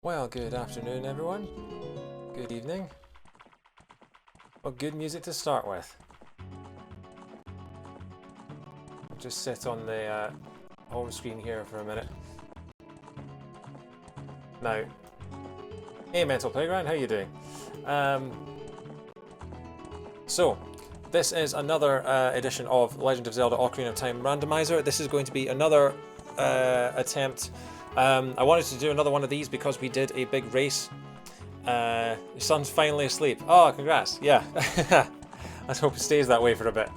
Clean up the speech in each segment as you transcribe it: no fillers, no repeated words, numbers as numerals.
Well, good afternoon, everyone. Good evening. Well, good music to start with. I'll just sit on the home screen here for a minute. Now, hey, Mental Playground, how you doing? So, this is another edition of Legend of Zelda Ocarina of Time Randomiser. This is going to be another attempt. I wanted to do another one of these because we did a big race. Your son's finally asleep. Oh, congrats. Yeah. Let's hope it stays that way for a bit.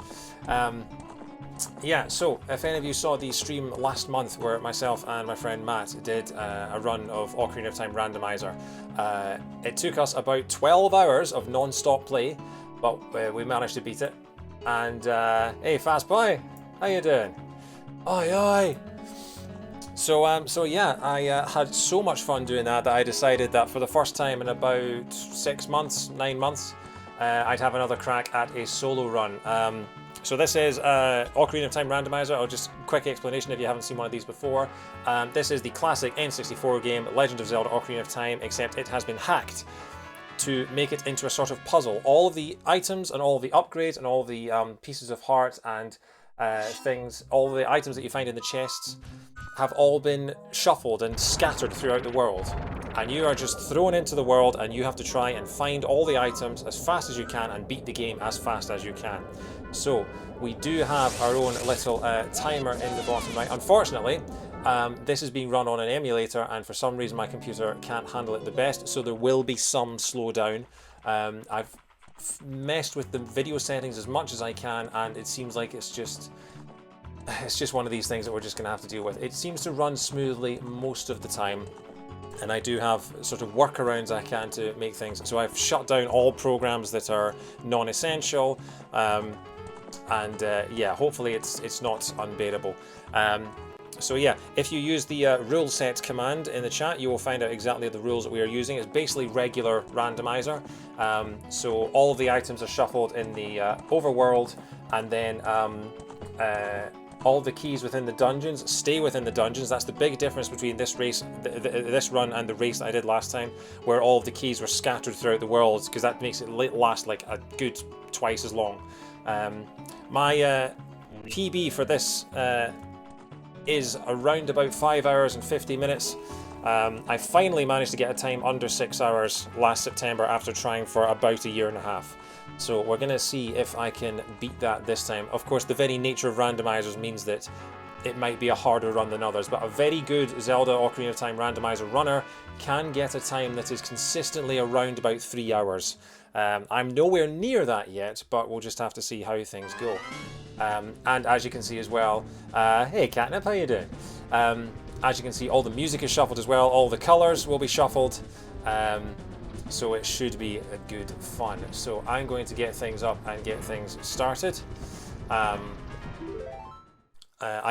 Yeah, so if any of you saw the stream last month where myself and my friend Matt did a run of Ocarina of Time Randomiser, it took us about 12 hours of non-stop play, but we managed to beat it. And hey, Fast Boy, how you doing? Oi, oi! So yeah, I had so much fun doing that I decided that for the first time in about 6 months, 9 months, I'd have another crack at a solo run. So this is Ocarina of Time Randomiser. I'll just quick explanation if you haven't seen one of these before. This is the classic N64 game, Legend of Zelda Ocarina of Time, except it has been hacked to make it into a sort of puzzle. All of the items and all of the upgrades and all of the pieces of heart and things, all the items that you find in the chests have all been shuffled and scattered throughout the world. And you are just thrown into the world and you have to try and find all the items as fast as you can and beat the game as fast as you can. So we do have our own little timer in the bottom right. Unfortunately, this is being run on an emulator and for some reason my computer can't handle it the best, so there will be some slowdown. I've messed with the video settings as much as I can and it seems like it's just one of these things that we're just going to have to deal with. It seems to run smoothly most of the time, and I do have sort of workarounds I can to make things. So I've shut down all programs that are non-essential, and yeah, hopefully it's not unbearable. So yeah, if you use the ruleset command in the chat, you will find out exactly the rules that we are using. It's basically regular randomizer. So all of the items are shuffled in the overworld, and then all the keys within the dungeons stay within the dungeons. That's the big difference between this race, this run, and the race that I did last time, where all of the keys were scattered throughout the world, because that makes it last like a good twice as long. My PB for this is around about 5 hours and 50 minutes. I finally managed to get a time under 6 hours last September after trying for about a year and a half. So we're going to see if I can beat that this time. Of course, the very nature of randomizers means that it might be a harder run than others, but a very good Zelda Ocarina of Time Randomiser runner can get a time that is consistently around about 3 hours. I'm nowhere near that yet, but we'll just have to see how things go. And as you can see as well, hey Catnip, how you doing? As you can see, all the music is shuffled as well, all the colours will be shuffled. So it should be a good fun. So I'm going to get things up and get things started. I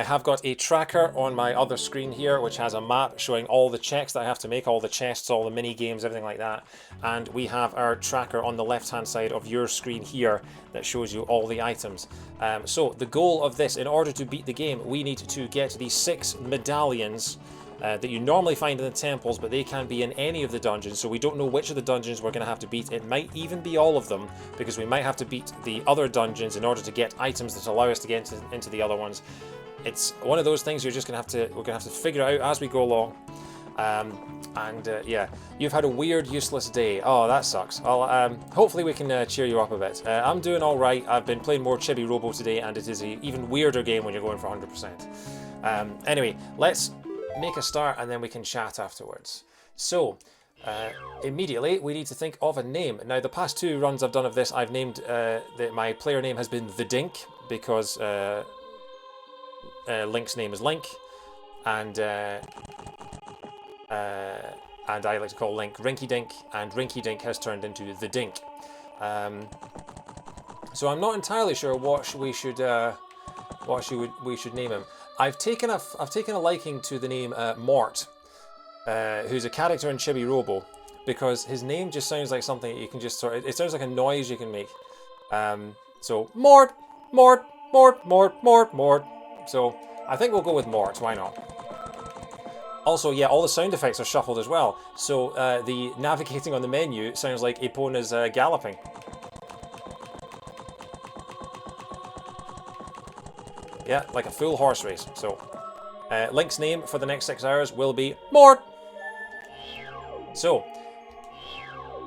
have got a tracker on my other screen here, which has a map showing all the checks that I have to make, all the chests, all the mini games, everything like that. And we have our tracker on the left-hand side of your screen here that shows you all the items. So the goal of this, in order to beat the game, we need to get these 6 medallions that you normally find in the temples, but they can be in any of the dungeons, so we don't know which of the dungeons we're going to have to beat. It might even be all of them, because we might have to beat the other dungeons in order to get items that allow us to get into the other ones. It's one of those things we're going to have to figure out as we go along. Yeah, you've had a weird, useless day. Oh, that sucks. Hopefully we can cheer you up a bit. I'm doing all right. I've been playing more Chibi Robo today, and it is an even weirder game when you're going for 100%. Anyway, let's make a start and then we can chat afterwards. So immediately we need to think of a name. Now the past 2 runs I've done of this, I've named my player name has been The Dink, because Link's name is Link, and I like to call Link Rinky Dink, and Rinky Dink has turned into The Dink. So I'm not entirely sure what we should name him. I've taken a liking to the name Mort, who's a character in Chibi Robo, because his name just sounds like something you can just it sounds like a noise you can make. So Mort, Mort, Mort, Mort, Mort, Mort. So I think we'll go with Mort. Why not? Also, yeah, all the sound effects are shuffled as well. So the navigating on the menu sounds like Epona's galloping. Yeah, like a full horse race. So Link's name for the next 6 hours will be Mort. So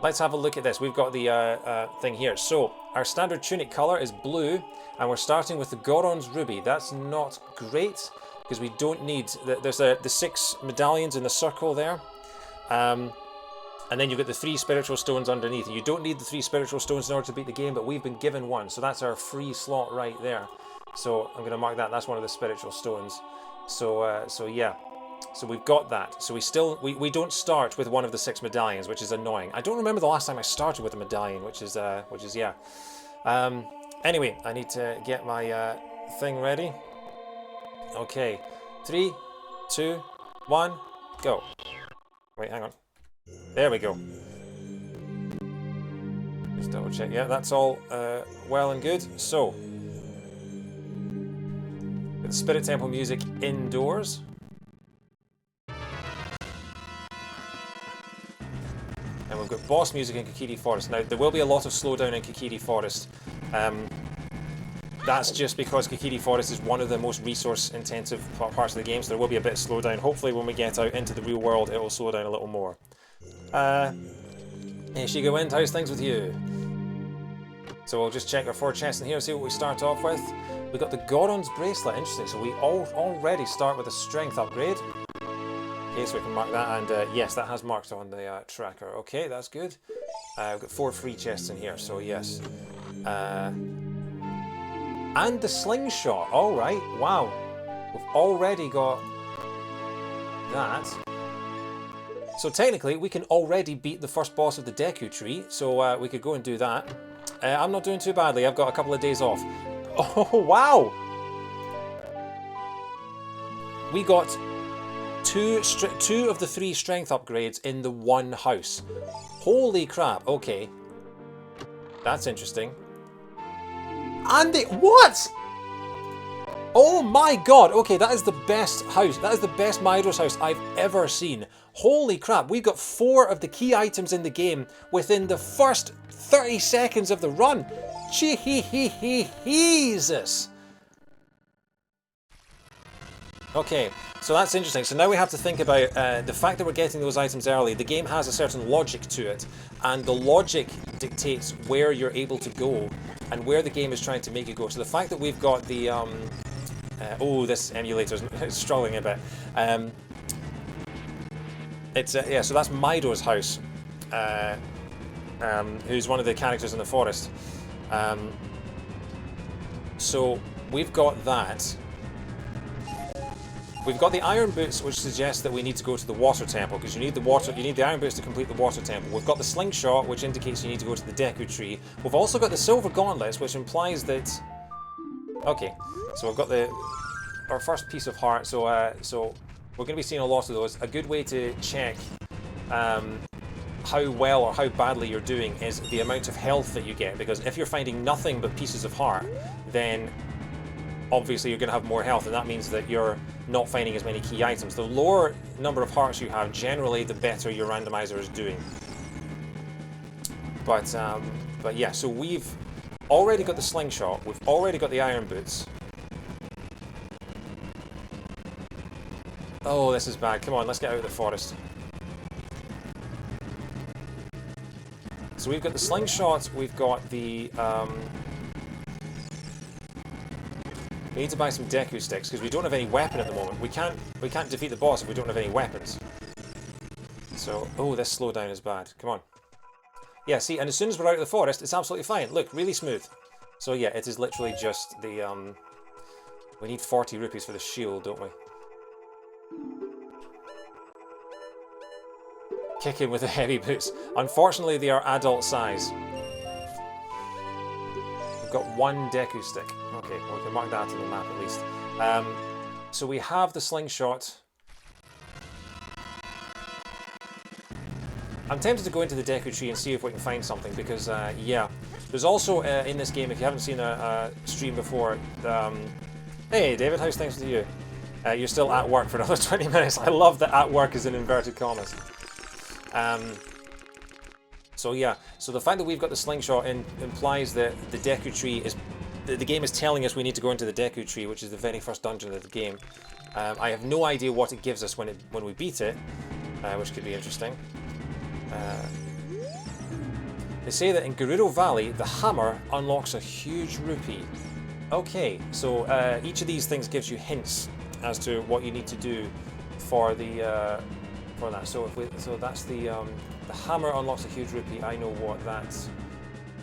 let's have a look at this. We've got the thing here. So our standard tunic color is blue, and we're starting with the Goron's Ruby. That's not great, because we don't need... There's the 6 medallions in the circle there. And then you've got the 3 spiritual stones underneath. You don't need the 3 spiritual stones in order to beat the game, but we've been given one. So that's our free slot right there. So I'm going to mark that. That's one of the spiritual stones. So yeah. So we've got that. So we don't start with one of the 6 medallions, which is annoying. I don't remember the last time I started with a medallion, which is yeah. Anyway, I need to get my thing ready. Okay, 3, 2, 1, go. Wait, hang on. There we go. Just double check. Yeah, that's all well and good. So, the Spirit Temple music indoors. And we've got boss music in Kokiri Forest. Now, there will be a lot of slowdown in Kokiri Forest. That's just because Kokiri Forest is one of the most resource-intensive parts of the game, so there will be a bit of slowdown. Hopefully, when we get out into the real world, it will slow down a little more. Hey, Shiga Wind, how's things with you? So we'll just check our 4 chests in here and see what we start off with. We've got the Goron's Bracelet, interesting. So we already start with a strength upgrade. Okay, so we can mark that, and yes, that has marked on the tracker. Okay, that's good. We've got 4 free chests in here, so yes. And the slingshot, alright, wow. We've already got that. So technically, we can already beat the first boss of the Deku Tree, so we could go and do that. I'm not doing too badly, I've got a couple of days off. Oh, wow! We got two of the 3 strength upgrades in the one house. Holy crap, okay. That's interesting. And what? Oh my god, okay, that is the best house. That is the best Mido's house I've ever seen. Holy crap, we've got 4 of the key items in the game within the first 30 seconds of the run. Jesus. Okay, so that's interesting. So now we have to think about the fact that we're getting those items early. The game has a certain logic to it, and the logic dictates where you're able to go and where the game is trying to make you go. So the fact that we've got the... oh, this emulator is struggling a bit. Yeah, so that's Mido's house, who's one of the characters in the forest. So we've got that. We've got the iron boots, which suggests that we need to go to the water temple, because you need the iron boots to complete the water temple. We've got the slingshot, which indicates you need to go to the Deku Tree. We've also got the silver gauntlets, which implies that... Okay, so we've got our first piece of heart, so we're going to be seeing a lot of those. A good way to check how well or how badly you're doing is the amount of health that you get, because if you're finding nothing but pieces of heart, then obviously you're going to have more health, and that means that you're not finding as many key items. The lower number of hearts you have, generally the better your randomizer is doing. But yeah, so we've already got the slingshot, we've already got the iron boots. Oh, this is bad. Come on, let's get out of the forest. So we've got the slingshot, we've got the... we need to buy some Deku sticks, because we don't have any weapon at the moment. We can't defeat the boss if we don't have any weapons. So, oh, this slowdown is bad. Come on. Yeah, see, and as soon as we're out of the forest, it's absolutely fine. Look, really smooth. So yeah, it is literally just the... we need 40 rupees for the shield, don't we? Kicking with the heavy boots. Unfortunately, they are adult size. We've got 1 Deku stick. Okay, well, we can mark that on the map at least. So we have the slingshot. I'm tempted to go into the Deku Tree and see if we can find something, because, yeah. There's also, in this game, if you haven't seen a stream before, hey David, how's things with you? You're still at work for another 20 minutes. I love that at work is in inverted commas. So yeah, so the fact that we've got the slingshot implies that the Deku Tree is... The game is telling us we need to go into the Deku Tree, which is the very first dungeon of the game. I have no idea what it gives us when we beat it, which could be interesting. They say that in Gerudo Valley, the hammer unlocks a huge rupee. Okay, so each of these things gives you hints as to what you need to do for the for that. So that's the hammer unlocks a huge rupee. I know what that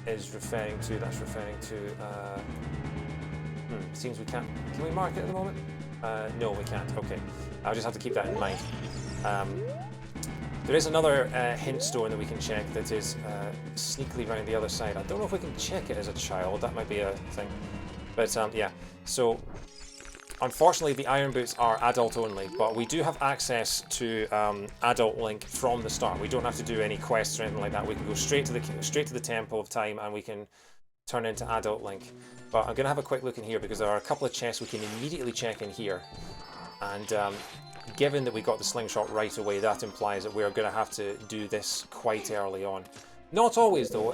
is referring to. That's referring to. Seems we can't. Can we mark it at the moment? No, we can't. Okay, I'll just have to keep that in mind. There is another hint stone that we can check that is sneakily around the other side. I don't know if we can check it as a child. That might be a thing. But yeah, so unfortunately the iron boots are adult only, but we do have access to adult Link from the start. We don't have to do any quests or anything like that. We can go straight to the Temple of Time and we can turn into adult Link. But I'm going to have a quick look in here because there are a couple of chests we can immediately check in here. And given that we got the slingshot right away, that implies that we're going to have to do this quite early on. Not always though.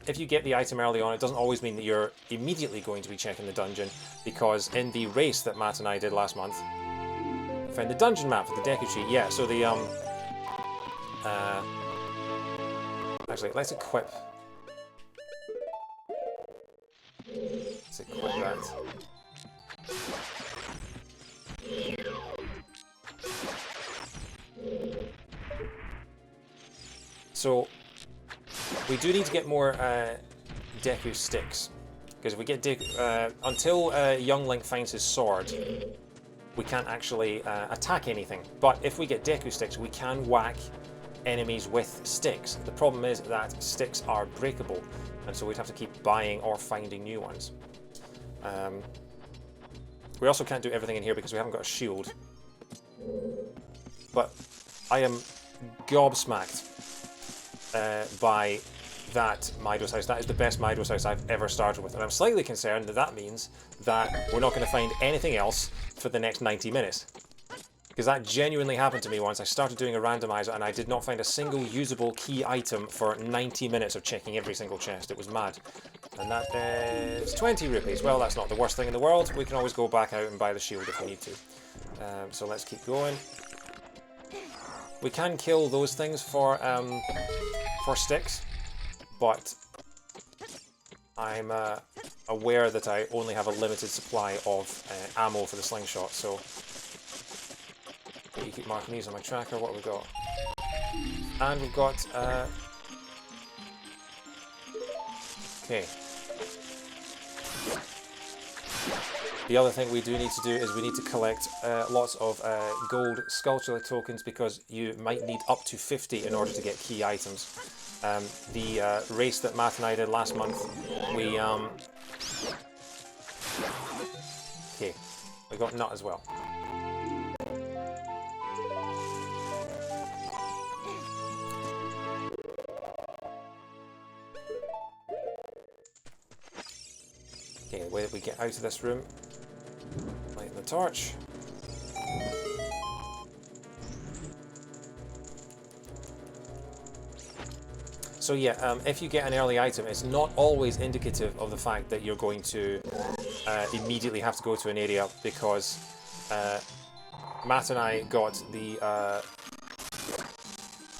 If you get the item early on, it doesn't always mean that you're immediately going to be checking the dungeon, because in the race that Matt and I did last month, I found the dungeon map for the Deku Tree. Yeah, so the actually, let's equip. Let's equip that. So we do need to get more Deku sticks, because if we get Deku, until young Link finds his sword, we can't actually attack anything. But if we get Deku sticks, we can whack enemies with sticks. The problem is that sticks are breakable, and so we'd have to keep buying or finding new ones. We also can't do everything in here because we haven't got a shield. But I am gobsmacked by that Midos House. That is the best Midos House I've ever started with, and I'm slightly concerned that that means that we're not going to find anything else for the next 90 minutes. Because that genuinely happened to me once. I started doing a randomizer and I did not find a single usable key item for 90 minutes of checking every single chest. It was mad. And that is 20 rupees. Well, that's not the worst thing in the world. We can always go back out and buy the shield if we need to. So let's keep going. We can kill those things for sticks, but I'm aware that I only have a limited supply of ammo for the slingshot, so you keep marking these on my tracker. What have we got? And we've got okay. The other thing we do need to do is we need to collect lots of gold sculpture tokens, because you might need up to 50 in order to get key items. The race that Matt and I did last month, we okay, we got nut as well. Okay, the way that we get out of this room, light the torch. So yeah, if you get an early item, it's not always indicative of the fact that you're going to immediately have to go to an area, because Matt and I got the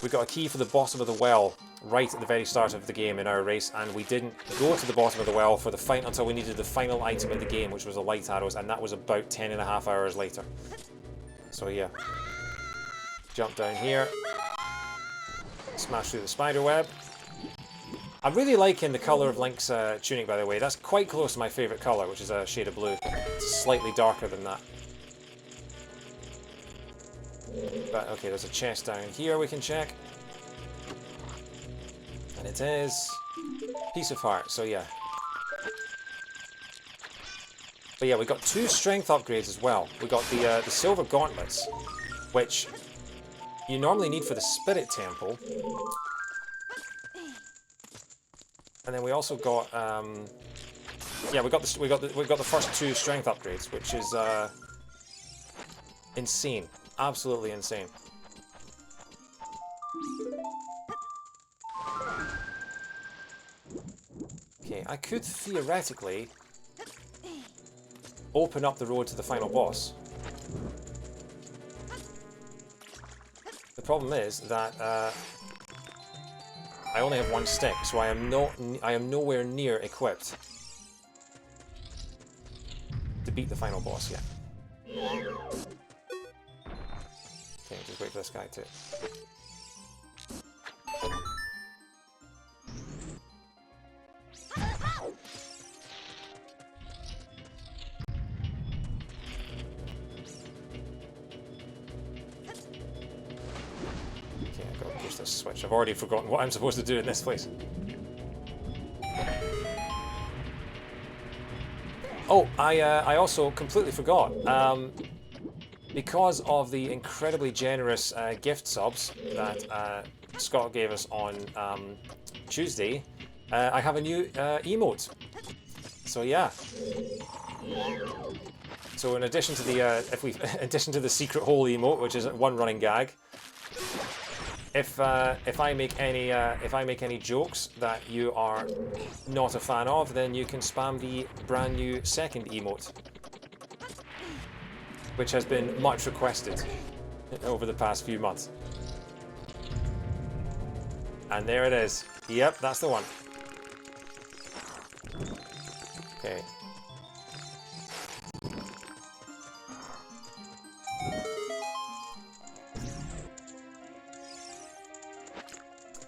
we got a key for the bottom of the well right at the very start of the game in our race, and we didn't go to the bottom of the well for the fight until we needed the final item of the game, which was the light arrows, and that was about 10.5 hours later. So yeah, jump down here, smash through the spider web. I'm really liking the colour of Link's tunic, by the way. That's quite close to my favourite colour, which is a shade of blue. It's slightly darker than that. But okay, there's a chest down here we can check. And it is Piece of Heart, so yeah. But yeah, we got 2 strength upgrades as well. We got the silver gauntlets, which you normally need for the Spirit Temple. And then we also got yeah, we got the first 2 strength upgrades, which is insane. Absolutely insane. Okay, I could theoretically open up the road to the final boss. The problem is that I only have one stick, so I am nowhere near equipped to beat the final boss yet. Okay, just wait for this guy to... Okay, I've got to push this switch. I've already forgotten what I'm supposed to do in this place. Oh, I also completely forgot. Because of the incredibly generous gift subs that Scott gave us on Tuesday, I have a new emote. So yeah. So in addition to the in addition to the secret hole emote, which is one running gag, if I make any jokes that you are not a fan of, then you can spam the brand new second emote, which has been much requested over the past few months. And there it is. Yep, that's the one. Okay.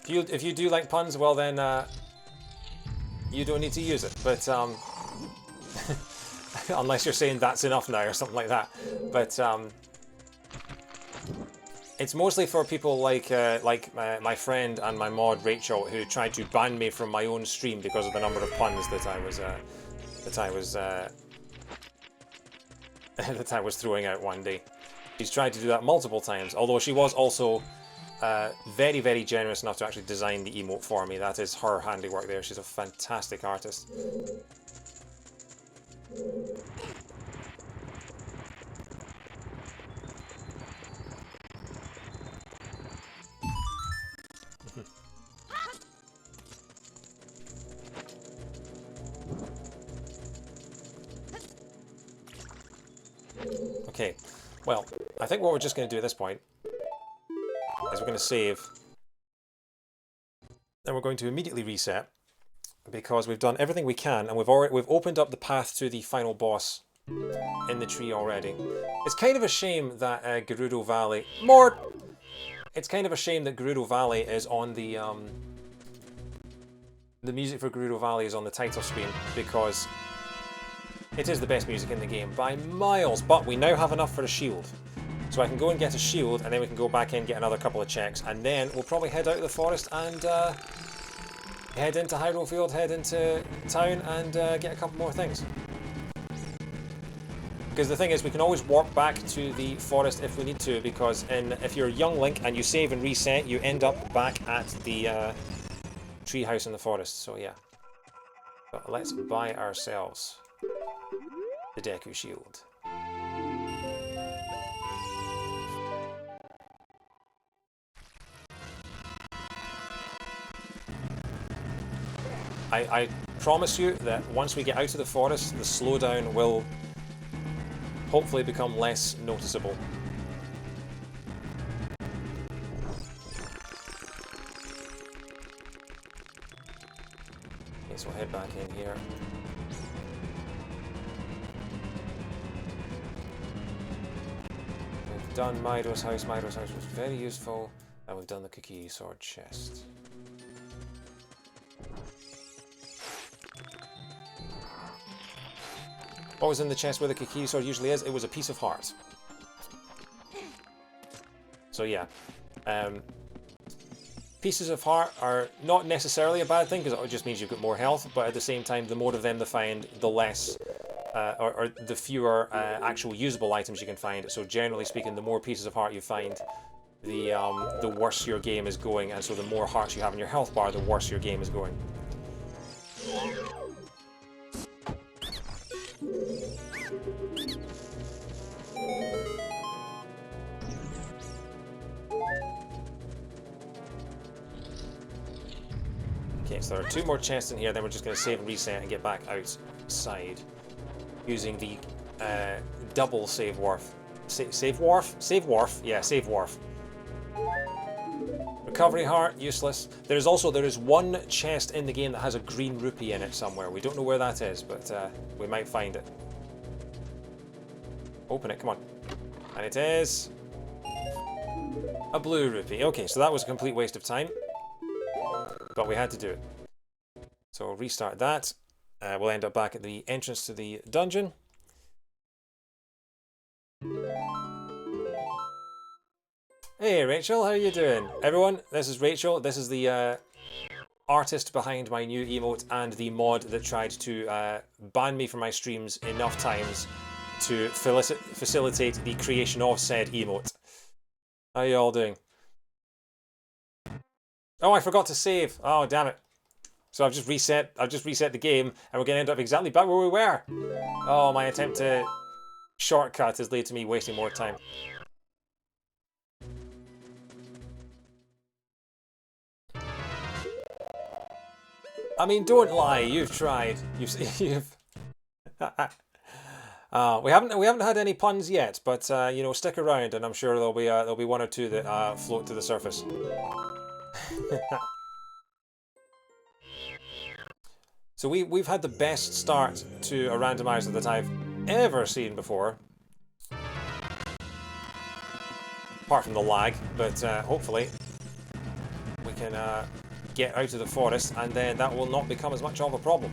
If you do like puns, well then you don't need to use it. But unless you're saying that's enough now or something like that. But it's mostly for people like my friend and my mod Rachel, who tried to ban me from my own stream because of the number of puns that I was throwing out one day. She's tried to do that multiple times, although she was also very, very generous enough to actually design the emote for me. That is her handiwork there. She's a fantastic artist. Okay, well, I think what we're just going to do at this point is we're going to save, then we're going to immediately reset, because we've done everything we can, and we've opened up the path to the final boss in the tree already. It's kind of a shame that Gerudo Valley... More! It's kind of a shame that Gerudo Valley is on the music for Gerudo Valley is on the title screen, because it is the best music in the game by miles, but we now have enough for a shield. So I can go and get a shield, and then we can go back in, get another couple of checks, and then we'll probably head out of the forest and head into Hyrule Field, head into town, and get a couple more things. Because the thing is, we can always warp back to the forest if we need to, because if you're young Link and you save and reset, you end up back at the tree house in the forest, so yeah. But let's buy ourselves the Deku Shield. I promise you that once we get out of the forest, the slowdown will hopefully become less noticeable. Okay, so we'll head back in here. We've done Mido's house. Mido's house was very useful, and we've done the Kiki sword chest. What was in the chest where the Kiki sword usually is? It was a piece of heart. So yeah, pieces of heart are not necessarily a bad thing, because it just means you've got more health, but at the same time, the more of them to find, the less, or the fewer actual usable items you can find. So generally speaking, the more pieces of heart you find, the worse your game is going, and so the more hearts you have in your health bar, the worse your game is going. Okay, so there are 2 more chests in here, then we're just going to save and reset and get back outside using the double save wharf. Save wharf? Save wharf? Yeah, save wharf. Recovery heart, useless. There is 1 chest in the game that has a green rupee in it somewhere. We don't know where that is, but we might find it. Open it, come on. And it is a blue rupee. Okay, so that was a complete waste of time, but we had to do it. So we'll restart that. We'll end up back at the entrance to the dungeon. Hey Rachel, how are you doing? Everyone, this is Rachel. This is the artist behind my new emote and the mod that tried to ban me from my streams enough times to facilitate the creation of said emote. How are you all doing? Oh, I forgot to save. Oh, damn it. So I've just reset the game and we're going to end up exactly back where we were. Oh, my attempt to shortcut has led to me wasting more time. I mean, don't lie. You've tried. You've. We haven't had any puns yet, but you know, stick around, and I'm sure there'll be 1 or 2 that float to the surface. So we've had the best start to a randomizer that I've ever seen before, apart from the lag. But hopefully we can get out of the forest, and then that will not become as much of a problem.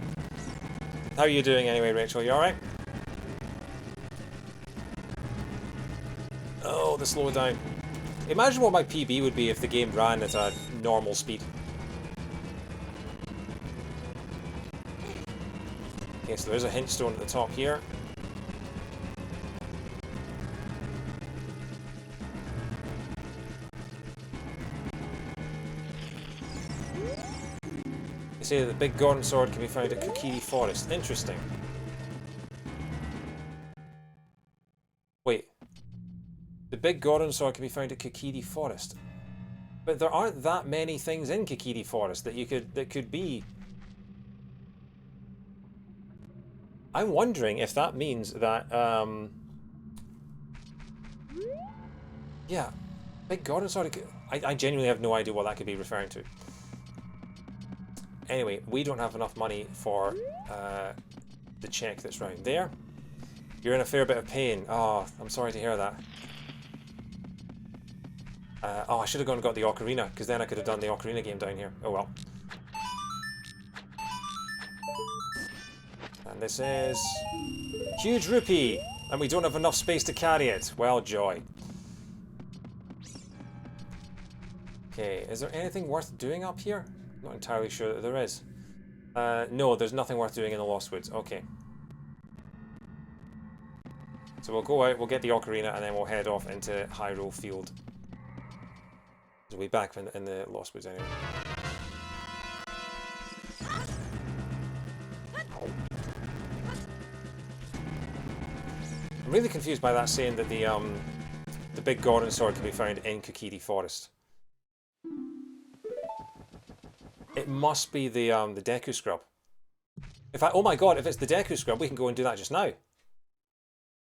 How are you doing anyway, Rachel? You all right? Oh, the slowdown. Imagine what my PB would be if the game ran at a normal speed. Okay, so there's a hint stone at the top here. They say that the big Ganon sword can be found at Kokiri Forest. Interesting. Wait. The big Ganon sword can be found at Kokiri Forest. But there aren't that many things in Kokiri Forest that could be. I'm wondering if that means that yeah, big Ganon sword. I genuinely have no idea what that could be referring to. Anyway, we don't have enough money for the check that's round there. You're in a fair bit of pain. Oh, I'm sorry to hear that. Oh, I should have gone and got the Ocarina, because then I could have done the Ocarina game down here. Oh well. And this is huge rupee, and we don't have enough space to carry it. Well, joy. Okay, is there anything worth doing up here? Not entirely sure that there is. No, there's nothing worth doing in the Lost Woods. Okay. So we'll go out, we'll get the Ocarina, and then we'll head off into Hyrule Field. We'll be back in the Lost Woods anyway. I'm really confused by that saying that the big Ganon sword can be found in Kokiri Forest. It must be the Deku Scrub. Oh my god, if it's the Deku Scrub, we can go and do that just now.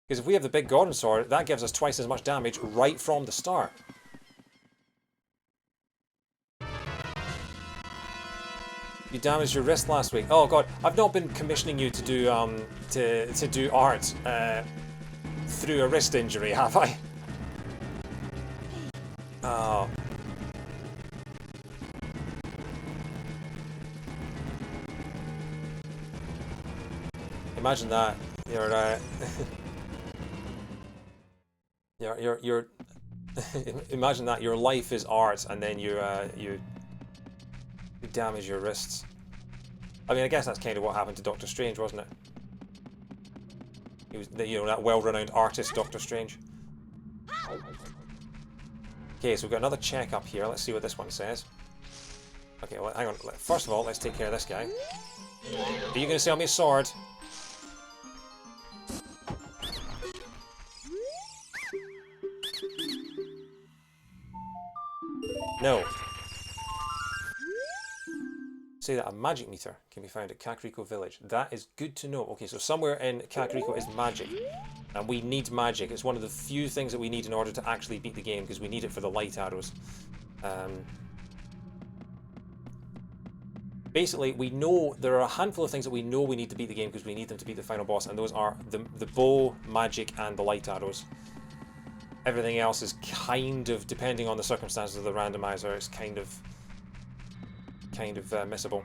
Because if we have the big Ganon sword, that gives us twice as much damage right from the start. You damaged your wrist last week. Oh god, I've not been commissioning you to do art through a wrist injury, have I? Oh. Imagine that. You're imagine that your life is art, and then you damage your wrists. I mean, I guess that's kind of what happened to Doctor Strange, wasn't it? He was, you know, that well-renowned artist, Doctor Strange. Okay, so we've got another check up here. Let's see what this one says. Okay, well, hang on. First of all, let's take care of this guy. Are you going to sell me a sword? No. say that a magic meter can be found at Kakariko Village. That is good to know. Okay, so somewhere in Kakariko is magic. And we need magic. It's one of the few things that we need in order to actually beat the game, because we need it for the light arrows. Basically, we know there are a handful of things that we know we need to beat the game because we need them to beat the final boss, and those are the bow, magic, and the light arrows. Everything else is kind of, depending on the circumstances of the randomizer, it's kind of missable.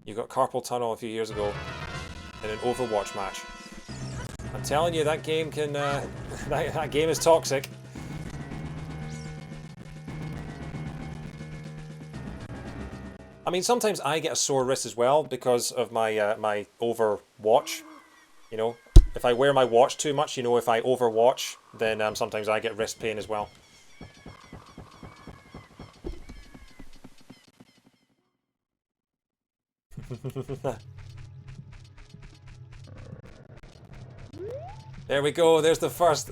You got carpal tunnel a few years ago in an Overwatch match. I'm telling you, that game can that game is toxic. I mean, sometimes I get a sore wrist as well because of my my Overwatch. You know, if I wear my watch too much, you know, if I overwatch, then sometimes I get wrist pain as well. There we go. There's the first.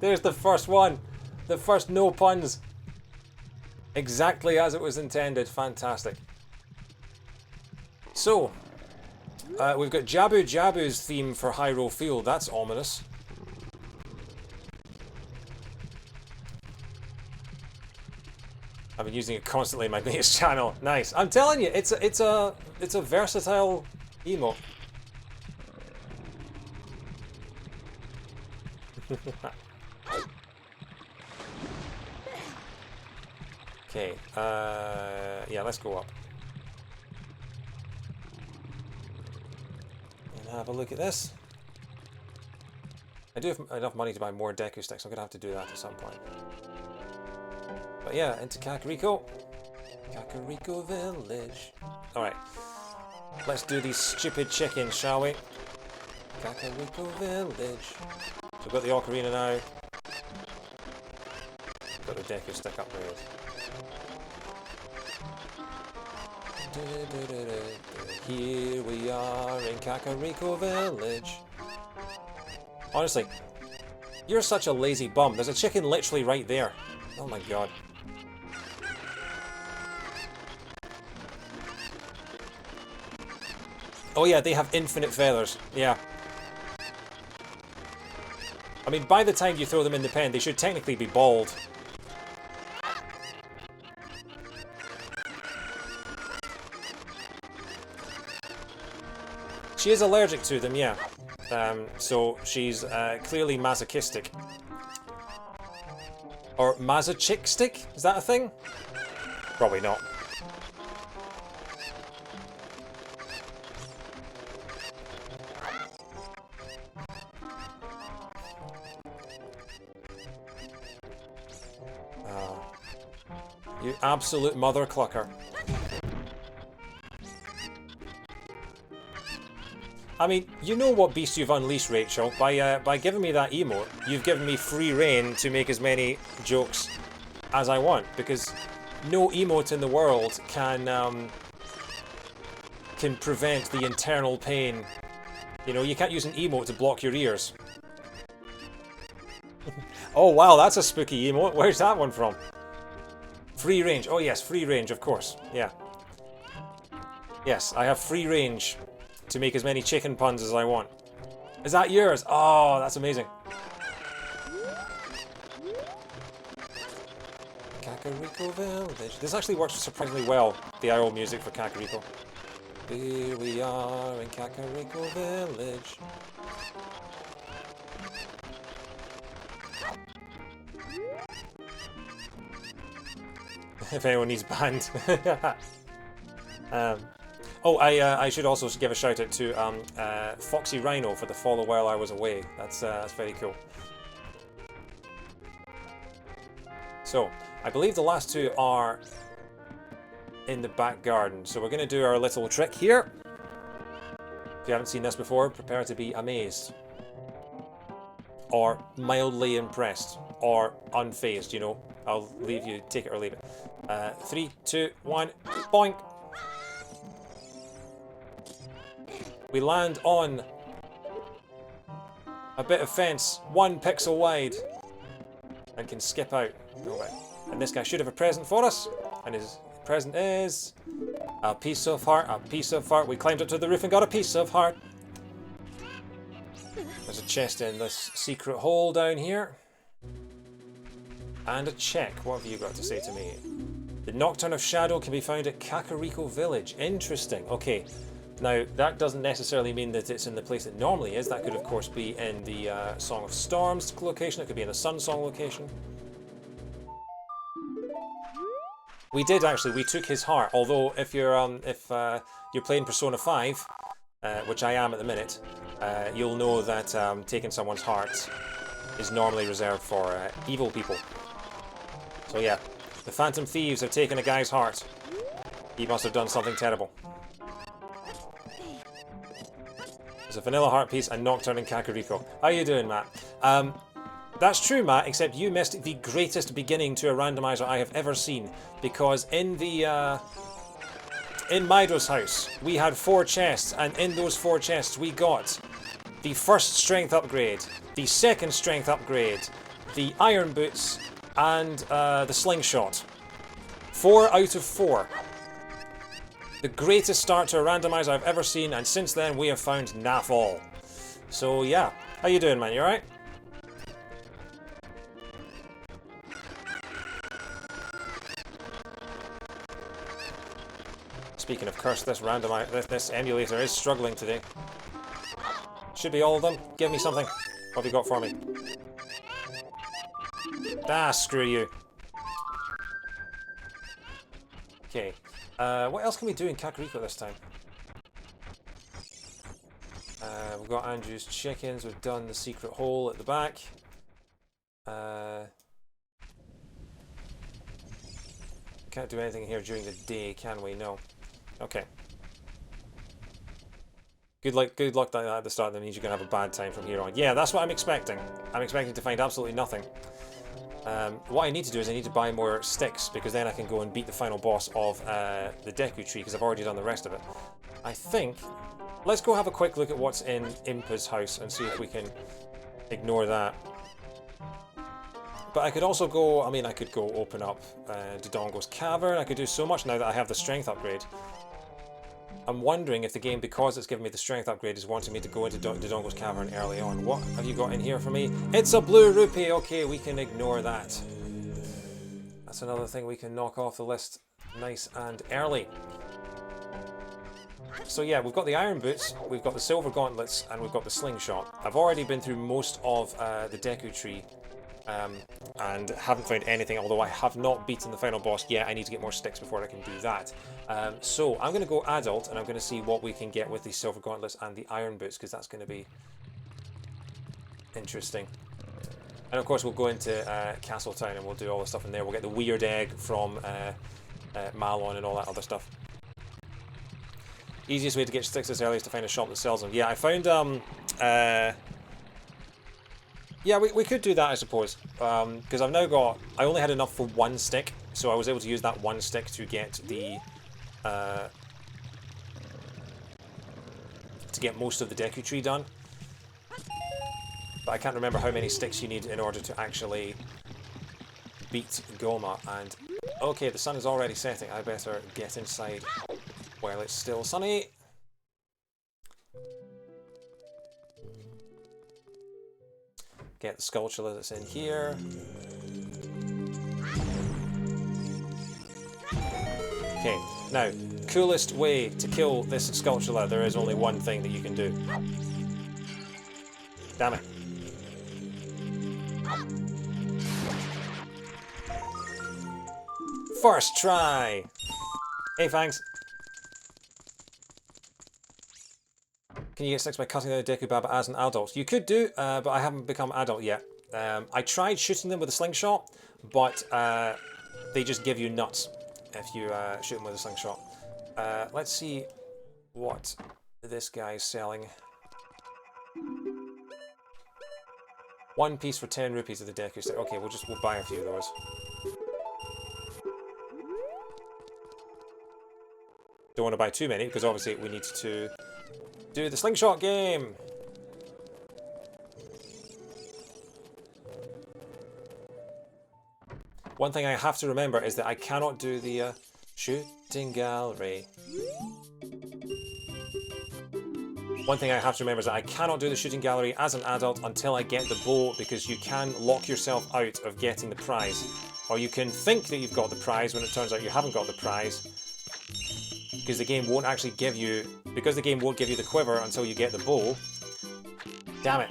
There's the first one. The first no puns. Exactly as it was intended. Fantastic. So, we've got Jabu Jabu's theme for Hyrule Field. That's ominous. I've been using it constantly in my mate's channel. Nice. I'm telling you, it's a versatile emote. Okay. Yeah, let's go up. And have a look at this. I do have enough money to buy more Deku sticks. I'm gonna have to do that at some point. But yeah, into Kakariko. Kakariko Village. Alright. Let's do these stupid chickens, shall we? Kakariko Village. So we've got the Ocarina now. Got the Deku stick upgrade. Here we are in Kakariko Village. Honestly, you're such a lazy bum. There's a chicken literally right there. Oh my god. Oh yeah, they have infinite feathers. Yeah. I mean, by the time you throw them in the pen, they should technically be bald. She is allergic to them, yeah. So she's clearly masochistic. Or masochistic? Is that a thing? Probably not. You absolute mother clucker. I mean, you know what beast you've unleashed, Rachel. By giving me that emote, you've given me free reign to make as many jokes as I want, because no emote in the world can prevent the internal pain. You know, you can't use an emote to block your ears. Oh wow, that's a spooky emote. Where's that one from? Free range. Oh yes, free range, of course. Yeah. Yes, I have free range to make as many chicken puns as I want. Is that yours? Oh, that's amazing. Kakariko Village. This actually works surprisingly well, the IO music for Kakariko. Here we are in Kakariko Village. If anyone needs banned. Oh, I should also give a shout out to Foxy Rhino for the follow while I was away. That's very cool. So, I believe the last two are in the back garden. So we're going to do our little trick here. If you haven't seen this before, prepare to be amazed. Or mildly impressed. Or unfazed, you know. I'll leave you, take it or leave it. 3, 2, 1, boink! We land on a bit of fence, 1 pixel wide. and can skip out. No way. And this guy should have a present for us. And his present is a piece of heart, a piece of heart. We climbed up to the roof and got a piece of heart. There's a chest in this secret hole down here. And a check. What have you got to say to me? The Nocturne of Shadow can be found at Kakariko Village. Interesting. Okay. Now, that doesn't necessarily mean that it's in the place it normally is. That could, of course, be in the Song of Storms location. It could be in the Sun Song location. We did actually. We took his heart. Although, if you're playing Persona 5, which I am at the minute, you'll know that taking someone's heart is normally reserved for evil people. So yeah, the Phantom Thieves have taken a guy's heart. He must have done something terrible. There's a vanilla heart piece and Nocturne and Kakariko. How you doing, Matt? That's true, Matt, except you missed the greatest beginning to a randomizer I have ever seen. Because in the in Maido's house, we had 4 chests, and in those 4 chests we got the first strength upgrade, the second strength upgrade, the iron boots, and the slingshot. 4 out of 4. The greatest start to a randomizer I've ever seen, and since then we have found naff all. So yeah, how you doing, man? You alright? Speaking of curse, this this emulator is struggling today. Should be all of them. Give me something. What have you got for me? Ah, screw you. Okay. What else can we do in Kakariko this time? We've got Andrew's chickens. We've done the secret hole at the back. Can't do anything here during the day, can we? No. Okay. Good luck at the start. That means you're going to have a bad time from here on. Yeah, that's what I'm expecting. I'm expecting to find absolutely nothing. What I need to do is I need to buy more sticks, because then I can go and beat the final boss of the Deku Tree, because I've already done the rest of it. I think... Let's go have a quick look at what's in Impa's house and see if we can ignore that. But I could also go... I mean, I could go open up Dodongo's Cavern. I could do so much now that I have the strength upgrade. I'm wondering if the game, because it's given me the strength upgrade, is wanting me to go into Dodongo's Cavern early on. What have you got in here for me? It's a blue rupee! Okay, we can ignore that. That's another thing we can knock off the list nice and early. So yeah, we've got the iron boots, we've got the silver gauntlets, and we've got the slingshot. I've already been through most of the Deku Tree. And haven't found anything, although I have not beaten the final boss yet. I need to get more sticks before I can do that. So I'm going to go adult, and I'm going to see what we can get with the silver gauntlets and the iron boots, because that's going to be interesting. And of course we'll go into Castle Town and we'll do all the stuff in there. We'll get the weird egg from Malon and all that other stuff. Easiest way to get sticks this early is to find a shop that sells them. Yeah, I found yeah, we could do that, I suppose, because I've now got... I only had enough for 1 stick, so I was able to use that 1 stick to get the... to get most of the Deku Tree done. But I can't remember how many sticks you need in order to actually beat Goma, and... Okay, the sun is already setting. I better get inside while it's still sunny. Get the Skulltula that's in here. Okay, now, coolest way to kill this Skulltula, there is only one thing that you can do. Damn it. First try! Hey, thanks. Can you get sticks by cutting the Deku Baba as an adult? You could do, but I haven't become adult yet. I tried shooting them with a slingshot, but they just give you nuts if you shoot them with a slingshot. Let's see what this guy's selling. 1 piece for 10 rupees of the Deku stick. Okay, we'll buy a few of those. Don't want to buy too many, because obviously we need to do the slingshot game! One thing I have to remember is that I cannot do the shooting gallery. One thing I have to remember is that I cannot do the shooting gallery as an adult until I get the bow, because you can lock yourself out of getting the prize. Or you can think that you've got the prize when it turns out you haven't got the prize. Because the game won't actually give you... Because the game won't give you the quiver until you get the bow. Damn it.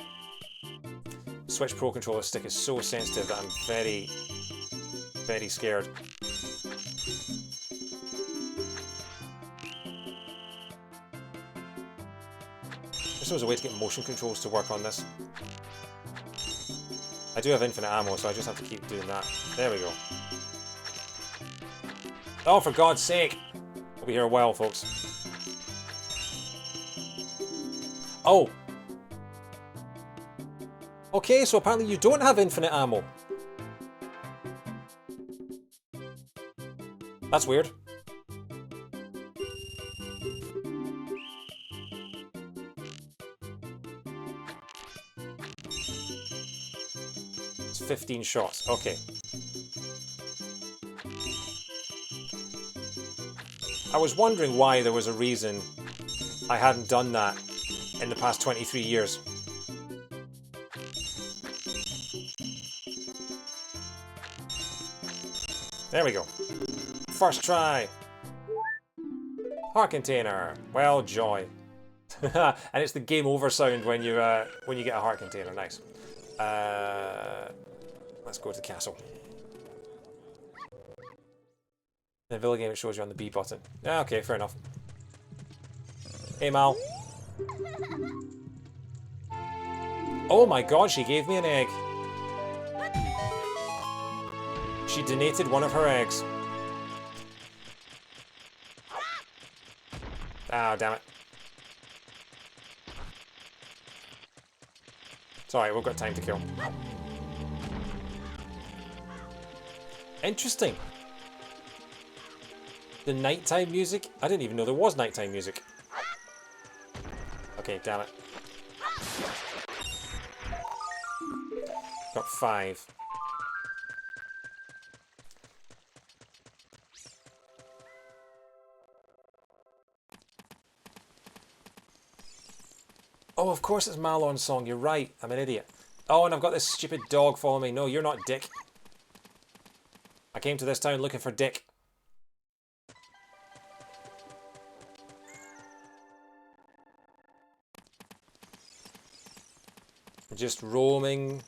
Switch Pro Controller stick is so sensitive that I'm very, very scared. There was a way to get motion controls to work on this. I do have infinite ammo, so I just have to keep doing that. There we go. Oh, for God's sake! We'll be here a while, folks. Oh! Okay, so apparently you don't have infinite ammo. That's weird. It's 15 shots. Okay. I was wondering why there was a reason I hadn't done that in the past 23 years. There we go. First try. Heart container. Well, joy. And it's the game over sound when you get a heart container. Nice. Let's go to the castle. In the Villa game, it shows you on the B button. Yeah, okay, fair enough. Hey, Mal. Oh my God, she gave me an egg. She donated one of her eggs. Ah, damn it. It's alright, we've got time to kill. Interesting. The nighttime music? I didn't even know there was nighttime music. Okay, damn it. Got 5. Oh, of course it's Malon's song. You're right. I'm an idiot. Oh, and I've got this stupid dog following me. No, you're not Dick. I came to this town looking for Dick. Just roaming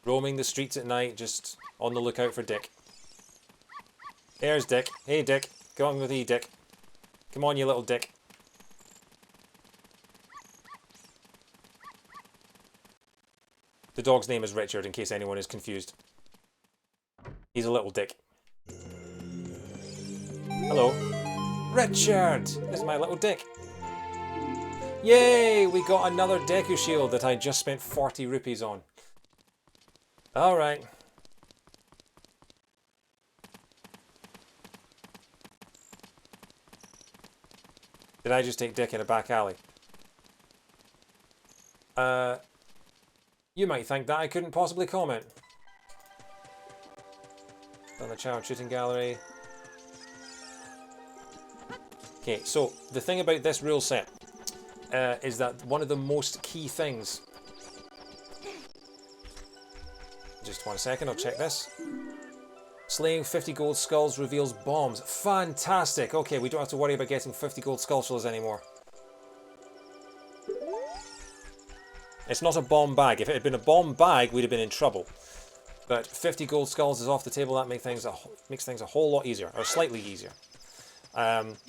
the streets at night, just on the lookout for Dick. There's Dick. Hey, Dick. Go on with you, Dick. Come on, you little Dick. The dog's name is Richard, in case anyone is confused. He's a little dick. Hello. Richard! This is my little dick. Yay! We got another Deku Shield that I just spent 40 rupees on. Alright. Did I just take Dick in a back alley? You might think that I couldn't possibly comment. On the child shooting gallery. Okay, so the thing about this rule set is that one of the most key things... Just 1 second, I'll check this. Slaying 50 gold skulls reveals bombs. Fantastic! Okay, we don't have to worry about getting 50 gold skull shells anymore. It's not a bomb bag. If it had been a bomb bag, we'd have been in trouble. But 50 gold skulls is off the table. That makes things a whole lot easier, or slightly easier. What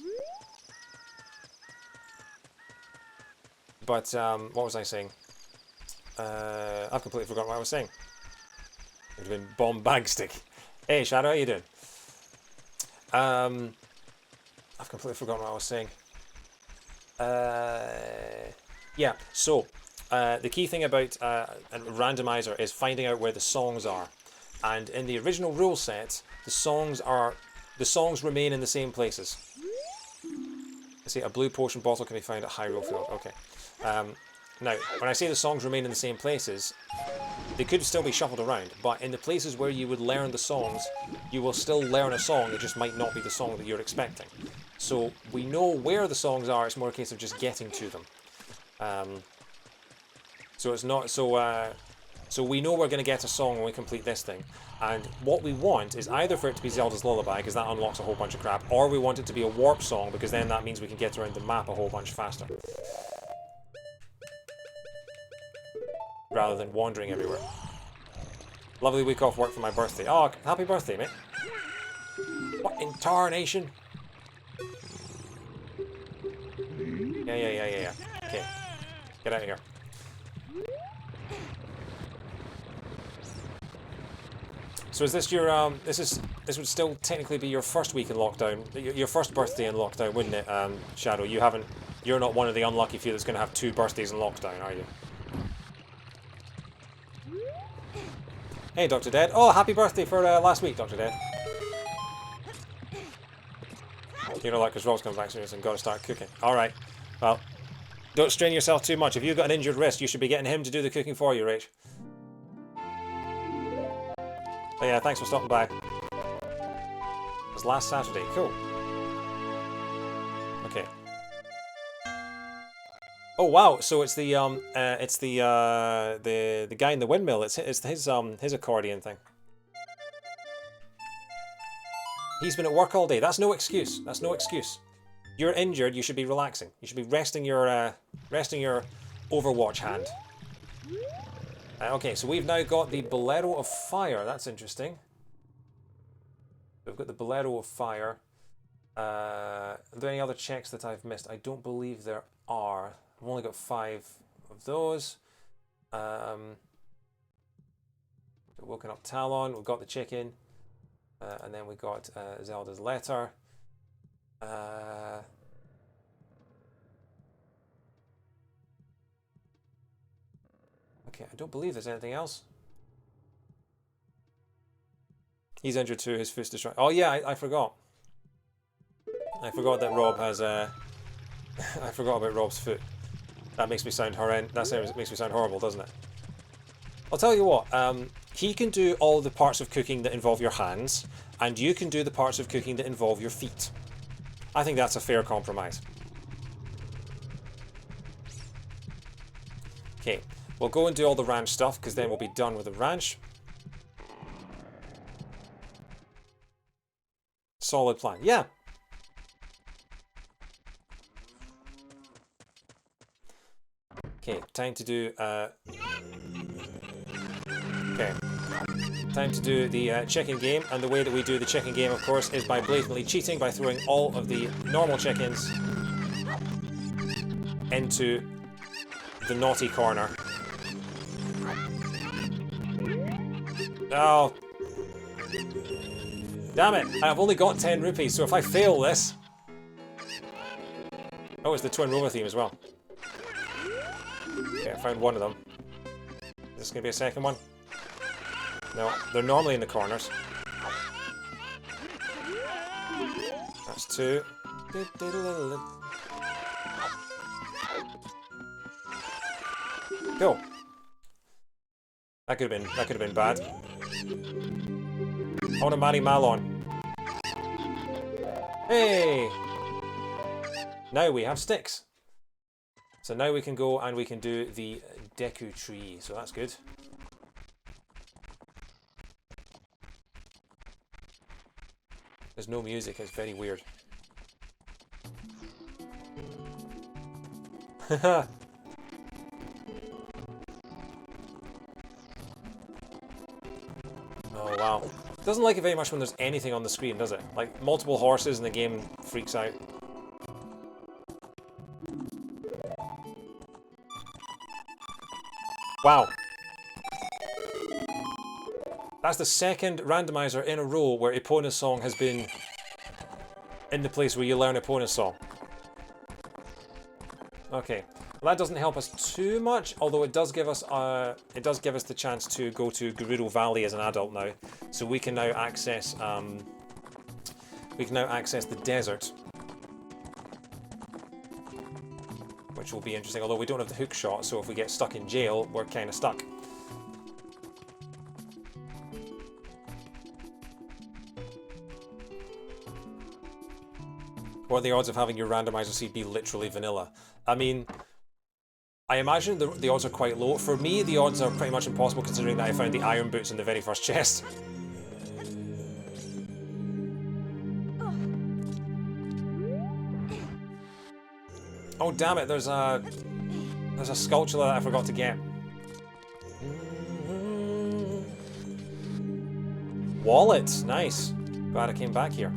was I saying? I've completely forgotten what I was saying. It would have been bomb bag stick. Hey, Shadow, how you doing? I've completely forgotten what I was saying. Yeah, so the key thing about a randomizer is finding out where the songs are. And in the original rule set, the songs remain in the same places. Let's see, a blue potion bottle can be found at Hyrule Field. Okay. Now, when I say the songs remain in the same places, They could still be shuffled around, but in the places where you would learn the songs, you will still learn a song, it just might not be the song that you're expecting. So we know where the songs are, it's more a case of just getting to them. So it's not so we know we're going to get a song when we complete this thing, and what we want is either for it to be Zelda's Lullaby, because that unlocks a whole bunch of crap, or we want it to be a warp song, because then that means we can get around the map a whole bunch faster. Rather than wandering everywhere. Lovely week off work for my birthday. Oh, happy birthday, mate. What in tarnation? Yeah. Okay. Get out of here. So is this your this would still technically be your first week in lockdown, your first birthday in lockdown, wouldn't it, Shadow? You're not one of the unlucky few that's going to have 2 birthdays in lockdown, are you? Hey, Dr. Dead. Oh, happy birthday for last week, Dr. Dead. You know that because Rob's coming back soon and got to start cooking. Alright. Well, don't strain yourself too much. If you've got an injured wrist, you should be getting him to do the cooking for you, Rach. But yeah, thanks for stopping by. It was last Saturday. Cool. Okay. Oh wow! So it's the guy in the windmill. It's his accordion thing. He's been at work all day. That's no excuse. That's no excuse. You're injured. You should be relaxing. You should be resting your Overwatch hand. Okay, so we've now got the Bolero of Fire. That's interesting. We've got the Bolero of Fire. Are there any other checks that I've missed? I don't believe there are. I've only got 5 of those. Woken up Talon. We've got the chicken. And then we got Zelda's letter. Okay, I don't believe there's anything else. He's injured too, his foot's destroyed. Oh yeah, I forgot. I forgot that Rob has I forgot about Rob's foot. That makes me sound horrendous. That makes me sound horrible, doesn't it? I'll tell you what, he can do all the parts of cooking that involve your hands, and you can do the parts of cooking that involve your feet. I think that's a fair compromise. Okay, we'll go and do all the ranch stuff, because then we'll be done with the ranch. Solid plan. Yeah. Okay, time to do okay. Time to do the chicken game, and the way that we do the chicken game, of course, is by blatantly cheating by throwing all of the normal chickens into the naughty corner. Oh. Damn it! I've only got 10 rupees, so if I fail this... Oh, it's the Twin Rover theme as well. Okay, I found one of them. Is this going to be a second one? No, they're normally in the corners. That's 2. Cool. That could have been bad. I want to marry Malon. Hey! Now we have sticks. So now we can go and we can do the Deku tree. So that's good. There's no music. It's very weird. Haha. Oh wow. Doesn't like it very much when there's anything on the screen, does it? Like multiple horses and the game freaks out. Wow. That's the second randomizer in a row where Epona's song has been in the place where you learn Epona's song. Okay. Well, that doesn't help us too much, although it does give us the chance to go to Gerudo Valley as an adult now, so we can now access the desert, which will be interesting. Although we don't have the hook shot, so if we get stuck in jail, we're kind of stuck. What are the odds of having your randomizer seed be literally vanilla? I mean, I imagine the odds are quite low. For me, the odds are pretty much impossible considering that I found the iron boots in the very first chest. Oh damn it, there's a sculpture that I forgot to get. Wallet, nice. Glad I came back here.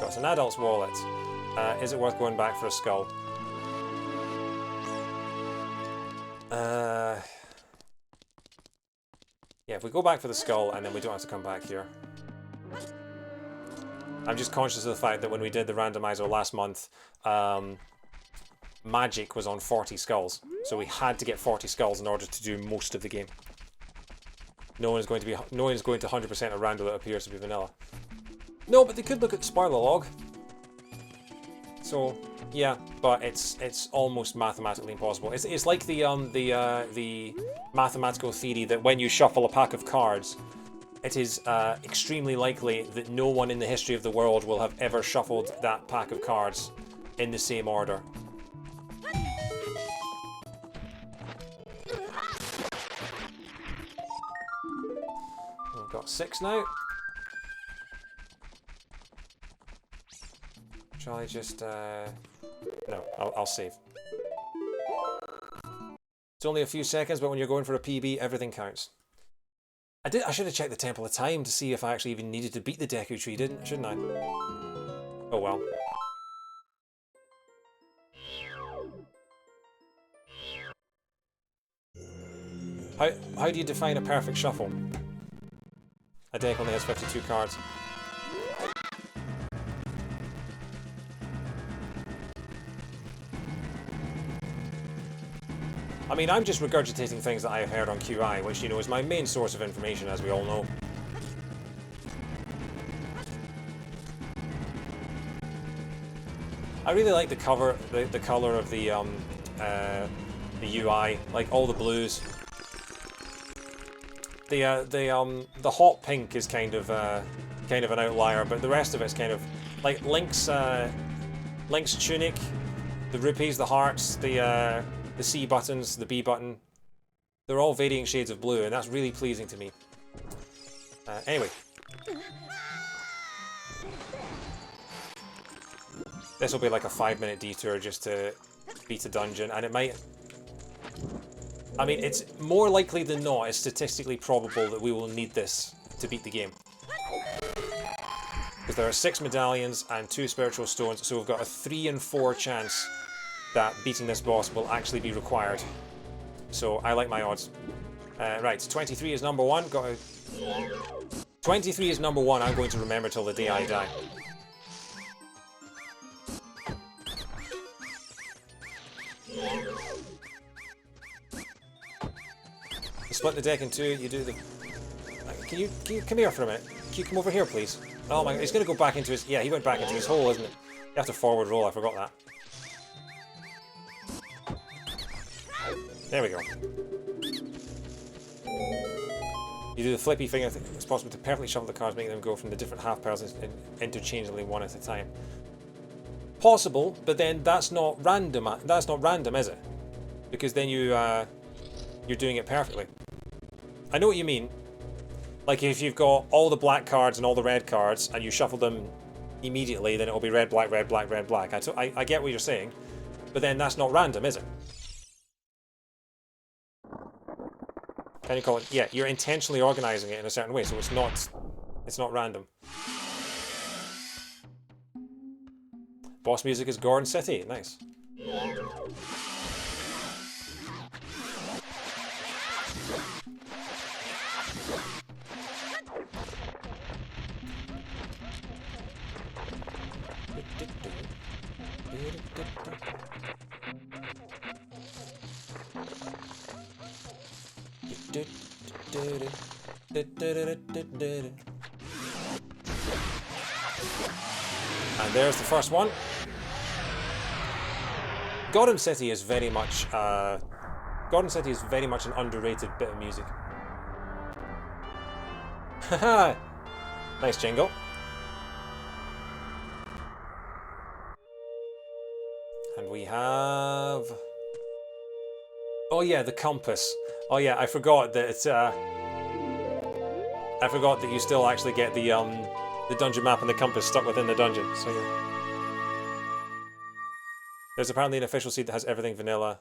Got an adult's wallet. Is it worth going back for a skull? Yeah, if we go back for the skull and then we don't have to come back here. I'm just conscious of the fact that when we did the randomizer last month, magic was on 40 skulls. So we had to get 40 skulls in order to do most of the game. No one is going to 100% a rando that appears to be vanilla. No, but they could look at the spoiler log. So yeah, but it's almost mathematically impossible. It's like the mathematical theory that when you shuffle a pack of cards, it is extremely likely that no one in the history of the world will have ever shuffled that pack of cards in the same order. We've got 6 now. Shall I just, no, I'll save. It's only a few seconds, but when you're going for a PB, everything counts. I should have checked the Temple of Time to see if I actually even needed to beat the Deku Tree, shouldn't I? Oh well. How do you define a perfect shuffle? A deck only has 52 cards. I mean, I'm just regurgitating things that I have heard on QI, which, you know, is my main source of information, as we all know. I really like the cover, the color of the UI, like all the blues. The hot pink is kind of an outlier, but the rest of it's kind of like Link's tunic, the rupees, the hearts, the C buttons, the B button. They're all varying shades of blue, and that's really pleasing to me. Anyway. This will be like a 5-minute detour just to beat a dungeon, and it might... I mean, it's more likely than not, it's statistically probable that we will need this to beat the game. Because there are 6 medallions and 2 spiritual stones, so we've got a 3 in 4 chance that beating this boss will actually be required. So I like my odds. Right, 23 is number 1. 23 is number 1. I'm going to remember till the day I die. You split the deck in 2. You do the. Can you come here for a minute? Can you come over here, please? Oh my! He's going to go back into his. Yeah, he went back into his hole, isn't it? You have to forward roll. I forgot that. There we go. You do the flippy thing. I think it's possible to perfectly shuffle the cards, making them go from the different half piles interchangeably one at a time. Possible, but then that's not random. That's not random, is it? Because then you're doing it perfectly. I know what you mean. Like if you've got all the black cards and all the red cards, and you shuffle them immediately, then it'll be red, black, red, black, red, black. I get what you're saying, but then that's not random, is it? Can you call it? Yeah, you're intentionally organizing it in a certain way, so it's not random. Boss music is Gordon City. Nice. And there's the first one. Gotham City is very much an underrated bit of music. Haha, nice jingle. And we have... Oh yeah, the compass. Oh yeah, I forgot that it's, I forgot that you still actually get the dungeon map and the compass stuck within the dungeon. So yeah. There's apparently an official seed that has everything vanilla.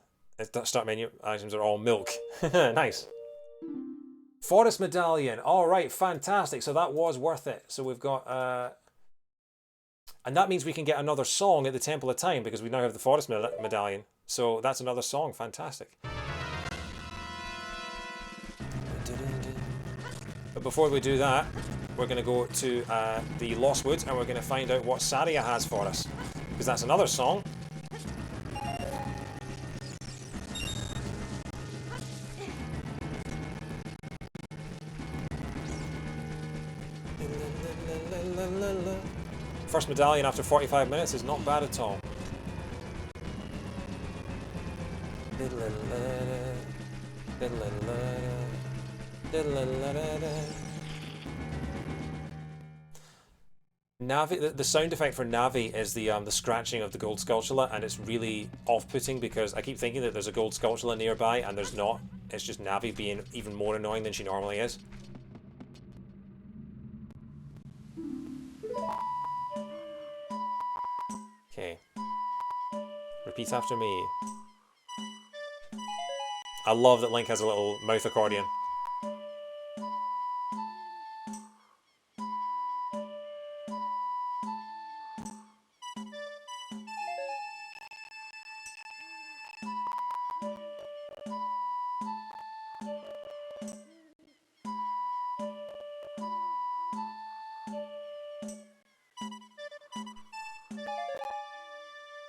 Start menu items are all milk. Nice. Forest medallion. All right, fantastic. So that was worth it. So we've got, and that means we can get another song at the Temple of Time because we now have the forest medallion. So that's another song. Fantastic. But before we do that, we're going to go to the Lost Woods and we're going to find out what Saria has for us because that's another song. First medallion after 45 minutes is not bad at all. Navi, the sound effect for Navi is the scratching of the gold sculptula, and it's really off-putting because I keep thinking that there's a gold sculptula nearby and there's not. It's just Navi being even more annoying than she normally is. Okay. Repeat after me. I love that Link has a little mouth accordion.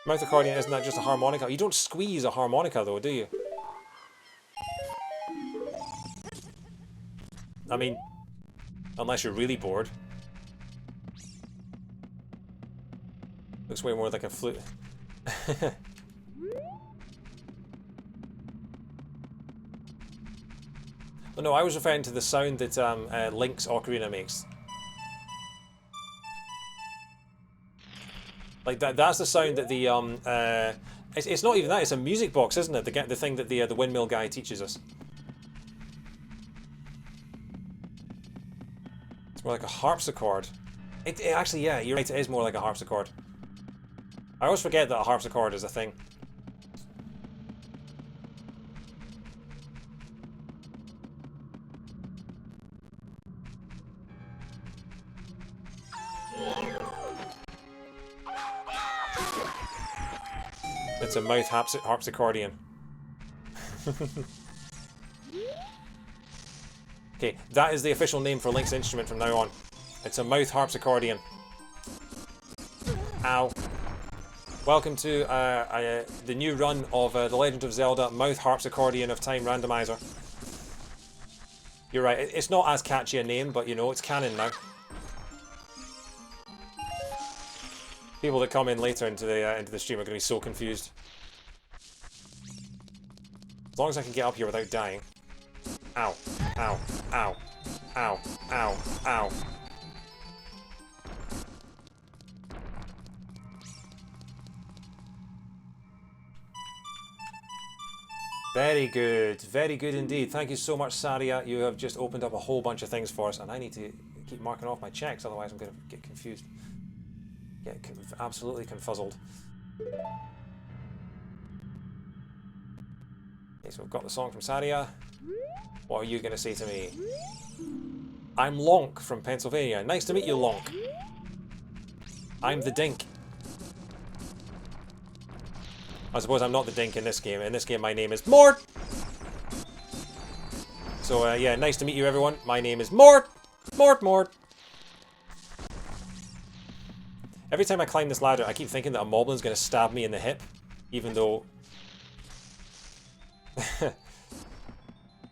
Mouth accordion, isn't that just a harmonica? You don't squeeze a harmonica though, do you? I mean, unless you're really bored. Looks way more like a flute. Oh no, I was referring to the sound that Link's ocarina makes. Like that's the sound that the it's not even that, it's a music box, isn't it? The thing that the windmill guy teaches us. It's more like a harpsichord. It actually, yeah, you're right, it is more like a harpsichord. I always forget that a harpsichord is a thing. It's a mouth harpsichordion. Okay, that is the official name for Link's instrument from now on. It's a mouth harpsichordion. Ow. Welcome to the new run of The Legend of Zelda Mouth Harpsichordion of Time Randomiser. You're right, it's not as catchy a name, but you know, it's canon now. People that come in later into the stream are going to be so confused. As long as I can get up here without dying. Ow, ow, ow, ow, ow, ow. Very good indeed. Thank you so much, Saria. You have just opened up a whole bunch of things for us, and I need to keep marking off my checks, otherwise I'm going to get confused. Get absolutely confuzzled. Okay, so we've got the song from Saria. What are you going to say to me? I'm Lonk from Pennsylvania. Nice to meet you, Lonk. I'm the Dink. I suppose I'm not the Dink in this game. In this game, my name is Mort! So, yeah, nice to meet you, everyone. My name is Mort! Mort! Every time I climb this ladder, I keep thinking that a moblin's going to stab me in the hip, even though...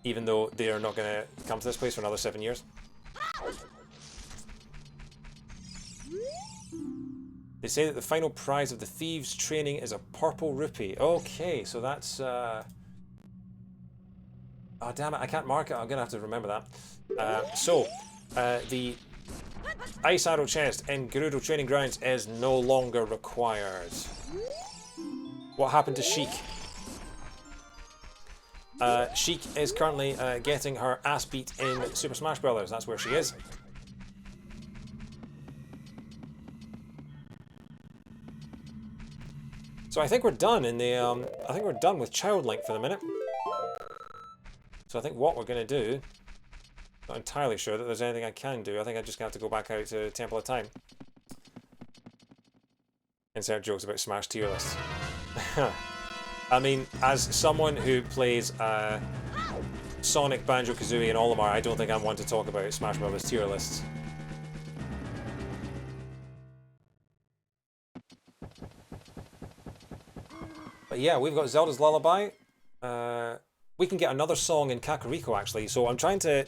even though they are not going to come to this place for another 7 years. They say that the final prize of the thieves' training is a purple rupee. Okay, so that's... Oh, damn it, I can't mark it. I'm going to have to remember that. The Ice Arrow chest in Gerudo Training Grounds is no longer required. What happened to Sheik? Sheik is currently getting her ass beat in Super Smash Bros. That's where she is. So I think we're done in the. I think we're done with Child Link for the minute. So I think what we're going to do. Not entirely sure that there's anything I can do. I think I just have to go back out to Temple of Time. Insert jokes about Smash tier lists. I mean, as someone who plays Sonic, Banjo-Kazooie and Olimar, I don't think I'm one to talk about Smash Bros. Tier lists. But yeah, we've got Zelda's Lullaby. We can get another song in Kakariko, actually. So I'm trying to...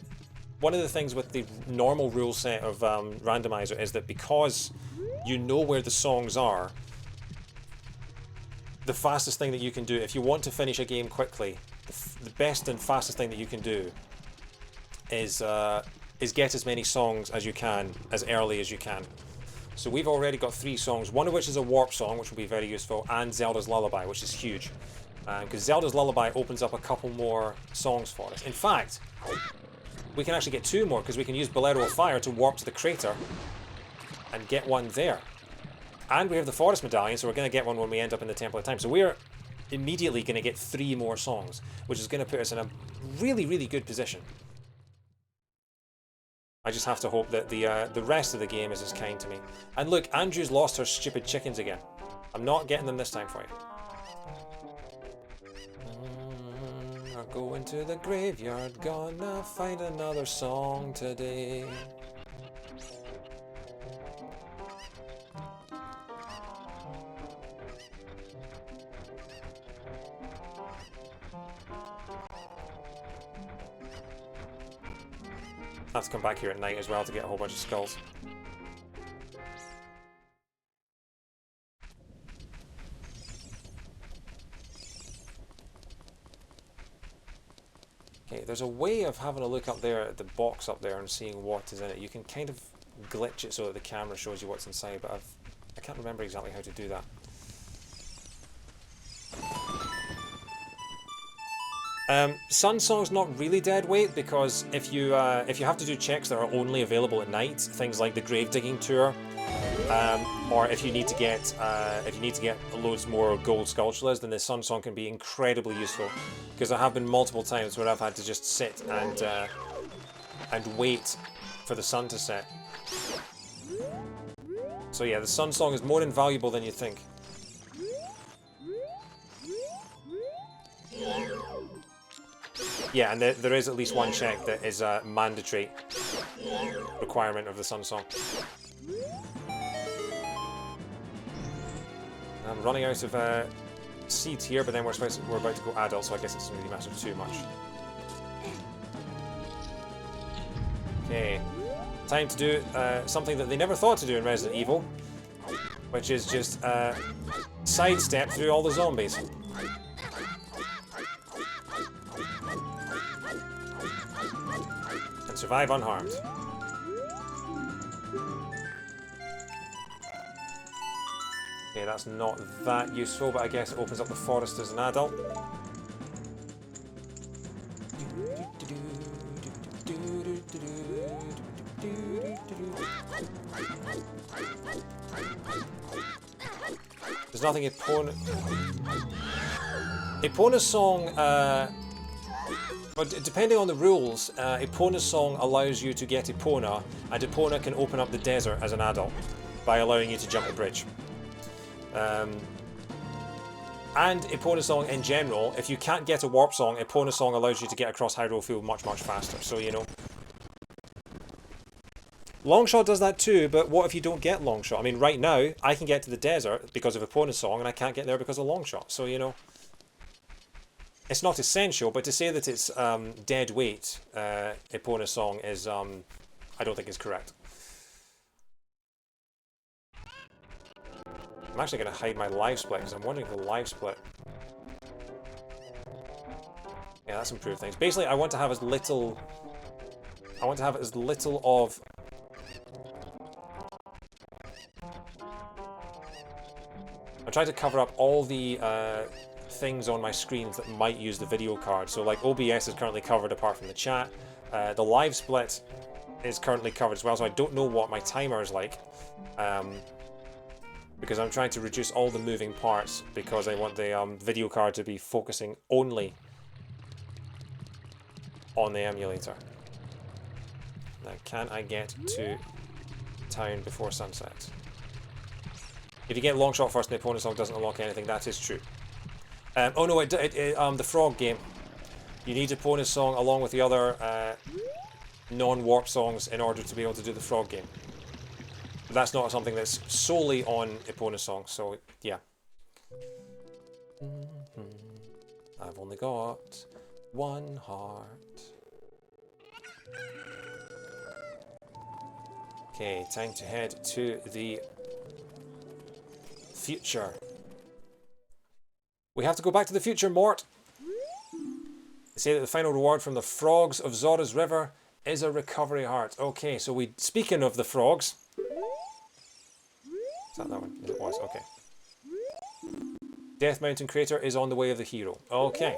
One of the things with the normal rule set of Randomiser is that because you know where the songs are, the fastest thing that you can do, if you want to finish a game quickly, the best and fastest thing that you can do is get as many songs as you can, as early as you can. So we've already got 3 songs, one of which is a warp song, which will be very useful, and Zelda's Lullaby, which is huge. Because Zelda's Lullaby opens up a couple more songs for us. In fact, we can actually get 2 more, because we can use Bolero of Fire to warp to the crater and get one there. And we have the Forest Medallion, so we're going to get one when we end up in the Temple of Time. So we're immediately going to get 3 more songs, which is going to put us in a really, really good position. I just have to hope that the rest of the game is as kind to me. And look, Andrew's lost her stupid chickens again. I'm not getting them this time for you. I'm going to the graveyard, gonna find another song today. I have to come back here at night as well to get a whole bunch of skulls. Okay, there's a way of having a look up there at the box up there and seeing what is in it. You can kind of glitch it so that the camera shows you what's inside, but I can't remember exactly how to do that. Sun Song's not really dead weight, because if you have to do checks that are only available at night, things like the grave digging tour, or if you need to get loads more gold sculptures, then the Sun Song can be incredibly useful. Because there have been multiple times where I've had to just sit and wait for the sun to set. So yeah, the Sun Song is more invaluable than you think. Yeah, and there is at least one check that is a mandatory requirement of the Sun Song. I'm running out of seeds here, but then we're about to go adult, so I guess it doesn't really matter too much. Okay, time to do something that they never thought to do in Resident Evil, which is just sidestep through all the zombies. And survive unharmed. Okay, that's not that useful, but I guess it opens up the forest as an adult. There's nothing Epona song, but depending on the rules, Epona song allows you to get Epona, and Epona can open up the desert as an adult by allowing you to jump the bridge. And Epona Song in general, if you can't get a warp song, Epona Song allows you to get across Hyrule Field much, much faster, so you know. Longshot does that too, but what if you don't get Longshot? I mean, right now, I can get to the desert because of Epona Song, and I can't get there because of Longshot, so you know. It's not essential, but to say that it's dead weight, Epona Song is, I don't think is correct. I'm actually going to hide my live split, because I'm wondering if the live split... Yeah, that's improved things. Basically, I want to have as little... of... I'm tried to cover up all the things on my screens that might use the video card. So like OBS is currently covered apart from the chat. The live split is currently covered as well, so I don't know what my timer is like. Because I'm trying to reduce all the moving parts because I want the video card to be focusing only on the emulator. Now, can I get to town before sunset? If you get long shot first and the opponent song doesn't unlock anything, that is true. Oh no, the frog game. You need opponent song along with the other non-warp songs in order to be able to do the frog game. But that's not something that's solely on opponent song, so yeah. I've only got one heart. Okay, time to head to the future. We have to go back to the future, Mort. They say that the final reward from the frogs of Zora's River is a recovery heart. Okay, so speaking of the frogs. Is that one? It was, okay. Death Mountain Crater is on the way of the hero. Okay.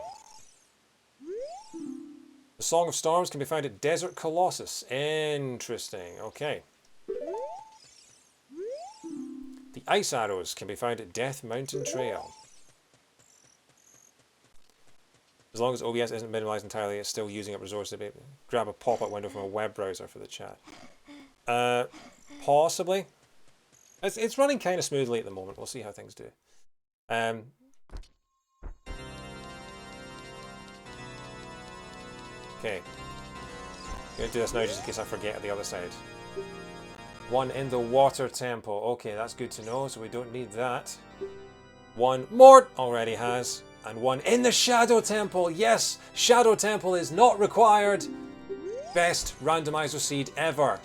The Song of Storms can be found at Desert Colossus. Interesting, okay. The Ice Arrows can be found at Death Mountain Trail. As long as OBS isn't minimalized entirely, it's still using up resources. Grab a pop-up window from a web browser for the chat. Possibly. It's running kind of smoothly at the moment. We'll see how things do. Okay. I'm going to do this now just in case I forget at the other side. One in the water temple. Okay, that's good to know, so we don't need that. One Mort already has. And one in the Shadow Temple. Yes, Shadow Temple is not required. Best randomizer seed ever.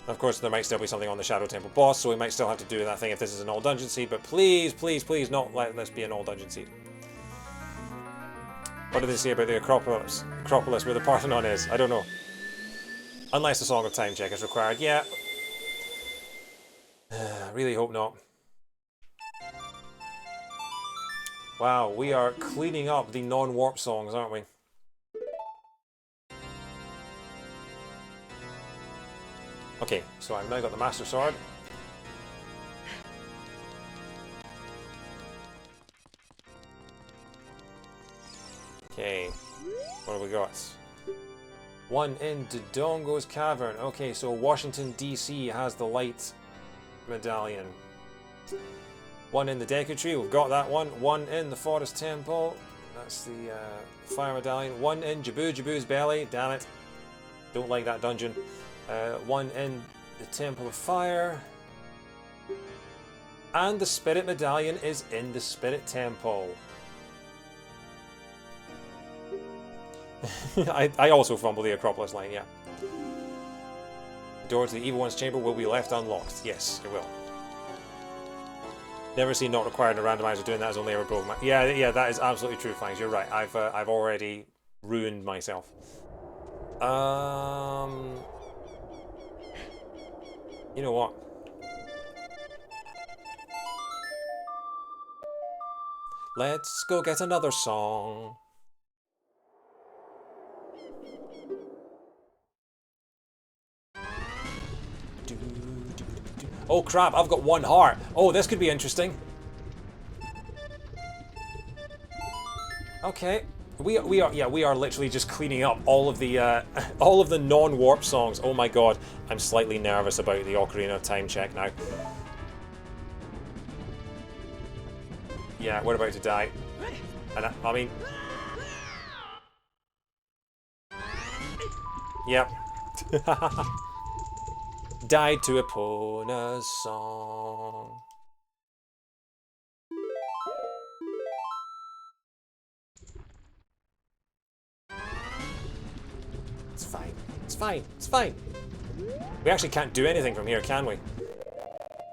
Of course, there might still be something on the Shadow Temple boss, so we might still have to do that thing if this is an all dungeon seed, but please, please, please not let this be an all dungeon seed. What do they say about the Acropolis? Acropolis where the Parthenon is? I don't know. Unless the Song of Time check is required. Yeah. Really hope not. Wow, we are cleaning up the non-warp songs, aren't we? Okay, so I've now got the Master Sword. Okay, what have we got? One in Dodongo's Cavern. Okay, so Washington, D.C. has the light medallion. One in the Deku Tree, we've got that one. One in the Forest Temple, that's the fire medallion. One in Jabu's belly, damn it. Don't like that dungeon. One in the Temple of Fire. And the Spirit Medallion is in the Spirit Temple. I also fumble the Acropolis line, yeah. The door to the Evil One's chamber will be left unlocked. Yes, it will. Never seen not required in a randomizer doing that as only ever broken. Yeah, that is absolutely true, Fangs. You're right. I've already ruined myself. You know what? Let's go get another song. Oh crap, I've got one heart. Oh, this could be interesting. Okay. We are literally just cleaning up all of the non-warp songs. Oh my god, I'm slightly nervous about the Ocarina of Time check now. Yeah, we're about to die. And I mean... Yep. Died to Epona's song. It's fine. It's fine. It's fine. We actually can't do anything from here, can we?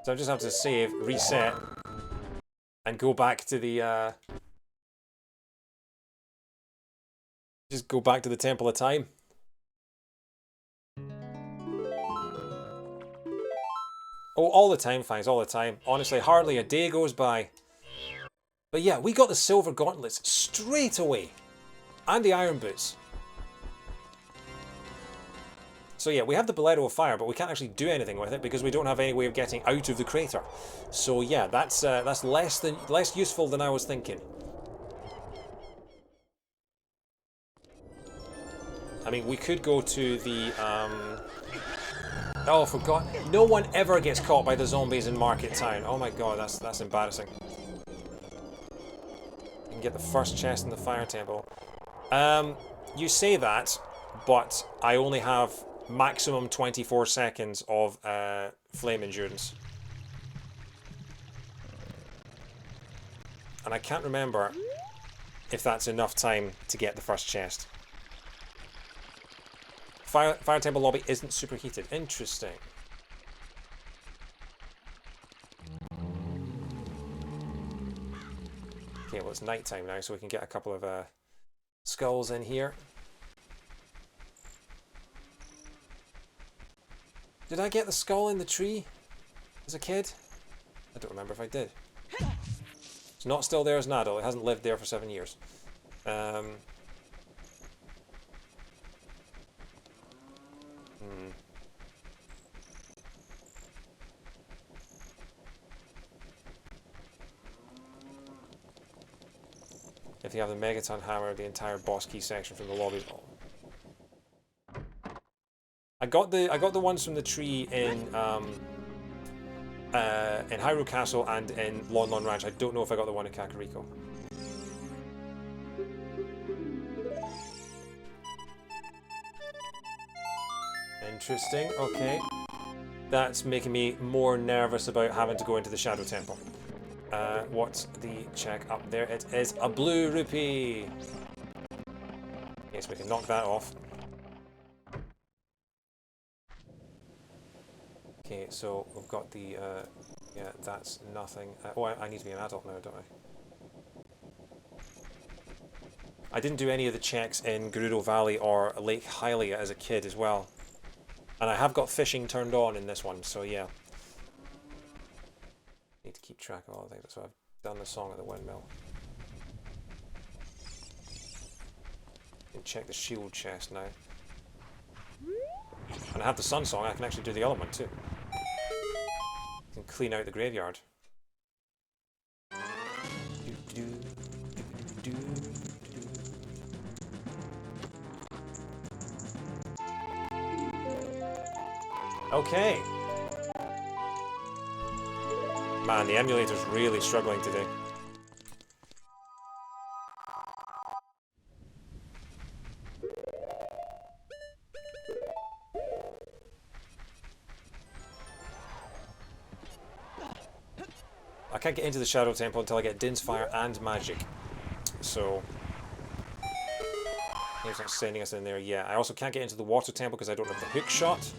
So I just have to save, reset, and go back to the just go back to the Temple of Time. Oh, all the time, Fangs, all the time. Honestly, hardly a day goes by. But yeah, we got the silver gauntlets straight away. And the iron boots. So yeah, we have the Bolero of Fire, but we can't actually do anything with it because we don't have any way of getting out of the crater. So yeah, that's less useful than I was thinking. I mean, we could go to the oh, I forgot. No one ever gets caught by the zombies in Market Town. Oh my god, that's embarrassing. You can get the first chest in the Fire Temple. You say that, but I only have maximum 24 seconds of flame endurance. And I can't remember if that's enough time to get the first chest. Fire Temple lobby isn't superheated. Interesting. Okay, well it's nighttime now, so we can get a couple of skulls in here. Did I get the skull in the tree as a kid? I don't remember if I did. It's not still there as an adult. It hasn't lived there for 7 years. If you have the Megaton Hammer, the entire boss key section from the lobby. I got the ones from the tree in Hyrule Castle and in Lon Lon Ranch. I don't know if I got the one in Kakariko. Interesting. Okay, that's making me more nervous about having to go into the Shadow Temple. What's the check up there? It is a blue rupee. Yes, we can knock that off. Okay, so we've got the, yeah, that's nothing. Oh, I need to be an adult now, don't I? I didn't do any of the checks in Gerudo Valley or Lake Hylia as a kid as well. And I have got fishing turned on in this one, so yeah. Need to keep track of all the things, so I've done the song at the windmill. And check the shield chest now. And I have the sun song, I can actually do the other one too. Can clean out the graveyard. Okay. Man, the emulator's really struggling today. I can't get into the Shadow Temple until I get Din's Fire and Magic. So he's not sending us in there. Yeah, I also can't get into the Water Temple because I don't have the hook shot.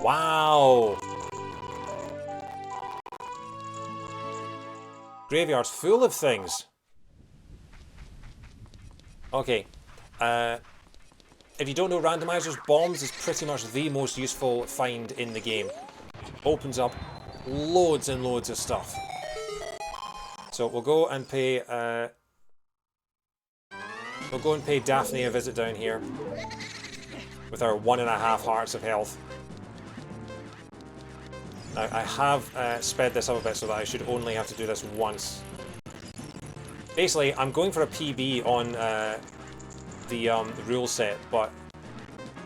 Wow! Graveyard's full of things. Okay. If you don't know randomizers, bombs is pretty much the most useful find in the game. Opens up loads and loads of stuff. So we'll go and pay Daphne a visit down here with our 1.5 hearts of health. Now, I have sped this up a bit so that I should only have to do this once. Basically, I'm going for a PB on the rule set, but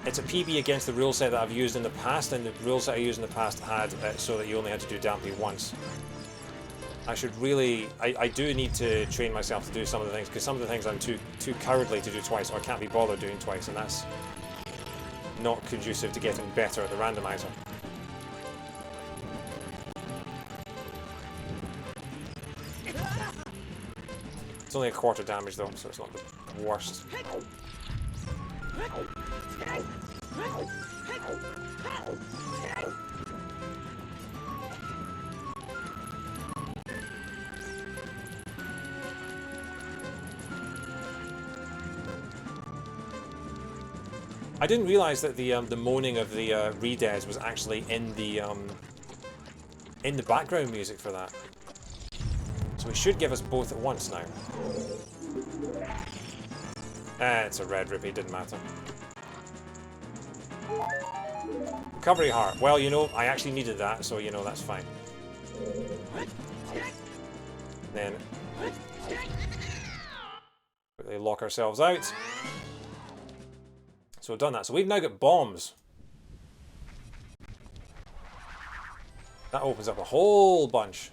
it's a PB against the rule set that I've used in the past, and the rule set I used in the past had so that you only had to do Dampy once. I should really... I do need to train myself to do some of the things, because some of the things I'm too cowardly to do twice, or I can't be bothered doing twice, and that's not conducive to getting better at the randomizer. It's only a quarter damage though, so it's not the worst. I didn't realize that the moaning of the redes was actually in the background music for that. So it should give us both at once now. It's a red rupee, didn't matter. Recovery heart. Well, you know, I actually needed that, so you know that's fine. Then quickly lock ourselves out. So we've done that. So we've now got bombs. That opens up a whole bunch.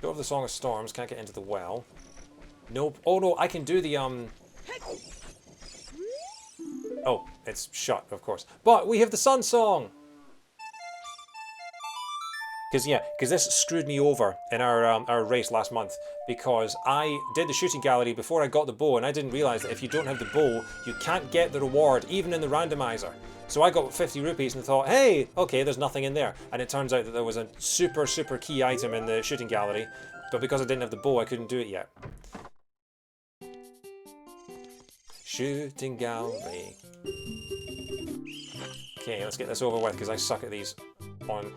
Go over the Song of Storms, can't get into the well. Nope. Oh no, I can do the Oh, it's shut, of course. But we have the Sun Song! Because this screwed me over in our race last month. Because I did the shooting gallery before I got the bow, and I didn't realise that if you don't have the bow, you can't get the reward, even in the randomizer. So I got 50 rupees and thought, hey, okay, there's nothing in there. And it turns out that there was a super, super key item in the shooting gallery, but because I didn't have the bow, I couldn't do it yet. Shooting gallery. Okay, let's get this over with, because I suck at these on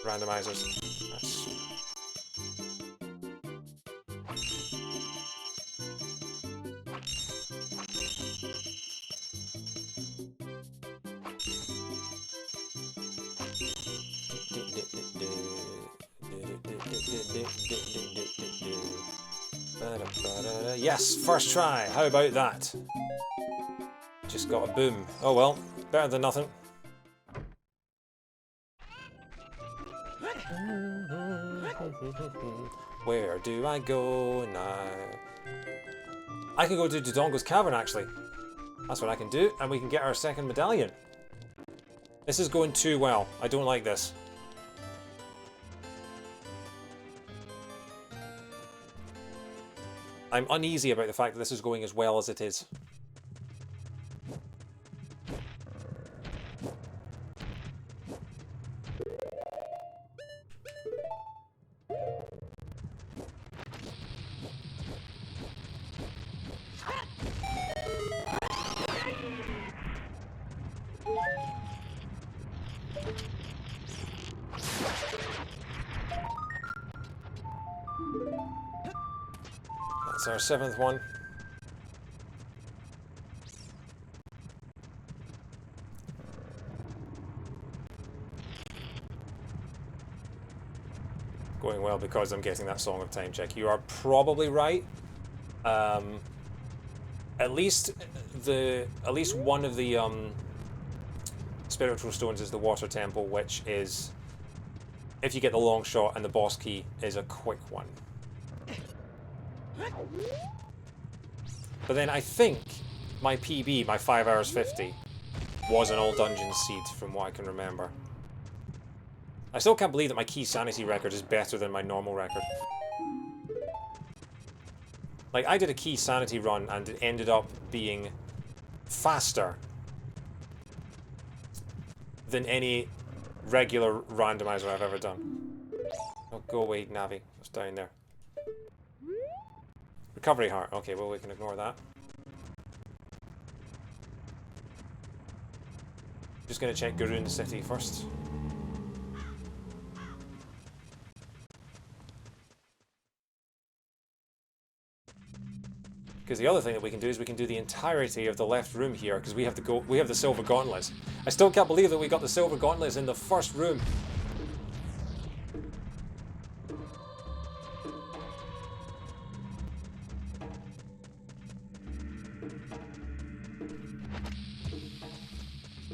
randomizers. Yes, first try. How about that? Just got a boom. Oh well, better than nothing. Where do I go now? I can go to Dodongo's Cavern, actually. That's what I can do, and we can get our second medallion. This is going too well. I don't like this. I'm uneasy about the fact that this is going as well as it is. That's our 7th one. Going well because I'm getting that Song of Time check. You are probably right. At least one of the spiritual stones is the water temple, which is, if you get the long shot and the boss key, is a quick one. But then I think my PB, my 5 hours 50, was an all dungeon seed from what I can remember. I still can't believe that my key sanity record is better than my normal record. Like, I did a key sanity run and it ended up being faster than any regular randomizer I've ever done. Oh, go away, Navi. It's down there. Recovery heart. Okay, well, we can ignore that. Just gonna check Garoon City first. Because the other thing that we can do is we can do the entirety of the left room here, because we have the silver gauntlets. I still can't believe that we got the silver gauntlets in the first room.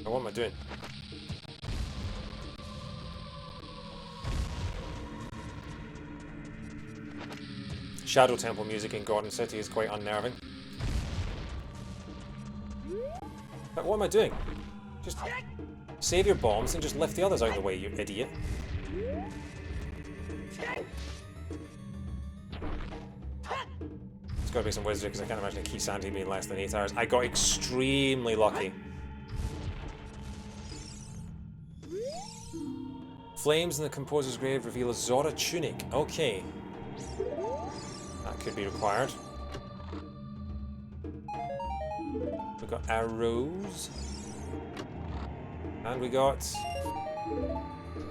What am I doing? Shadow Temple music in Garden City is quite unnerving. What am I doing? Just save your bombs and just lift the others out of the way, you idiot. It's gotta be some wizardry because I can't imagine a key sanity being less than 8 hours. I got extremely lucky. Flames in the composer's grave reveal a ZOOTR tunic. Okay. That could be required. We've got arrows. And we got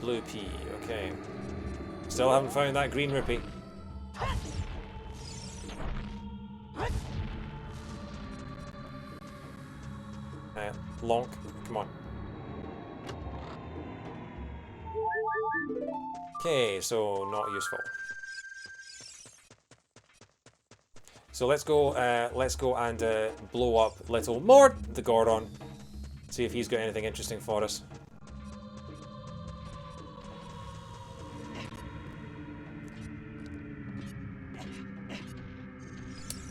blue pea. Okay. Still haven't found that green rupee. Lonk. Come on. Okay, so not useful. So let's go and blow up little Mort the Gordon. See if he's got anything interesting for us.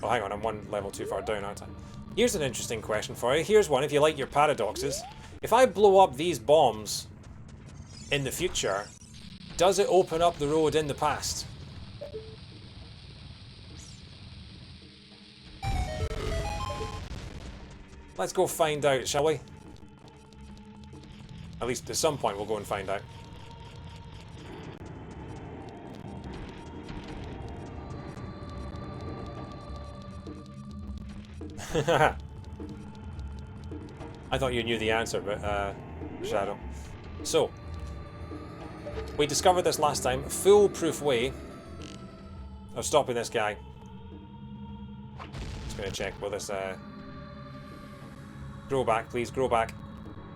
Oh, hang on, I'm one level too far down, aren't I? Here's an interesting question for you. Here's one, if you like your paradoxes. If I blow up these bombs in the future, does it open up the road in the past? Let's go find out, shall we? At least at some point we'll go and find out. I thought you knew the answer, but Shadow. So, we discovered this last time. Foolproof way of stopping this guy. Just gonna check. Will this grow back? Please grow back.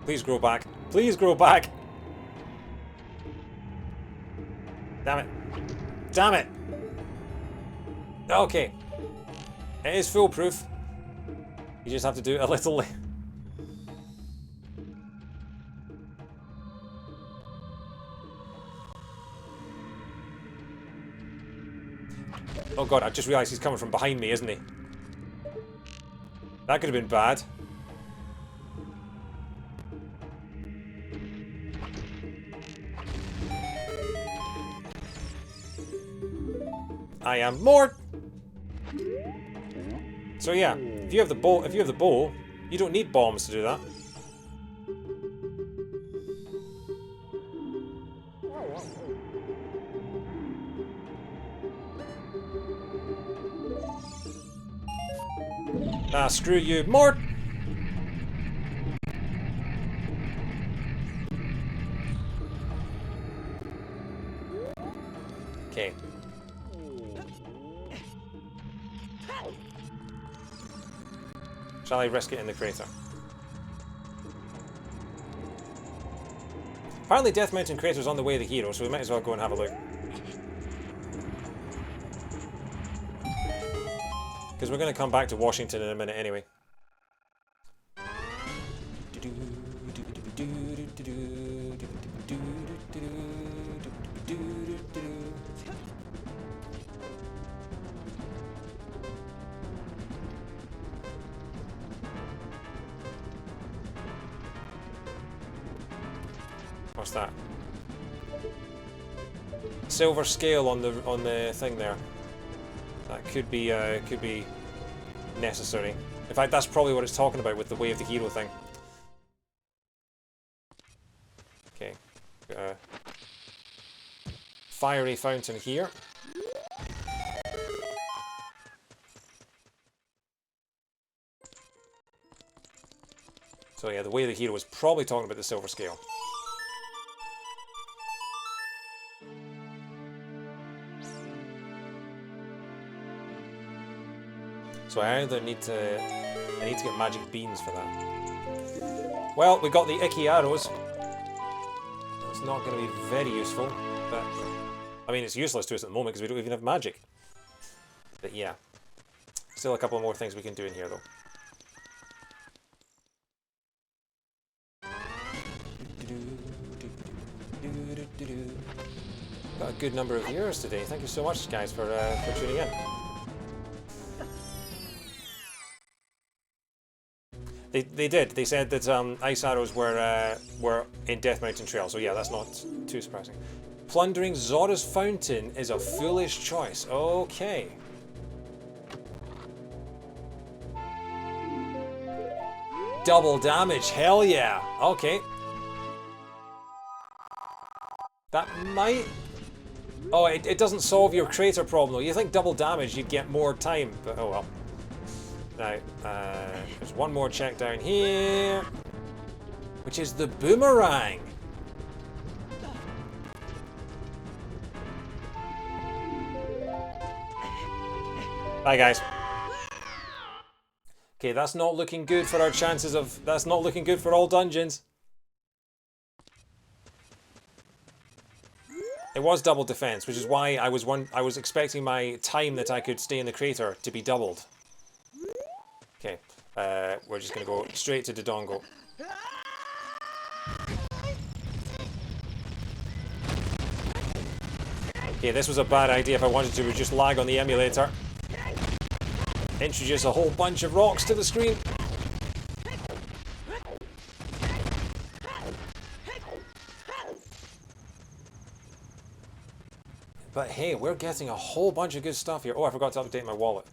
Please grow back. Please grow back. Damn it. Damn it. Okay. It is foolproof. You just have to do it a little. Oh god, I just realised he's coming from behind me, isn't he? That could have been bad. I am Mort. So yeah, if you have the bow, you don't need bombs to do that. Ah, screw you, Mort! Okay. Shall I risk it in the crater? Apparently Death Mountain Crater's on the way to the hero, so we might as well go and have a look. Because we're going to come back to Washington in a minute anyway. What's that? Silver scale on the thing there. That could be necessary. In fact, that's probably what it's talking about with the way of the hero thing. Okay. Got a fiery fountain here. So yeah, the way of the hero is probably talking about the silver scale. So I either need to get magic beans for that. Well, we got the icky arrows. It's not going to be very useful, but I mean it's useless to us at the moment because we don't even have magic. But yeah, still a couple more things we can do in here though. Got a good number of viewers today. Thank you so much, guys, for tuning in. They did. They said that ice arrows were in Death Mountain Trail. So yeah, that's not too surprising. Plundering Zora's Fountain is a foolish choice. Okay. Double damage. Hell yeah. Okay. That might... Oh, it doesn't solve your crater problem though. You think double damage, you'd get more time, but oh well. Now, there's one more check down here, which is the boomerang. Bye, guys. Okay, that's not looking good for our chances of... That's not looking good for all dungeons. It was double defense, which is why I was expecting my time that I could stay in the crater to be doubled. Okay, we're just gonna go straight to Dodongo. Okay, this was a bad idea if I wanted to reduce lag on the emulator. Introduce a whole bunch of rocks to the screen. But hey, we're getting a whole bunch of good stuff here. Oh, I forgot to update my wallet.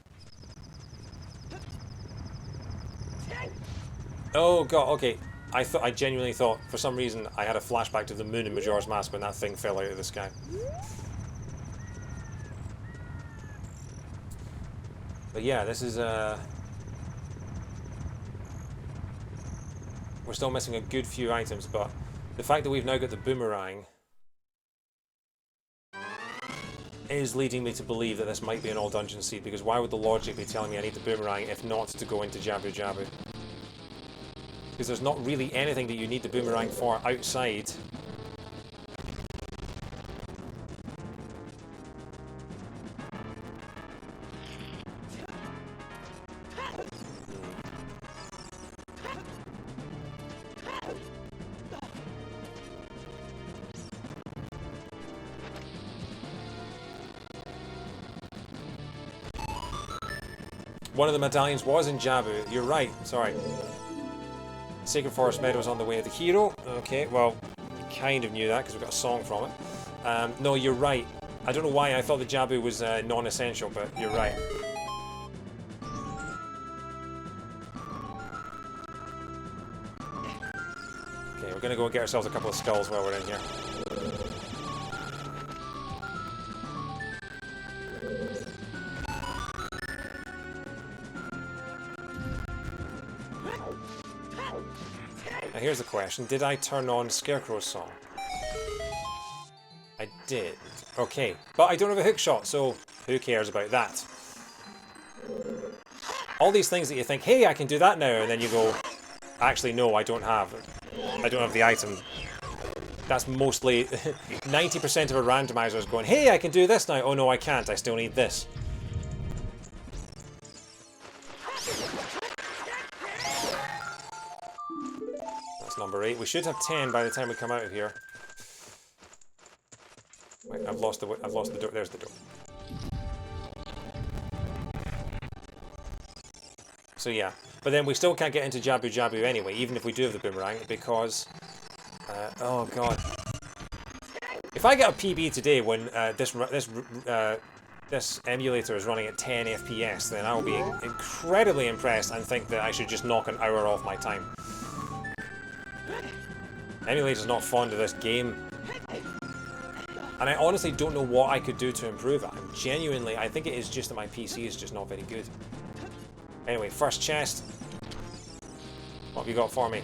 Oh god, okay. I genuinely thought, for some reason, I had a flashback to the moon in Majora's Mask when that thing fell out of the sky. But yeah, this is we're still missing a good few items, but the fact that we've now got the boomerang is leading me to believe that this might be an all dungeon seed, because why would the logic be telling me I need the boomerang if not to go into Jabu Jabu? Because there's not really anything that you need the boomerang for outside. One of the medallions was in Jabu. You're right. Sorry. Sacred Forest Meadow is on the way of the hero. Okay, well, you kind of knew that because we've got a song from it. No, you're right. I don't know why I thought the Jabu was non-essential, but you're right. Okay, we're going to go and get ourselves a couple of skulls while we're in here. Here's the question. Did I turn on Scarecrow's song? I did. Okay. But I don't have a hook shot, so who cares about that? All these things that you think, hey, I can do that now, and then you go, actually, no, I don't have the item. That's mostly 90% of a randomizer is going, hey, I can do this now. Oh, no, I can't. I still need this. Number 8. We should have 10 by the time we come out of here. Wait, I've lost the door. There's the door. So yeah, but then we still can't get into Jabu Jabu anyway, even if we do have the boomerang, because oh god, if I get a PB today when this emulator is running at 10 FPS, then I'll be incredibly impressed and think that I should just knock an hour off my time. Emulator's not fond of this game. And I honestly don't know what I could do to improve it. I think it is just that my PC is just not very good. Anyway, first chest. What have you got for me?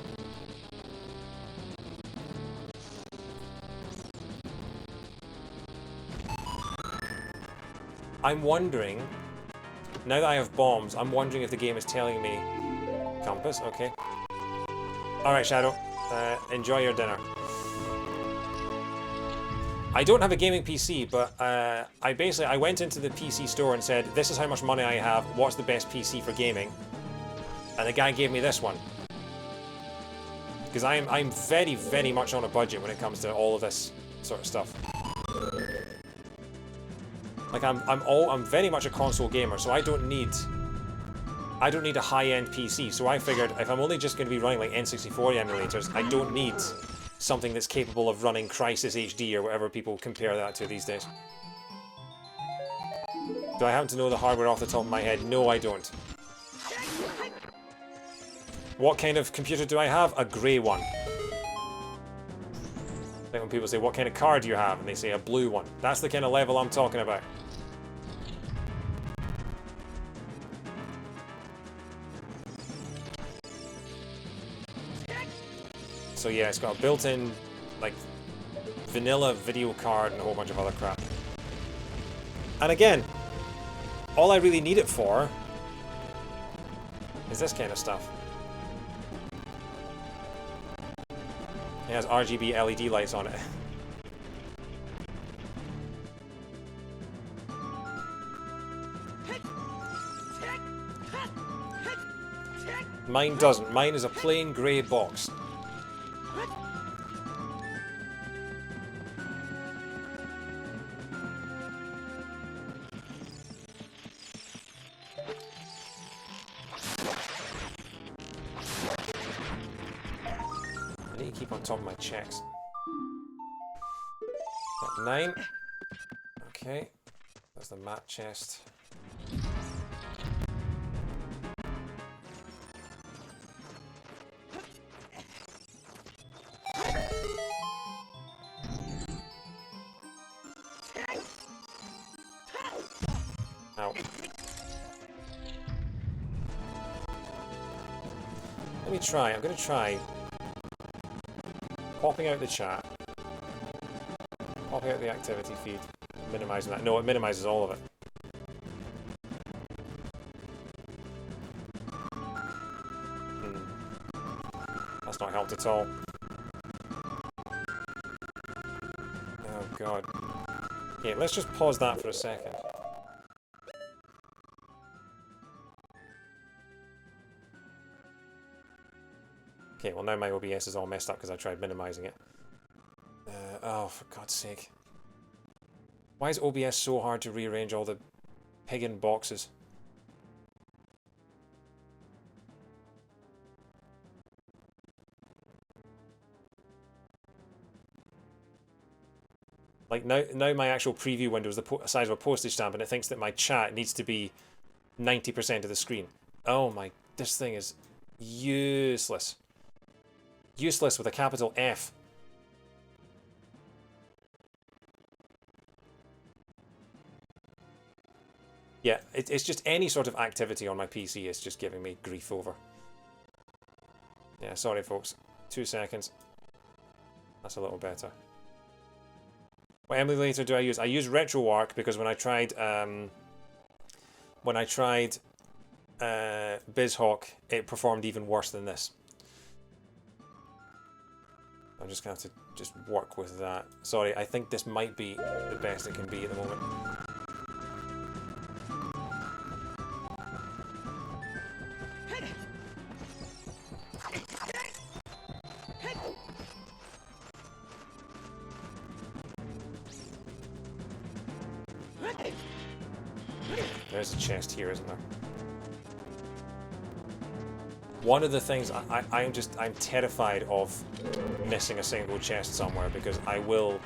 I'm wondering, now that I have bombs, I'm wondering if the game is telling me... Compass, okay. Alright, Shadow. Enjoy your dinner. I don't have a gaming PC, but I went into the PC store and said, this is how much money I have, what's the best PC for gaming? And the guy gave me this one. Because I'm very, very much on a budget when it comes to all of this sort of stuff. Like I'm very much a console gamer, so I don't need I don't need a high-end PC, so I figured if I'm only just going to be running like N64 emulators, I don't need something that's capable of running Crysis HD or whatever people compare that to these days. Do I happen to know the hardware off the top of my head? No, I don't. What kind of computer do I have? A grey one. Like when people say, what kind of car do you have? And they say a blue one. That's the kind of level I'm talking about. So yeah, it's got a built-in, like, vanilla video card and a whole bunch of other crap. And again, all I really need it for is this kind of stuff. It has RGB LED lights on it. Mine doesn't. Mine is a plain grey box. I need to keep on top of my checks. Got 9. Okay. That's the map chest. Ow. Let me try. I'm going to try popping out the chat, popping out the activity feed, minimizing that. No, it minimizes all of it. That's not helped at all. Oh god. Okay, let's just pause that for a second. Okay, well now my OBS is all messed up because I tried minimizing it. Oh, for God's sake. Why is OBS so hard to rearrange all the pagan boxes? Like now my actual preview window is the size of a postage stamp and it thinks that my chat needs to be 90% of the screen. Oh my, this thing is useless. Useless with a capital F. Yeah, it's just any sort of activity on my PC is just giving me grief over. Yeah, sorry folks. 2 seconds. That's a little better. What emulator do I use? I use RetroArch because when I tried BizHawk, it performed even worse than this. I'm just going to have to just work with that. Sorry, I think this might be the best it can be at the moment. There's a chest here, isn't there? One of the things I'm terrified of missing a single chest somewhere because I will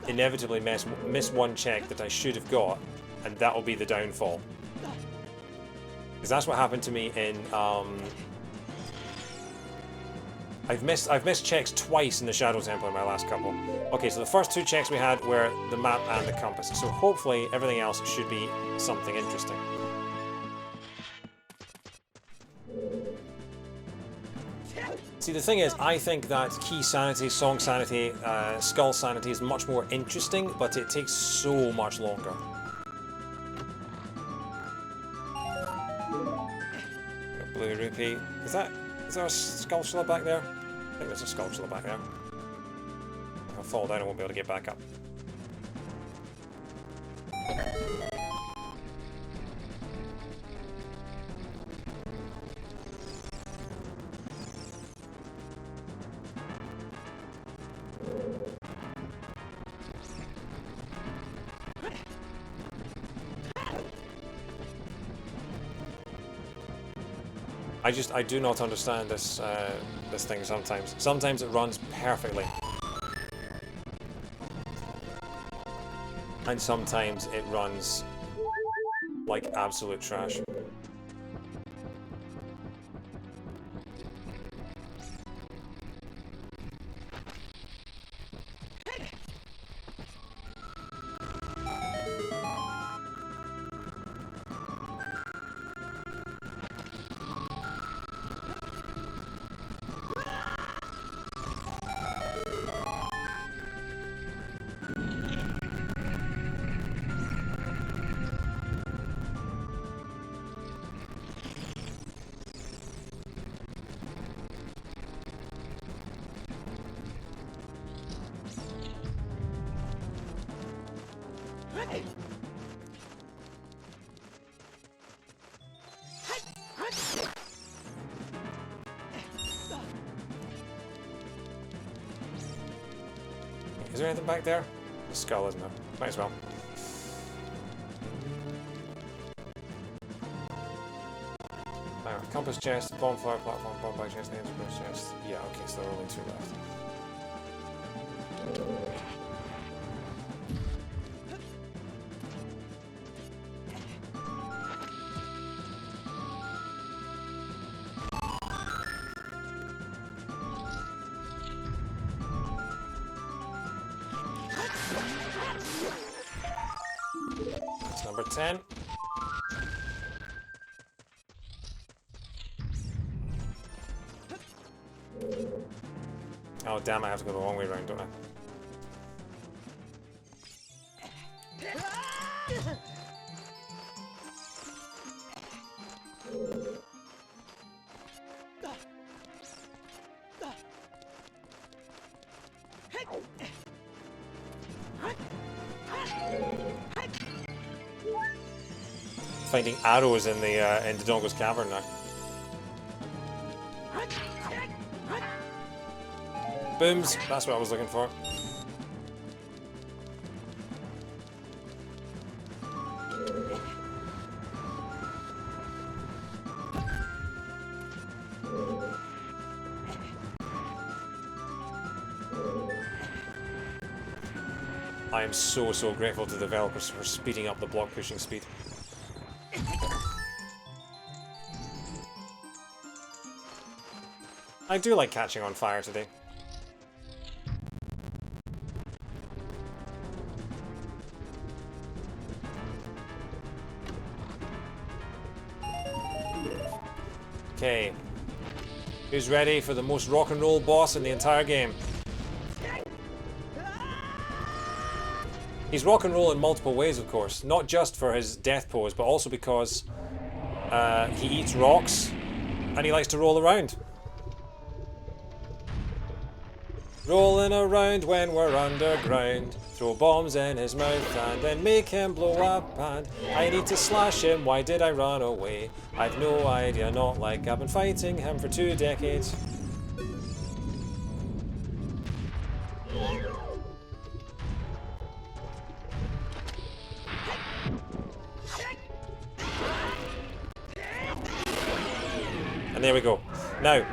inevitably miss one check that I should have got, and that will be the downfall. Because that's what happened to me in I've missed checks twice in the Shadow Temple in my last couple. Okay, so the first 2 checks we had were the map and the compass. So hopefully everything else should be something interesting. See, the thing is, I think that key sanity, song sanity, skull sanity is much more interesting, but it takes so much longer. Blue rupee. Is there a skulltula back there? I think there's a skulltula back there. If I fall down, I won't be able to get back up. I do not understand this this thing sometimes. Sometimes it runs perfectly. And sometimes it runs like absolute trash. Is there anything back there? The skull, isn't there? Might as well. Compass chest, bonfire platform, bonfire chest, compass chest. Yeah, okay, so there are only 2 left. That's number 10. Oh damn, I have to go the long way around, don't I? Finding arrows in the Dodongo's cavern now. Booms, that's what I was looking for. I am so grateful to the developers for speeding up the block pushing speed. I do like catching on fire today. Okay. Who's ready for the most rock and roll boss in the entire game? He's rock and roll in multiple ways, of course. Not just for his death pose, but also because he eats rocks and he likes to roll around. Rolling around when we're underground. Throw bombs in his mouth and then make him blow up. And I need to slash him, why did I run away? I've no idea, not like I've been fighting him for 2 decades. And there we go. Now,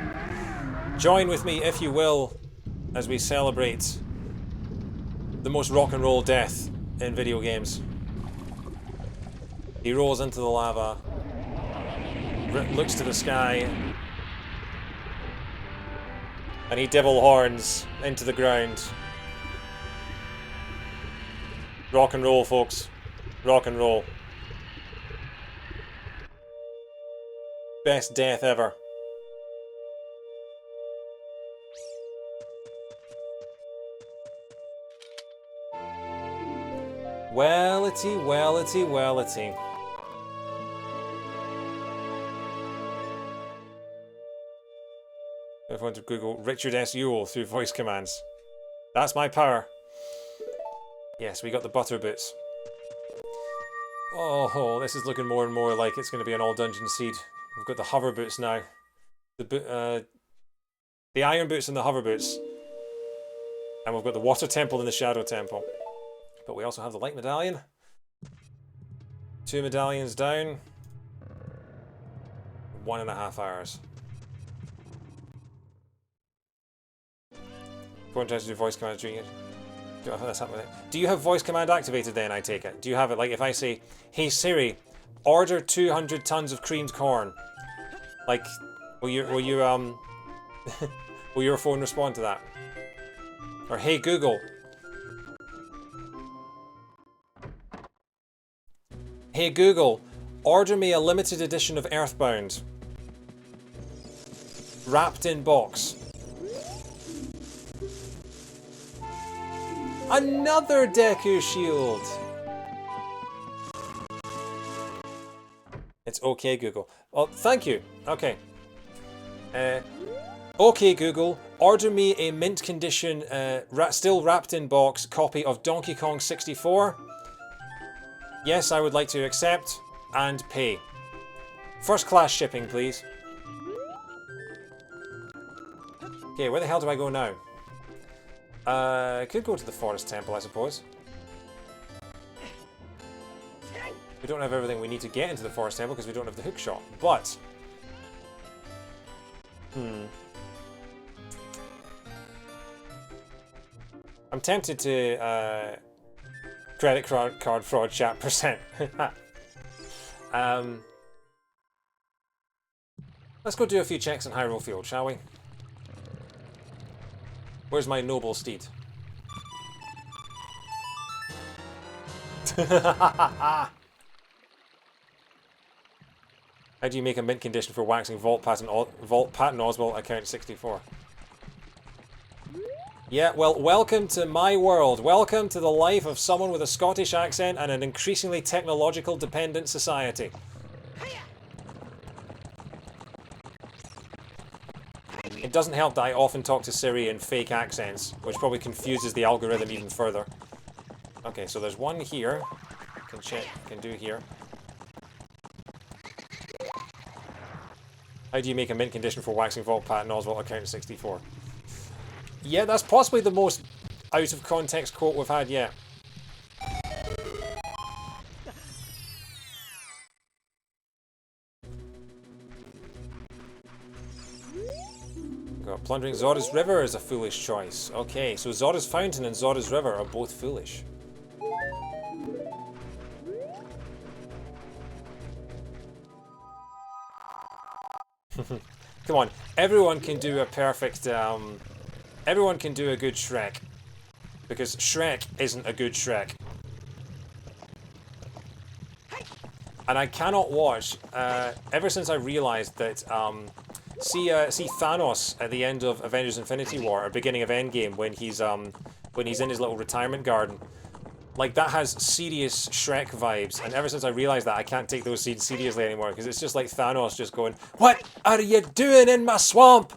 join with me if you will as we celebrate the most rock and roll death in video games. He rolls into the lava, looks to the sky, and he devil horns into the ground. Rock and roll, folks. Rock and roll. Best death ever. Wellity, wellity, wellity. Everyone to Google Richard S. Ewell through voice commands. That's my power. Yes, we got the butter boots. Oh, this is looking more and more like it's going to be an all dungeon seed. We've got the hover boots now. The iron boots and the hover boots. And we've got the water temple and the shadow temple. But we also have the light medallion. 2 medallions down. 1.5 hours. Phone tries to do voice command during it. Do you have voice command activated then, I take it? Do you have it, like, if I say, hey Siri, order 200 tons of creamed corn, like, will your phone respond to that? Or hey Google. Hey Google, order me a limited edition of Earthbound. Wrapped in box. Another Deku Shield! It's okay, Google. Oh, thank you. Okay. Okay, Google. Order me a mint condition, still wrapped in box, copy of Donkey Kong 64. Yes, I would like to accept and pay. First class shipping, please. Okay, where the hell do I go now? I could go to the Forest Temple, I suppose. We don't have everything we need to get into the Forest Temple because we don't have the hook shot, but... I'm tempted to, credit card fraud chat percent. Let's go do a few checks in Hyrule Field, shall we? Where's my noble steed? How do you make a mint condition for waxing Vault Patton Oswald account 64? Yeah, well, welcome to my world. Welcome to the life of someone with a Scottish accent and an increasingly technological dependent society. It doesn't help that I often talk to Siri in fake accents, which probably confuses the algorithm even further. Okay, so there's one here. Can check, can do here. How do you make a mint condition for waxing Vault Patton Oswald account 64? Yeah, that's possibly the most out of context quote we've had yet. Got plundering Zora's River is a foolish choice. Okay, so Zora's Fountain and Zora's River are both foolish. Come on, everyone can do a perfect, everyone can do a good Shrek. Because Shrek isn't a good Shrek. And I cannot watch, ever since I realised that, see Thanos at the end of Avengers Infinity War, or beginning of Endgame, when he's in his little retirement garden. Like, that has serious Shrek vibes, and ever since I realised that, I can't take those scenes seriously anymore, because it's just like Thanos just going, "What are you doing in my swamp?"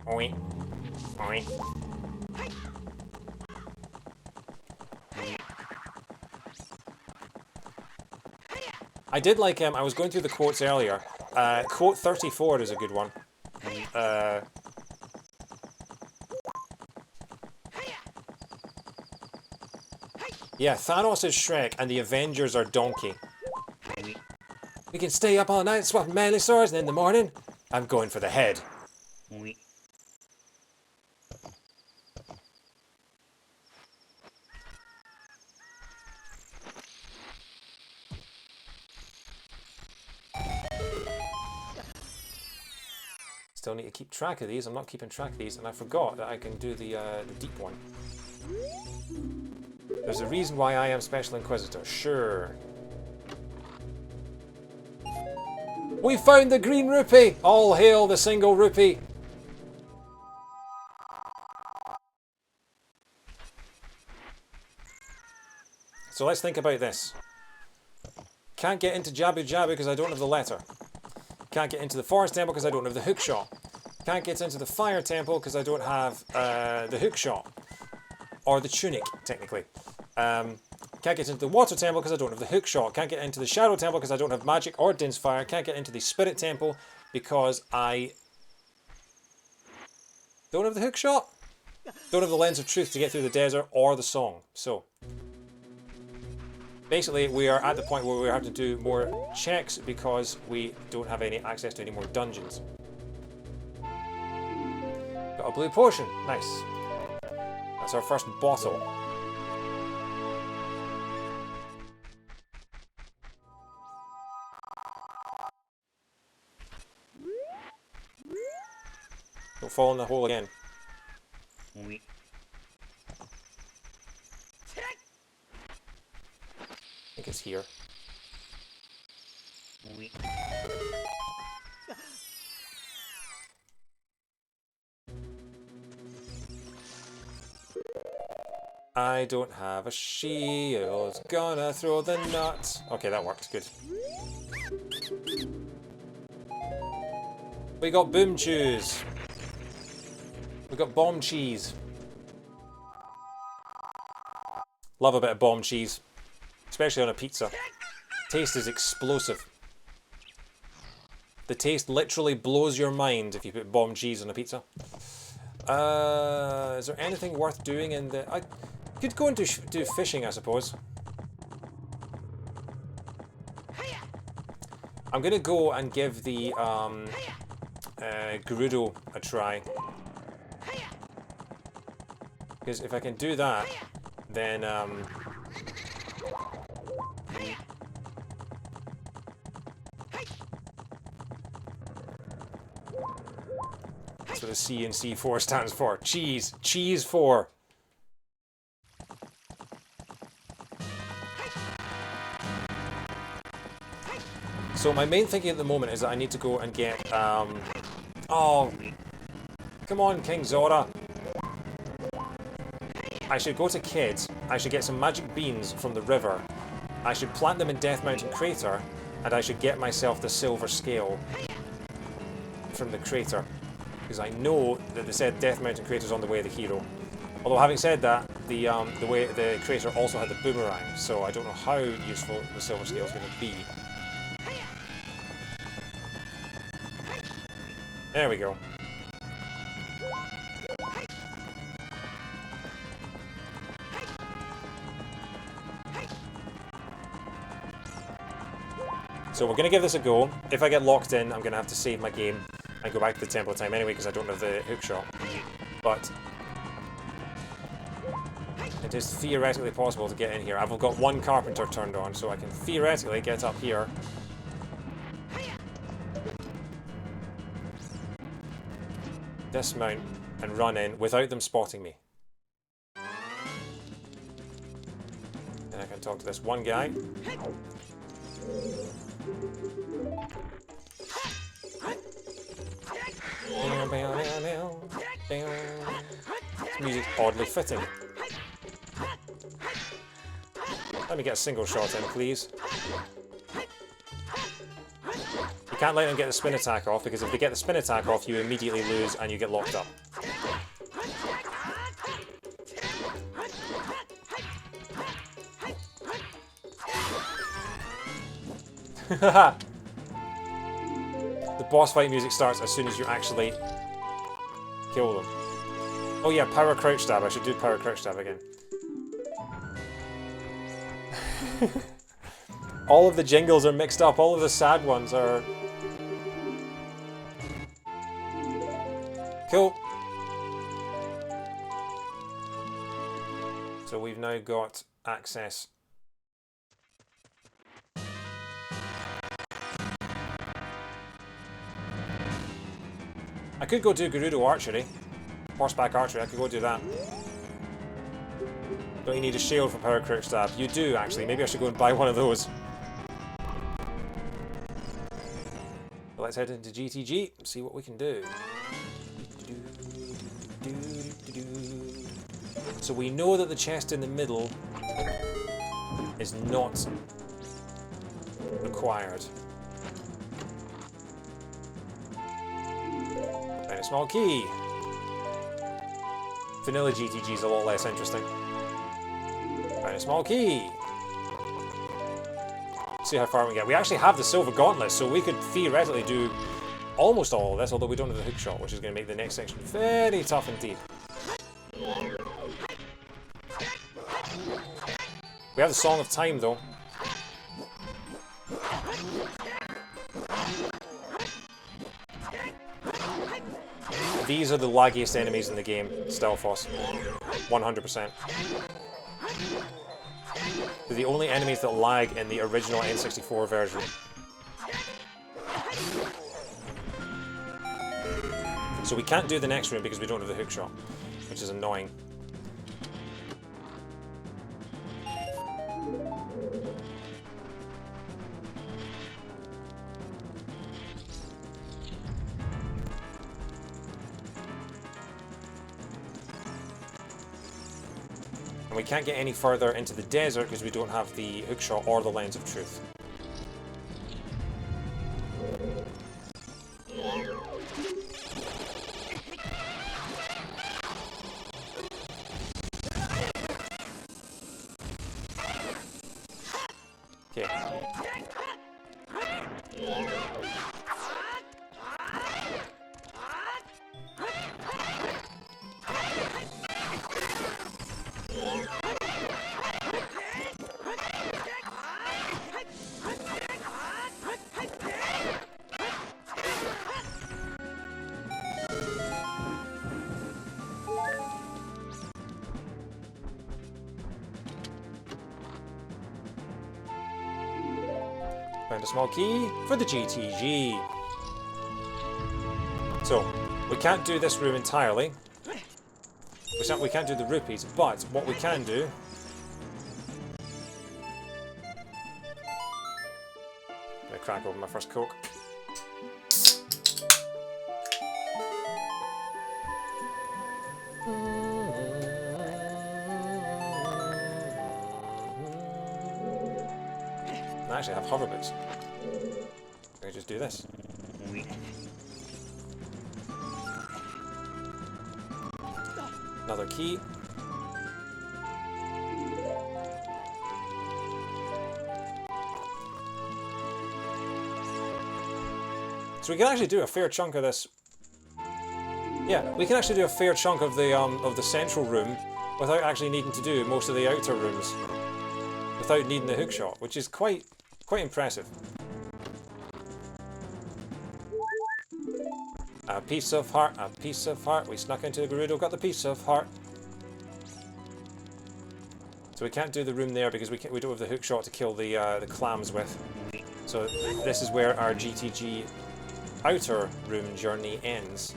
Oink. Oink. I did like, I was going through the quotes earlier. Quote 34 is a good one. Yeah, Thanos is Shrek and the Avengers are Donkey. We can stay up all night swapping manly swords, and in the morning, I'm going for the head. Still need to keep track of these. I'm not keeping track of these, and I forgot that I can do the deep one. There's a reason why I am Special Inquisitor, sure. We found the green rupee! All hail the single rupee! So let's think about this. Can't get into Jabu Jabu because I don't have the letter. Can't get into the Forest Temple because I don't have the hook shot. Can't get into the Fire Temple because I don't have the hook shot. Or the tunic, technically. Can't get into the Water Temple because I don't have the hook shot. Can't get into the Shadow Temple because I don't have magic or Din's Fire. Can't get into the Spirit Temple because I don't have the hook shot. Don't have the Lens of Truth to get through the desert or the song. So, Basically, we are at the point where we have to do more checks because we don't have any access to any more dungeons. Got a blue potion. Nice. That's our first bottle. Don't fall in the hole again. I think it's here. I don't have a shield. Gonna throw the nut. Okay, that worked. Good. We got boom chews. We got bomb cheese. Love a bit of bomb cheese. Especially on a pizza. Taste is explosive. The taste literally blows your mind if you put bomb cheese on a pizza. Is there anything worth doing in the... I could go and do fishing, I suppose. I'm gonna go and give the Gerudo a try. Because if I can do that, then that's what the C and C4 stands for. Cheese. Cheese 4. So my main thinking at the moment is that I need to go and get, oh, come on, King Zora. I should go to Kids, I should get some magic beans from the river, I should plant them in Death Mountain Crater, and I should get myself the silver scale from the crater. Because I know that they said Death Mountain Crater is on the way of the hero. Although having said that, the crater also had the boomerang, so I don't know how useful the silver scale is going to be. There we go. So we're going to give this a go. If I get locked in, I'm going to have to save my game and go back to the Temple of Time anyway because I don't have the hookshot. But it is theoretically possible to get in here. I've got one carpenter turned on, so I can theoretically get up here. Dismount and run in without them spotting me. And I can talk to this one guy. This music's oddly fitting. Let me get a single shot in, please. You can't let them get the spin attack off, because if they get the spin attack off, you immediately lose and you get locked up. The boss fight music starts as soon as you actually kill them. Oh yeah, power crouch stab. I should do power crouch stab again. All of the jingles are mixed up. All of the sad ones are... Cool. So we've now got access. I could go do Gerudo archery. Horseback archery, I could go do that. Don't you need a shield for power crouch stab? You do, actually. Maybe I should go and buy one of those. But let's head into GTG and see what we can do. So we know that the chest in the middle is not required. Find a small key. Vanilla GTG is a lot less interesting. Find a small key. See how far we get. We actually have the silver gauntlet, so we could theoretically do almost all of this, although we don't have the hook shot, which is going to make the next section very tough indeed. We have the Song of Time, though. these are the laggiest enemies in the game, Stelphos. 100%. They're the only enemies that lag in the original N64 version. So we can't do the next room because we don't have the hook shot, which is annoying. And we can't get any further into the desert because we don't have the hookshot or the lens of truth. Okay. Found a small key for the GTG. So, we can't do this room entirely. We can't do the rupees, but what we can do... I'm gonna crack open my first Coke. I actually have hover boots. I can just do this. Another key. So we can actually do a fair chunk of this. Yeah, we can actually do a fair chunk of the central room without actually needing to do most of the outer rooms, without needing the hookshot, which is quite impressive. A piece of heart, a piece of heart. We snuck into the Gerudo, got the piece of heart. So we can't do the room there because we don't have the hookshot to kill the clams with. So this is where our GTG outer room journey ends.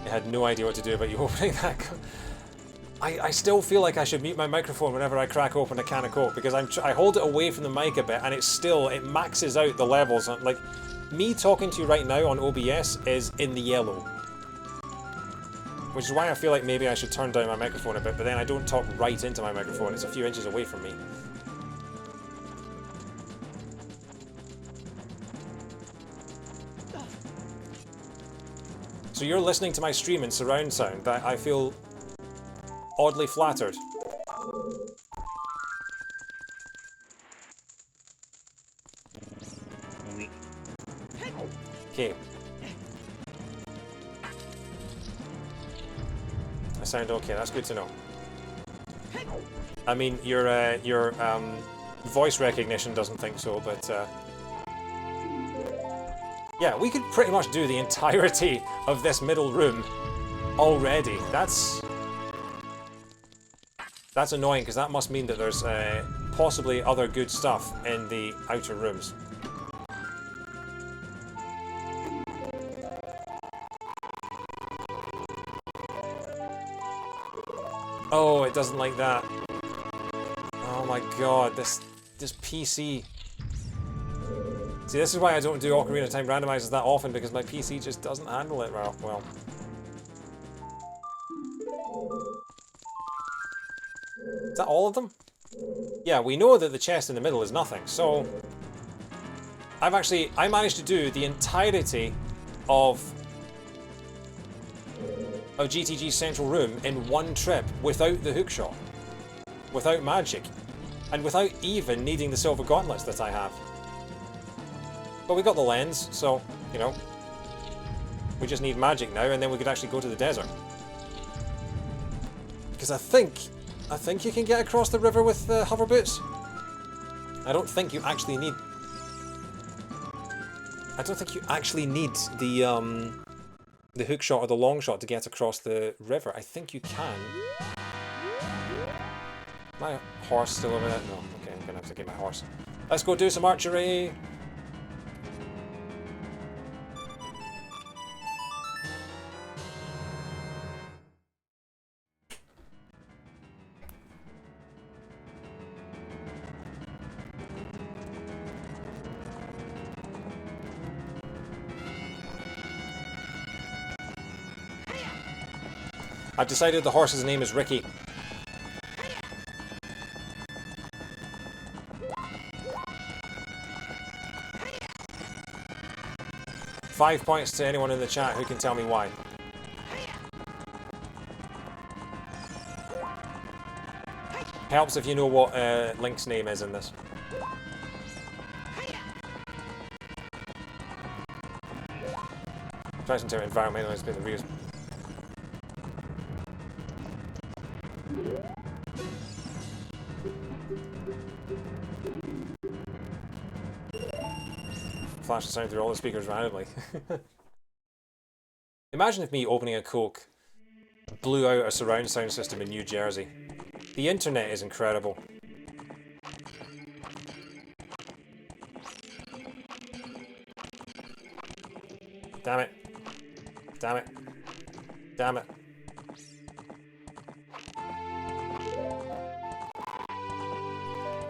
I had no idea what to do about you opening that. I still feel like I should mute my microphone whenever I crack open a can of Coke because I hold it away from the mic a bit and it maxes out the levels. Like, me talking to you right now on OBS is in the yellow. Which is why I feel like maybe I should turn down my microphone a bit, but then I don't talk right into my microphone, it's a few inches away from me. So you're listening to my stream in surround sound. I feel oddly flattered. Okay. I sound okay, that's good to know. I mean, your voice recognition doesn't think so, but yeah, we could pretty much do the entirety of this middle room already. That's annoying, because that must mean that there's possibly other good stuff in the outer rooms. Oh, it doesn't like that. Oh my god, this PC. See, this is why I don't do Ocarina of Time Randomizers that often, because my PC just doesn't handle it well. Is that all of them? Yeah, we know that the chest in the middle is nothing, so... I managed to do the entirety of GTG's central room in one trip without the hookshot, without magic, and without even needing the silver gauntlets that I have. But we got the lens, so, you know, we just need magic now, and then we could actually go to the desert. Because I think you can get across the river with hover boots. I don't think you actually need... I don't think you actually need the hook shot or the long shot to get across the river. I think you can. My horse still over there? No, okay, I'm gonna have to get my horse. Let's go do some archery! I've decided the horse's name is Ricky. Five points to anyone in the chat who can tell me why. Helps if you know what Link's name is in this. Tries to environmentalist bit of reviews. Flash the sound through all the speakers randomly. Imagine if me opening a Coke blew out a surround sound system in New Jersey. The internet is incredible. Damn it. Damn it. Damn it.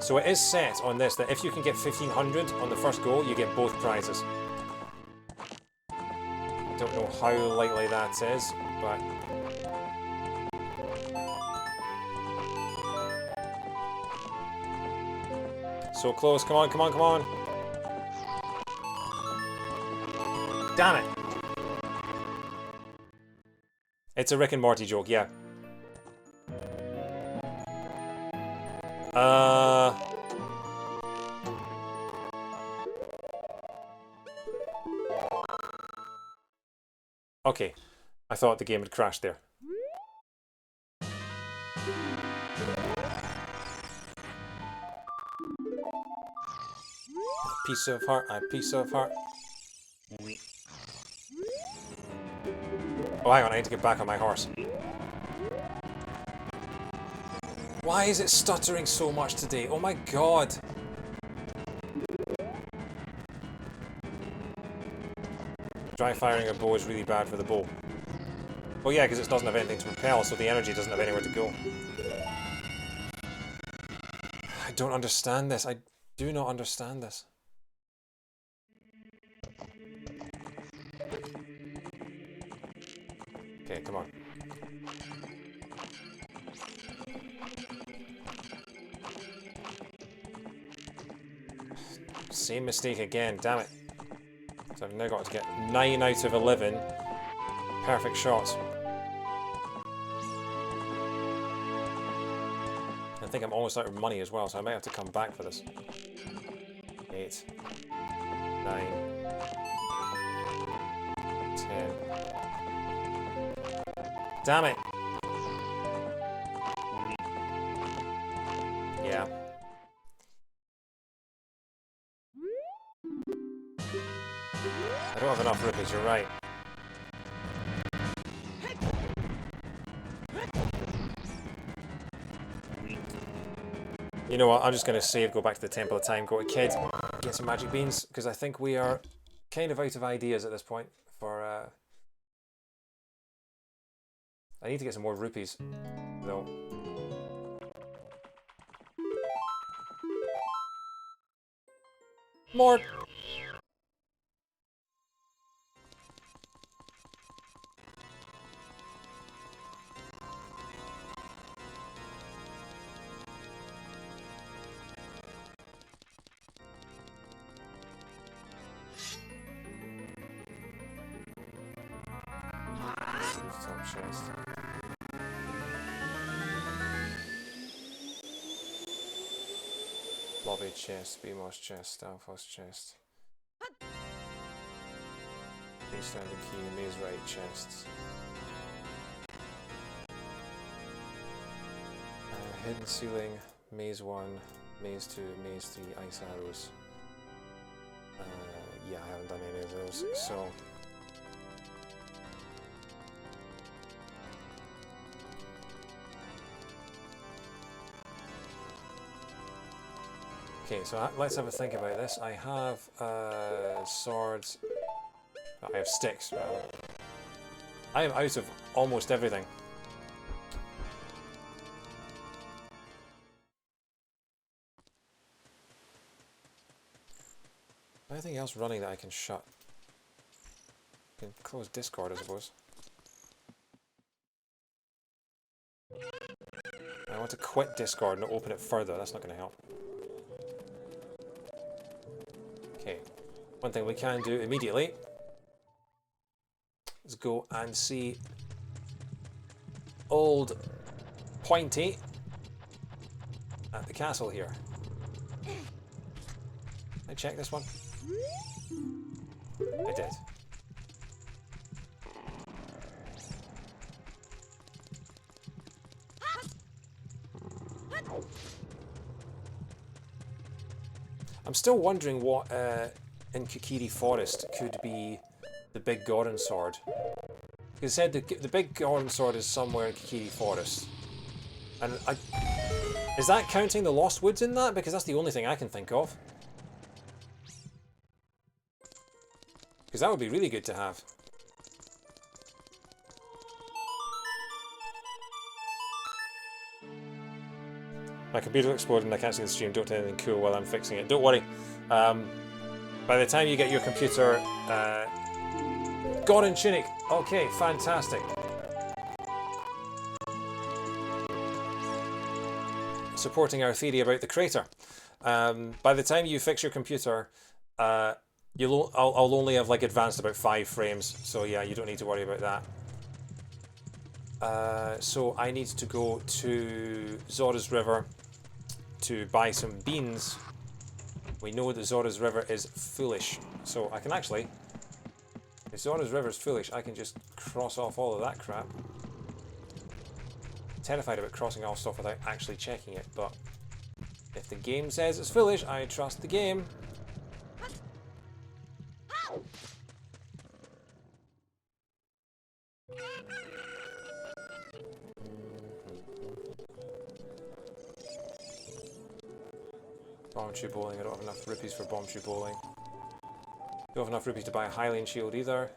So it is set on this that if you can get 1500 on the first go, you get both prizes. I don't know how likely that is, but... So close, come on, come on, come on! Damn it! It's a Rick and Morty joke, yeah. Okay. I thought the game had crashed there. Piece of heart, a piece of heart. Oh, hang on, I need to get back on my horse. Why is it stuttering so much today? Oh my god! Dry firing a bow is really bad for the bow. Oh yeah, because it doesn't have anything to repel, so the energy doesn't have anywhere to go. I don't understand this. I do not understand this. Okay, come on. Same mistake again, damn it. So I've now got to get 9 out of 11 perfect shots. I think I'm almost out of money as well, so I might have to come back for this. 8, 9, 10. Damn it! Yeah. I don't have enough rupees, you're right. You know what, I'm just going to save, go back to the Temple of Time, go to Kid, get some magic beans, because I think we are kind of out of ideas at this point for... I need to get some more rupees, though. More! Top chest. Lobby chest, BMOS chest, Stalfos chest. Big standing key, maze right chests. Hidden ceiling, maze 1, Maze 2, Maze 3, Ice Arrows. Yeah, I haven't done any of those, so... Okay, so let's have a think about this. I have swords. I have sticks, rather. I am out of almost everything. Anything else running that I can shut? I can close Discord, I suppose. I want to quit Discord and open it further. That's not going to help. Okay. One thing we can do immediately is go and see old Pointy at the castle here. Can I check this one? I did. I'm still wondering what in Kokiri Forest could be the big Goron sword. He said the big Goron sword is somewhere in Kokiri Forest. And is that counting the Lost Woods in that? Because that's the only thing I can think of. Because that would be really good to have. My computer exploded and I can't see the stream. Don't do anything cool while I'm fixing it. Don't worry. By the time you get your computer... Goron Tunic! Okay, fantastic. Supporting our theory about the crater. By the time you fix your computer, I'll only have like advanced about 5 frames. So yeah, you don't need to worry about that. So I need to go to Zora's River to buy some beans. We know that Zora's River is foolish, so I can actually, if Zora's River is foolish, I can just cross off all of that crap. I'm terrified about crossing off stuff without actually checking it, but if the game says it's foolish, I trust the game. Bombchu bowling, I don't have enough rupees for bombchu bowling. Don't have enough rupees to buy a Hylian shield either.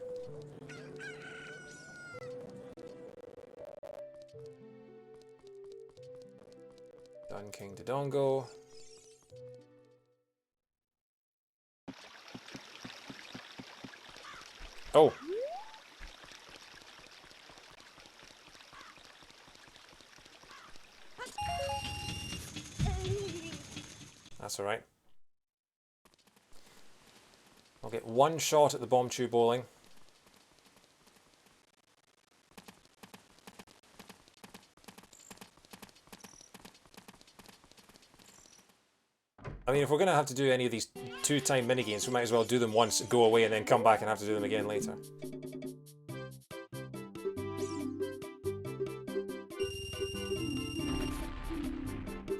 Done King Dodongo. Oh! That's alright. I'll get one shot at the bombchu bowling. I mean, if we're going to have to do any of these 2-time minigames, we might as well do them once, go away, and then come back and have to do them again later.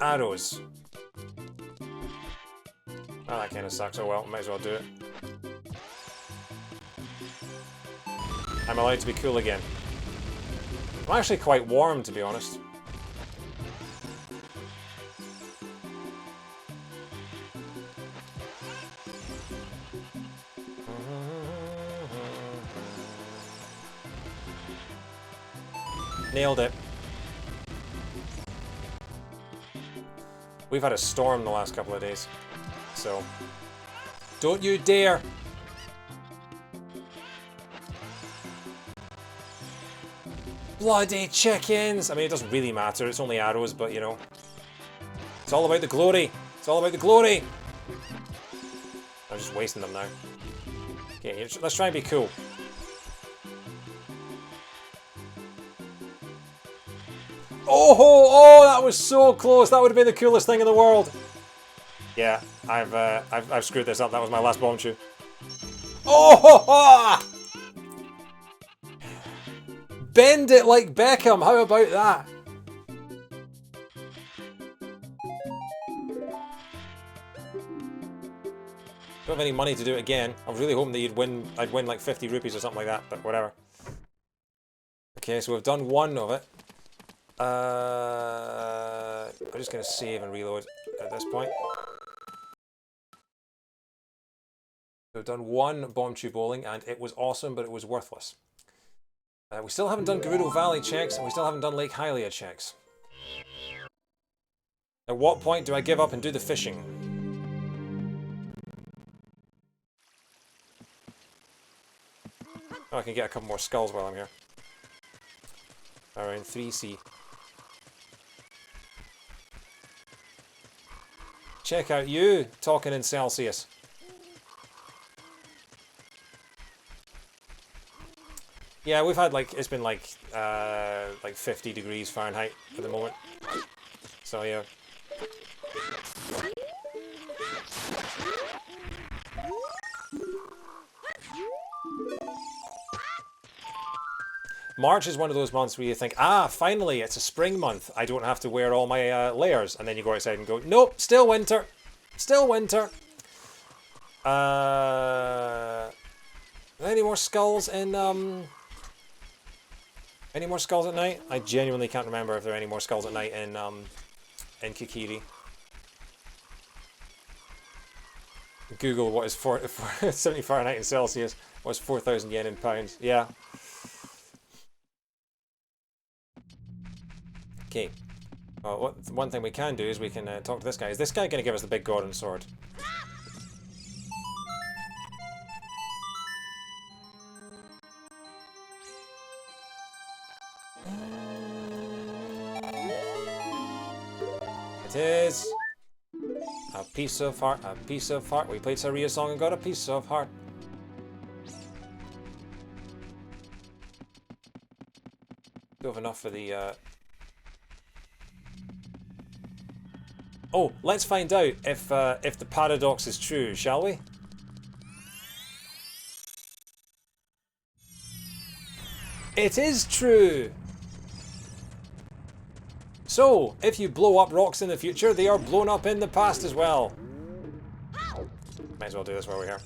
Arrows. Oh, that kind of sucks. Oh well, might as well do it. I'm allowed to be cool again. I'm actually quite warm, to be honest. Nailed it. We've had a storm the last couple of days. So, don't you dare! Bloody chickens! I mean, it doesn't really matter, it's only arrows, but you know. It's all about the glory! It's all about the glory! I'm just wasting them now. Okay, let's try and be cool. Oh, that was so close! That would have been the coolest thing in the world! Yeah, I've screwed this up. That was my last bombchu. Oh! Bend it like Beckham. How about that? have any money to do it again. I was really hoping that I'd win like 50 rupees or something like that, but whatever. Okay, so we've done one of it. I'm just going to save and reload at this point. We've done one bomb tube bowling, and it was awesome, but it was worthless. We still haven't done Gerudo Valley checks, and we still haven't done Lake Hylia checks. At what point do I give up and do the fishing? Oh, I can get a couple more skulls while I'm here. Around 3C. Check out you talking in Celsius. Yeah, we've had like, it's been like 50 degrees Fahrenheit at the moment. So yeah. March is one of those months where you think, ah, finally, it's a spring month. I don't have to wear all my layers. And then you go outside and go, nope, still winter. Still winter. Any more skulls in, any more skulls at night? I genuinely can't remember if there are any more skulls at night in Kikiri. Google what is 70 Fahrenheit in Celsius. What is 4,000 yen in pounds? Yeah. Okay. Well, one thing we can do is we can talk to this guy. Is this guy going to give us the big Gordon sword? It is a piece of heart, a piece of heart. We played Saria's song and got a piece of heart. Do have enough for the Oh, let's find out if the paradox is true, shall we? It is true! So, if you blow up rocks in the future, they are blown up in the past as well. Might as well do this while we're here.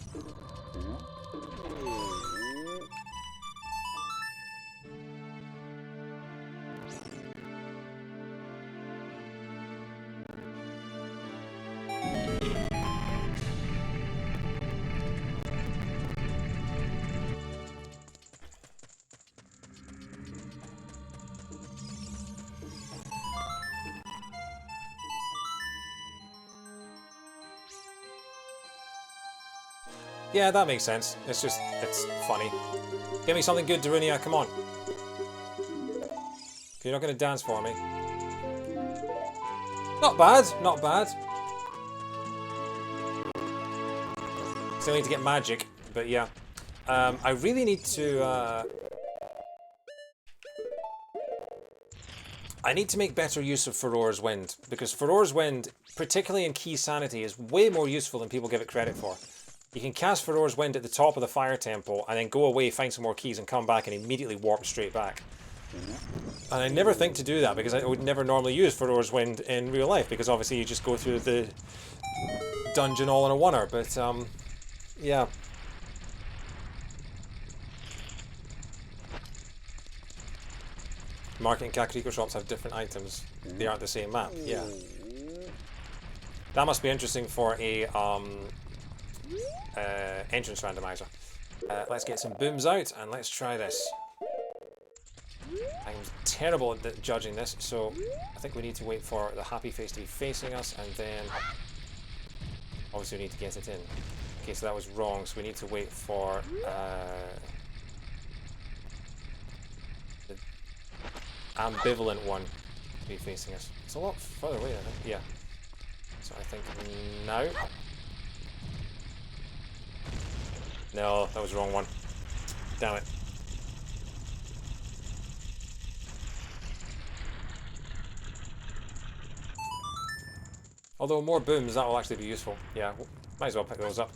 Yeah, that makes sense. It's just, it's funny. Give me something good, Darunia, come on. You're not going to dance for me. Not bad, not bad. Still need to get magic, but yeah. I really need to... I need to make better use of Furore's Wind, because Furore's Wind, particularly in Key Sanity, is way more useful than people give it credit for. You can cast Furore's Wind at the top of the Fire Temple, and then go away, find some more keys, and come back and immediately warp straight back. And I never think to do that, because I would never normally use Furore's Wind in real life, because obviously you just go through the dungeon all in a oneer, but yeah. Market and Kakariko shops have different items. They aren't the same map, yeah. That must be interesting for a entrance randomizer. Let's get some booms out and let's try this. I'm terrible at judging this, so I think we need to wait for the happy face to be facing us, and then obviously we need to get it in. Okay, so that was wrong, so we need to wait for the ambivalent one to be facing us. It's a lot further away, I think. Yeah. So I think now. No, that was the wrong one. Damn it. Although more booms, that will actually be useful. Yeah, might as well pick those up.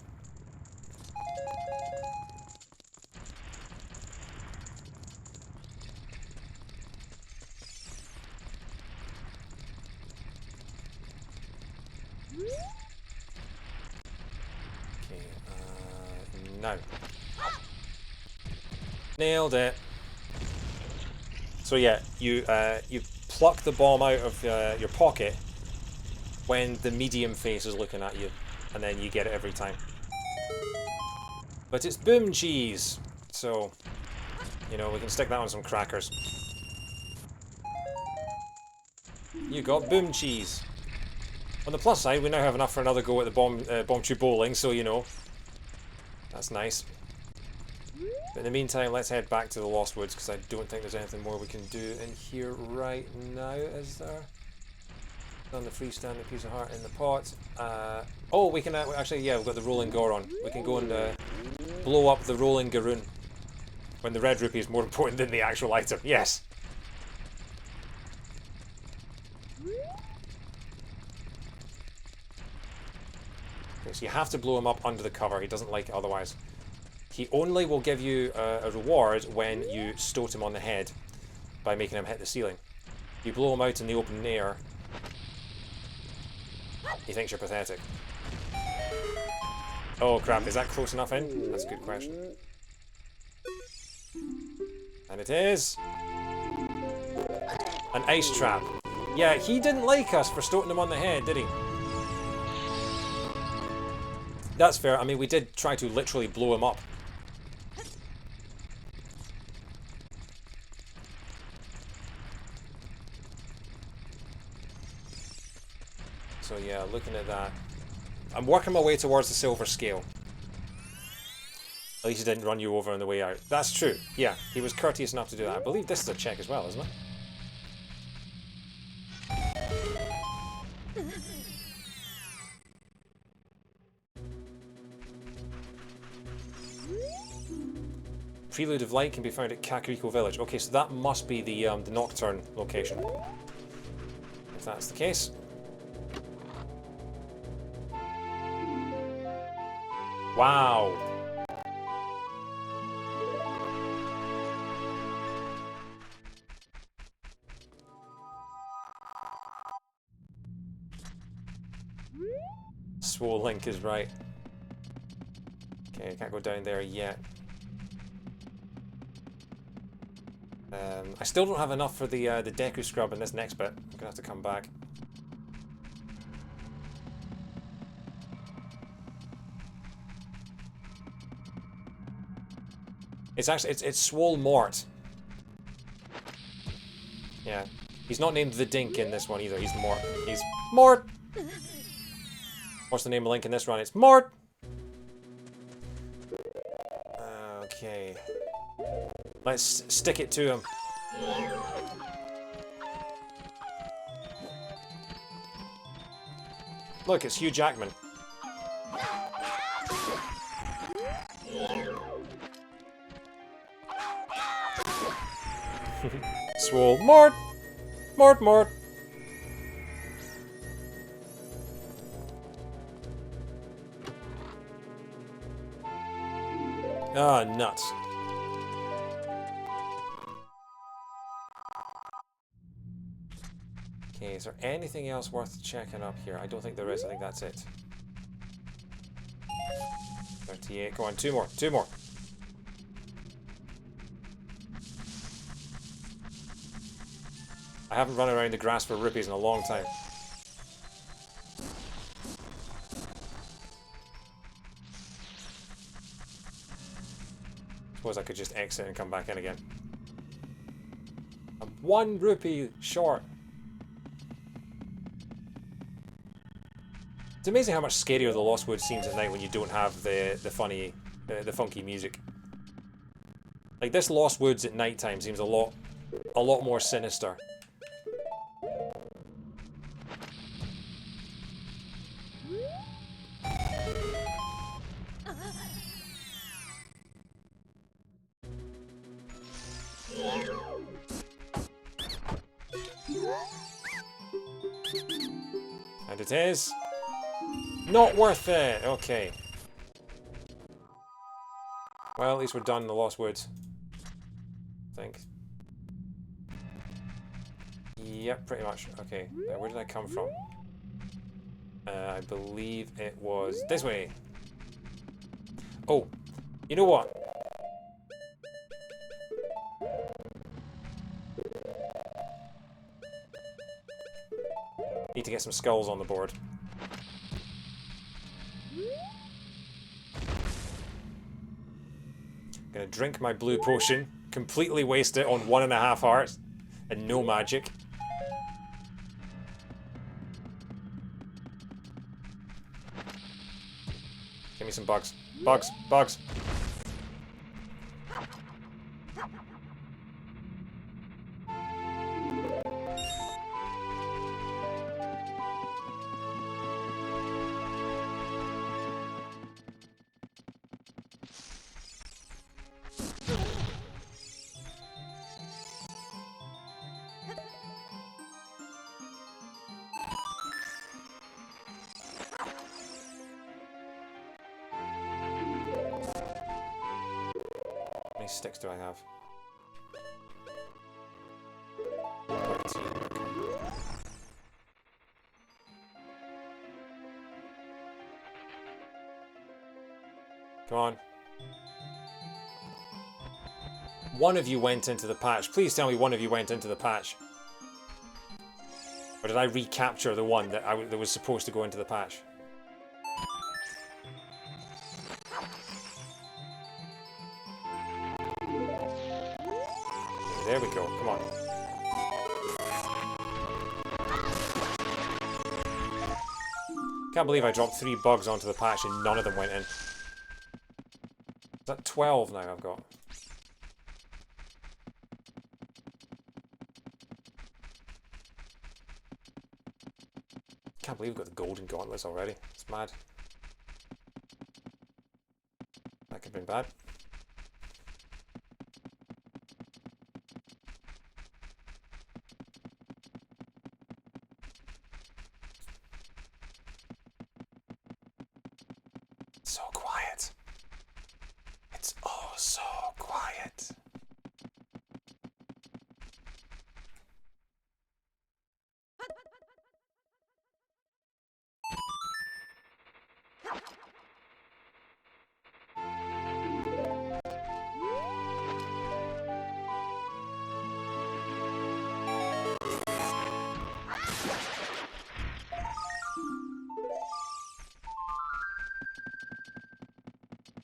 Okay, now. Nailed it. So yeah, you pluck the bomb out of your pocket when the medium face is looking at you, and then you get it every time. But it's boom cheese, so you know we can stick that on some crackers. You got boom cheese. On the plus side, we now have enough for another go at the bomb tree bowling, so you know that's nice. But in the meantime, let's head back to the Lost Woods, because I don't think there's anything more we can do in here right now, is there? On the freestanding piece of heart in the pot. Oh, we can actually, yeah, we've got the rolling Goron. We can go and blow up the rolling Garoon when the red rupee is more important than the actual item. Yes! Okay, so you have to blow him up under the cover. He doesn't like it otherwise. He only will give you a reward when you stoat him on the head by making him hit the ceiling. You blow him out in the open air, he thinks you're pathetic. Oh crap, is that close enough in? That's a good question. And it is... an ice trap. Yeah, he didn't like us for stoating him on the head, did he? That's fair. I mean, we did try to literally blow him up. So yeah, looking at that. I'm working my way towards the silver scale. At least he didn't run you over on the way out. That's true. Yeah, he was courteous enough to do that. I believe this is a check as well, isn't it? Prelude of Light can be found at Kakariko Village. Okay, so that must be the Nocturne location. If that's the case. Wow. Swole Link is right. Okay, I can't go down there yet. I still don't have enough for the Deku Scrub in this next bit. I'm gonna have to come back. It's actually it's Swole Mort. Yeah, he's not named the Dink in this one either. He's Mort. He's Mort. What's the name of Link in this run? It's Mort. Okay, let's stick it to him. Look, it's Hugh Jackman. Swole Mort! Mort, Mort! Ah, nuts. Okay, is there anything else worth checking up here? I don't think there is. I think that's it. 38. Go on, two more. Two more. I haven't run around the grass for rupees in a long time. Suppose I could just exit and come back in again. I'm 1 rupee short. It's amazing how much scarier the Lost Woods seems at night when you don't have the funky music. Like this Lost Woods at night time seems a lot more sinister. And it is not worth it. Okay. Well, at least we're done in the Lost Woods. I think. Yep, pretty much. Okay, now where did I come from? I believe it was this way. Oh, You know what? Need to get some skulls on the board. Gonna drink my blue potion, completely waste it on 1.5 hearts, and no magic. Give me some bugs. Bugs, bugs. How many sticks do I have? 13, okay. Come on. One of you went into the patch. Please tell me one of you went into the patch. Or did I recapture the one that that was supposed to go into the patch? There we go, come on. Can't believe I dropped 3 bugs onto the patch and none of them went in. Is that 12 now I've got? Can't believe we've got the golden gauntlets already. It's mad. That could have been bad. So quiet. It's oh so quiet.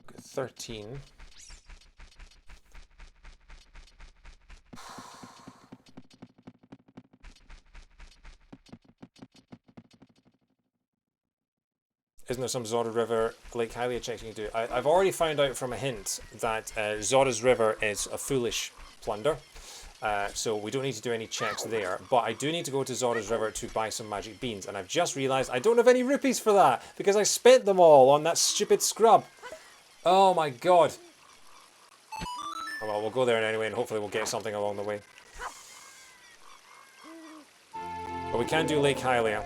Got 13. Isn't there some Zora River Lake Hylia checks you can do? I've already found out from a hint that Zora's River is a foolish plunder. So we don't need to do any checks there. But I do need to go to Zora's River to buy some magic beans. And I've just realised I don't have any rupees for that. Because I spent them all on that stupid scrub. Oh my god. Oh well, we'll go there anyway and hopefully we'll get something along the way. But we can do Lake Hylia.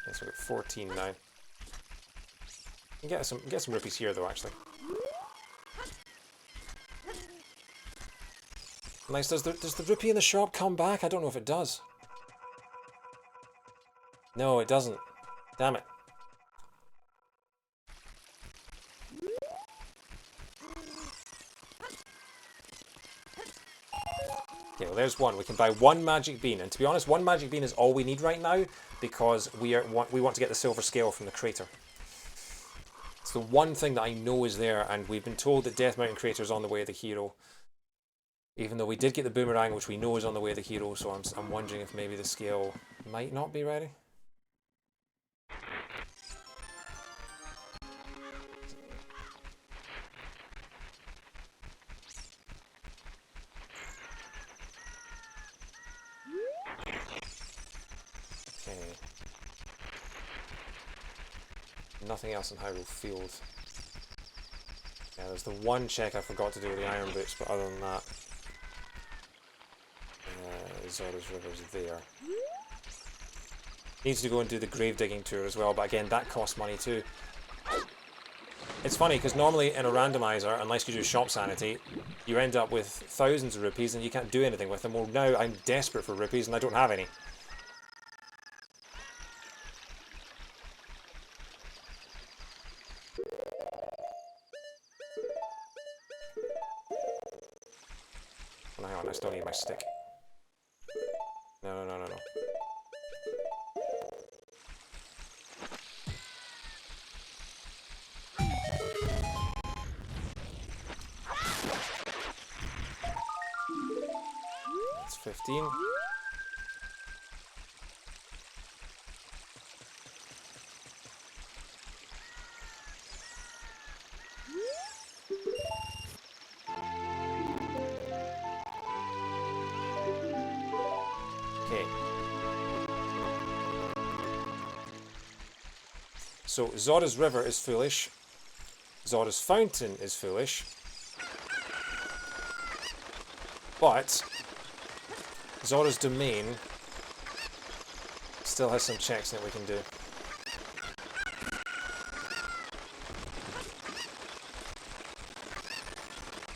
Okay, so we've got 14 now. We can get some rupees here though, actually. Nice. Does the rupee in the shop come back? I don't know if it does. No, it doesn't. Damn it. Okay, well there's one. We can buy 1 magic bean, and to be honest, 1 magic bean is all we need right now because we want to get the silver scale from the crater. It's the one thing that I know is there, and we've been told that Death Mountain Crater is on the way of the hero. Even though we did get the boomerang, which we know is on the way of the hero, so I'm wondering if maybe the scale might not be ready. Okay. Nothing else in Hyrule Field. Yeah, there's the one check I forgot to do with the iron boots, but other than that, Zora's River's there. Needs to go and do the grave digging tour as well, but again, that costs money too. It's funny, because normally in a randomizer, unless you do shop sanity, you end up with thousands of rupees and you can't do anything with them. Well, now I'm desperate for rupees and I don't have any. Hang on, I still need my stick. No, no, no, no, no. That's 15. Okay. So Zora's River is foolish. Zora's Fountain is foolish. But Zora's Domain still has some checks that we can do.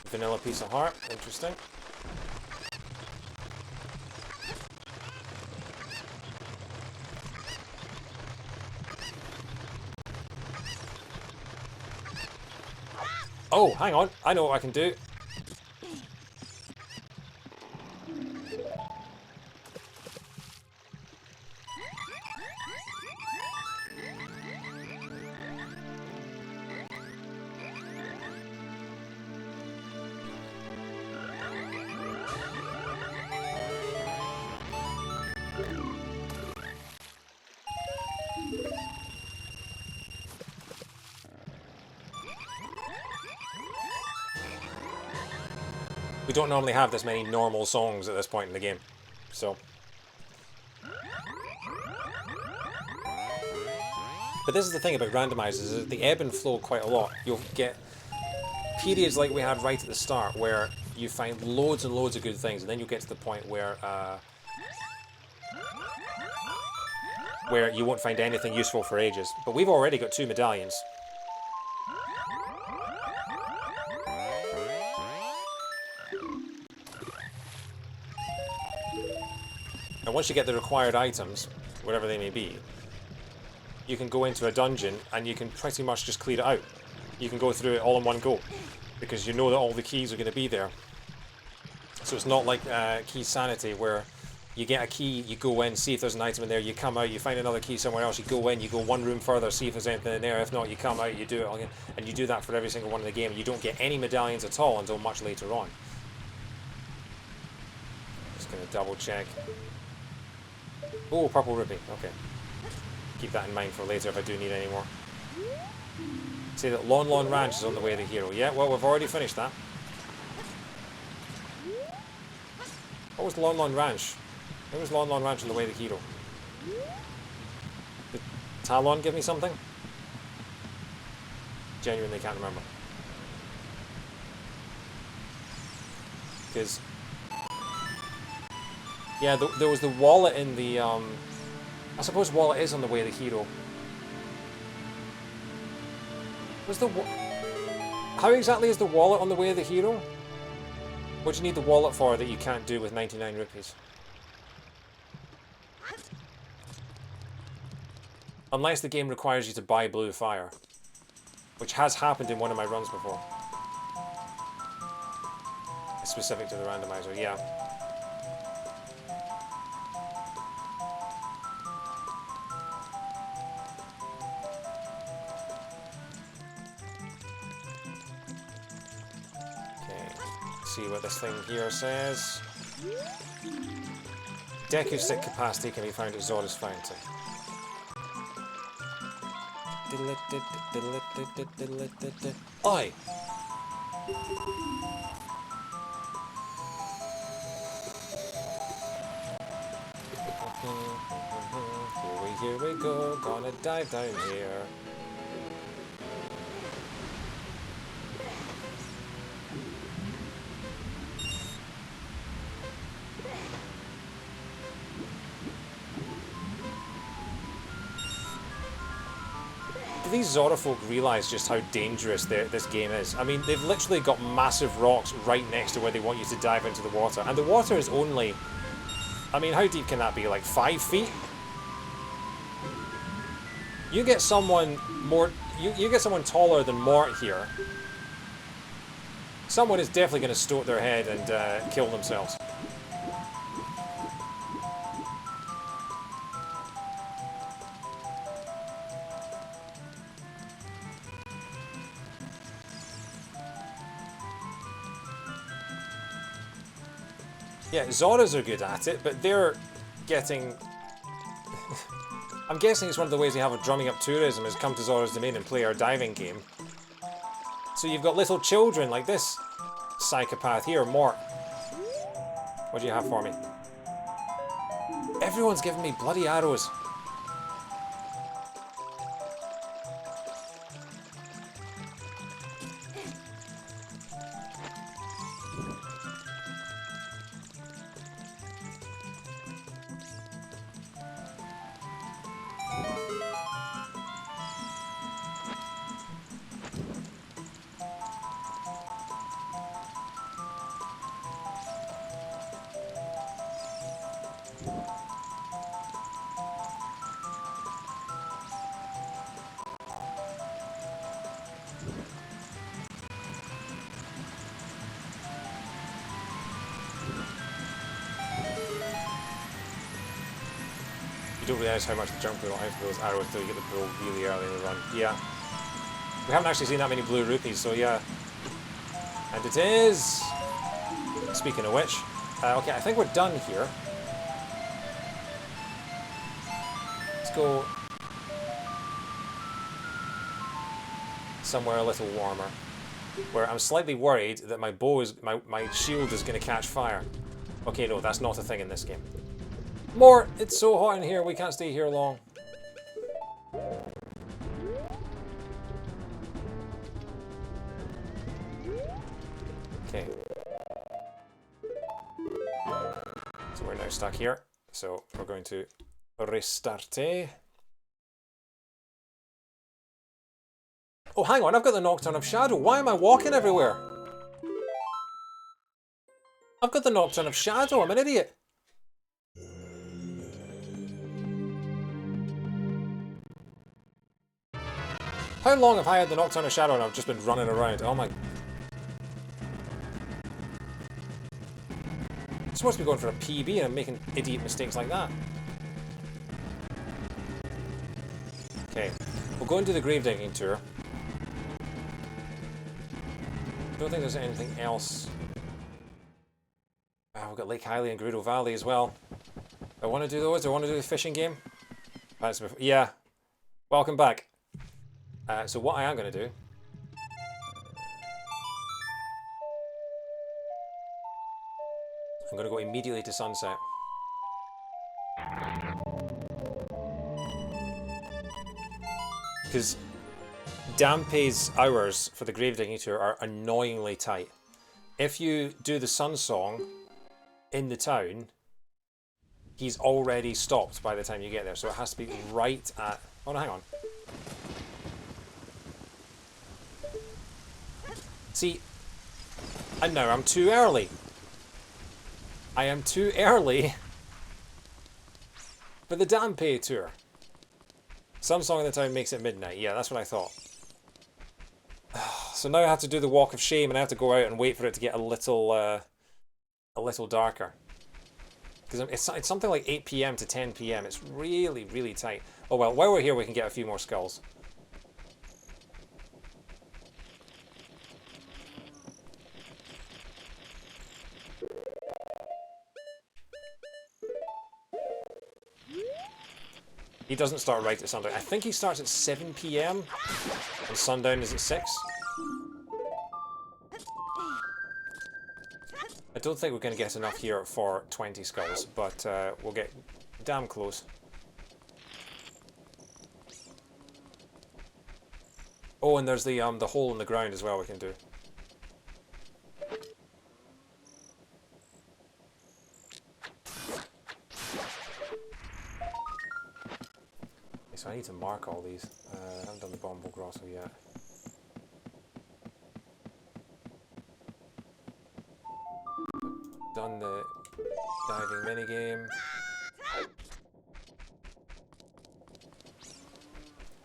Vanilla piece of heart, interesting. Oh, hang on, I know what I can do. We don't normally have this many normal songs at this point in the game, so. But this is the thing about randomizers, is that they ebb and flow quite a lot. You'll get periods like we had right at the start where you find loads and loads of good things, and then you get to the point where you won't find anything useful for ages. But we've already got 2 medallions. And once you get the required items, whatever they may be, you can go into a dungeon and you can pretty much just clear it out. You can go through it all in one go, because you know that all the keys are going to be there. So it's not like Key Sanity, where you get a key, you go in, see if there's an item in there, you come out, you find another key somewhere else, you go in, you go one room further, see if there's anything in there, if not, you come out, you do it again, and you do that for every single one in the game. You don't get any medallions at all until much later on. Just going to double check. Oh, purple rupee. Okay. Keep that in mind for later if I do need any more. Say that Lon Lon Ranch is on the way to the hero. Yeah, well, we've already finished that. What was Lon Lon Ranch? Where was Lon Lon Ranch on the way to the hero? Did Talon give me something? Genuinely can't remember. Because... yeah, there was the wallet in the, I suppose wallet is on the way to the hero. Was the how exactly is the wallet on the way to the hero? What do you need the wallet for that you can't do with 99 rupees? Unless the game requires you to buy blue fire. Which has happened in one of my runs before. It's specific to the randomizer, yeah. See what this thing here says. Deku stick capacity can be found at Zora's Fountain. Oi! Here we go, gonna dive down here. Do these Zora folk realise just how dangerous this game is? I mean, they've literally got massive rocks right next to where they want you to dive into the water. And the water is only... I mean, how deep can that be? Like 5 feet? You get someone more... You get someone taller than Mort here. Someone is definitely going to stoat their head and kill themselves. Yeah, Zoras are good at it, but they're getting... I'm guessing it's one of the ways we have of drumming up tourism is come to Zora's Domain and play our diving game. So you've got little children like this psychopath here, Mort. What do you have for me? Everyone's giving me bloody arrows. You don't realise how much the jump pool out of those arrows until you get the pool really early in the run. Yeah. We haven't actually seen that many blue rupees, so yeah. And it is... Speaking of which, okay, I think we're done here. Let's go somewhere a little warmer, where I'm slightly worried that my bow is... my shield is going to catch fire. Okay, no, that's not a thing in this game. More! It's so hot in here, we can't stay here long. Okay. So we're now stuck here. So we're going to restarte. Oh, hang on, I've got the Nocturne of Shadow. Why am I walking everywhere? I've got the Nocturne of Shadow, I'm an idiot. How long have I had the Nocturne of Shadow and I've just been running around? Oh my... I'm supposed to be going for a PB and I'm making idiot mistakes like that. Okay, we'll go into the grave digging tour. Don't think there's anything else. We've got Lake Hylia and Gerudo Valley as well. I want to do those. I want to do the fishing game. Yeah. Welcome back. So what I am going to do... I'm going to go immediately to sunset. Because Dampe's hours for the grave digging tour are annoyingly tight. If you do the sun song in the town, he's already stopped by the time you get there. So it has to be right at... Oh no, hang on. See, and now I'm too early. I am too early for the Dampe tour. Some song in the town makes it midnight. Yeah, that's what I thought. So now I have to do the walk of shame, and I have to go out and wait for it to get a little darker. Because it's something like 8 PM to 10 PM. It's really, really tight. Oh well, while we're here, we can get a few more skulls. He doesn't start right at sundown. I think he starts at 7 PM and sundown is at 6. I don't think we're going to get enough here for 20 skulls, but we'll get damn close. Oh, and there's the hole in the ground as well we can do. So I need to mark all these. I haven't done the Bombo Grosso yet. Done the diving minigame.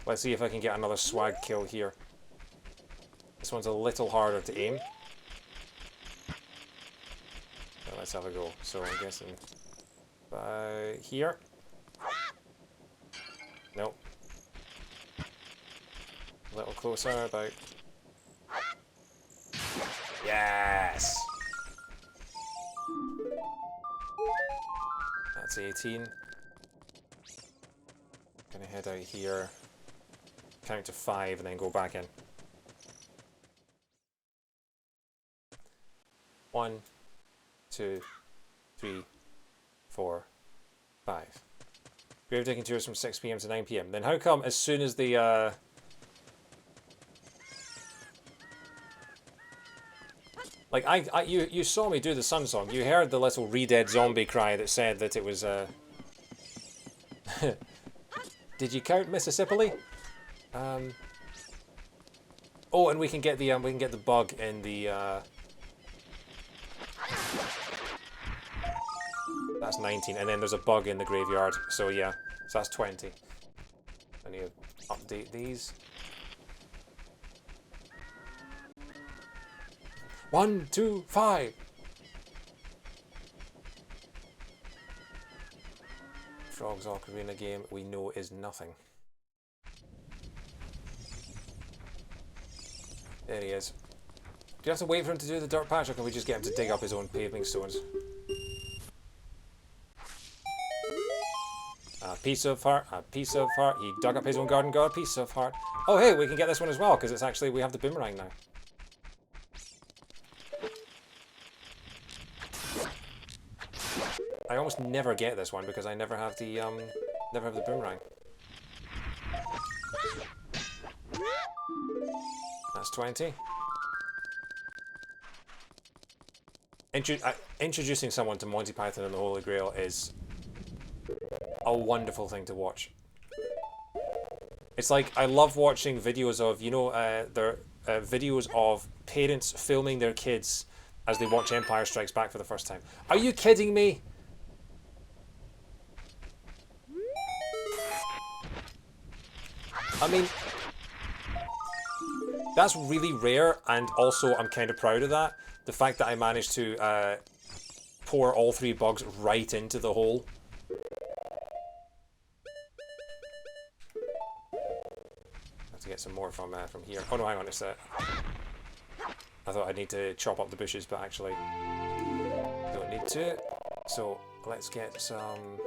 Let's see if I can get another swag kill here. This one's a little harder to aim. let's have a go. So I'm guessing here. Nope. A little closer, about. Yes! That's 18. Gonna head out here, count to 5, and then go back in. 1, 2, 3, 4, 5. Grave digging tours from 6 PM to 9 PM. Then how come as soon as the like you saw me do the Sun Song. You heard the little re-dead zombie cry that said that it was Did you count Mississippi? Oh, and we can get the bug in the that's 19, and then there's a bug in the graveyard. So yeah, so that's 20. I need to update these. 1, 2, 5. Frog's Ocarina game we know is nothing. There he is. Do you have to wait for him to do the dirt patch, or can we just get him to dig up his own paving stones? A piece of heart, a piece of heart. He dug up his own garden, got a piece of heart. Oh hey, we can get this one as well, because it's actually, we have the boomerang now. I almost never get this one because I never have the boomerang. That's 20. Introducing someone to Monty Python and the Holy Grail is a wonderful thing to watch. It's like, I love watching videos of, you know, videos of parents filming their kids as they watch Empire Strikes Back for the first time. Are you kidding me? I mean, that's really rare, and also I'm kind of proud of that. The fact that I managed to pour all 3 bugs right into the hole. Have to get some more from here. Oh no, hang on, it's I thought I'd need to chop up the bushes, but actually don't need to. So let's get some.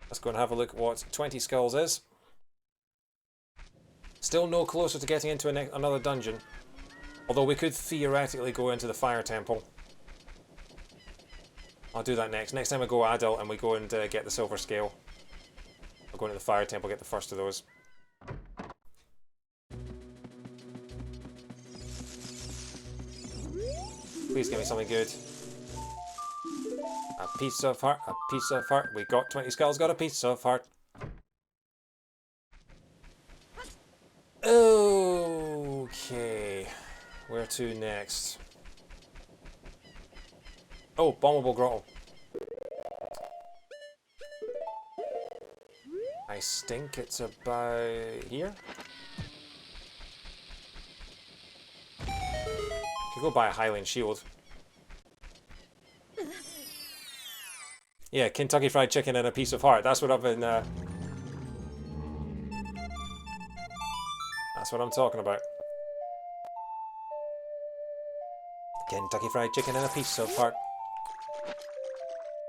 Let's go and have a look at what 20 skulls is. Still no closer to getting into another dungeon. Although we could theoretically go into the fire temple. I'll do that next. Next time I go adult and we go and get the silver scale. I'll go into the fire temple, get the first of those. Please give me something good. A piece of heart, a piece of heart. We got 20 skulls, got a piece of heart. Okay. Where to next? Oh, bombable grotto. I think it's about here. Could go buy a Highland shield. Yeah, Kentucky Fried Chicken and a piece of heart. That's what I've been. That's what I'm talking about. Kentucky Fried Chicken and a piece of heart.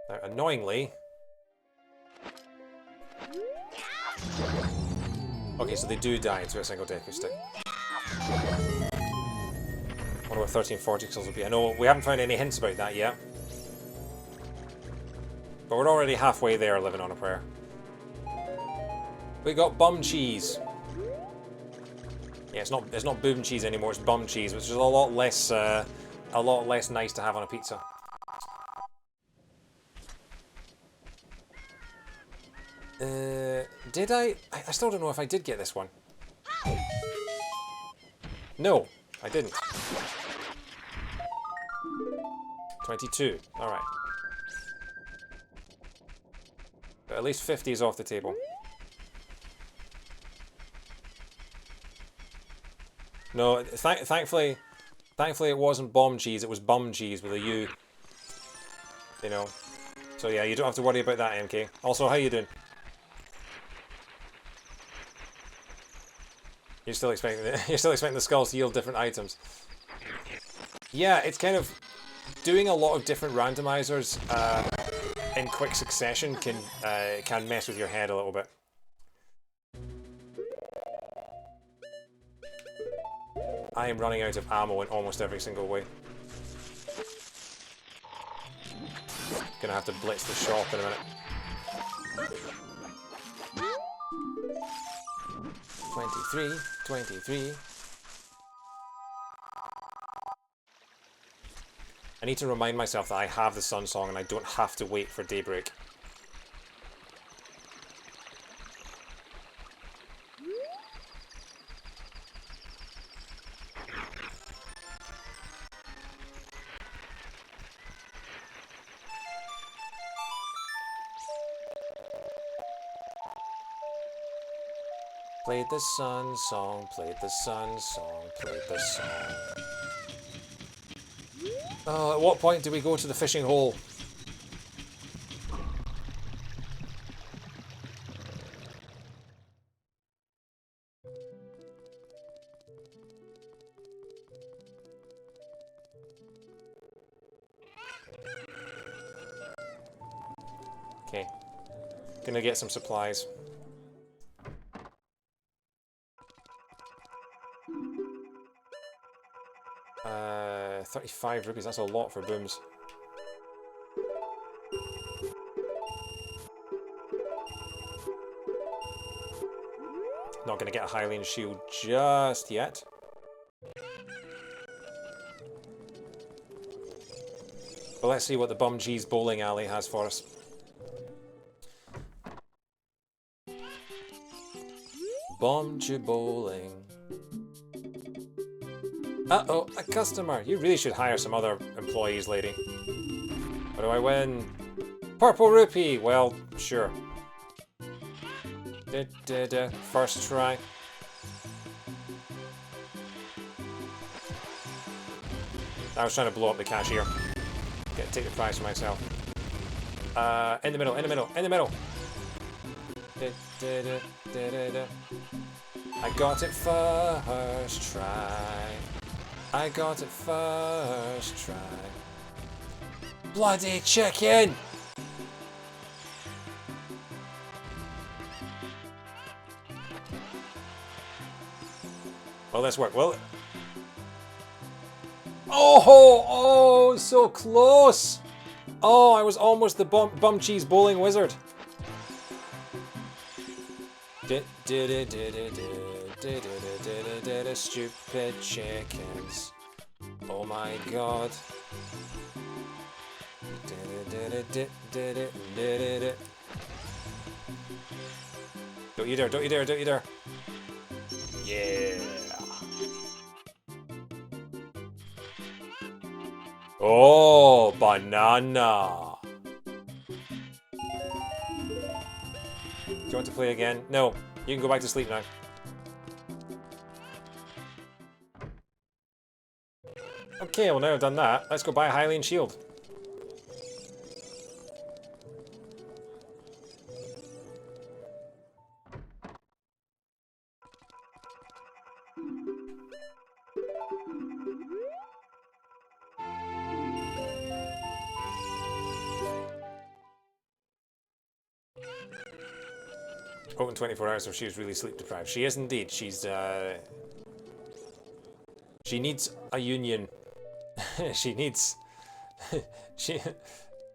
Now, annoyingly. Okay, so they do die to a single deku stick. I wonder what 1340 kills will be. I know we haven't found any hints about that yet. But we're already halfway there, living on a prayer. We got bum cheese. Yeah, it's not boom cheese anymore. It's bum cheese, which is a lot less nice to have on a pizza. Did I still don't know if I did get this one. No, I didn't. 22. All right. But at least 50 is off the table. No, thankfully it wasn't bomb cheese, it was bum cheese with a U. You know. So yeah, you don't have to worry about that, MK. Also, how you doing? You're still expecting the skulls to yield different items. Yeah, it's kind of doing a lot of different randomizers in quick succession can mess with your head a little bit. I am running out of ammo in almost every single way. Gonna have to blitz the shop in a minute. 23, 23. I need to remind myself that I have the Sun Song and I don't have to wait for daybreak. Played the Sun Song, played the Sun Song, played the song. At what point do we go to the fishing hole? Okay. Gonna get some supplies. 35 rupees, that's a lot for booms. Not gonna get a Hylian shield just yet. But let's see what the Bum G's bowling alley has for us. Bum G bowling. Uh-oh, a customer! You really should hire some other employees, lady. What do I win? Purple rupee! Well, sure. First try. I was trying to blow up the cashier. Take the prize for myself. In the middle, in the middle, in the middle! I got it first try. I got it first try. Bloody chicken! Well, this worked. Well, oh, so close! Oh, I was almost the bum cheese bowling wizard. Stupid chickens. Oh my god. Don't you dare, don't you dare, don't you dare. Yeah. Oh, banana. Do you want to play again? No, you can go back to sleep now. Okay, well now I've done that, let's go buy a Hylian shield. Open 24 hours if she was really sleep deprived. She is indeed. She's she needs a union. She needs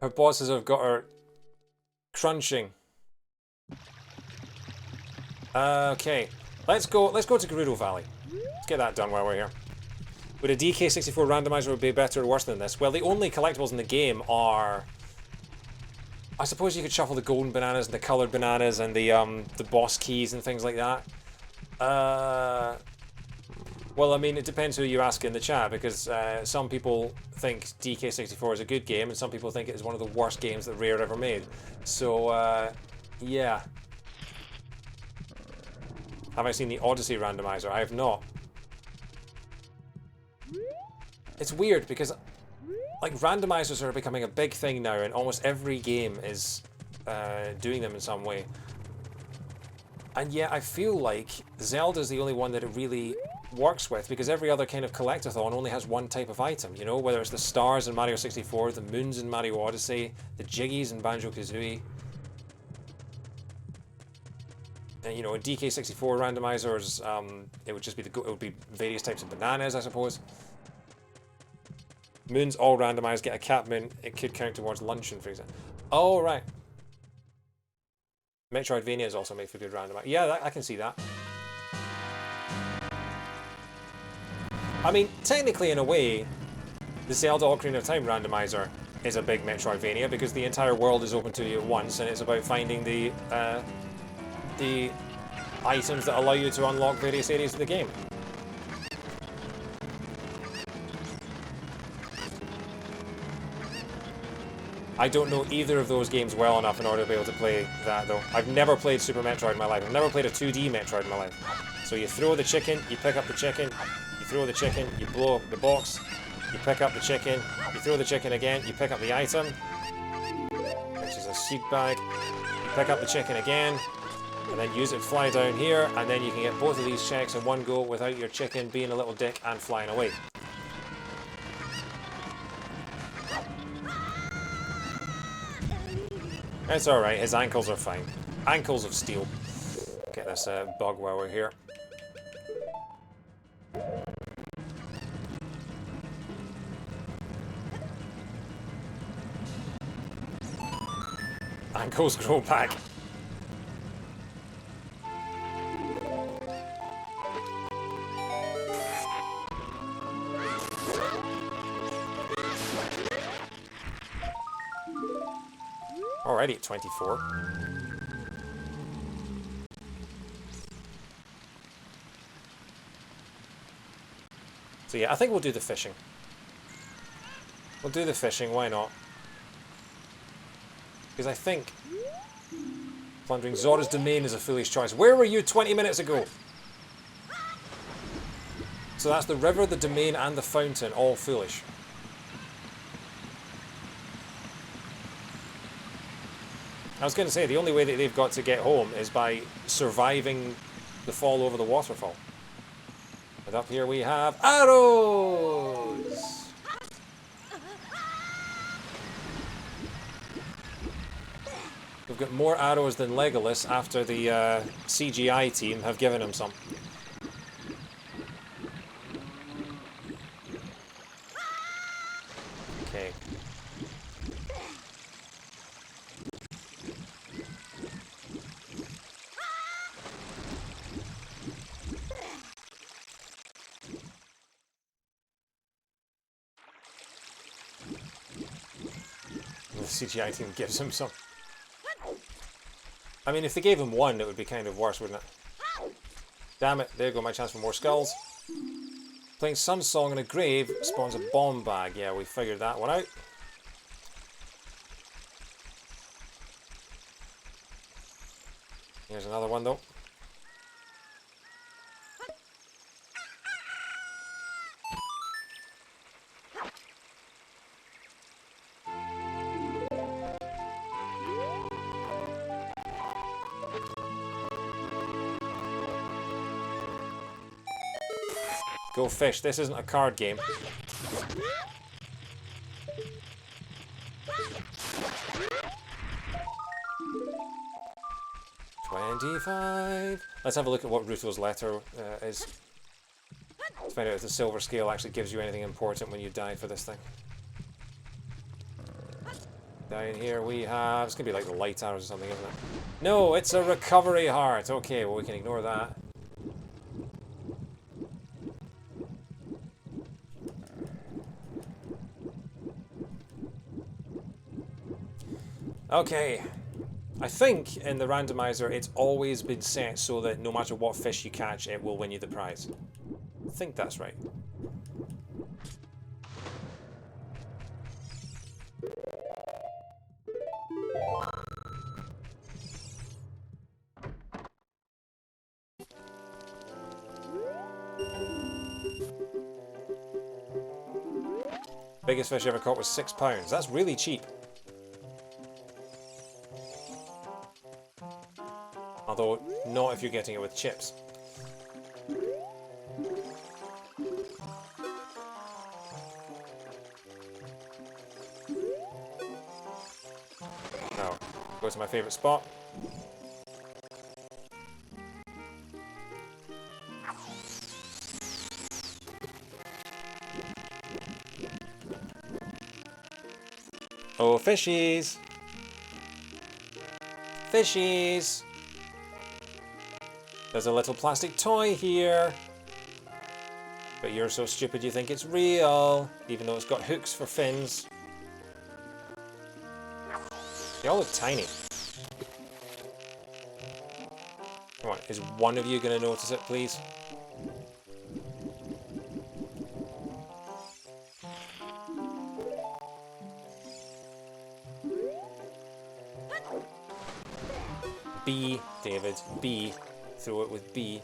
her bosses have got her crunching. Okay. Let's go to Gerudo Valley. Let's get that done while we're here. Would a DK64 randomizer be better or worse than this? Well, the only collectibles in the game are, I suppose you could shuffle the golden bananas and the coloured bananas and the boss keys and things like that. Well, I mean, it depends who you ask in the chat, because some people think DK64 is a good game, and some people think it is one of the worst games that Rare ever made. So, yeah. Have I seen the Odyssey randomizer? I have not. It's weird because like randomizers are becoming a big thing now, and almost every game is doing them in some way. And yet I feel like Zelda's the only one that it really works with, because every other kind of collectathon only has one type of item, you know, whether it's the stars in Mario 64, the moons in Mario Odyssey, the jiggies in Banjo-Kazooie. And, you know, in DK64 randomizers, it would just be it would be various types of bananas, I suppose. Moons all randomized, get a cat moon, it could count towards luncheon, for example. Oh, right. Metroidvania is also made for good randomizer. Yeah, I can see that. I mean, technically, in a way, the Zelda Ocarina of Time Randomizer is a big Metroidvania because the entire world is open to you at once, and it's about finding the items that allow you to unlock various areas of the game. I don't know either of those games well enough in order to be able to play that, though. I've never played Super Metroid in my life. I've never played a 2D Metroid in my life. So you throw the chicken, you pick up the chicken, you throw the chicken, you blow up the box, you pick up the chicken, you throw the chicken again, you pick up the item, which is a seed bag, you pick up the chicken again, and then use it to fly down here, and then you can get both of these checks in one go without your chicken being a little dick and flying away. It's alright, his ankles are fine. Ankles of steel. Get this bug while we're here. Ankles grow back. Already at 24. So yeah, I think we'll do the fishing. We'll do the fishing, why not? Because I think plundering Zora's domain is a foolish choice. Where were you 20 minutes ago? So that's the river, the domain, and the fountain, all foolish. I was going to say, the only way that they've got to get home is by surviving the fall over the waterfall. And up here we have arrows! We've got more arrows than Legolas after the CGI team have given him some. Okay. The CGI team gives him some. I mean, if they gave him one, it would be kind of worse, wouldn't it? Damn it, there go my chance for more skulls. Playing Sun's Song in a grave spawns a bomb bag. Yeah, we figured that one out. Here's another one, though. Go fish. This isn't a card game. $25. Let's have a look at what Ruto's letter is. Let's find out if the silver scale actually gives you anything important when you die for this thing. Down here we have... It's going to be like the light arrows or something, isn't it? No, it's a recovery heart. Okay, well we can ignore that. Okay, I think in the randomizer it's always been set so that no matter what fish you catch, it will win you the prize. I think that's right. Biggest fish I ever caught was £6. That's really cheap. Although, not if you're getting it with chips. Now, go to my favourite spot. Oh, fishies! Fishies! There's a little plastic toy here. But you're so stupid you think it's real, even though it's got hooks for fins. They all look tiny. Come on, is one of you going to notice it, please? B, David, B. Throw it with B.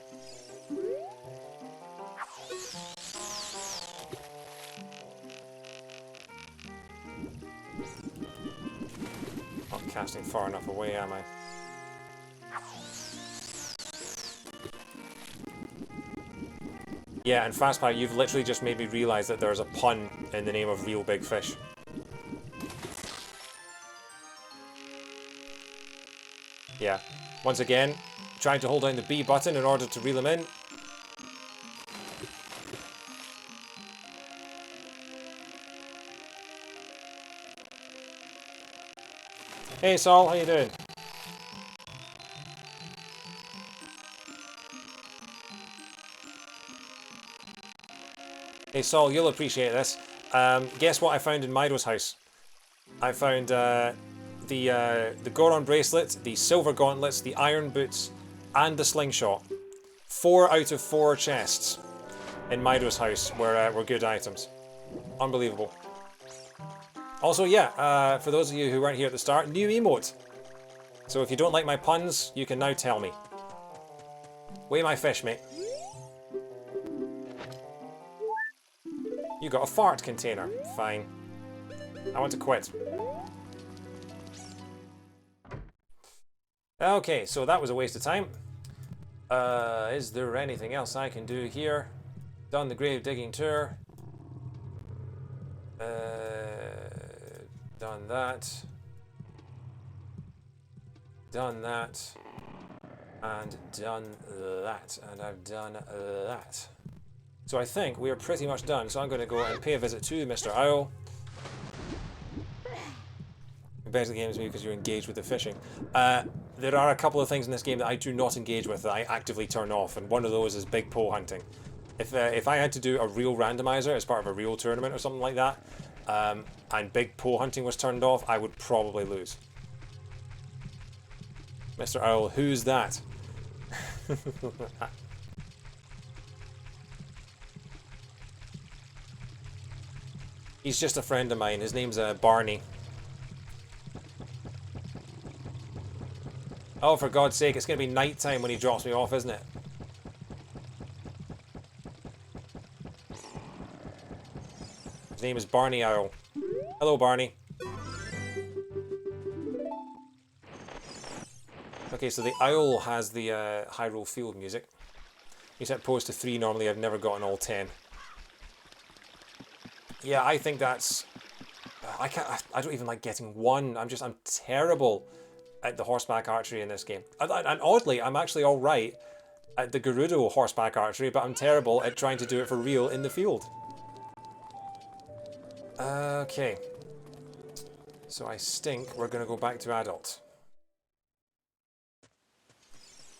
Not casting far enough away, am I? Yeah, and Fastpack, you've literally just made me realise that there's a pun in the name of real big fish. Yeah. Once again, trying to hold down the B button in order to reel him in. Hey Saul, how you doing? Hey Saul, you'll appreciate this. Guess what I found in Mido's house? I found the Goron bracelet, the silver gauntlets, the iron boots, and the slingshot. 4 out of 4 chests in Mido's house were good items. Unbelievable. Also, yeah, for those of you who weren't here at the start, new emote. So if you don't like my puns, you can now tell me. Weigh my fish, mate. You got a fart container. Fine. I want to quit. Okay, so that was a waste of time. Is there anything else I can do here? Done the grave digging tour. Done that. Done that. And done that. And I've done that. So I think we are pretty much done. So I'm going to go and pay a visit to Mr. Owl. Better games me because you're engaged with the fishing. There are a couple of things in this game that I do not engage with that I actively turn off, and one of those is big pole hunting. If I had to do a real randomizer as part of a real tournament or something like that, and big pole hunting was turned off, I would probably lose. Mr. Owl, who's that? He's just a friend of mine. His name's Barney. Oh, for God's sake, it's going to be night time when he drops me off, isn't it? His name is Barney Owl. Hello, Barney. Okay, so the owl has the Hyrule Field music. You set pose to 3 normally, I've never gotten all 10. Yeah, I think that's... I don't even like getting 1. I'm terrible at the horseback archery in this game. And oddly, I'm actually alright at the Gerudo horseback archery, but I'm terrible at trying to do it for real in the field. Okay. So I stink. We're going to go back to adult.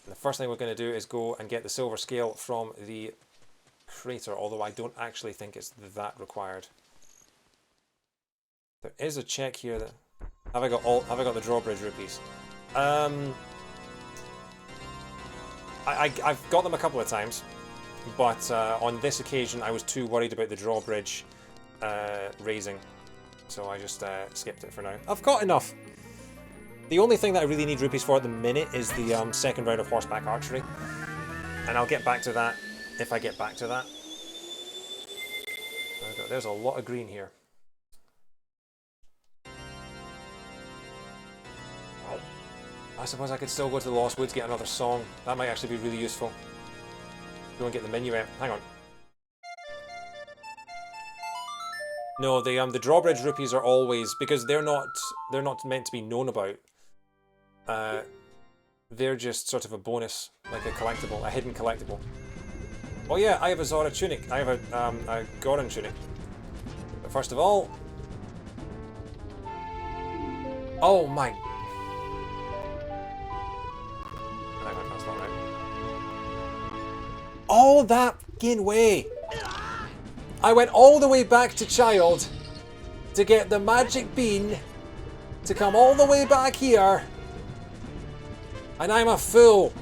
And the first thing we're going to do is go and get the silver scale from the crater, although I don't actually think it's that required. There is a check here that... Have I got the drawbridge rupees? I've got them a couple of times, but on this occasion I was too worried about the drawbridge raising, so I just skipped it for now. I've got enough. The only thing that I really need rupees for at the minute is the second round of horseback archery, and I'll get back to that if I get back to that. There's a lot of green here. I suppose I could still go to the Lost Woods, get another song. That might actually be really useful. Go and get the minuet. Hang on. No, the drawbridge rupees are always, because they're not meant to be known about. They're just sort of a bonus, like a collectible, a hidden collectible. Oh yeah, I have a ZOOTR tunic. I have a Ganon tunic. But first of all, oh my! Hang on, that's not right. All that fucking way! I went all the way back to Child to get the magic bean to come all the way back here, and I'm a fool.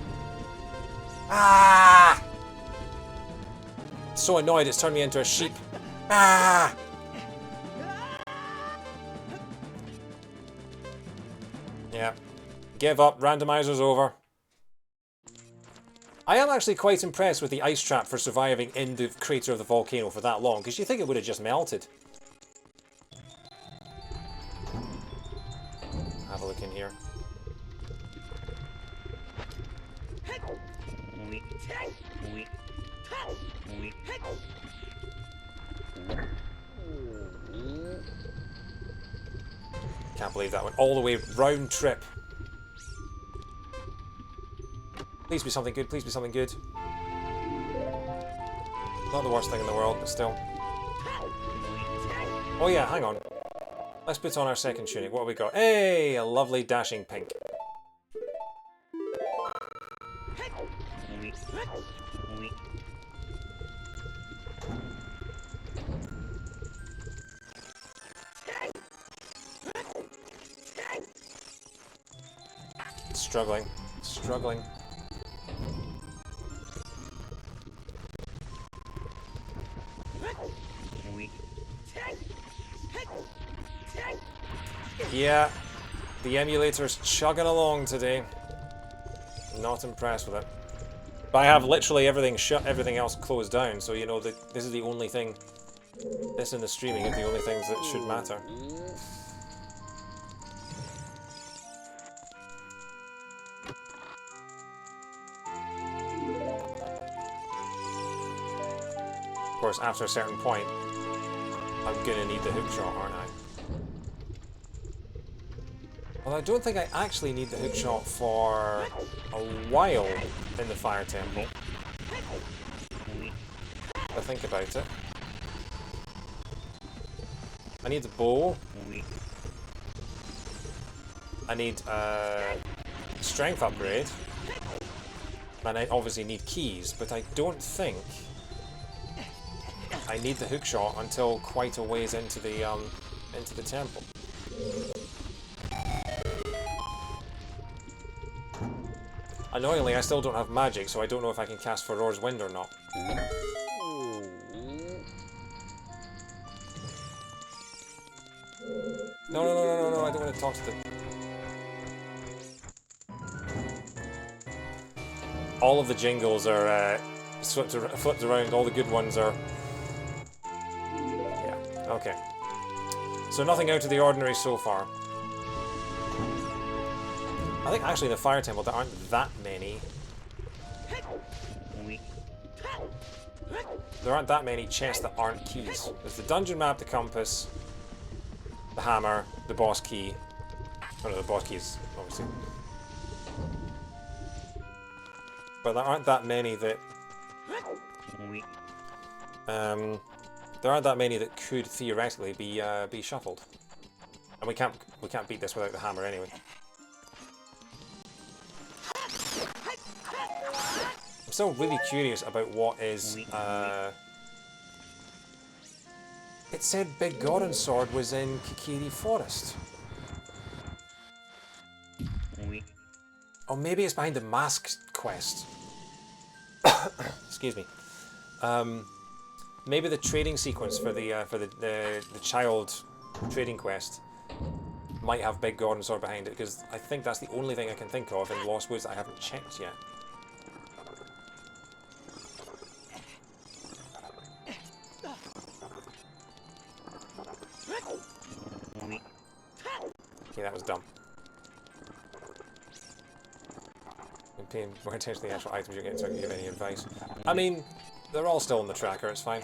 Ah! So annoyed it's turned me into a sheep. Ah! Yeah. Give up. Randomizer's over. I am actually quite impressed with the ice trap for surviving in the crater of the volcano for that long, because you think it would have just melted. Have a look in here. Can't believe that went all the way round trip. Please be something good, please be something good. Not the worst thing in the world, but still. Oh yeah, hang on. Let's put on our second tunic. What have we got? Hey, a lovely dashing pink. Struggling. Struggling. Yeah, the emulator's chugging along today. Not impressed with it. But I have literally everything shut, everything else closed down, so you know that this is the only thing. This and the streaming are the only things that should matter. Of course, after a certain point, I'm gonna need the hook shot, aren't I? Well, I don't think I actually need the hook shot for a while in the fire temple. If I think about it. I need the bow. I need a strength upgrade. And I obviously need keys, but I don't think I need the hook shot until quite a ways into the temple. Annoyingly, I still don't have magic, so I don't know if I can cast Farore's Wind or not. No, I don't want to talk to the... All of the jingles are flipped around, all the good ones are... Yeah, okay. So nothing out of the ordinary so far. I think actually in the Fire Temple there aren't that many. There aren't that many chests that aren't keys. There's the dungeon map, the compass, the hammer, the boss key. Oh no, the boss key is obviously. But there aren't that many that... there aren't that many that could theoretically be shuffled. And we can't beat this without the hammer anyway. I'm still really curious about what is, it said Big Goron's sword was in Kikiri Forest. Oh, maybe it's behind the mask quest. Excuse me. Maybe the trading sequence for the child trading quest might have Big Goron's sword behind it, because I think that's the only thing I can think of in Lost Woods that I haven't checked yet. Okay, that was dumb. paying more attention to the actual items you're getting so I can give any advice. I mean, they're all still in the tracker, it's fine.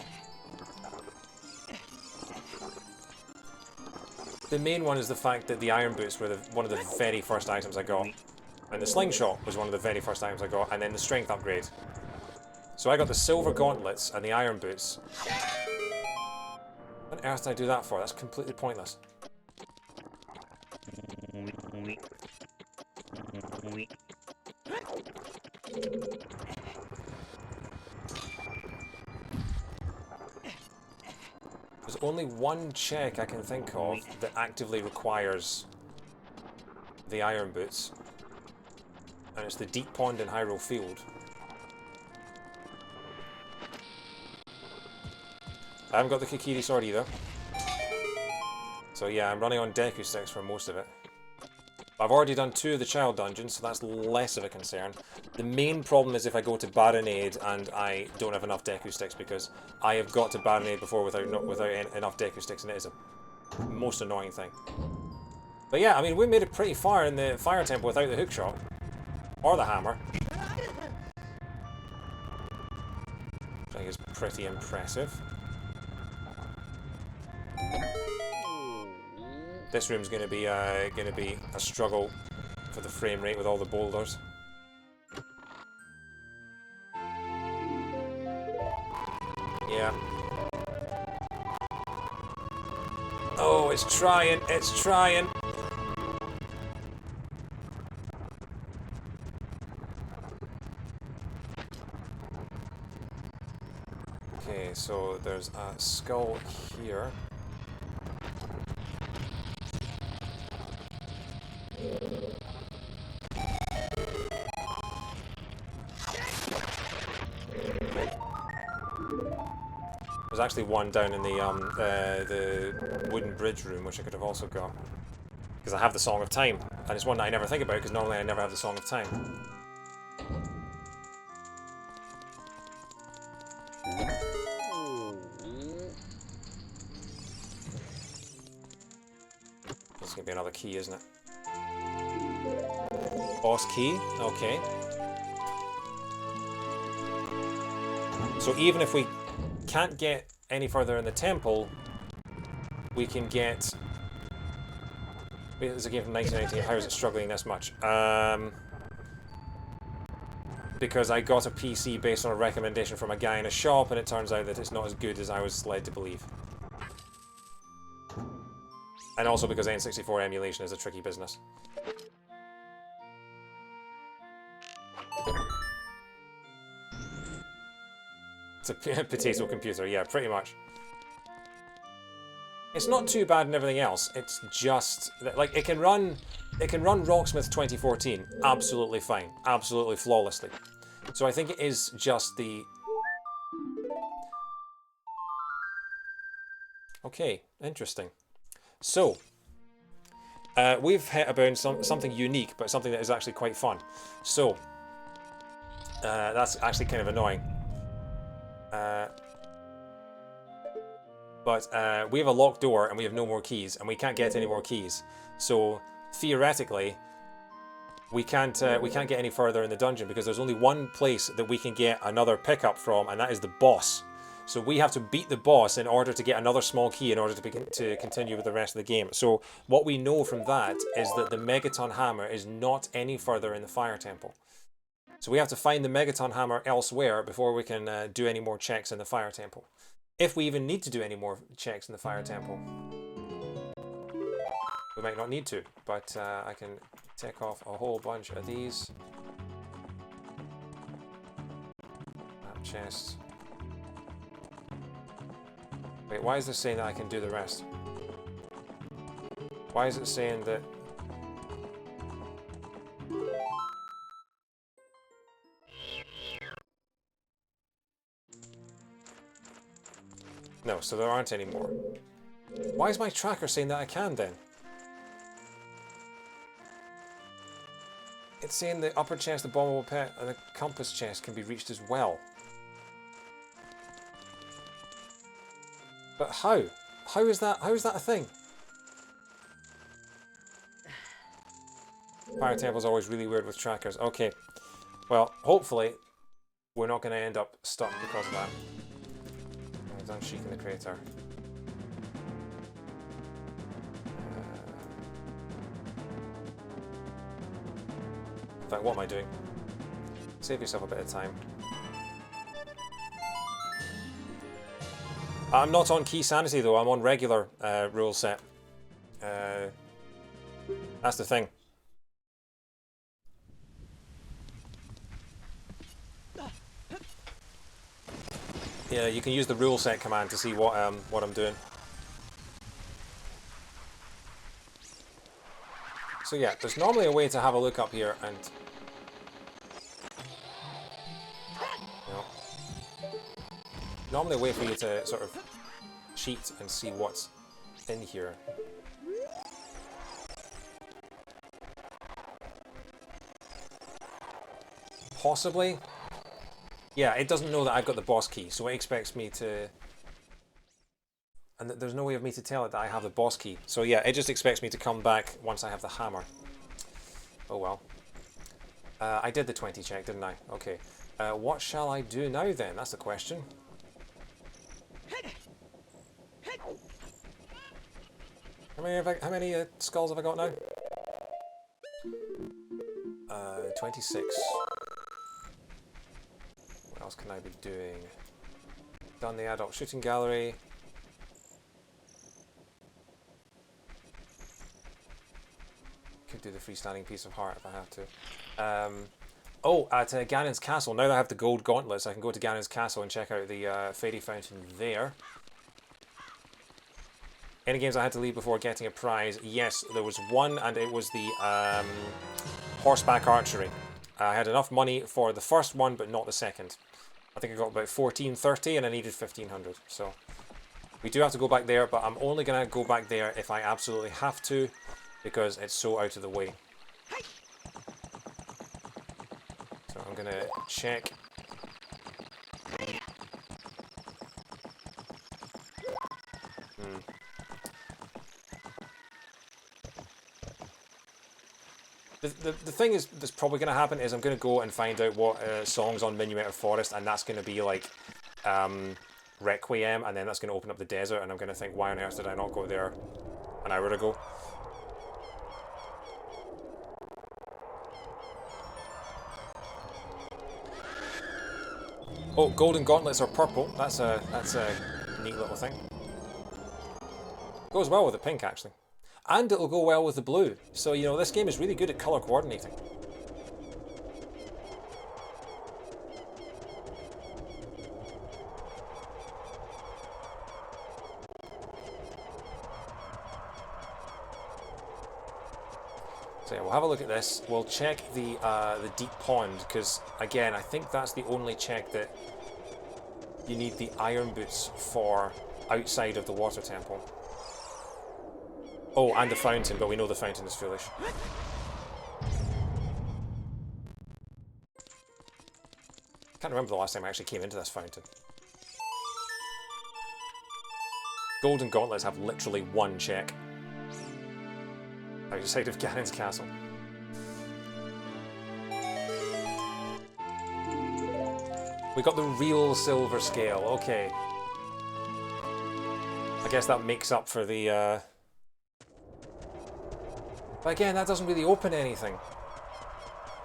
The main one is the fact that the iron boots were one of the very first items I got. And the slingshot was one of the very first items I got, and then the strength upgrade. So I got the silver gauntlets and the iron boots. What on earth did I do that for? That's completely pointless. There's only one check I can think of that actively requires the iron boots. And it's the deep pond in Hyrule Field. I haven't got the Kokiri sword either. So yeah, I'm running on Deku sticks for most of it. I've already done 2 of the child dungeons, so that's less of a concern. The main problem is if I go to Baronade and I don't have enough Deku sticks, because I have got to Baronade before without enough Deku sticks, and it is a most annoying thing. But yeah, I mean, we made it pretty far in the Fire Temple without the hookshot. Or the hammer. Which I think is pretty impressive. This room's gonna be a struggle for the frame rate with all the boulders. Yeah. Oh, it's trying, it's trying. Okay, so there's a skull here. There's actually one down in the wooden bridge room, which I could have also got. Because I have the Song of Time, and it's one that I never think about, because normally I never have the Song of Time. This is going to be another key, isn't it? Boss key, okay. So even if we can't get any further in the temple, we can get... Wait, it's a game from 1998, how is it struggling this much? Because I got a PC based on a recommendation from a guy in a shop, and it turns out that it's not as good as I was led to believe. And also because N64 emulation is a tricky business. It's a potato computer, yeah, pretty much. It's not too bad and everything else. It's just that, like, it can run Rocksmith 2014 absolutely fine, absolutely flawlessly. So I think it is just the... Okay, interesting. So we've hit about something unique, but something that is actually quite fun. So that's actually kind of annoying. But we have a locked door and we have no more keys, and we can't get any more keys. So theoretically, we can't get any further in the dungeon because there's only one place that we can get another pickup from, and that is the boss. So we have to beat the boss in order to get another small key in order to continue with the rest of the game. So what we know from that is that the Megaton Hammer is not any further in the Fire Temple. So we have to find the Megaton Hammer elsewhere before we can do any more checks in the Fire Temple. If we even need to do any more checks in the Fire Temple. We might not need to, but I can take off a whole bunch of these. Map chests. Wait, why is this saying that I can do the rest? Why is it saying that... No, so there aren't any more. Why is my tracker saying that I can then? It's saying the upper chest, the bombable pet, and the compass chest can be reached as well. But how? How is that a thing? Fire Temple's always really weird with trackers. Okay. Well, hopefully, we're not going to end up stuck because of that. I've done Sheik in the crater. In fact, what am I doing? Save yourself a bit of time. I'm not on key sanity though, I'm on regular rule set. That's the thing. Yeah, you can use the rule set command to see what I'm doing. So yeah, there's normally a way to have a look up here and... Normally a way for you to sort of cheat and see what's in here. Possibly. Yeah, it doesn't know that I've got the boss key, so it expects me to... And there's no way of me to tell it that I have the boss key. So yeah, it just expects me to come back once I have the hammer. Oh well. I did the 20 check, didn't I? Okay. What shall I do now then? That's the question. How many skulls have I got now? 26. What else can I be doing? Done the adult shooting gallery. Could do the freestanding piece of heart if I have to. Oh, at Ganon's castle. Now that I have the gold gauntlets, I can go to Ganon's castle and check out the fairy fountain there. Any games I had to leave before getting a prize? Yes, there was one, and it was the horseback archery. I had enough money for the first one, but not the second. I think I got about 1430, and I needed 1500. So we do have to go back there, but I'm only going to go back there if I absolutely have to, because it's so out of the way. So I'm going to check. The thing is, that's probably going to happen is I'm going to go and find out what songs on Minuet Forest, and that's going to be like Requiem, and then that's going to open up the desert, and I'm going to think, why on earth did I not go there an hour ago? Oh, golden gauntlets are purple. That's a neat little thing. Goes well with the pink, actually. And it'll go well with the blue. So, you know, this game is really good at colour coordinating. So yeah, we'll have a look at this. We'll check the deep pond, because, again, I think that's the only check that you need the iron boots for outside of the water temple. Oh, and the fountain, but we know the fountain is foolish. Can't remember the last time I actually came into this fountain. Golden gauntlets have literally one check. Outside of Ganon's castle. We got the real silver scale, okay. I guess that makes up for the... But again, that doesn't really open anything.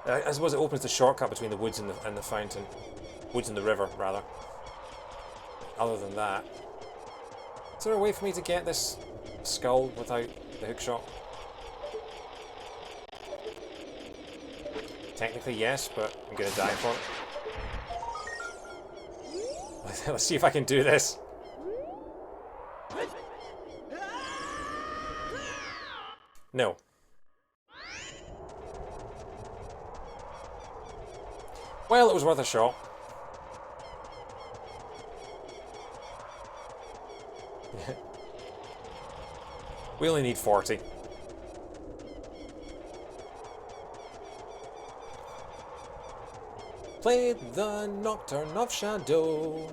I suppose it opens the shortcut between the woods and the fountain. Woods and the river, rather. Other than that... Is there a way for me to get this skull without the hookshot? Technically, yes, but I'm gonna die for it. Let's see if I can do this. No. Well, it was worth a shot. We only need 40. Played the Nocturne of Shadow.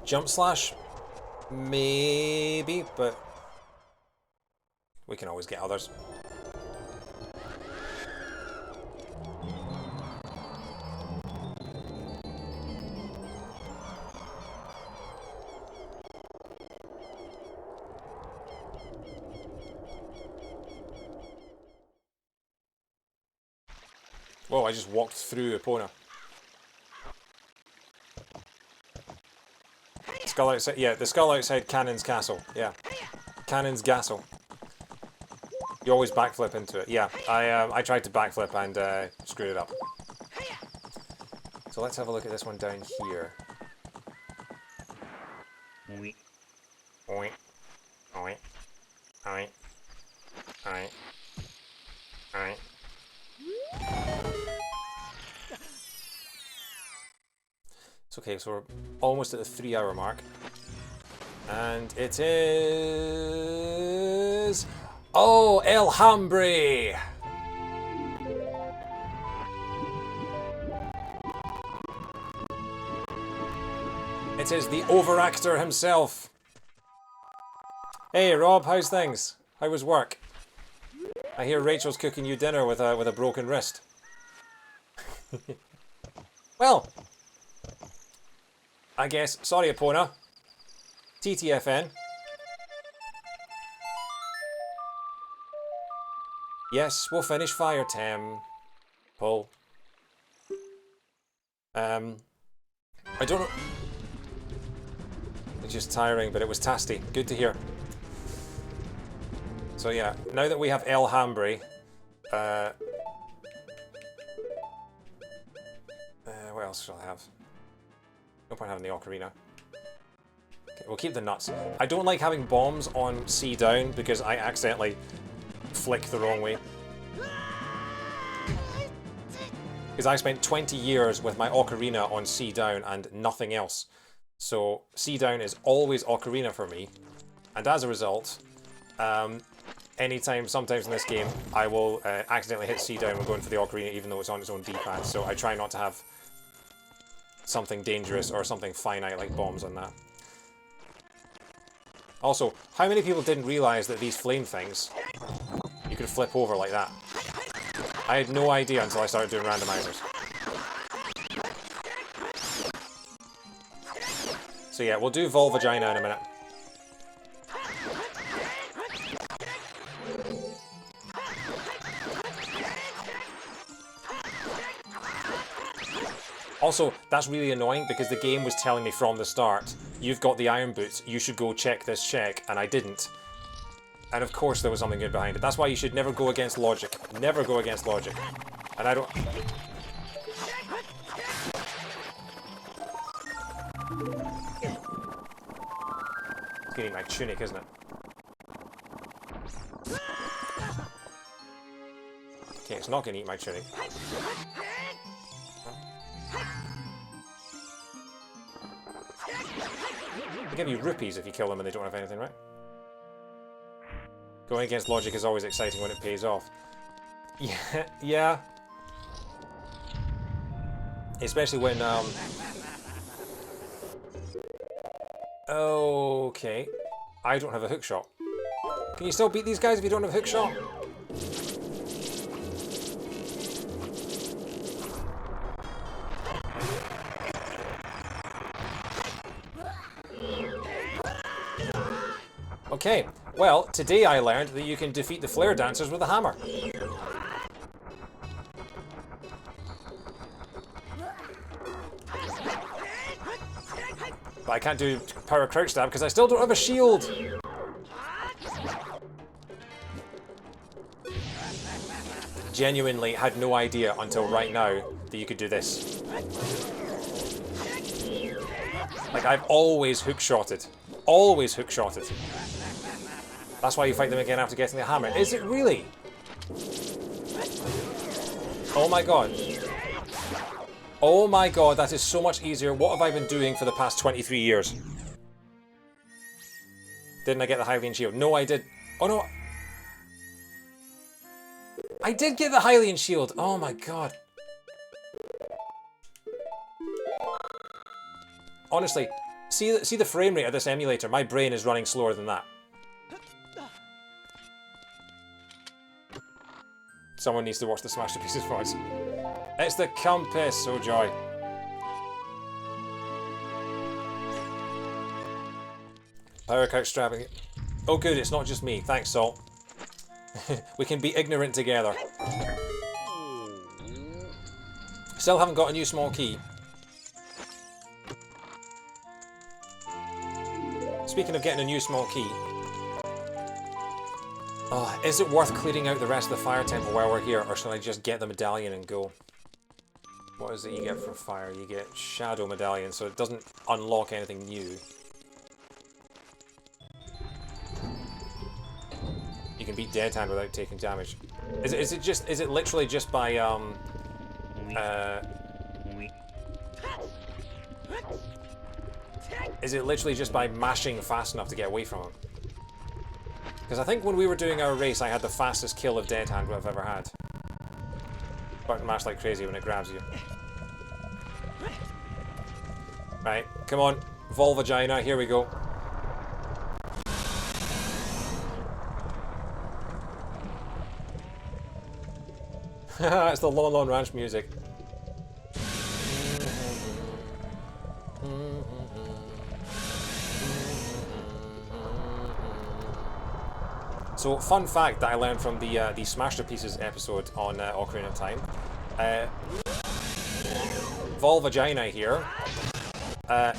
Jump slash? Maybe, but we can always get others. Whoa, I just walked through Epona. Skull outside, yeah, the skull outside Canon's castle, yeah. Canon's castle. You always backflip into it, yeah. I tried to backflip and screwed it up. So let's have a look at this one down here. Oink. Oink. Oink. Oink. Oink. Oink. It's okay, so we're almost at the 3-hour mark. And it is... Oh, El Hambre! It is the overactor himself. Hey Rob, how's things? How was work? I hear Rachel's cooking you dinner with a broken wrist. Well, I guess, sorry Epona. TTFN. Yes, we'll finish Fire Temple. I don't know. It's just tiring, but it was tasty. Good to hear. So yeah, now that we have El Hambre, what else shall I have? No point having the Ocarina. Okay, we'll keep the nuts. I don't like having bombs on C down because I accidentally flick the wrong way. Because I spent 20 years with my Ocarina on C down and nothing else. So C down is always Ocarina for me. And as a result, sometimes in this game, I will accidentally hit C down when going for the Ocarina even though it's on its own D-pad. So I try not to have something dangerous or something finite like bombs on that. Also, how many people didn't realize that these flame things, you could flip over like that? I had no idea until I started doing randomizers. So yeah, we'll do Volvagina in a minute. Also, that's really annoying because the game was telling me from the start, you've got the iron boots, you should go check this check, and I didn't. And of course there was something good behind it. That's why you should never go against logic. Never go against logic. And I don't... It's getting my tunic, isn't it? Okay, it's not going to eat my tunic. They give you rupees if you kill them and they don't have anything, right? Going against logic is always exciting when it pays off. Yeah, yeah. Especially when, Okay. I don't have a hook shot. Can you still beat these guys if you don't have a hook shot? Okay, well, today I learned that you can defeat the flare dancers with a hammer. But I can't do power crouch stab because I still don't have a shield. Genuinely had no idea until right now that you could do this. Like, I've always hook-shotted. Always hook-shotted. That's why you fight them again after getting the hammer. Is it really? Oh my god. Oh my god, that is so much easier. What have I been doing for the past 23 years? Didn't I get the Hylian shield? No, I did. Oh no. I did get the Hylian shield. Oh my god. Honestly, see the frame rate of this emulator. My brain is running slower than that. Someone needs to watch the Smash to Pieces voice. It's the compass, oh joy. Power couch strapping. Oh good, it's not just me. Thanks, Salt. We can be ignorant together. Still haven't got a new small key. Speaking of getting a new small key, oh, is it worth clearing out the rest of the fire temple while we're here, or shall I just get the medallion and go? What is it you get from fire? You get shadow medallion, so it doesn't unlock anything new. You can beat Dead Hand without taking damage. Is it literally just by is it literally just by mashing fast enough to get away from him? Because I think when we were doing our race, I had the fastest kill of Dead Hand I've ever had. Button mash like crazy when it grabs you. Right, come on, Volvagina, here we go. It's the Lon Lon Ranch music. So, fun fact that I learned from the Smash to Pieces episode on Ocarina of Time. Volvagina here,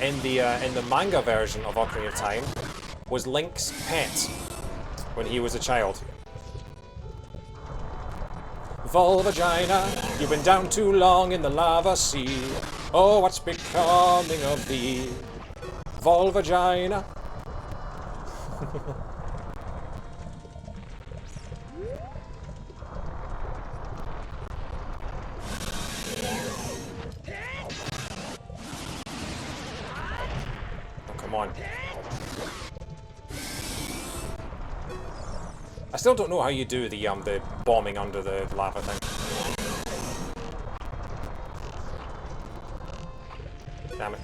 in the manga version of Ocarina of Time, was Link's pet when he was a child. Volvagina, you've been down too long in the lava sea. Oh, what's becoming of thee? Volvagina. Oh, come on. I still don't know how you do the bombing under the lava thing. Damn it.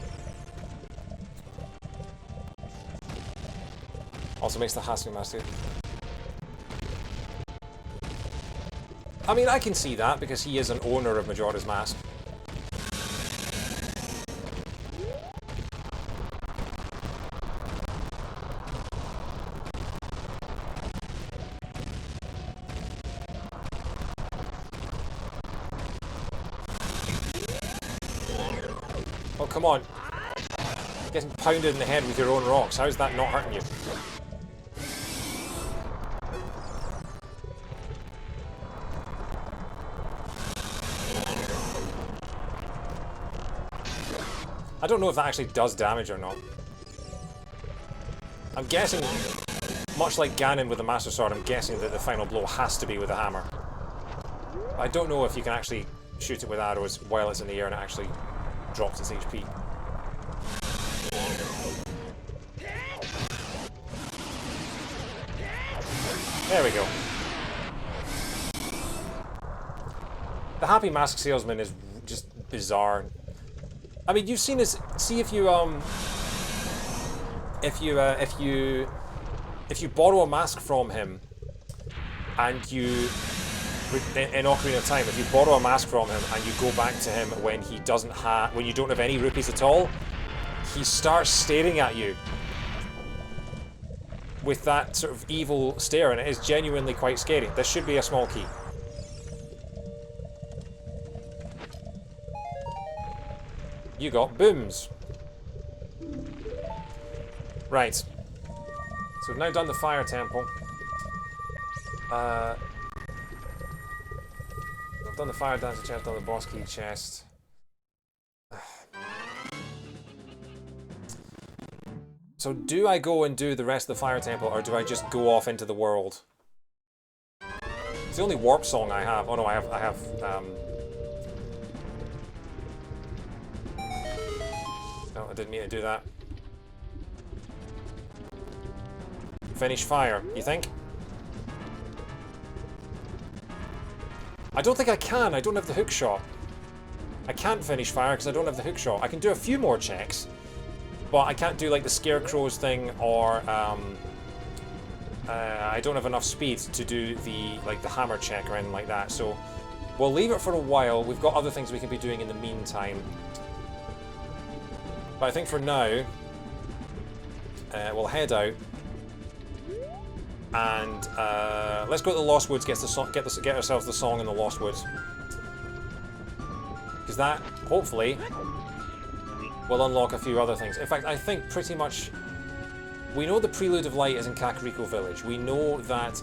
Also makes the Hasu Master. I mean, I can see that because he is an owner of Majora's Mask. Oh, come on. Getting pounded in the head with your own rocks. How is that not hurting you? I don't know if that actually does damage or not. I'm guessing, much like Ganon with the Master Sword, I'm guessing that the final blow has to be with a hammer. I don't know if you can actually shoot it with arrows while it's in the air and it actually drops its HP. There we go. The Happy Mask Salesman is just bizarre. I mean, you've seen this. See if you borrow a mask from him, and you in Ocarina of Time, if you borrow a mask from him and you go back to him when he doesn't have, when you don't have any rupees at all, he starts staring at you with that sort of evil stare, and it is genuinely quite scary. This should be a small key. You got booms. Right. So we've now done the fire temple. I've done the fire dancer chest, done the boss key chest. So do I go and do the rest of the fire temple, or do I just go off into the world? It's the only warp song I have. Oh no, I have no, I didn't mean to do that. Finish fire, you think? I don't think I can. I don't have the hook shot. I can't finish fire because I don't have the hook shot. I can do a few more checks, but I can't do like the scarecrows thing, or I don't have enough speed to do the hammer check or anything like that. So we'll leave it for a while. We've got other things we can be doing in the meantime. But I think for now, we'll head out and let's go to the Lost Woods. Get ourselves the song in the Lost Woods. Because that, hopefully, will unlock a few other things. In fact, I think pretty much... We know the Prelude of Light is in Kakariko Village. We know that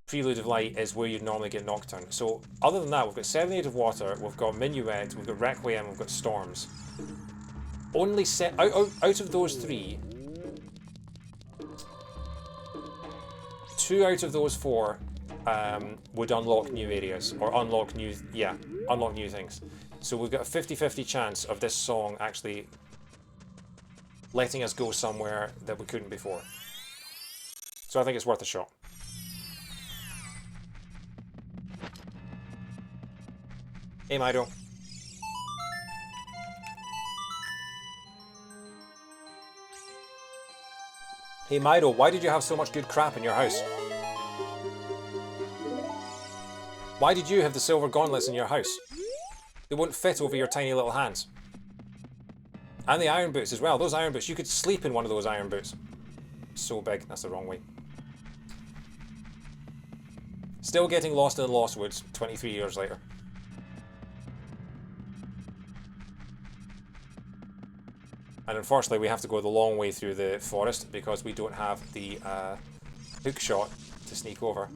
Prelude of Light is where you'd normally get Nocturne. So, other than that, we've got Serenade of Water, we've got Minuet, we've got Requiem, we've got Storms. Only out of those three, 2 out of those 4 would unlock new areas, or unlock new things. So we've got a 50-50 chance of this song actually letting us go somewhere that we couldn't before. So I think it's worth a shot. Hey, Mido. Hey, Mido, why did you have so much good crap in your house? Why did you have the silver gauntlets in your house? They won't fit over your tiny little hands. And the iron boots as well. Those iron boots, you could sleep in one of those iron boots. So big, that's the wrong way. Still getting lost in the Lost Woods 23 years later. And unfortunately we have to go the long way through the forest because we don't have the hook shot to sneak over.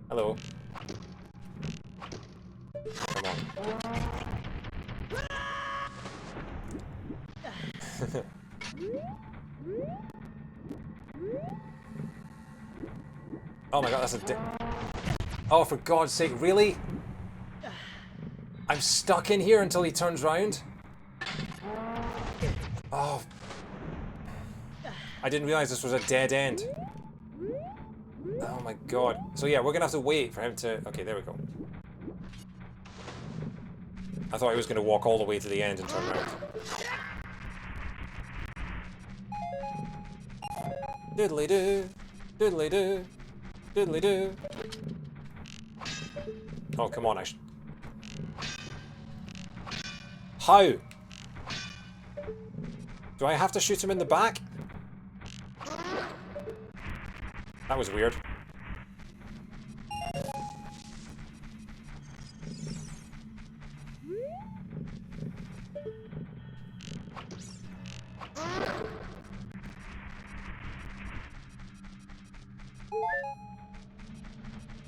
Hello. Come on. Oh my god, that's a oh, for God's sake, really? I'm stuck in here until he turns round? Oh. I didn't realize this was a dead end. Oh my god. So yeah, we're gonna have to wait for him to... Okay, there we go. I thought he was gonna walk all the way to the end and turn around. Diddly-doo, diddly-doo, diddly-doo. Oh, come on, How? Do I have to shoot him in the back? That was weird.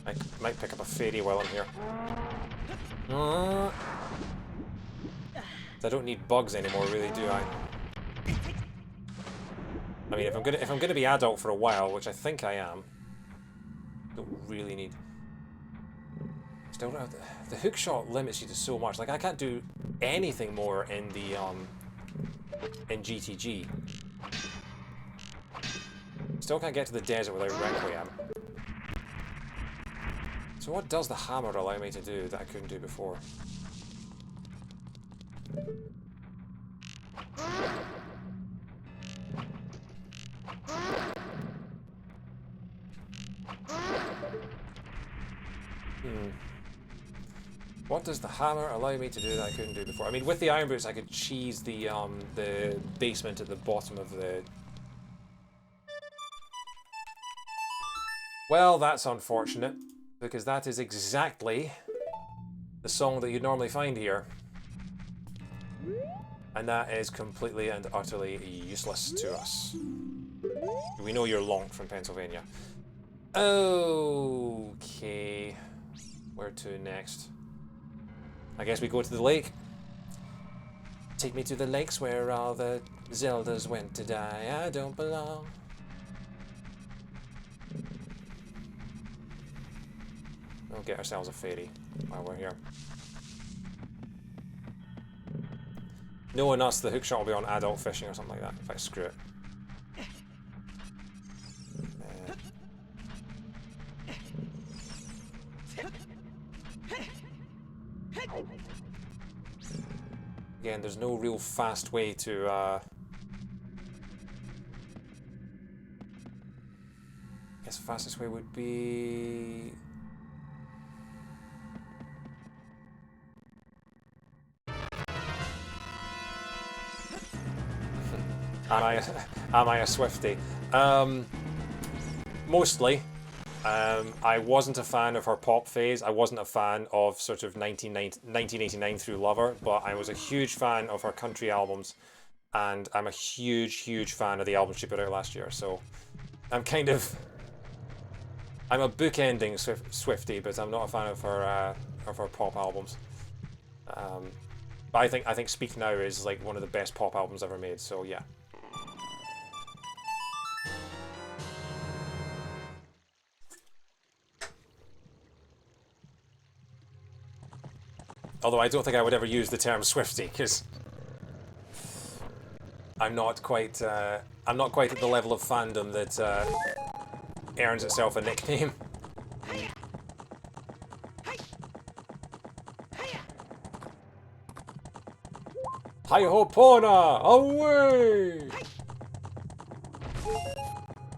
I might pick up a fairy while I'm here. I don't need bugs anymore, really, do I? I mean, if I'm gonna be adult for a while, which I think I am, don't really need. Still, the hook shot limits you to so much. Like, I can't do anything more in the in GTG. Still can't get to the desert without Requiem. So what does the hammer allow me to do that I couldn't do before? What does the hammer allow me to do that I couldn't do before? I mean, with the iron boots, I could cheese the basement at the bottom of the... Well, that's unfortunate, because that is exactly the song that you'd normally find here. And that is completely and utterly useless to us. We know you're Lonk from Pennsylvania. Okay. Where to next? I guess we go to the lake. Take me to the lakes where all the Zeldas went to die. I don't belong. We'll get ourselves a fairy while we're here. Knowing us, the hookshot will be on adult fishing or something like that. In fact, screw it. Again, there's no real fast way to I guess the fastest way would be am I a Swiftie? Mostly. I wasn't a fan of her pop phase. I wasn't a fan of sort of 1989 through Lover, but I was a huge fan of her country albums, and I'm a huge fan of the album she put out last year. So I'm kind of I'm a bookending Swiftie, but I'm not a fan of her pop albums. But I think Speak Now is like one of the best pop albums ever made. So yeah. Although I don't think I would ever use the term Swiftie, because I'm not quite at the level of fandom that earns itself a nickname. Hi-ho Pona! Away!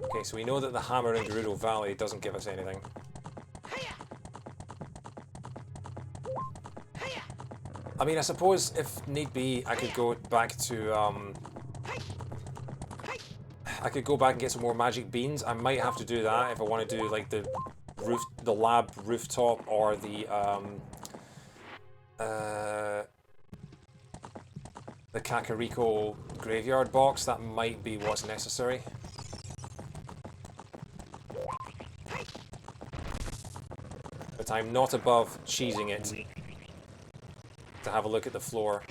Okay, so we know that the hammer in Gerudo Valley doesn't give us anything. I mean, I suppose if need be, I could go back to I could go back and get some more magic beans. I might have to do that if I want to do like the lab rooftop, or the Kakariko graveyard box. That might be what's necessary. But I'm not above cheesing it to have a look at the floor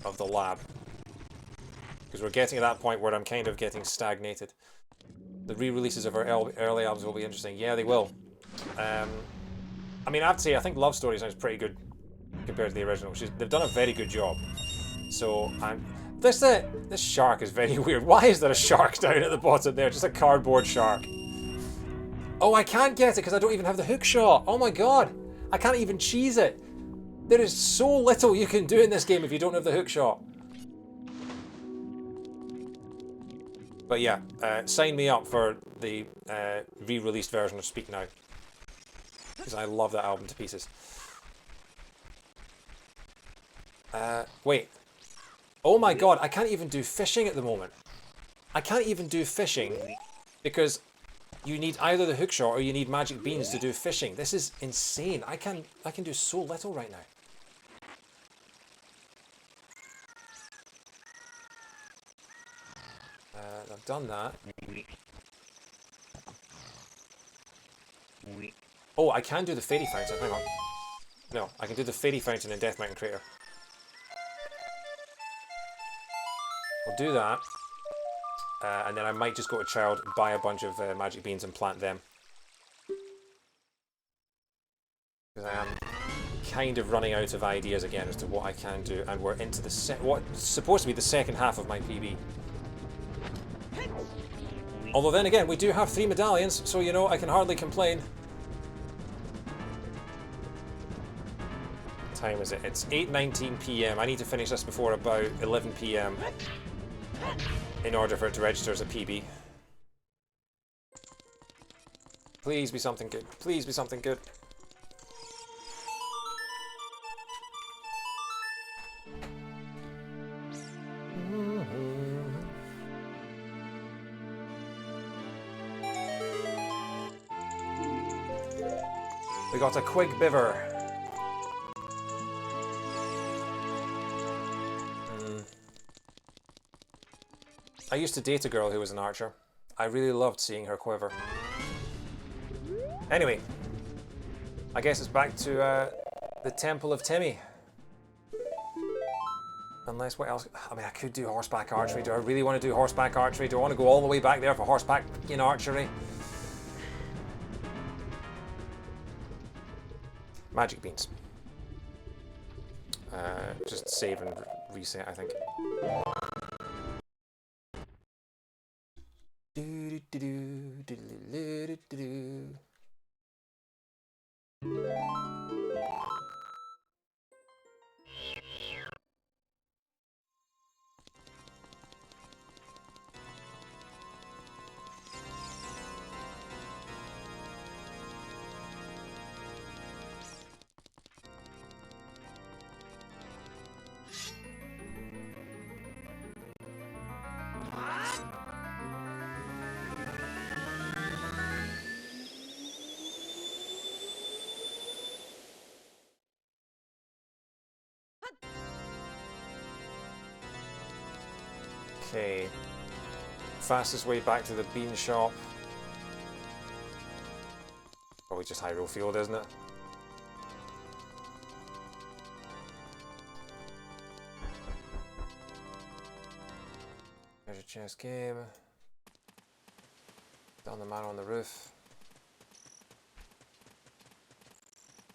of the lab, because we're getting to that point where I'm kind of getting stagnated. The re-releases of our early albums will be interesting. Yeah, they will. I mean, I have to say, I think Love Story sounds pretty good compared to the original. They've done a very good job. So this shark is very weird. Why is there a shark down at the bottom there? Just a cardboard shark. Oh, I can't get it because I don't even have the hook shot. Oh my god, I can't even cheese it. There is so little you can do in this game if you don't have the hook shot. But yeah, sign me up for the re-released version of Speak Now, because I love that album to pieces. Wait. Oh my god, I can't even do fishing at the moment. I can't even do fishing because you need either the hook shot or you need magic beans to do fishing. This is insane. I can do so little right now. I've done that. Oh, I can do the fairy fountain. Hang on. No, I can do the fairy fountain in Death Mountain Crater. I'll do that. And then I might just go to Child, buy a bunch of magic beans and plant them. Because I am kind of running out of ideas again as to what I can do, and we're into what's supposed to be the second half of my PB. Although then again, we do have 3 medallions, so you know, I can hardly complain. What time is it? It's 8:19 PM. I need to finish this before about 11 PM in order for it to register as a PB. Please be something good. Please be something good. We got a Quig Biver. I used to date a girl who was an archer. I really loved seeing her quiver. Anyway, I guess it's back to the Temple of Timmy. Unless, what else? I mean, I could do horseback archery. Do I really want to do horseback archery? Do I want to go all the way back there for horseback archery? Magic beans. Just save and reset, I think. Okay. Fastest way back to the bean shop. Probably just Hyrule Field, isn't it? Treasure chest game. Down the man on the roof.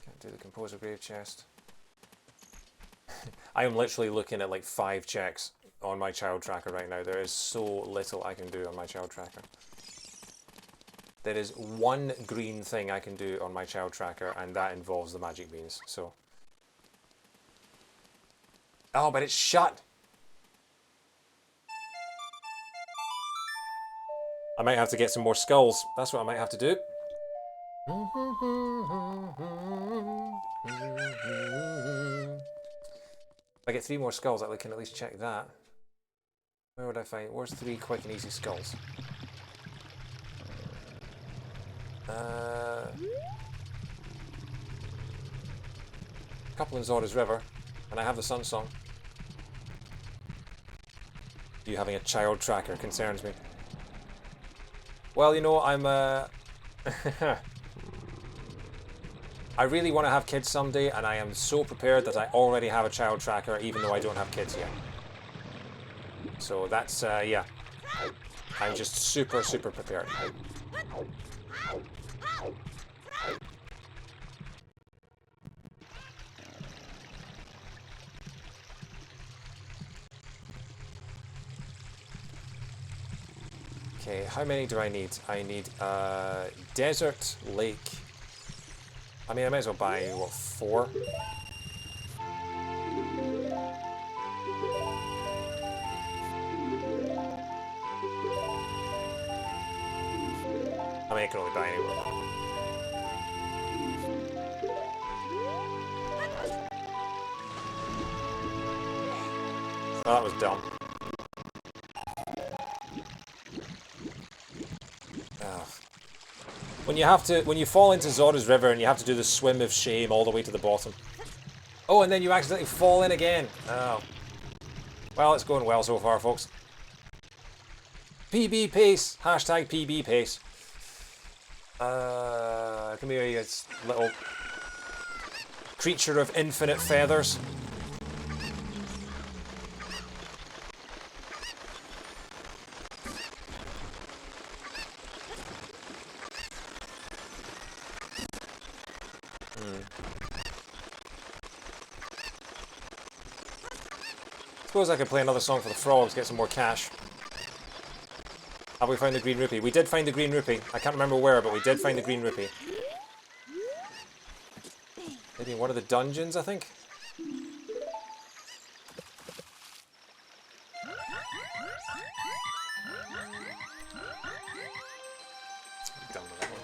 Can't do the composer grave chest. I am literally looking at like 5 checks on my child tracker right now. There is so little I can do on my child tracker. There is one green thing I can do on my child tracker, and that involves the magic beans. So. Oh, but it's shut! I might have to get some more skulls. That's what I might have to do. If I get 3 more skulls, I can at least check that. Where would I find? Where's 3 quick and easy skulls? Couple in Zora's River, and I have the Sun Song. You having a child tracker concerns me. Well, you know, I'm I really want to have kids someday, and I am so prepared that I already have a child tracker, even though I don't have kids yet. So that's, yeah. I'm just super, super prepared. Okay, how many do I need? I need desert, lake. I mean, I might as well buy, what, 4? I mean, I can only buy anywhere. Oh, that was dumb. When you fall into Zora's River and you have to do the swim of shame all the way to the bottom. Oh, and then you accidentally fall in again. Oh. Well, it's going well so far, folks. PB pace. Hashtag PB pace. Come here, you little creature of infinite feathers. Suppose I could play another song for the frogs, get some more cash. Have we found the green rupee? We did find the green rupee. I can't remember where, but we did find the green rupee. Maybe in one of the dungeons, I think? Done with that one.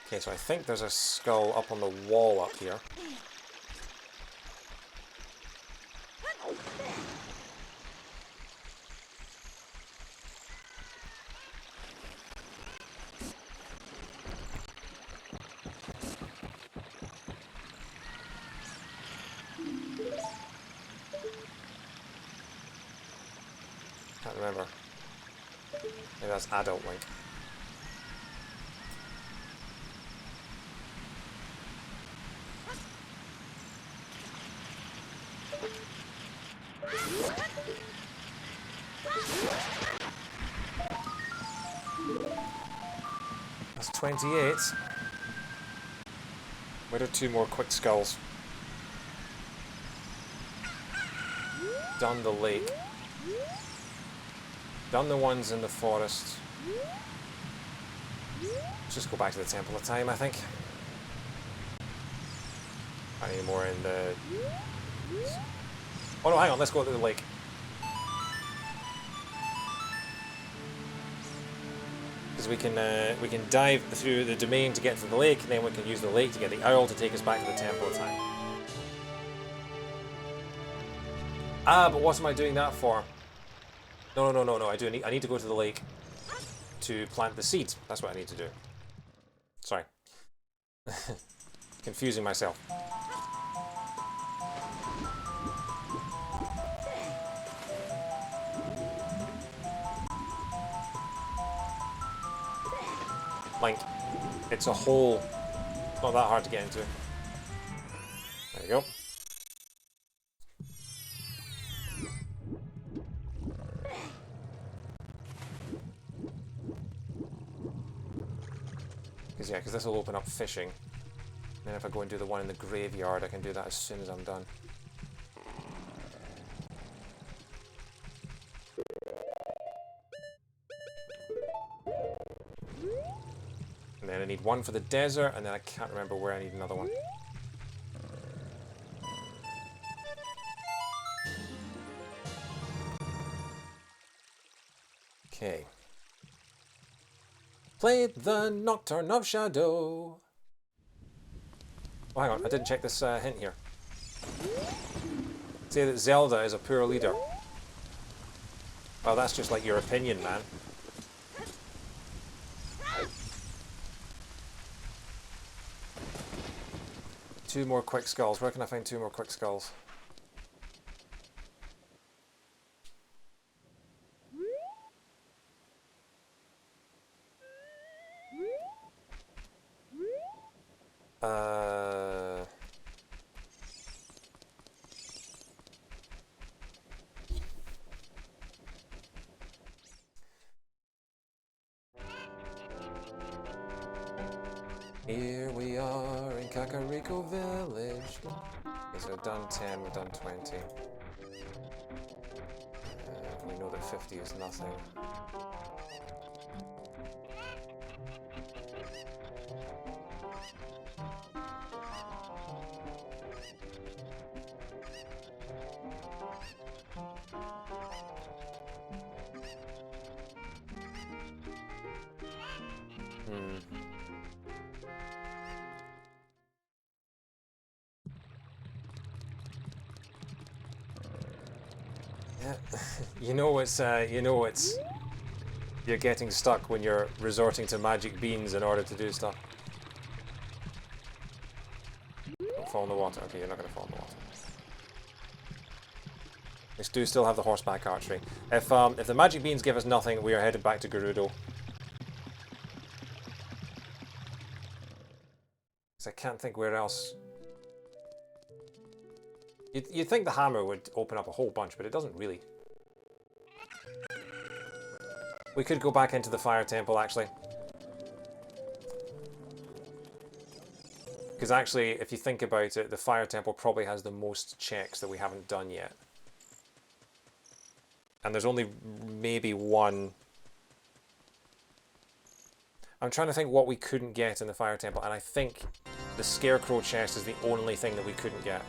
Okay, so I think there's a skull up on the wall up here. Can't remember. Maybe that's adult Link. That's 28. Where are 2 more quick skulls? Done the lake. Done the ones in the forest. Let's just go back to the Temple of Time, I think. I need more in the... Oh no, hang on, let's go to the lake. Because we can dive through the domain to get to the lake, and then we can use the lake to get the owl to take us back to the Temple of Time. Ah, but what am I doing that for? No, I need to go to the lake. to plant the seed. That's what I need to do. Sorry. Confusing myself. Like, it's a hole. It's not that hard to get into. There you go. Because this will open up fishing. And then if I go and do the one in the graveyard, I can do that as soon as I'm done. And then I need one for the desert, and then I can't remember where I need another one. Okay. Play the Nocturne of Shadow. Oh, hang on, I didn't check this hint here. Say that Zelda is a poor leader. Well, that's just like your opinion, man. Two more quick skulls. Where can I find two more quick skulls? Here we are in Kakariko Village. Okay, so we've done 10, we've done 20. We know that 50 is nothing. You know it's you're getting stuck when you're resorting to magic beans in order to do stuff. Don't fall in the water. Okay, you're not going to fall in the water. We do still have the horseback archery. If the magic beans give us nothing, we are headed back to Gerudo. Because I can't think where else. You'd think the hammer would open up a whole bunch, but it doesn't really. We could go back into the fire temple, actually. Because actually, if you think about it, the fire temple probably has the most checks that we haven't done yet. And there's only maybe one. I'm trying to think what we couldn't get in the fire temple, and I think the scarecrow chest is the only thing that we couldn't get.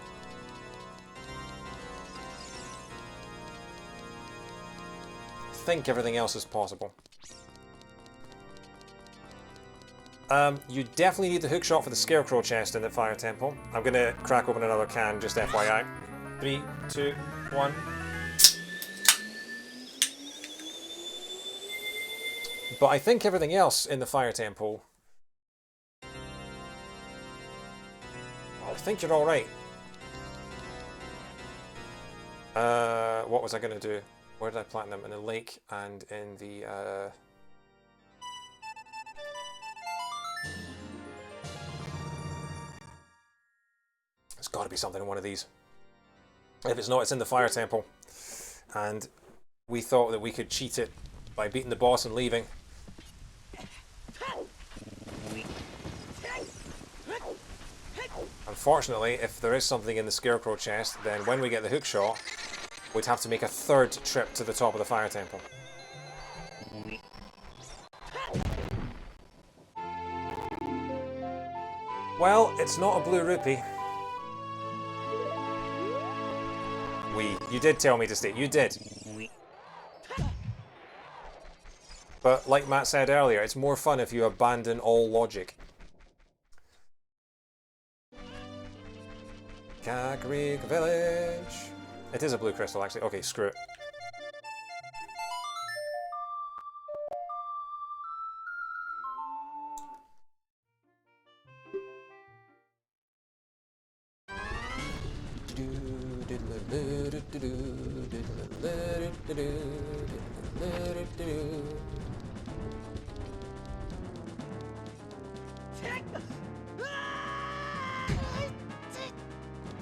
I think everything else is possible. You definitely need the hookshot for the scarecrow chest in the fire temple. I'm going to crack open another can, just FYI. 3, 2, 1. But I think everything else in the fire temple... I think you're alright. What was I going to do? Where did I plant them? In the lake and in the... There's got to be something in one of these. If it's not, it's in the fire temple. And we thought that we could cheat it by beating the boss and leaving. Unfortunately, if there is something in the scarecrow chest, then when we get the hookshot, we'd have to make a third trip to the top of the fire temple. Well, it's not a blue rupee. You did tell me to stay. You did. But like Matt said earlier, it's more fun if you abandon all logic. Kakariko Village. It is a blue crystal, actually. Okay, screw it.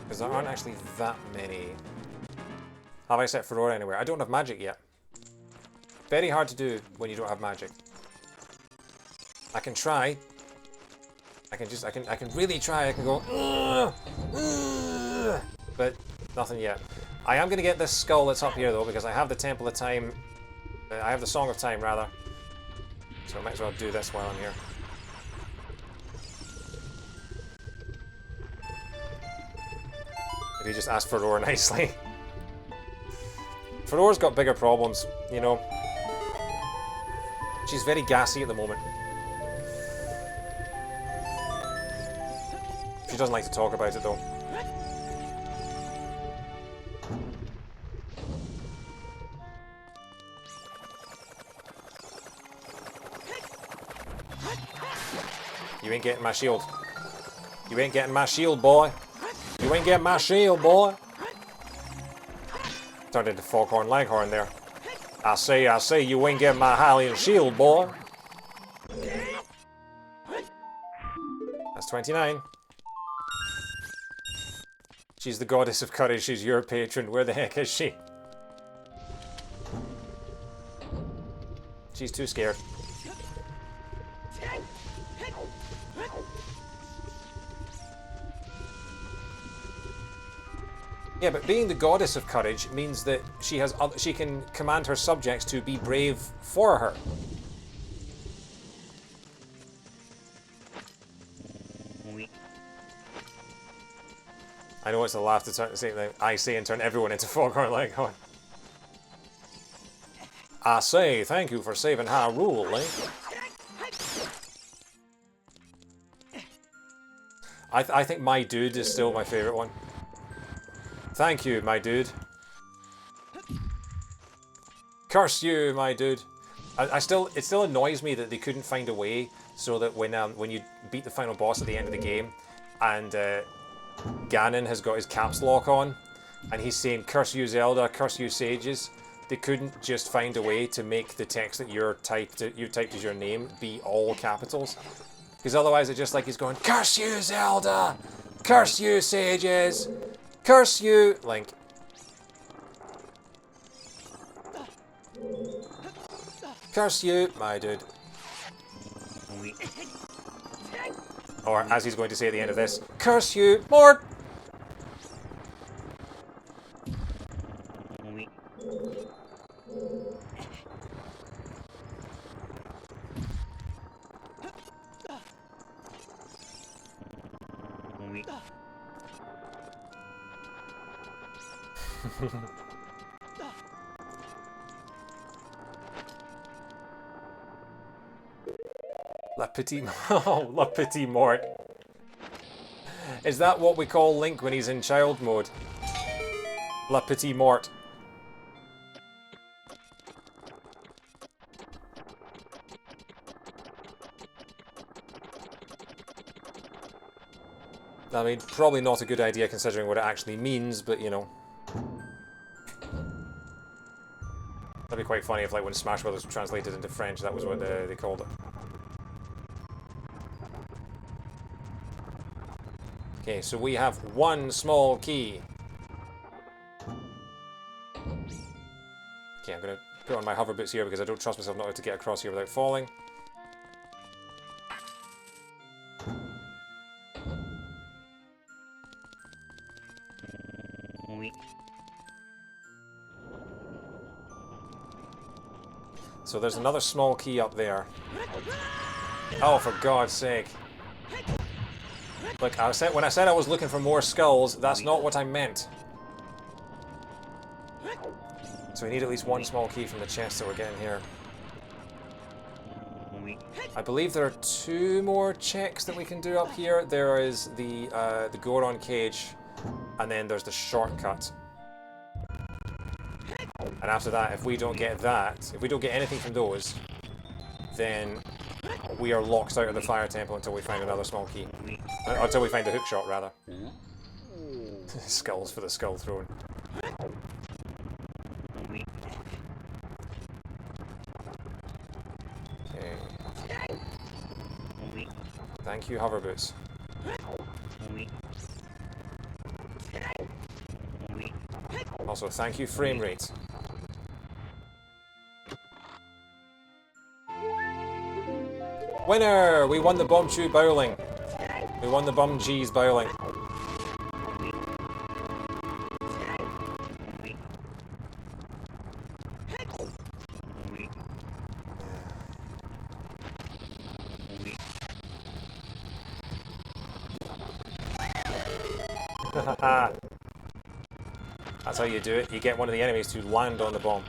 Because there aren't actually that many. Have I set Fedora anywhere? I don't have magic yet. Very hard to do when you don't have magic. I can try. I can really try. I can go, but nothing yet. I am going to get this skull that's up here though, because I have the Temple of Time. I have the Song of Time rather. So I might as well do this while I'm here. If you just ask Fedora nicely. Fedora's got bigger problems, you know. She's very gassy at the moment. She doesn't like to talk about it though. You ain't getting my shield. You ain't getting my shield, boy. You ain't getting my shield, boy. Turned into Foghorn Leghorn there. I say, you ain't getting my Hylian shield, boy. That's 29. She's the goddess of courage, she's your patron. Where the heck is she? She's too scared. Yeah, but being the goddess of courage means that she can command her subjects to be brave for her. I know it's a laugh to say that I say and turn everyone into Foghorn Leghorn. I say, thank you for saving Hyrule, Link. I think my dude is still my favourite one. Thank you, my dude. Curse you, my dude. It still annoys me that they couldn't find a way so that when you beat the final boss at the end of the game, and Ganon has got his caps lock on, and he's saying, "Curse you, Zelda, curse you, sages." They couldn't just find a way to make the text that you typed as your name be all capitals, because otherwise it's just like he's going, "Curse you, Zelda, curse you, sages, curse you, Link." Curse you, my dude. Or, as he's going to say at the end of this, curse you, Mort! La Petite... Oh, La Petite Mort. Is that what we call Link when he's in child mode? La Petite Mort. I mean, probably not a good idea considering what it actually means, but you know. That'd be quite funny if, like, when Smash Bros. Was translated into French, that was what they called it. Okay, so we have one small key. Okay, I'm gonna put on my hover boots here because I don't trust myself not to get across here without falling. So there's another small key up there. Oh, for God's sake. Look, when I said I was looking for more skulls, that's not what I meant. So we need at least one small key from the chest that we're getting here. I believe there are two more checks that we can do up here. There is the Goron cage, and then there's the shortcut. And after that, if we don't get that, if we don't get anything from those, then we are locked out of the Fire Temple until we find another small key. Until we find the hookshot, rather. Skulls for the skull throne. Okay. Thank you, hover boots. Also, thank you, frame rate. Winner! We won the Bomb Chew bowling. We won the Bum G's bowling. That's how you do it. You get one of the enemies to land on the bomb.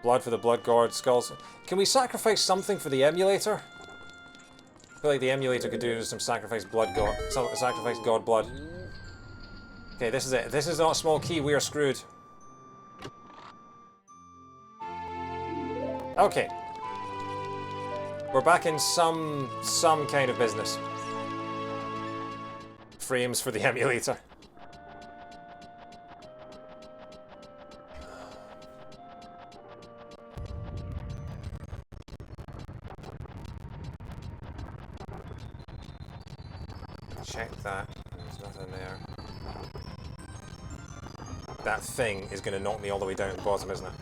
Blood for the blood god, skulls. Can we sacrifice something for the emulator? I feel like the emulator could do some sacrifice blood god, sacrifice god blood. Okay, this is it. This is not a small key. We are screwed. Okay. We're back in some kind of business. Frames for the emulator. Check that. There's nothing there. That thing is going to knock me all the way down at the bottom, isn't it?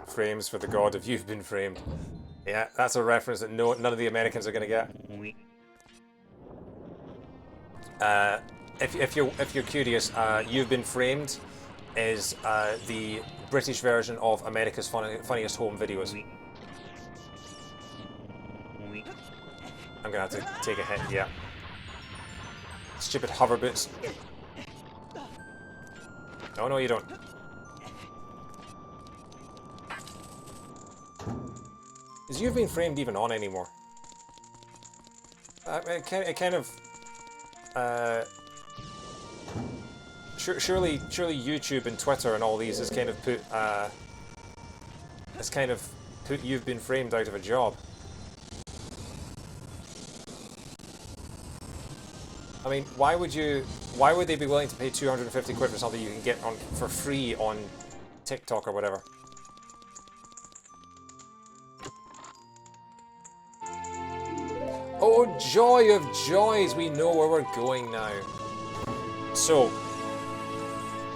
Frames for the god of You've Been Framed. Yeah, that's a reference that none of the Americans are going to get. If you're curious, You've Been Framed is the British version of America's Funniest Home Videos. I'm gonna have to take a hit, yeah. Stupid hover boots. Oh no, you don't. Is You've Been Framed even on anymore? It kind of... surely YouTube and Twitter and all these has kind of put You've Been Framed out of a job. I mean, why would they be willing to pay 250 quid for something you can get on for free on TikTok or whatever? Oh, joy of joys! We know where we're going now. So,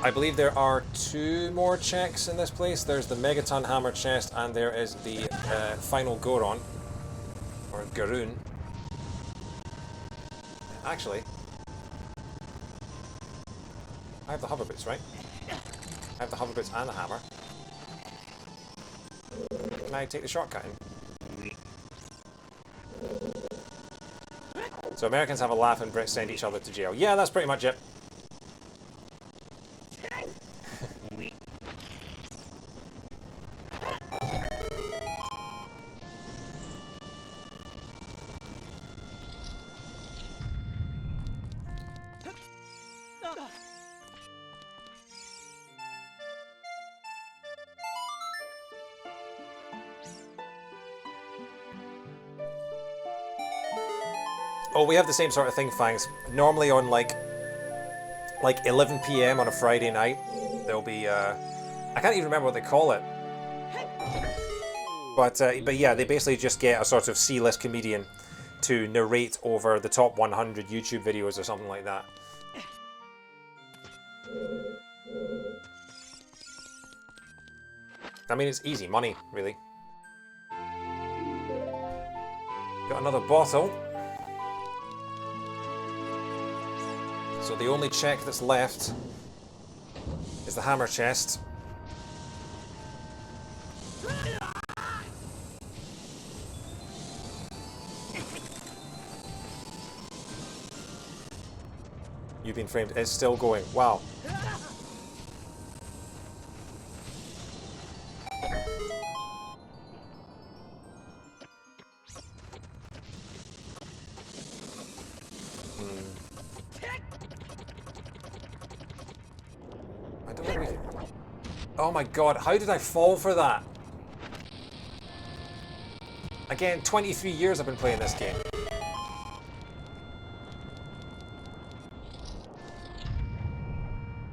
I believe there are 2 more checks in this place. There's the Megaton Hammer chest, and there is the final Goron, or Garoon. Actually, I have the hover boots, right? I have the hover boots and the hammer. Can I take the shortcut in? So Americans have a laugh and Brits send each other to jail. Yeah, that's pretty much it. Oh, we have the same sort of thing, Fangs. Normally on like 11 PM on a Friday night, there'll be I can't even remember what they call it. But yeah, they basically just get a sort of C-list comedian to narrate over the top 100 YouTube videos or something like that. I mean, it's easy money, really. Got another bottle. So the only check that's left is the hammer chest. You've Been Framed is still going. Wow. Oh my god, how did I fall for that? I Again, 23 years I've been playing this game.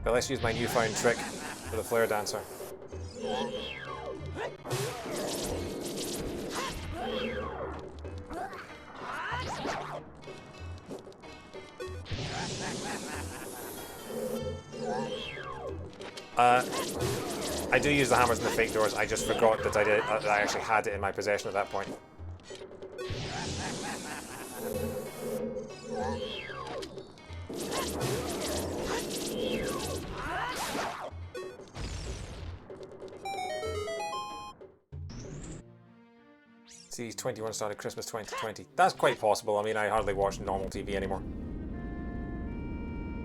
But let's use my newfound trick for the flare dancer. I do use the hammers and the fake doors. I just forgot that I actually had it in my possession at that point. See, 21 started Christmas 2020. That's quite possible. I mean, I hardly watch normal TV anymore.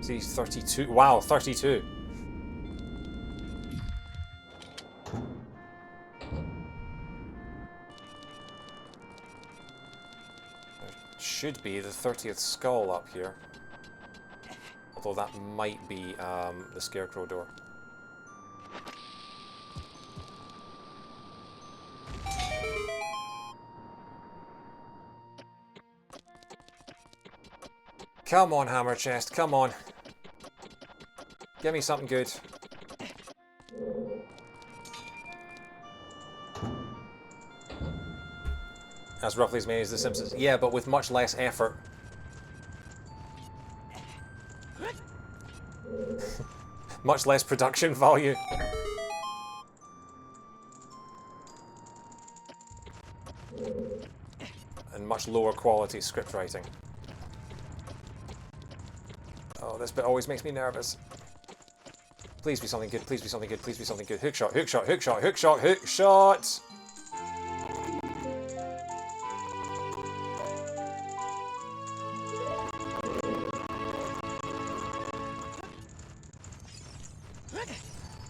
See, 32. Wow, 32. Should be the 30th skull up here. Although that might be the scarecrow door. Come on, hammer chest, come on. Give me something good. That's roughly as many as The Simpsons. Yeah, but with much less effort. Much less production value. And much lower quality script writing. Oh, this bit always makes me nervous. Please be something good, please be something good, please be something good. Hook shot, hook shot, hook shot, hook shot, hook shot!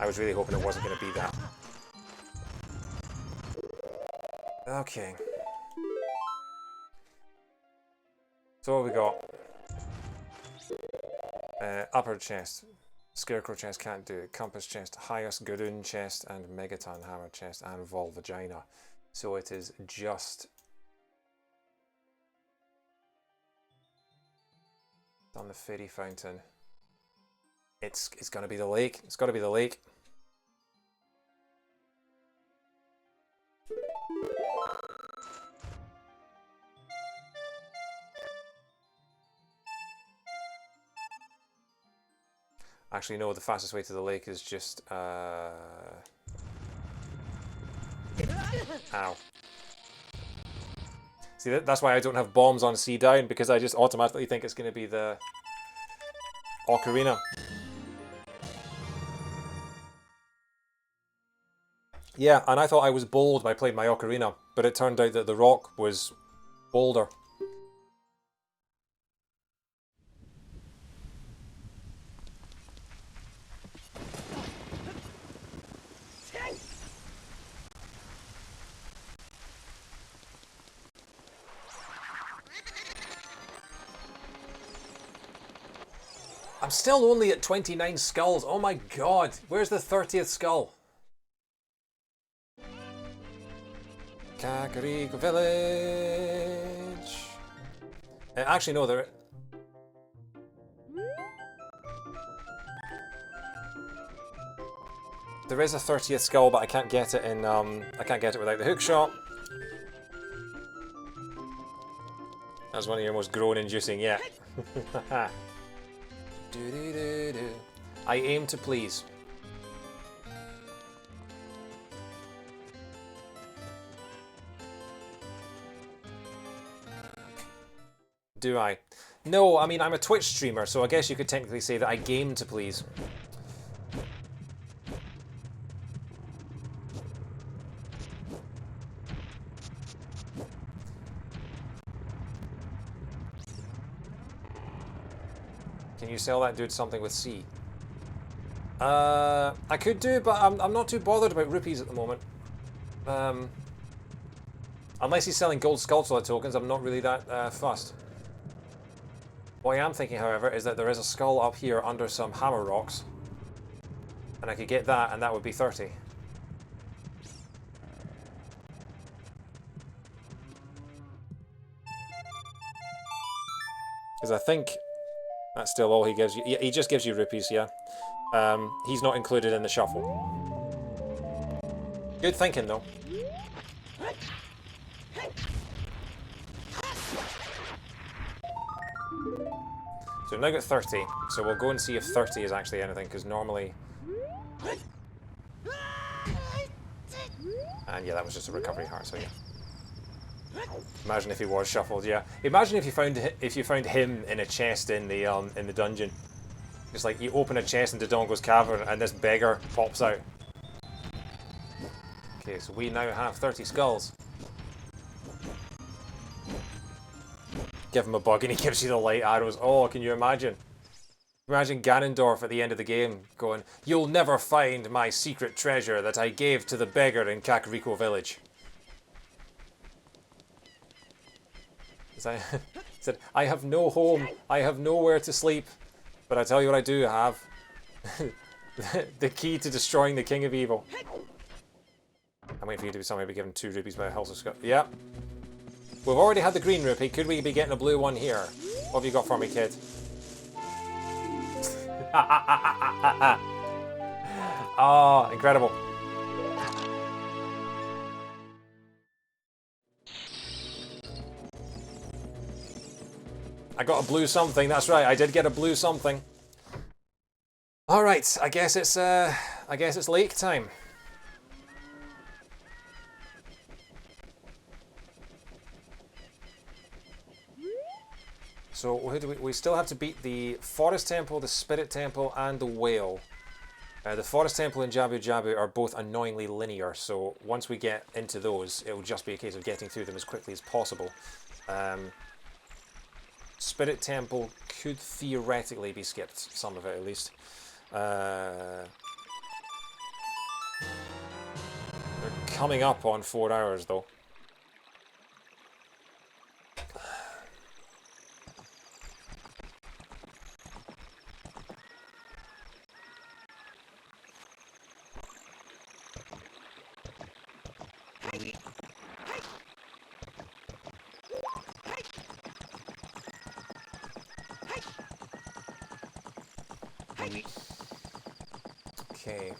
I was really hoping it wasn't going to be that. Okay. So what have we got? Upper chest. Scarecrow chest can't do it. Compass chest, highest Ganon chest, and Megaton hammer chest, and Vol vagina. So it is just... on the fairy fountain. It's gonna be the lake. It's gotta be the lake. Actually, no, the fastest way to the lake is just, ow. See, that's why I don't have bombs on C down, because I just automatically think it's going to be the Ocarina. Yeah, and I thought I was bold by playing my Ocarina, but it turned out that the rock was bolder. I'm still only at 29 skulls. Oh my god. Where's the 30th skull? Kakariko Village. Actually, no, there is a 30th skull, but I can't get it in. I can't get it without the hook shot. That's one of your most groan-inducing yet. I aim to please. Do I? No, I mean, I'm a Twitch streamer, so I guess you could technically say that I game to please. Can you sell that dude something with C? I could do, but I'm not too bothered about rupees at the moment. Unless he's selling gold Skulltula tokens, I'm not really that fussed. What I am thinking, however, is that there is a skull up here under some hammer rocks. And I could get that, and that would be 30. Because I think that's still all he gives you. He just gives you rupees, yeah. He's not included in the shuffle. Good thinking, though. So we've now got 30, so we'll go and see if 30 is actually anything, because normally... And yeah, that was just a recovery heart, so yeah. Imagine if he was shuffled, yeah. Imagine if you found him in a chest in the dungeon. Just like you open a chest in Dodongo's cavern and this beggar pops out. Okay, so we now have 30 skulls. Give him a bug and he gives you the light arrows. Oh, can you imagine? Imagine Ganondorf at the end of the game going, "You'll never find my secret treasure that I gave to the beggar in Kakariko Village." He said, "I have no home, I have nowhere to sleep, but I tell you what I do have. The key to destroying the King of Evil." I'm waiting for you to be somebody be given 2 rupees by a Hills of Scott. Yeah. We've already had the green rupee. Could we be getting a blue one here? What have you got for me, kid? Oh, incredible. I got a blue something. That's right. I did get a blue something. All right. I guess it's lake time. So who do we still have to beat the Forest Temple, the Spirit Temple, and the Whale. The Forest Temple and Jabu Jabu are both annoyingly linear, so once we get into those, it will just be a case of getting through them as quickly as possible. Spirit Temple could theoretically be skipped, some of it at least. They're coming up on 4 hours though. Okay.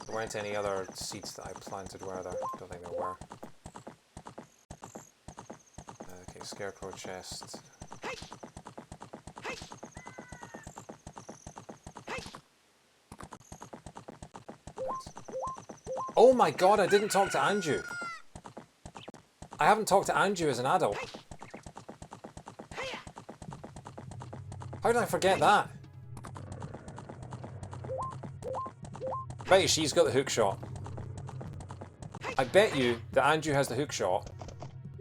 There weren't any other seeds that I planted, were there? I don't think there were. Okay, Scarecrow chest. Oh my god, I didn't talk to Anju. I haven't talked to Anju as an adult. How did I forget that? Bet you she's got the hook shot. I bet you that Anju has the hook shot,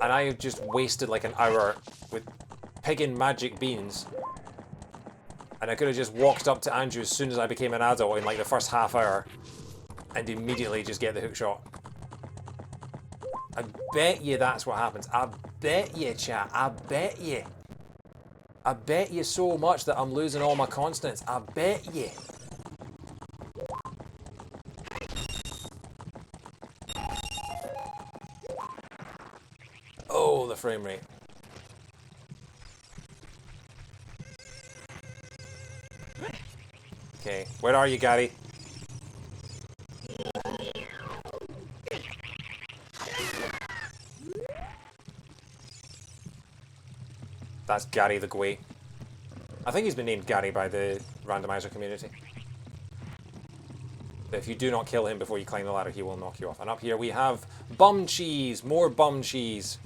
and I have just wasted like an hour with pigging magic beans, and I could have just walked up to Anju as soon as I became an adult in like the first half hour, and immediately just get the hook shot. I bet you that's what happens. I bet you, chat. I bet you. I bet you so much that I'm losing all my consonants. I bet you. Oh, the frame rate. Okay, where are you, Gary? That's Gary the Gway. I think he's been named Gary by the randomizer community. But if you do not kill him before you climb the ladder, he will knock you off. And up here we have bum cheese, more bum cheese.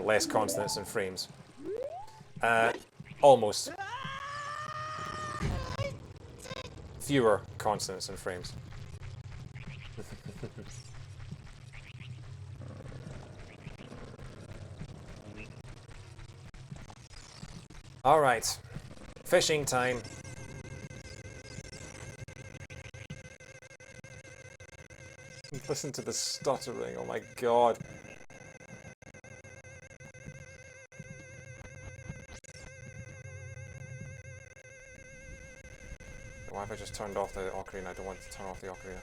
Less consonants and frames. Almost. Fewer consonants and frames. All right, fishing time. Listen to the stuttering, oh my god. Why have I just turned off the ocarina? I don't want to turn off the ocarina.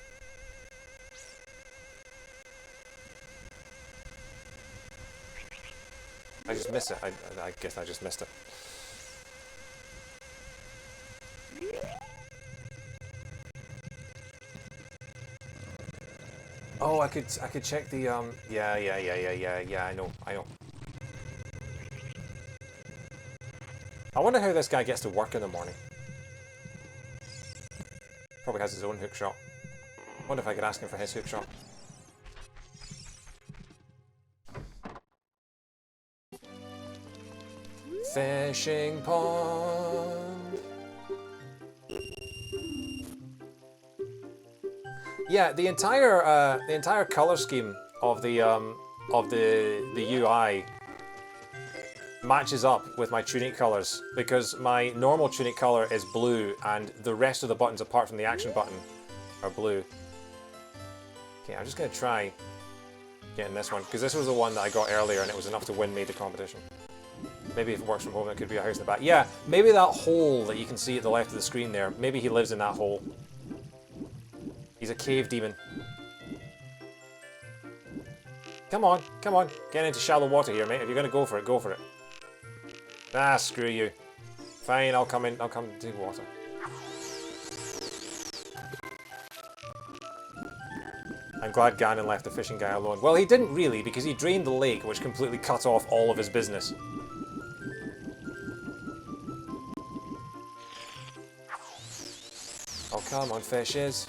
I just missed it. I guess I just missed it. Oh, I could check the yeah, I know. I wonder how this guy gets to work in the morning. Probably has his own hook shot. I wonder if I could ask him for his hook shot. Fishing pond. Yeah, the entire color scheme of the UI matches up with my tunic colors, because my normal tunic color is blue and the rest of the buttons apart from the action button are blue. Okay, I'm just gonna try getting this one, because this was the one that I got earlier and it was enough to win me the competition. Maybe if it works from home it could be a house in the back. Yeah, maybe that hole that you can see at the left of the screen there, maybe he lives in that hole. He's a cave demon. Come on, come on. Get into shallow water here, mate. If you're gonna go for it, go for it. Ah, screw you. Fine, I'll come in. I'll come to water. I'm glad Ganon left the fishing guy alone. Well, he didn't really, because he drained the lake, which completely cut off all of his business. Oh, come on, fishes.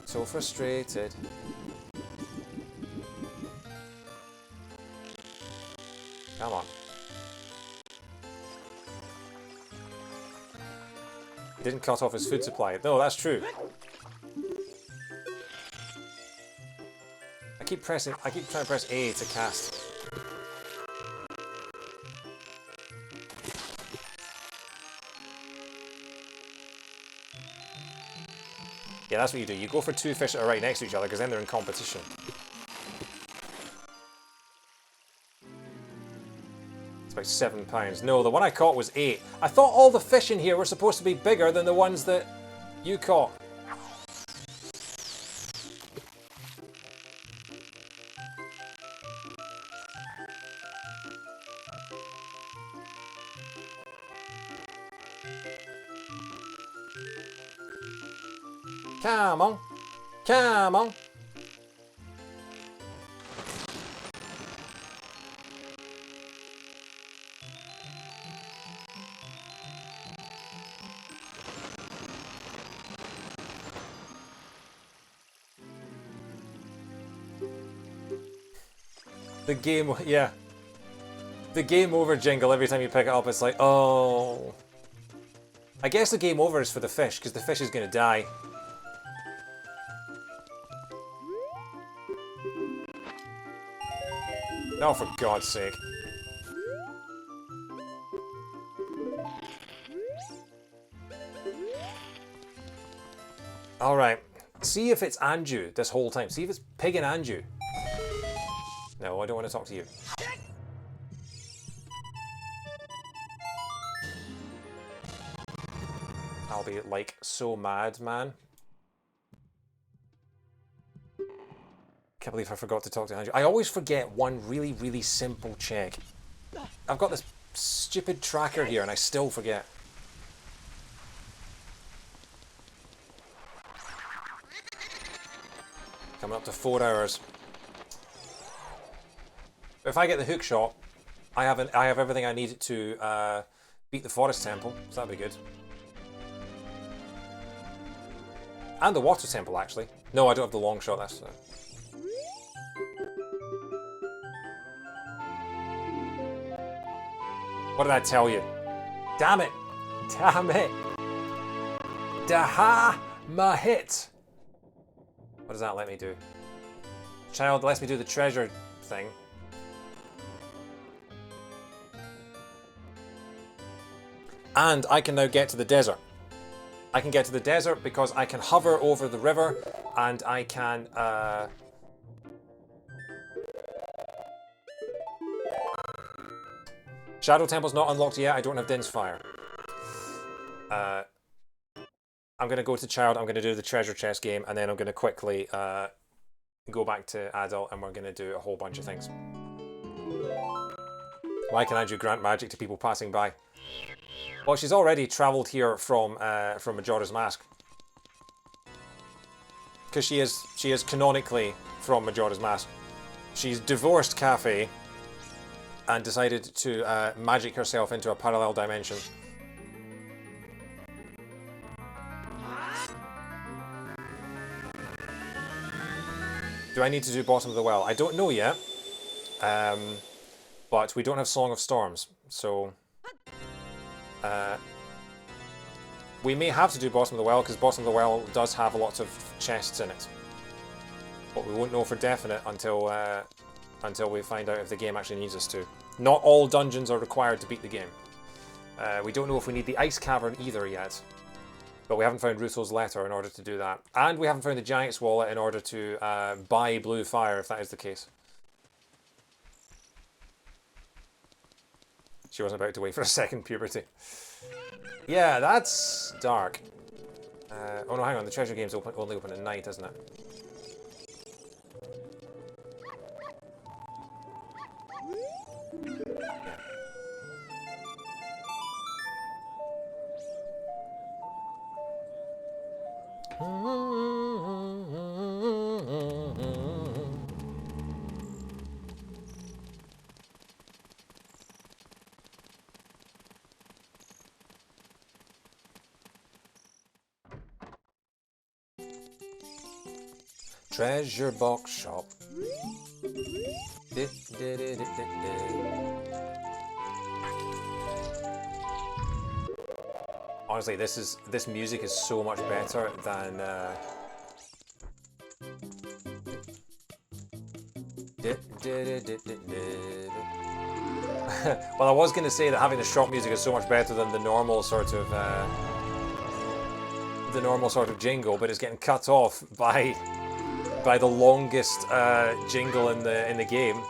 So frustrated. Come on. He didn't cut off his food supply. No, that's true. I keep trying to press A to cast. Yeah, that's what you do. You go for two fish that are right next to each other, because then they're in competition. It's about £7. No, the one I caught was 8. I thought all the fish in here were supposed to be bigger than the ones that you caught. Come on. Come on. The game, yeah. The game over jingle every time you pick it up, it's like, oh. I guess the game over is for the fish, because the fish is going to die. Oh, for God's sake. Alright. See if it's Anju this whole time. See if it's Pig and Anju. No, I don't want to talk to you. I'll be, like, so mad, man. Can't believe I forgot to talk to Andrew. I always forget one really, really simple check. I've got this stupid tracker here and I still forget. Coming up to 4 hours. If I get the hook shot, I have everything I need to beat the forest temple, so that'd be good. And the water temple, actually. No, I don't have the long shot, that's... What did I tell you? Damn it! Damn it! Daha ma hit! What does that let me do? Child lets me do the treasure thing. And I can now get to the desert. I can get to the desert because I can hover over the river and I can... Shadow Temple's not unlocked yet. I don't have Din's Fire. I'm going to go to Child. I'm going to do the treasure chest game, and then I'm going to quickly go back to Adult, and we're going to do a whole bunch of things. Why can Andrew grant magic to people passing by? Well, she's already travelled here from Majora's Mask. Because she is canonically from Majora's Mask. She's divorced Cafe and decided to magic herself into a parallel dimension. Do I need to do bottom of the well? I don't know yet. But we don't have Song of Storms, so we may have to do bottom of the well, because bottom of the well does have lots of chests in it. But we won't know for definite until we find out if the game actually needs us to. Not all dungeons are required to beat the game. We don't know if we need the Ice Cavern either yet. But we haven't found Ruthel's letter in order to do that. And we haven't found the Giant's Wallet in order to buy blue fire, if that is the case. She wasn't about to wait for a second puberty. Yeah, that's dark. Oh no, hang on, the treasure game's only open at night, isn't it? Treasure box shop. Honestly, this music is so much better than well, I was going to say that having the shop music is so much better than the normal sort of jingle, but it's getting cut off by the longest jingle in the game.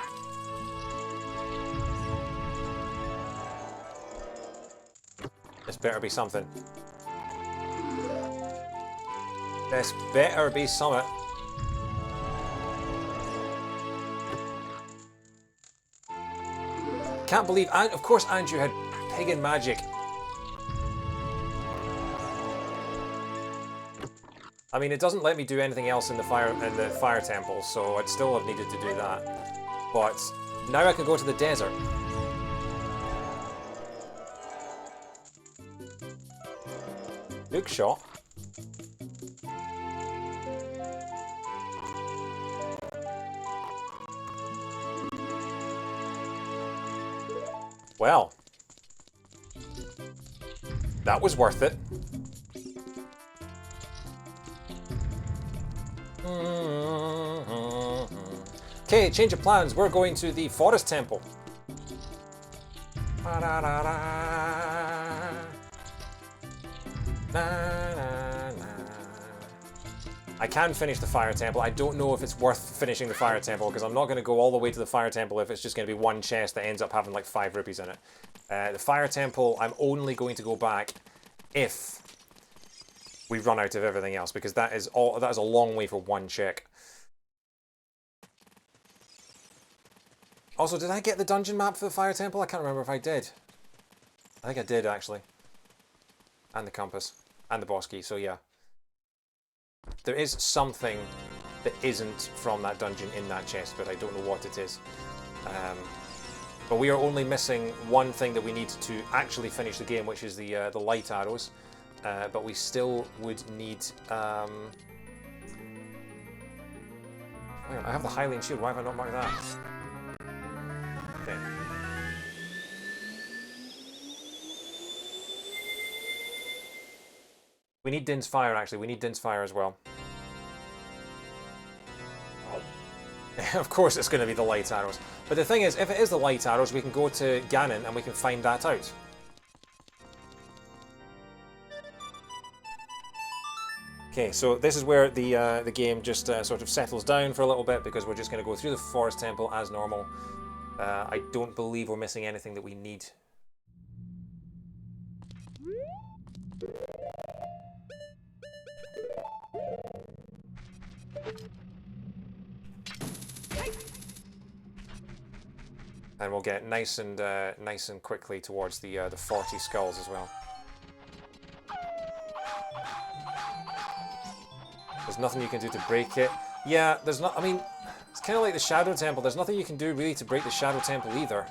This better be something. This better be something. Can't believe, and of course Andrew had pagan magic. I mean, it doesn't let me do anything else in the fire temple, so I'd still have needed to do that. But now I can go to the desert. Hook shot. Well, that was worth it. Okay, change of plans. We're going to the Forest Temple. I can finish the Fire Temple. I don't know if it's worth finishing the Fire Temple, because I'm not going to go all the way to the Fire Temple if it's just going to be one chest that ends up having like 5 rupees in it. The Fire Temple, I'm only going to go back if we run out of everything else, because that is a long way for one check. Also, did I get the dungeon map for the Fire Temple? I can't remember if I did. I think I did, actually. And the compass. And the boss key, so yeah. There is something that isn't from that dungeon in that chest, but I don't know what it is. But we are only missing one thing that we need to actually finish the game, which is the light arrows. But we still would need... Hang on, I have the Hylian shield. Why have I not marked that? Okay. We need Din's Fire, actually. We need Din's Fire as well. Of course it's going to be the light arrows. But the thing is, if it is the light arrows, we can go to Ganon and we can find that out. Okay, so this is where the game just sort of settles down for a little bit, because we're just going to go through the Forest Temple as normal. I don't believe we're missing anything that we need. And we'll get nice and quickly towards the 40 skulls as well. There's nothing you can do to break it. Yeah, there's not. I mean, it's kind of like the Shadow Temple. There's nothing you can do really to break the Shadow Temple either,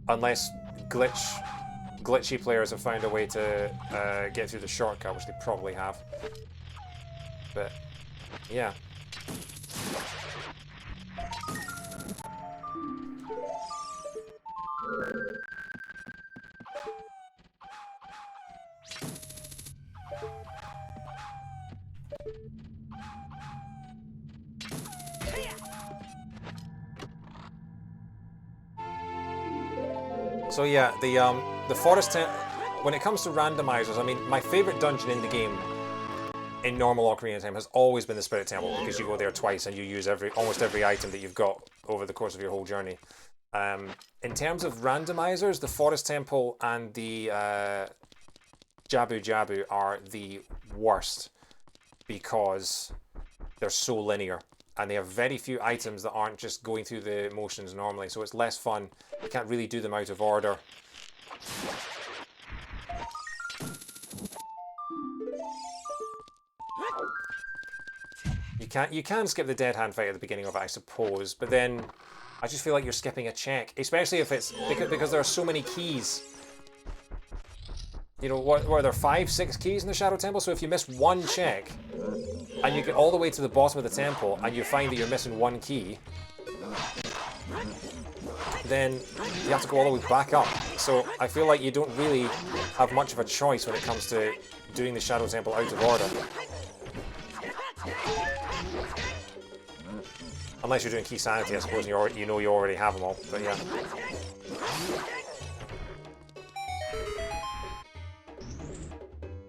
unless glitchy players have found a way to get through the shortcut, which they probably have. But yeah. So yeah, the forest when it comes to randomizers, I mean, my favorite dungeon in the game in normal Ocarina of Time has always been the Spirit Temple, because you go there twice and you use almost every item that you've got over the course of your whole journey. In terms of randomizers, the Forest Temple and the Jabu Jabu are the worst because they're so linear and they have very few items that aren't just going through the motions normally, so it's less fun. You can't really do them out of order. You can skip the dead hand fight at the beginning of it, I suppose, but then I just feel like you're skipping a check, especially if it's because there are so many keys. You know, what are there, 5, 6 keys in the Shadow Temple? So if you miss one check and you get all the way to the bottom of the temple and you find that you're missing one key, then you have to go all the way back up. So I feel like you don't really have much of a choice when it comes to doing the Shadow Temple out of order. Unless you're doing key sanity, I suppose, and you know you already have them all, but yeah.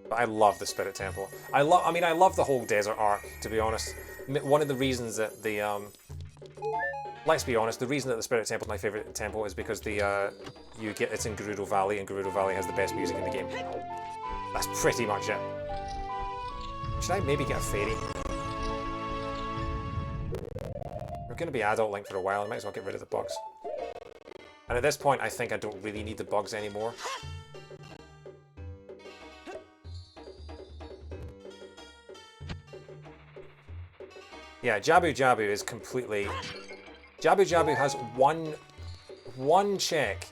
But I love the Spirit Temple. I love the whole desert arc, to be honest. One of the reasons that the let's be honest, the reason that the Spirit Temple is my favorite temple is because it's in Gerudo Valley, and Gerudo Valley has the best music in the game. That's pretty much it. Should I maybe get a fairy? We're going to be adult Link for a while. I might as well get rid of the bugs. And at this point, I think I don't really need the bugs anymore. Yeah, Jabu Jabu is completely... Jabu Jabu has one check.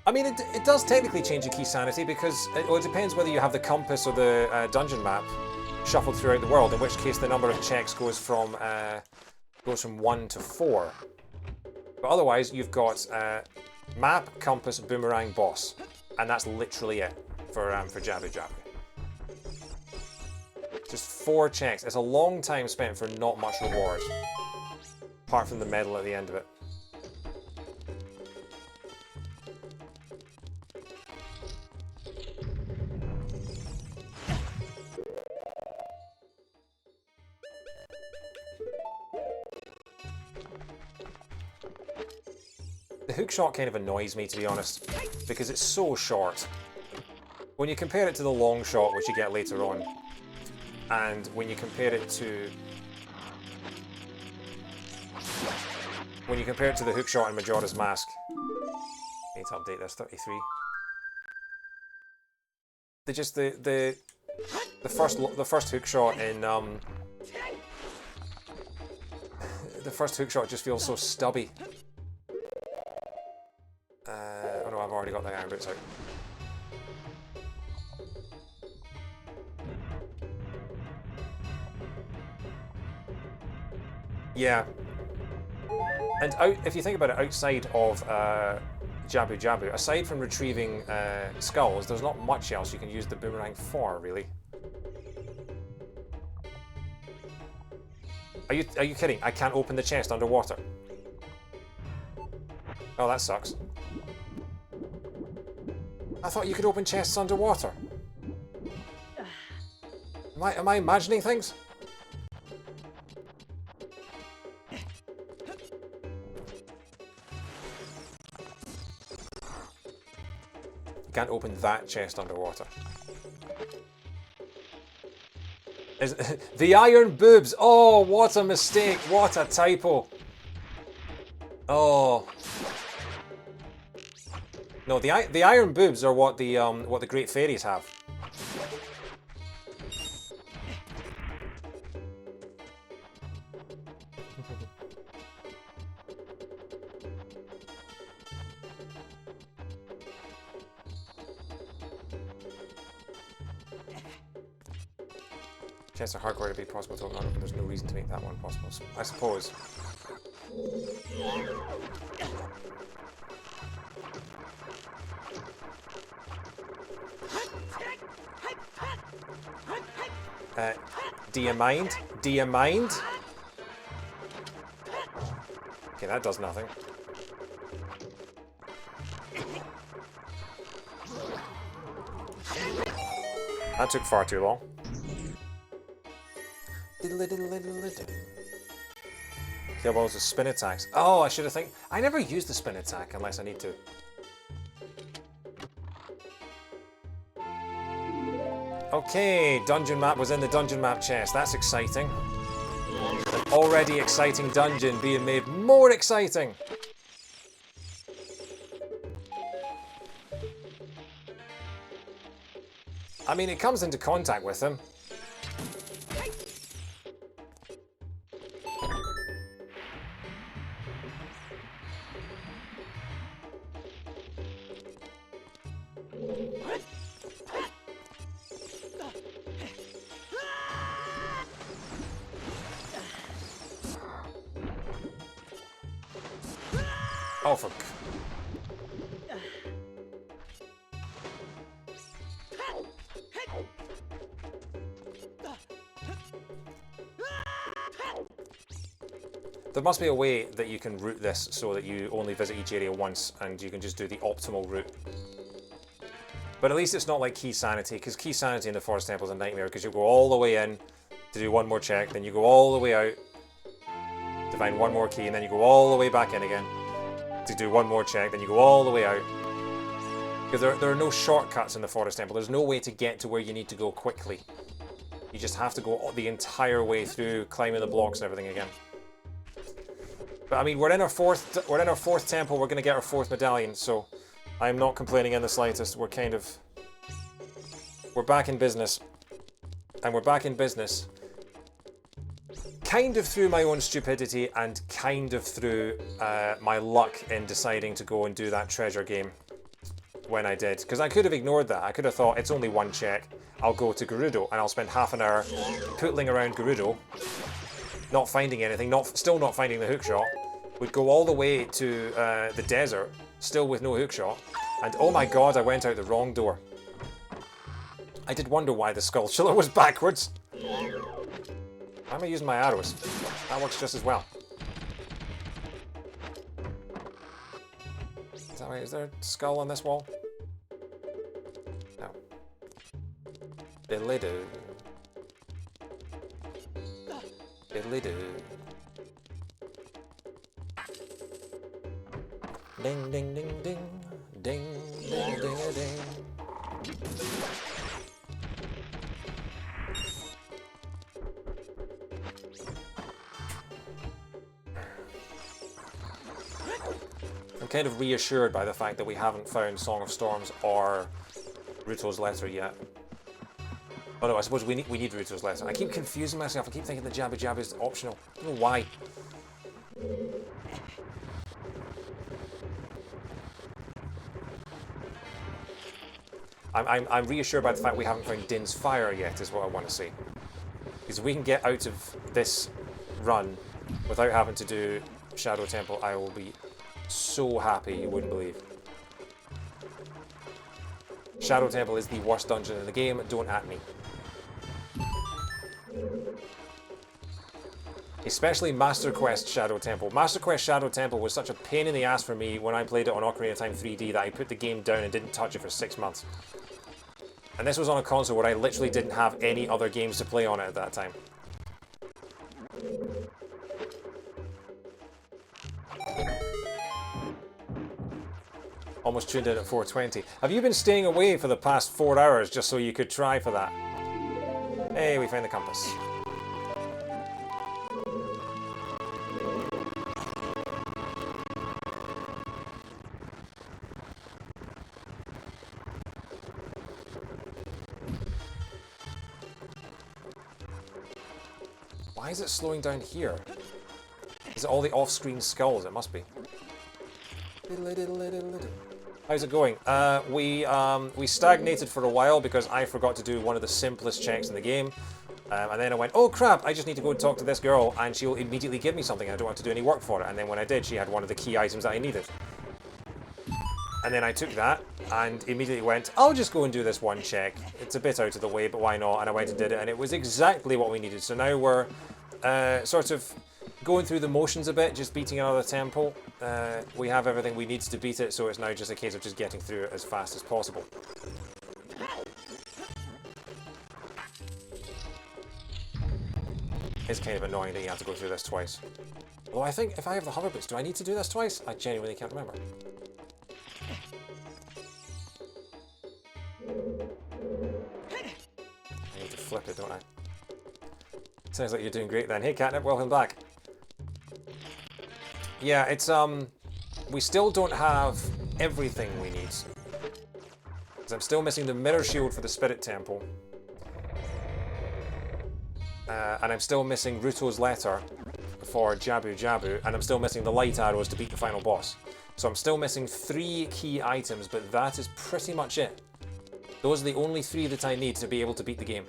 I mean, it does technically change your key sanity because it depends whether you have the compass or the dungeon map shuffled throughout the world, in which case the number of checks goes from 1 to 4. But otherwise, you've got map, compass, boomerang, boss, and that's literally it for Jabu Jabu. Just 4 checks. It's a long time spent for not much reward, apart from the medal at the end of it. The hookshot kind of annoys me, to be honest, because it's so short. When you compare it to the long shot, which you get later on, and when you compare it to the hookshot in Majora's Mask, I need to update this. 33. The first hookshot in the first hookshot just feels so stubby. Oh no, I've already got the iron boots out. Yeah. And if you think about it, outside of Jabu Jabu, aside from retrieving skulls, there's not much else you can use the boomerang for, really. Are you kidding? I can't open the chest underwater. Oh, that sucks. I thought you could open chests underwater. Am I imagining things? You can't open that chest underwater. Is the iron boobs. Oh, what a mistake. What a typo. Oh. No, the iron boobs are what the great fairies have. Chests are hardcore to be possible to open up, but there's no reason to make that one possible, so I suppose. Do you mind? Do you mind? Okay, that does nothing. That took far too long. Kill balls with spin attacks. Oh, I should have think. I never use the spin attack unless I need to. Okay, dungeon map was in the dungeon map chest. That's exciting. An already exciting dungeon being made more exciting. I mean, it comes into contact with him. Oh, fuck. There must be a way that you can route this so that you only visit each area once and you can just do the optimal route. But at least it's not like Key Sanity, because Key Sanity in the Forest Temple is a nightmare, because you go all the way in to do one more check, then you go all the way out to find one more key, and then you go all the way back in again to do one more check, then you go all the way out. Because there are no shortcuts in the Forest Temple. There's no way to get to where you need to go quickly. You just have to go the entire way through, climbing the blocks and everything again. But I mean, we're in our fourth temple. We're going to get our fourth medallion, so I'm not complaining in the slightest. We're back in business, and we're back in business kind of through my own stupidity and kind of through my luck in deciding to go and do that treasure game when I did. Because I could have ignored that. I could have thought, it's only one check. I'll go to Gerudo, and I'll spend half an hour pootling around Gerudo, not finding anything, still not finding the hookshot. We'd go all the way to the desert, still with no hookshot, and oh my god, I went out the wrong door. I did wonder why the skulltula was backwards. Why am I using my arrows? That works just as well. Is that right? Is there a skull on this wall? No. Diddly-doo. Diddly-doo. Ding, ding, ding, ding. Ding, ding, ding, ding. I'm kind of reassured by the fact that we haven't found Song of Storms or Ruto's Letter yet. Oh no, I suppose we need Ruto's Letter. I keep confusing myself. I keep thinking the Jabba Jabba is optional. I don't know why. I'm reassured by the fact we haven't found Din's Fire yet, is what I want to say. Because if we can get out of this run without having to do Shadow Temple, I will be so happy you wouldn't believe. Shadow Temple is the worst dungeon in the game, don't at me. Especially Master Quest Shadow Temple. Master Quest Shadow Temple was such a pain in the ass for me when I played it on Ocarina of Time 3D that I put the game down and didn't touch it for 6 months. And this was on a console where I literally didn't have any other games to play on it at that time. Almost tuned in at 4:20. Have you been staying away for the past 4 hours just so you could try for that? Hey, we found the compass. Why is it slowing down here? Is it all the off-screen skulls? It must be. How's it going? We stagnated for a while because I forgot to do one of the simplest checks in the game. And then I went, oh crap, I just need to go and talk to this girl and she'll immediately give me something and I don't have to do any work for it. And then when I did, she had one of the key items that I needed. And then I took that and immediately went, I'll just go and do this one check. It's a bit out of the way, but why not? And I went and did it and it was exactly what we needed. So now we're sort of going through the motions a bit, just beating another temple. We have everything we need to beat it, so it's now just a case of just getting through it as fast as possible. It's kind of annoying that you have to go through this twice. Although I think if I have the hover boots, do I need to do this twice? I genuinely can't remember. I need to flip it, don't I? Sounds like you're doing great then. Hey Catnip, welcome back. Yeah, it's we still don't have everything we need. Because I'm still missing the mirror shield for the Spirit Temple. And I'm still missing Ruto's letter for Jabu Jabu, and I'm still missing the light arrows to beat the final boss. So I'm still missing 3 key items, but that is pretty much it. Those are the only 3 that I need to be able to beat the game.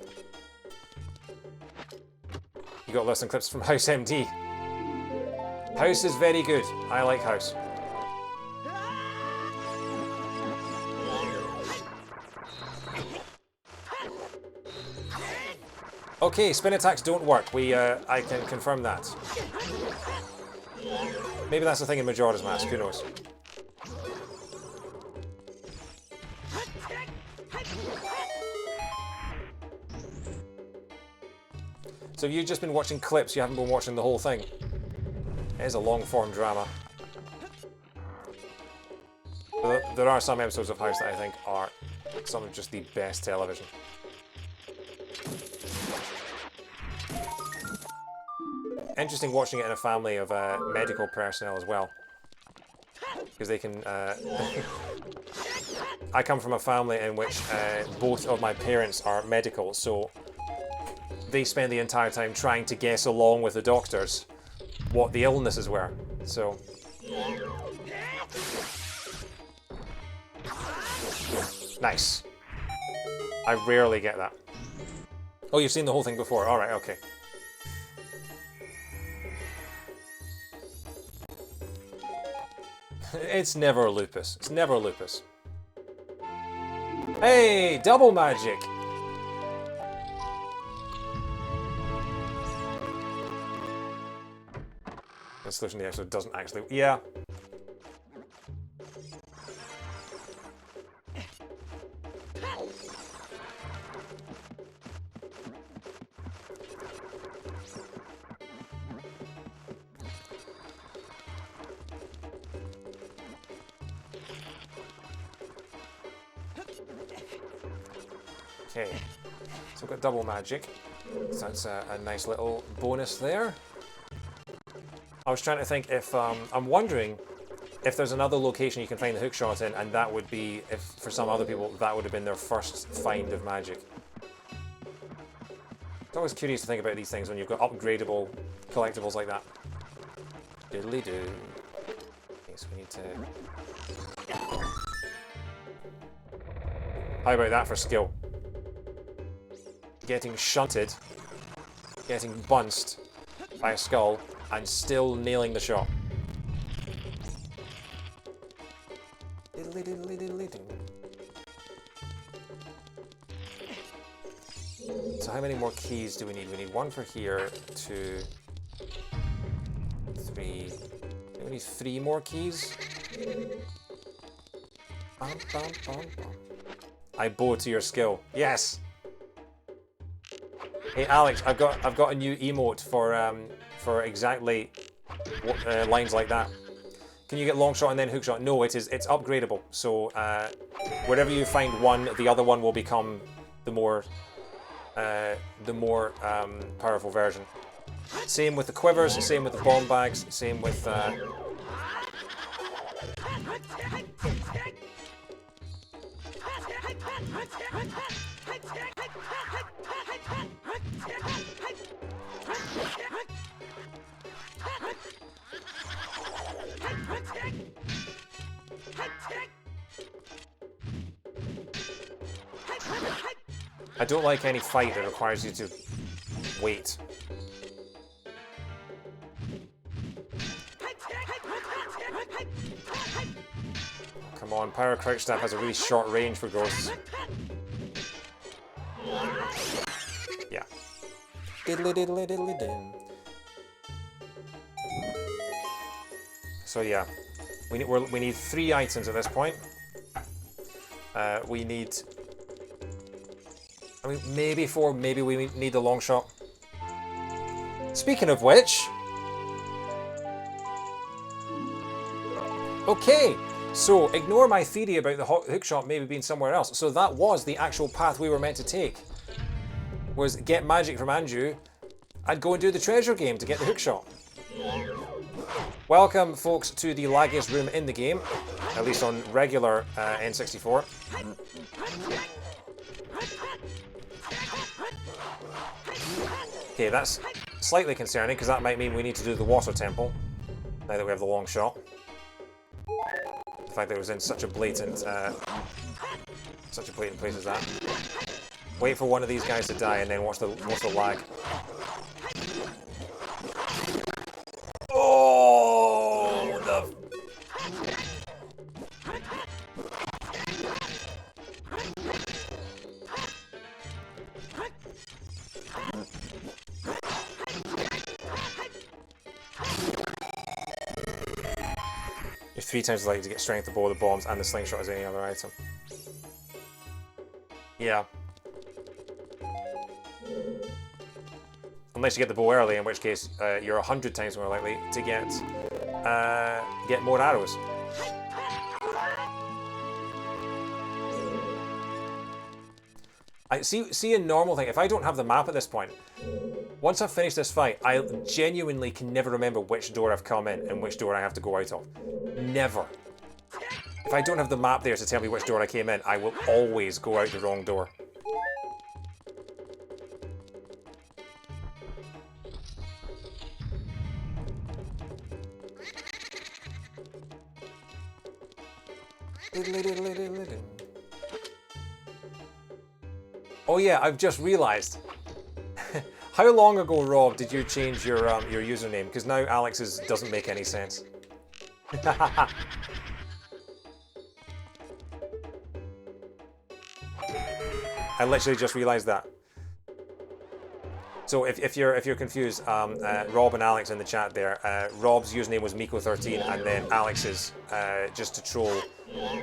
You got lists and clips from House MD. House is very good. I like House. Okay, spin attacks don't work. I can confirm that. Maybe that's the thing in Majora's Mask, who knows? So you've just been watching clips, you haven't been watching the whole thing. It is a long-form drama. There are some episodes of House that I think are some of just the best television. Interesting watching it in a family of medical personnel as well. Because they can... I come from a family in which both of my parents are medical, so they spend the entire time trying to guess along with the doctors what the illnesses were. So... Nice. I rarely get that. Oh, you've seen the whole thing before. Alright, okay. It's never lupus. It's never lupus. Hey, double magic! The solution to the episode doesn't actually... Yeah. Okay, so we've got double magic, so that's a nice little bonus there. I was trying to think if, I'm wondering if there's another location you can find the hookshot in, and that would be, if for some other people, that would have been their first find of magic. It's always curious to think about these things when you've got upgradable collectibles like that. Diddly-doo. Okay, so we need to... How about that for skill? Getting shunted, getting bunched by a skull, and still nailing the shot. So how many more keys do we need? We need 1 for here, 2, 3. We need 3 more keys. Bum, bum, bum, bum. I bow to your skill. Yes. Hey Alex, I've got a new emote for exactly lines like that. Can you get long shot and then hook shot? No, it's upgradable. So wherever you find one, the other one will become the more the more powerful version. Same with the quivers, same with the bomb bags, same with... I don't like any fight that requires you to wait. Come on, Power Crouch Stab has a really short range for ghosts. Yeah. Diddly diddly diddly dim. So yeah, we need 3 items at this point. We need... I mean, maybe 4, maybe we need the long shot. Speaking of which... Okay, so ignore my theory about the hookshot maybe being somewhere else. So that was the actual path we were meant to take. Was get magic from Anju and go and do the treasure game to get the hookshot. Welcome, folks, to the laggiest room in the game, at least on regular N64. Okay, that's slightly concerning because that might mean we need to do the water temple now that we have the long shot. The fact that it was in such a blatant place as that. Wait for one of these guys to die and then watch the lag. Oh, the... You're 3 times as likely to get strength of both the bombs and the slingshot as any other item. Yeah. Unless you get the bow early, in which case you're 100 times more likely to get more arrows. I see a normal thing. If I don't have the map at this point, once I've finished this fight, I genuinely can never remember which door I've come in and which door I have to go out of. Never. If I don't have the map there to tell me which door I came in, I will always go out the wrong door. Oh yeah, I've just realised. How long ago, Rob, did you change your username? Because now Alex's doesn't make any sense. I literally just realised that. So if you're confused, Rob and Alex in the chat there, Rob's username was Miko13, and then Alex's, just to troll,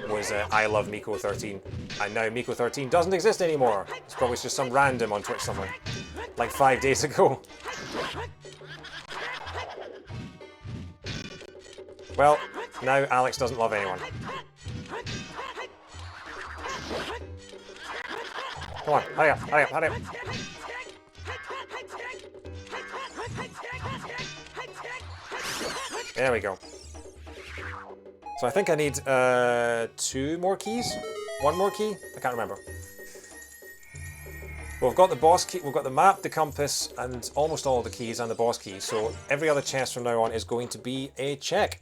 was I love Miko13, and now Miko13 doesn't exist anymore. It's probably just some random on Twitch somewhere, like 5 days ago. Well, now Alex doesn't love anyone. Come on, hurry up, hurry up, hurry up. There we go. So I think I need 2 more keys? 1 more key? I can't remember. Well, we've got the boss key, we've got the map, the compass, and almost all the keys and the boss key. So every other chest from now on is going to be a check.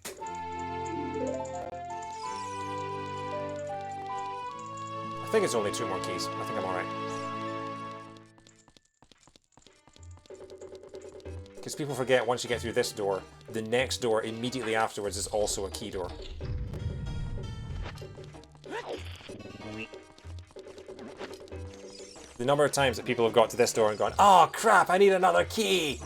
I think it's only 2 more keys. I think I'm alright. Because people forget once you get through this door, the next door immediately afterwards is also a key door. The number of times that people have got to this door and gone, "Oh crap, I need another key!"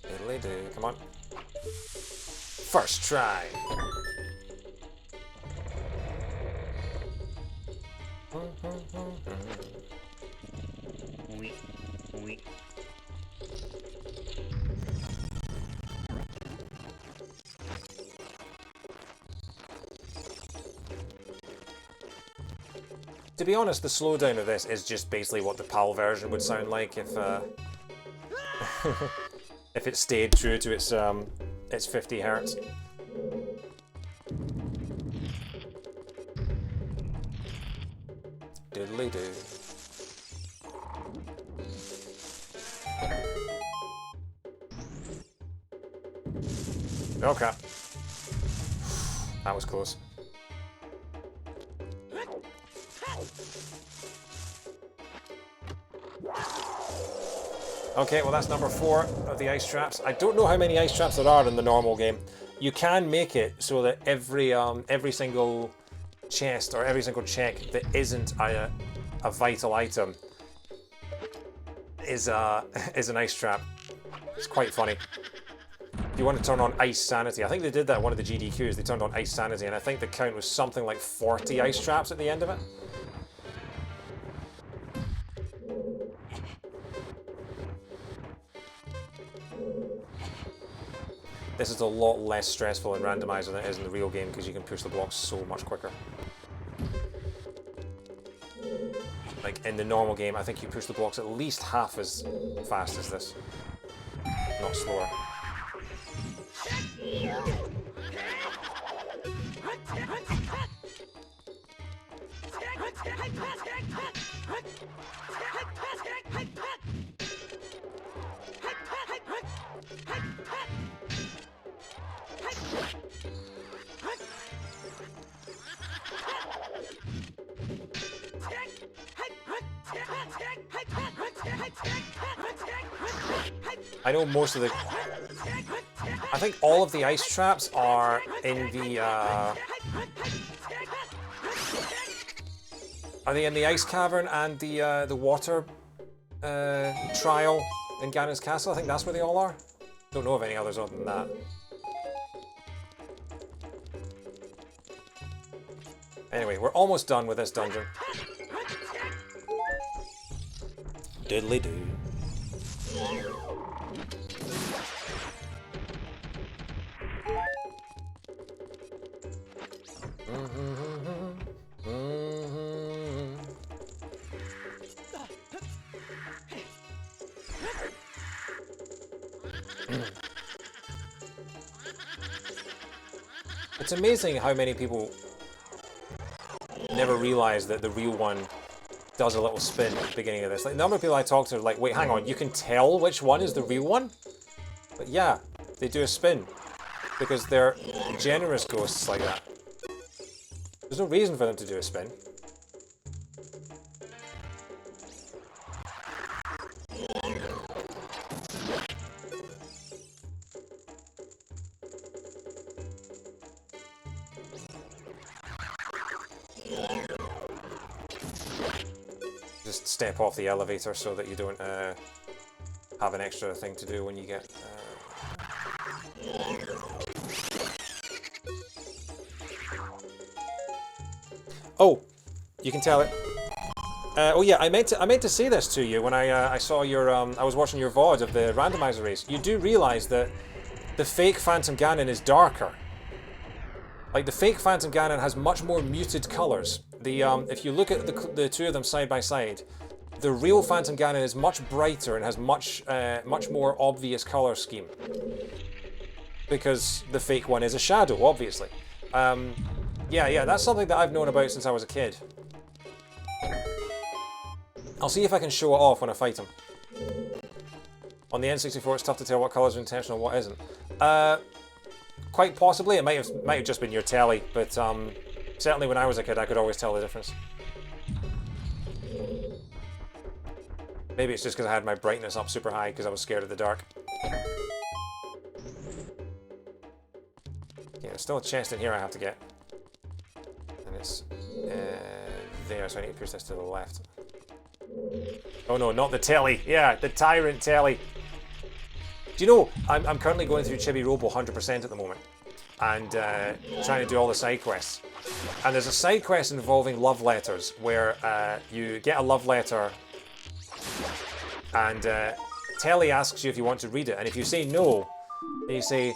Diddly do, come on. First try. To be honest, the slowdown of this is just basically what the PAL version would sound like if if it stayed true to its 50 hertz. Diddly do. Okay. That was close. Okay, well that's number 4 of the ice traps. I don't know how many ice traps there are in the normal game. You can make it so that every single chest or every single check that isn't a vital item is an ice trap. It's quite funny. If you want to turn on Ice Sanity, I think they did that in one of the GDQs, they turned on Ice Sanity, and I think the count was something like 40 ice traps at the end of it. This is a lot less stressful in Randomiser than it is in the real game because you can push the blocks so much quicker. Like in the normal game, I think you push the blocks at least half as fast as this, not slower. I know most of the... I think all of the ice traps are in the... Are they in the ice cavern and the water trial in Ganon's castle? I think that's where they all are. Don't know of any others other than that. Anyway, we're almost done with this dungeon. Diddly do. It's amazing how many people never realize that the real one does a little spin at the beginning of this. Like, the number of people I talk to are like, wait, hang on, you can tell which one is the real one? But yeah, they do a spin. Because they're generous ghosts like that. There's no reason for them to do a spin. Just step off the elevator so that you don't have an extra thing to do when you get... Oh, you can tell it. Oh yeah, I meant to say this to you when I saw your I was watching your VOD of the randomizer race. You do realize that the fake Phantom Ganon is darker. Like the fake Phantom Ganon has much more muted colors. The if you look at the two of them side by side, the real Phantom Ganon is much brighter and has much more obvious color scheme. Because the fake one is a shadow, obviously. Yeah, that's something that I've known about since I was a kid. I'll see if I can show it off when I fight him. On the N64, it's tough to tell what colours are intentional and what isn't. Quite possibly, it might have just been your telly, but certainly when I was a kid, I could always tell the difference. Maybe it's just because I had my brightness up super high because I was scared of the dark. Yeah, there's still a chest in here I have to get. And it's there, so I need to push this to the left. Oh no, not the telly. Yeah, the tyrant telly. Do you know, I'm currently going through Chibi Robo 100% at the moment. And trying to do all the side quests. And there's a side quest involving love letters where you get a love letter and Telly asks you if you want to read it. And if you say no, you say,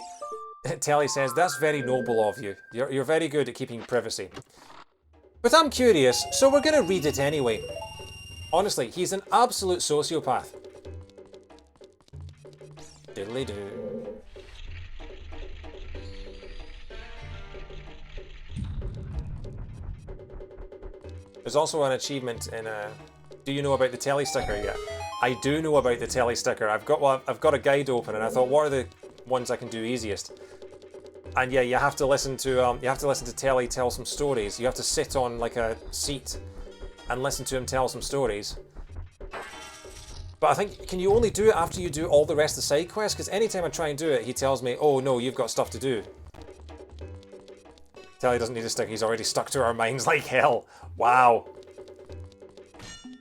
Telly says, that's very noble of you. You're very good at keeping privacy. But I'm curious, so we're gonna read it anyway. Honestly, he's an absolute sociopath. Diddly-doo. There's also an achievement in do you know about the telly sticker yet? I do know about the telly sticker. I've got a guide open, and I thought, what are the ones I can do easiest? And yeah, you have to listen to Telly tell some stories. You have to sit on like a seat and listen to him tell some stories. But I think, can you only do it after you do all the rest of the side quests? Because anytime I try and do it, he tells me, oh no, you've got stuff to do. Telly doesn't need a stick, he's already stuck to our minds like hell. Wow.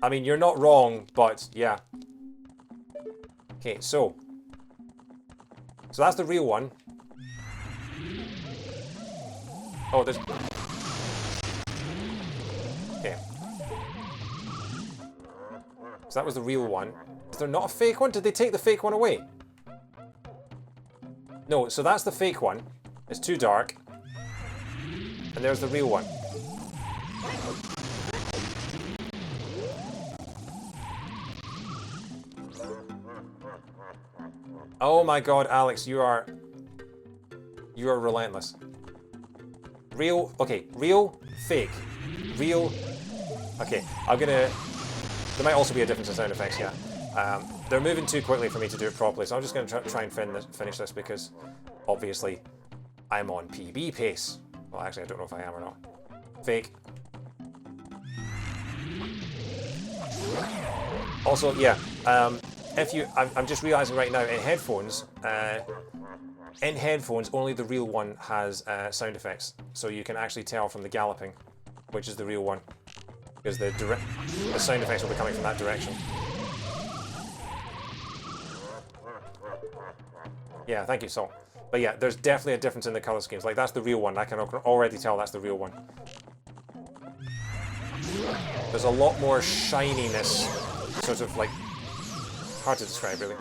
I mean, you're not wrong, but yeah. Okay, so that's the real one. Oh, there's... Okay. So that was the real one. Is there not a fake one? Did they take the fake one away? No, so that's the fake one. It's too dark. And there's the real one. Oh my god, Alex, you are relentless. Real, okay, real, fake. Real, okay, there might also be a difference in sound effects, yeah. They're moving too quickly for me to do it properly, so I'm just going to try and finish this because, obviously, I'm on PB pace. Well, actually, I don't know if I am or not. Fake. Also, yeah, I'm just realizing right now, in headphones, only the real one has sound effects, so you can actually tell from the galloping which is the real one, because the sound effects will be coming from that direction. Yeah, thank you, Salt. But yeah, there's definitely a difference in the color schemes. Like, that's the real one. I can already tell that's the real one. There's a lot more shininess, sort of like, hard to describe really.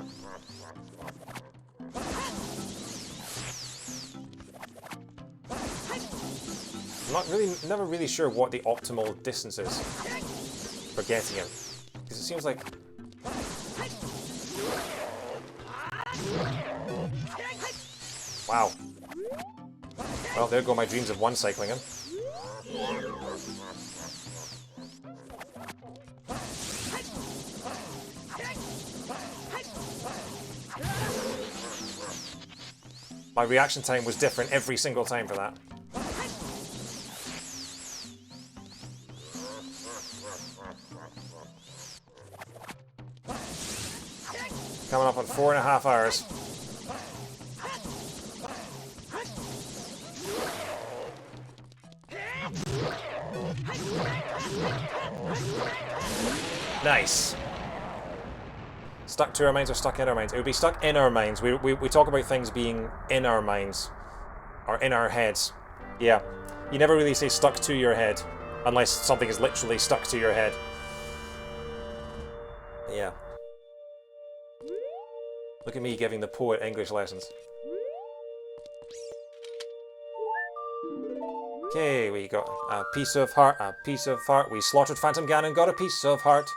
I'm never really sure what the optimal distance is for getting him, because it seems like... Wow. Well, there go my dreams of one-cycling him. My reaction time was different every single time for that. Coming up on 4.5 hours. Nice. Stuck to our minds or stuck in our minds? It would be stuck in our minds. We talk about things being in our minds. Or in our heads. Yeah. You never really say stuck to your head. Unless something is literally stuck to your head. Yeah. Look at me giving the poet English lessons. Okay, we got a piece of heart, a piece of heart. We slaughtered Phantom Ganon, got a piece of heart.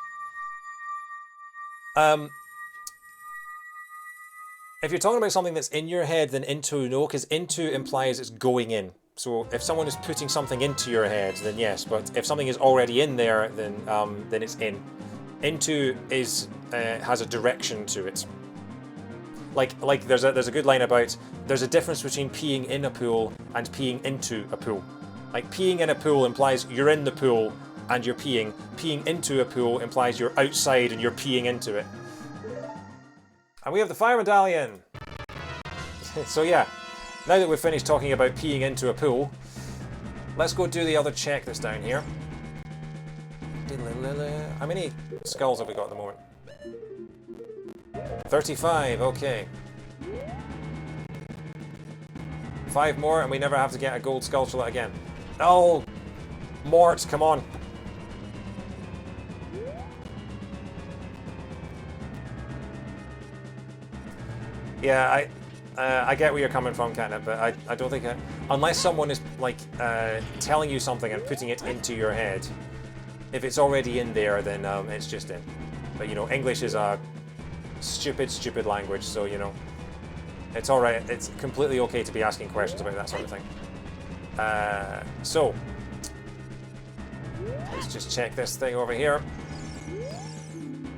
If you're talking about something that's in your head, then into, no, because into implies it's going in. So if someone is putting something into your head, then yes. But if something is already in there, then it's in. Into is has a direction to it. Like there's a good line about there's a difference between peeing in a pool and peeing into a pool. Like, peeing in a pool implies you're in the pool and you're peeing. Peeing into a pool implies you're outside and you're peeing into it. And we have the fire medallion! So yeah, now that we've finished talking about peeing into a pool, let's go do the other check that's down here. How many skulls have we got at the moment? 35, okay. 5 more and we never have to get a gold skulltula again. Oh, Mort, come on. Yeah, I get where you're coming from, kind of, but I don't think... unless someone is, like, telling you something and putting it into your head, if it's already in there, then it's just in. But, you know, English is a stupid, stupid language, so, you know, it's alright. It's completely okay to be asking questions about that sort of thing. So, let's just check this thing over here.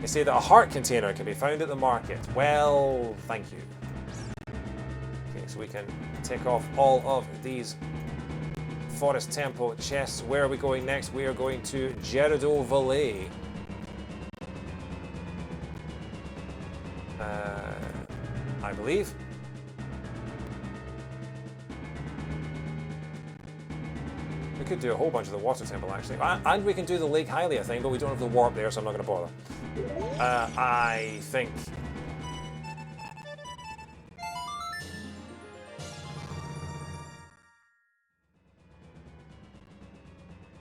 They say that a heart container can be found at the market. Well, thank you. Okay, so we can take off all of these Forest Temple chests. Where are we going next? We are going to Gerudo Valley. I believe. We could do a whole bunch of the Water Temple, actually. And we can do the Lake Hylia thing, but we don't have the warp there, so I'm not going to bother. I think...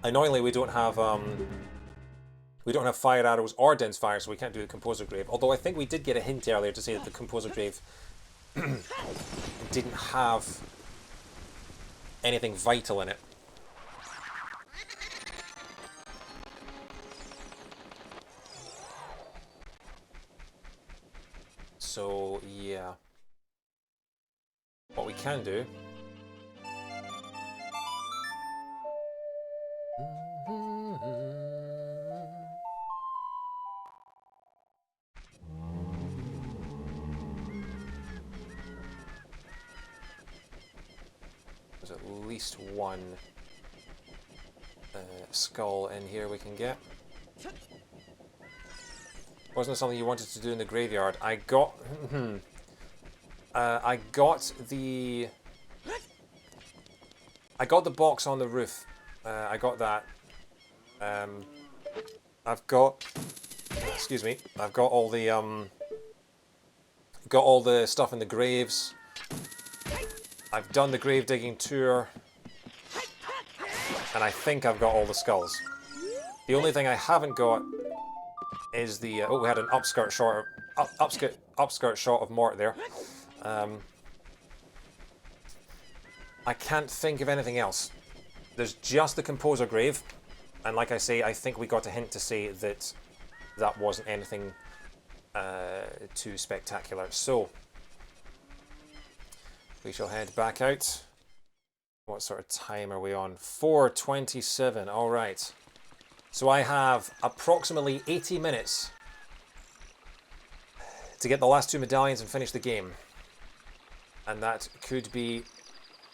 Annoyingly, we don't have fire arrows or dense fire, so we can't do the Composer Grave. Although I think we did get a hint earlier to say that the Composer Grave didn't have anything vital in it. So, yeah. What we can do... There's at least one skull in here we can get. Wasn't it something you wanted to do in the graveyard? I got the box on the roof. I got that. I've got, excuse me, I've got all the stuff in the graves. I've done the grave digging tour, and I think I've got all the skulls. The only thing I haven't got is the oh, we had an upskirt shot of Mort there. I can't think of anything else. There's just the Composer Grave, and like I say, I think we got a hint to say that that wasn't anything too spectacular. So we shall head back out. What sort of time are we on? 4:27. All right. So I have approximately 80 minutes to get the last 2 medallions and finish the game. And that could be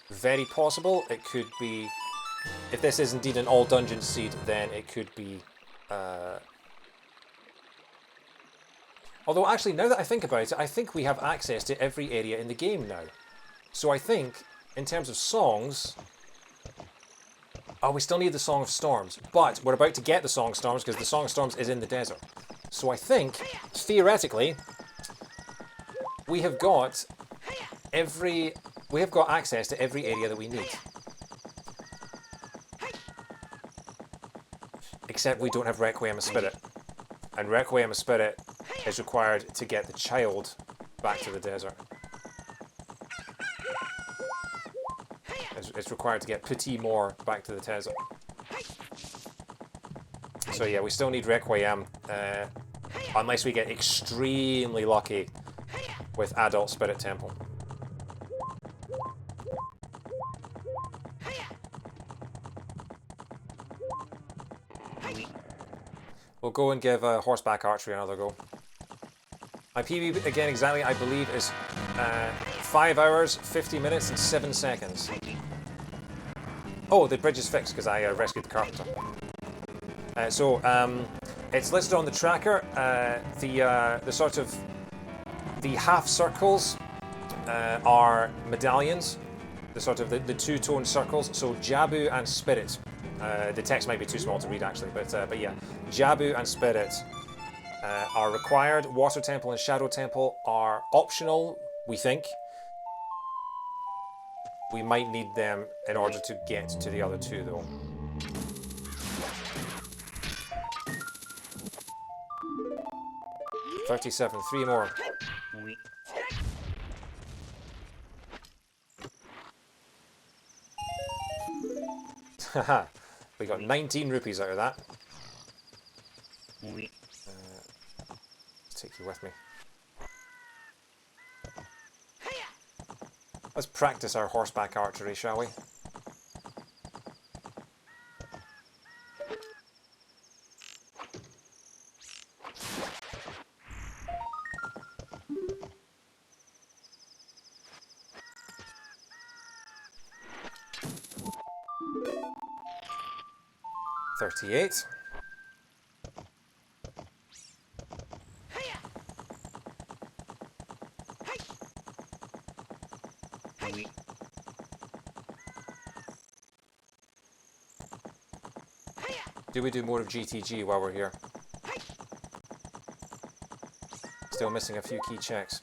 very possible. It could be, if this is indeed an all dungeon seed, then it could be... Although actually, now that I think about it, I think we have access to every area in the game now. So I think, in terms of songs... Oh, we still need the Song of Storms, but we're about to get the Song of Storms because the Song of Storms is in the desert. So I think, theoretically, we have got access to every area that we need. Except we don't have Requiem of Spirit. And Requiem of Spirit is required to get the child back to the desert. It's required to get Petit Moore back to the desert. So yeah, we still need Requiem, unless we get extremely lucky with Adult Spirit Temple. We'll go and give Horseback Archery another go. My PB, again, exactly, I believe, is 5 hours, 50 minutes, and 7 seconds. Oh, the bridge is fixed because I rescued the carpenter. It's listed on the tracker. The sort of the half circles are medallions. The sort of the two-tone circles. So Jabu and Spirit. The text might be too small to read actually, but yeah, Jabu and Spirit are required. Water Temple and Shadow Temple are optional, we think. We might need them in order to get to the other two, though. $37, 3 more. Haha. We got 19 rupees out of that. Let's take you with me. Let's practice our horseback archery, shall we? $38. Do we do more of GTG while we're here? Still missing a few key checks.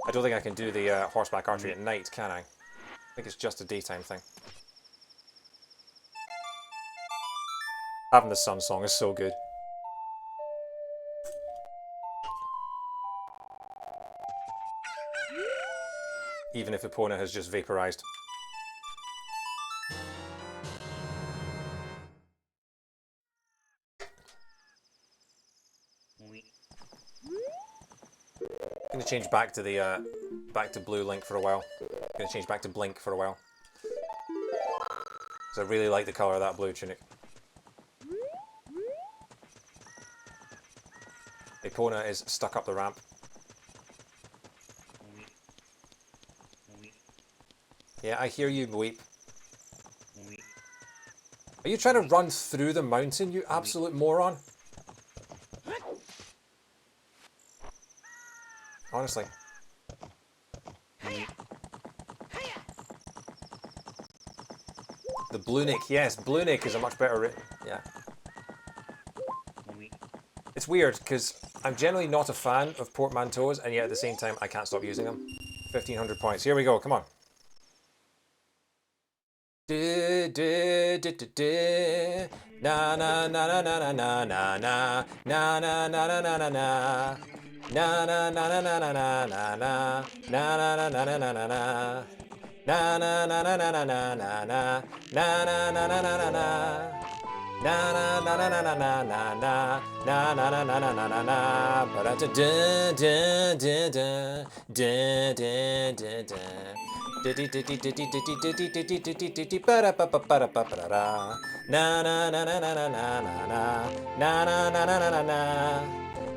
I don't think I can do the horseback archery at night, can I? I think it's just a daytime thing. Having the Sun Song is so good. Even if Epona has just vaporized. I'm gonna change back to the back to Blue Link for a while. I'm gonna change back to Blink for a while. Because I really like the color of that blue tunic. Epona is stuck up the ramp. Yeah, I hear you, Mweep. Are you trying to run through the mountain, you absolute moron? Honestly. The Blue Nick, yes, Blue Nick is a much better... Yeah. It's weird, because I'm generally not a fan of portmanteaus, and yet at the same time, I can't stop using them. 1,500 points. Here we go, come on. Na na na na na na na na na na na na na na na na. Na na na na na na na na na na na na na na na na. Na na na na na na na na na na na na na na na. Na na na na na na na na na na na na na na na na. Ba da da da da da da da da da. Na na na na na na na na na na na na na na na.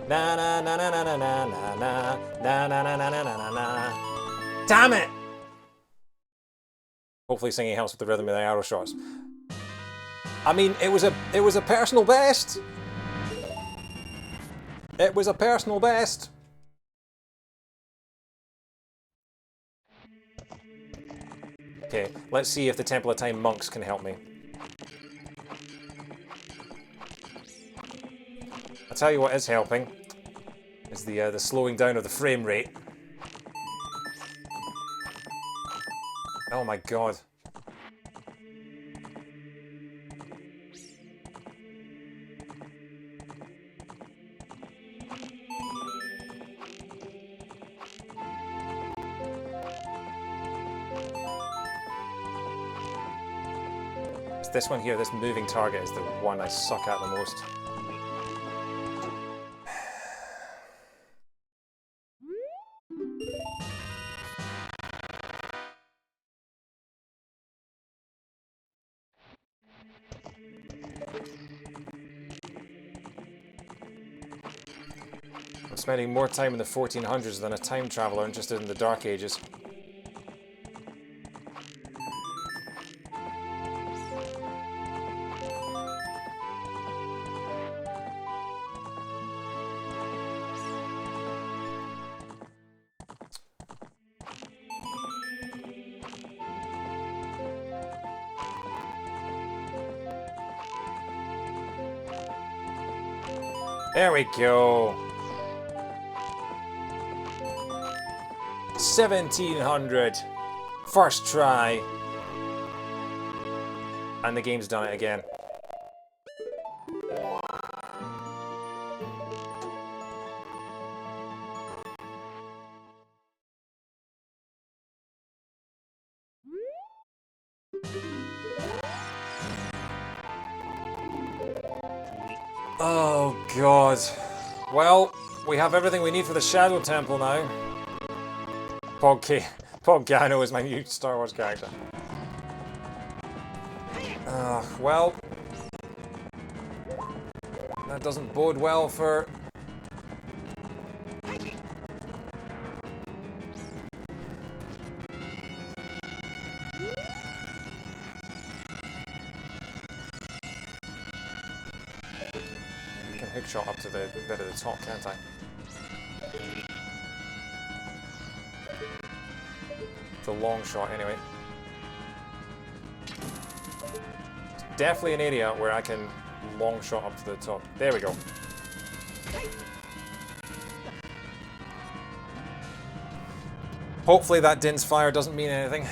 Na na na na na na na na na na na na na na na. Damn it! Hopefully singing helps with the rhythm of the arrow shots. I mean, it was a personal best. It was a personal best. Okay, let's see if the Temple of Time monks can help me. I'll tell you what is helping. Is the slowing down of the frame rate. Oh my god. It's this one here, this moving target is the one I suck at the most. I'm spending more time in the 1400s than a time traveler interested in the Dark Ages. There we go. 1700. First try. And the game's done it again. Oh god. Well, we have everything we need for the Shadow Temple now. Pog Gano is my new Star Wars character. Well, that doesn't bode well for... I can hookshot up to the bit at the top, can't I? The long shot, anyway. It's definitely an area where I can long shot up to the top. There we go. Hopefully that Din's fire doesn't mean anything.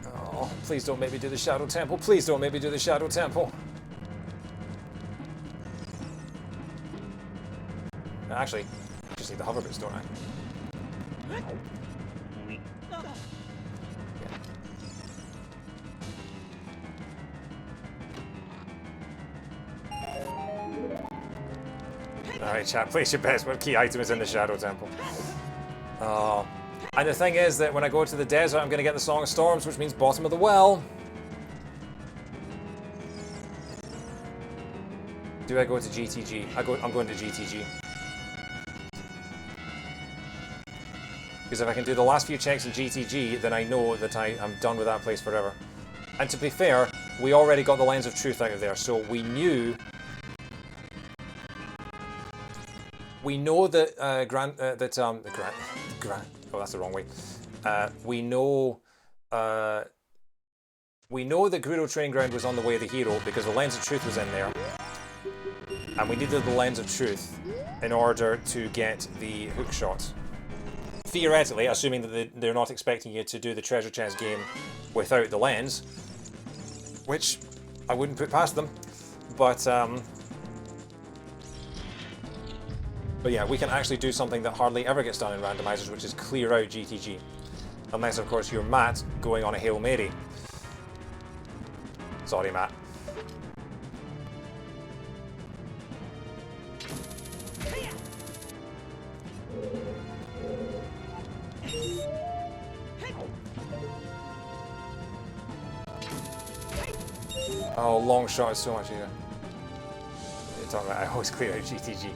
Oh, please don't make me do the Shadow Temple. Please don't make me do the Shadow Temple. Actually, I just need the hover boots, don't I? Alright, chat, place your bets. What key item is in the Shadow Temple? Oh. And the thing is that when I go to the desert, I'm going to get the Song of Storms, which means bottom of the well. Do I go to GTG? I'm going to GTG. Because if I can do the last few checks in GTG, then I know that I'm done with that place forever. And to be fair, we already got the Lens of Truth out of there, so we knew... We know that oh, that's the wrong way. We know that Gerudo Training Ground was on the way of the hero because the Lens of Truth was in there. And we needed the Lens of Truth in order to get the hook shot. Theoretically, assuming that they're not expecting you to do the treasure chest game without the lens, which I wouldn't put past them, but yeah, we can actually do something that hardly ever gets done in randomizers, which is clear out GTG. Unless, of course, you're Matt going on a Hail Mary. Sorry, Matt. Oh, long shot is so much easier. You're talking about I always clear out GTG.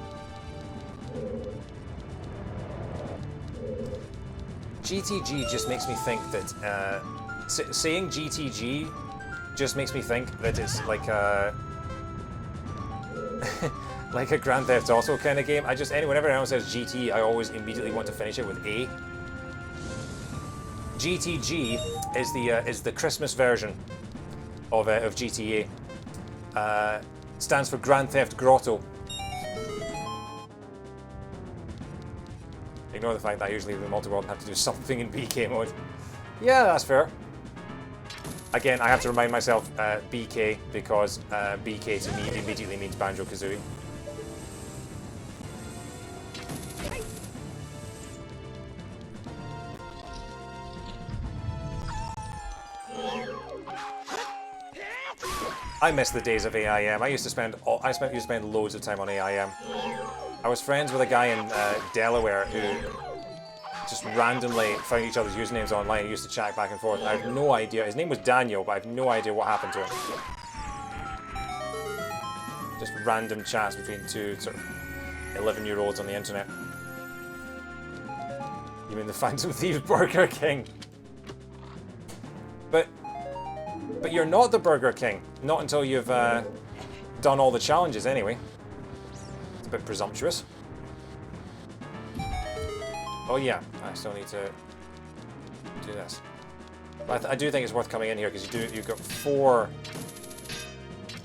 GTG just makes me think that saying GTG just makes me think that it's like a like a Grand Theft Auto kind of game. Whenever anyone says GT, I always immediately want to finish it with A. GTG is the Christmas version of GTA. Stands for Grand Theft Grotto. Ignore the fact that I usually in the multi-world have to do something in BK mode. Yeah, that's fair. Again, I have to remind myself BK because BK to me immediately means Banjo-Kazooie. I miss the days of AIM. I used to spend loads of time on AIM. I was friends with a guy in Delaware who just randomly found each other's usernames online and used to chat back and forth. I have no idea. His name was Daniel, but I have no idea what happened to him. Just random chats between two sort of 11-year-olds on the internet. You mean the Phantom Thieves Burger King? But you're not the Burger King. Not until you've done all the challenges anyway. It's a bit presumptuous. Oh yeah, I still need to do this. But I do think it's worth coming in here because you've got 4...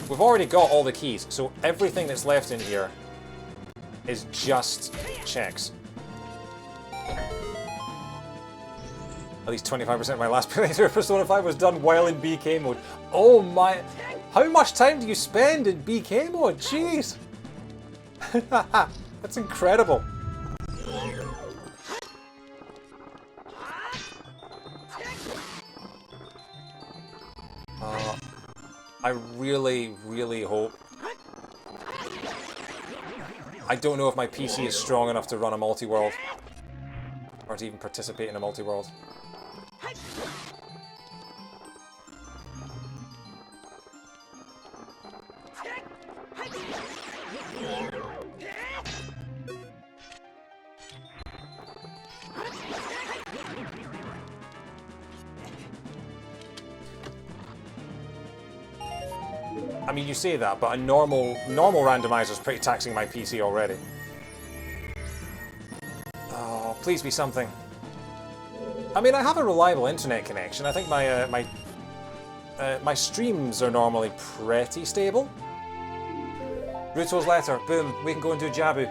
We've already got all the keys, so everything that's left in here is just checks. At least 25% of my last playthrough of Persona 5 was done while in BK mode. Oh my... How much time do you spend in BK mode? Jeez! That's incredible. I really, really hope I don't know if my PC is strong enough to run a multi-world. Or to even participate in a multi-world. I mean, you say that, but a normal randomizer is pretty taxing my PC already. Oh, please be something. I mean, I have a reliable internet connection. I think my streams are normally pretty stable. Ruto's letter. Boom. We can go and do Jabu.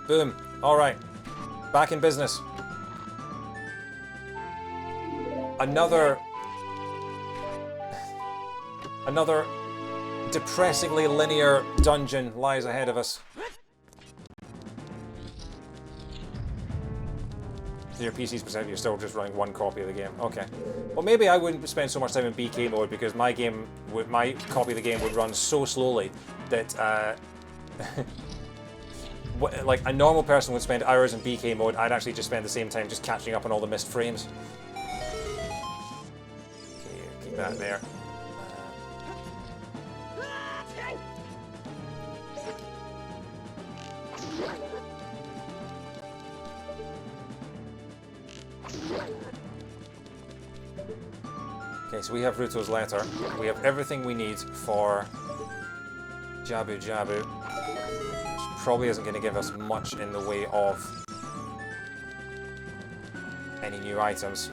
Boom. All right. Back in business. Another depressingly linear dungeon lies ahead of us. So your PC's percent, you're still just running one copy of the game. Okay. Well, maybe I wouldn't spend so much time in BK mode because my copy of the game would run so slowly that like a normal person would spend hours in BK mode. I'd actually just spend the same time just catching up on all the missed frames. That there. Okay, so we have Ruto's letter. We have everything we need for Jabu Jabu, which probably isn't going to give us much in the way of any new items.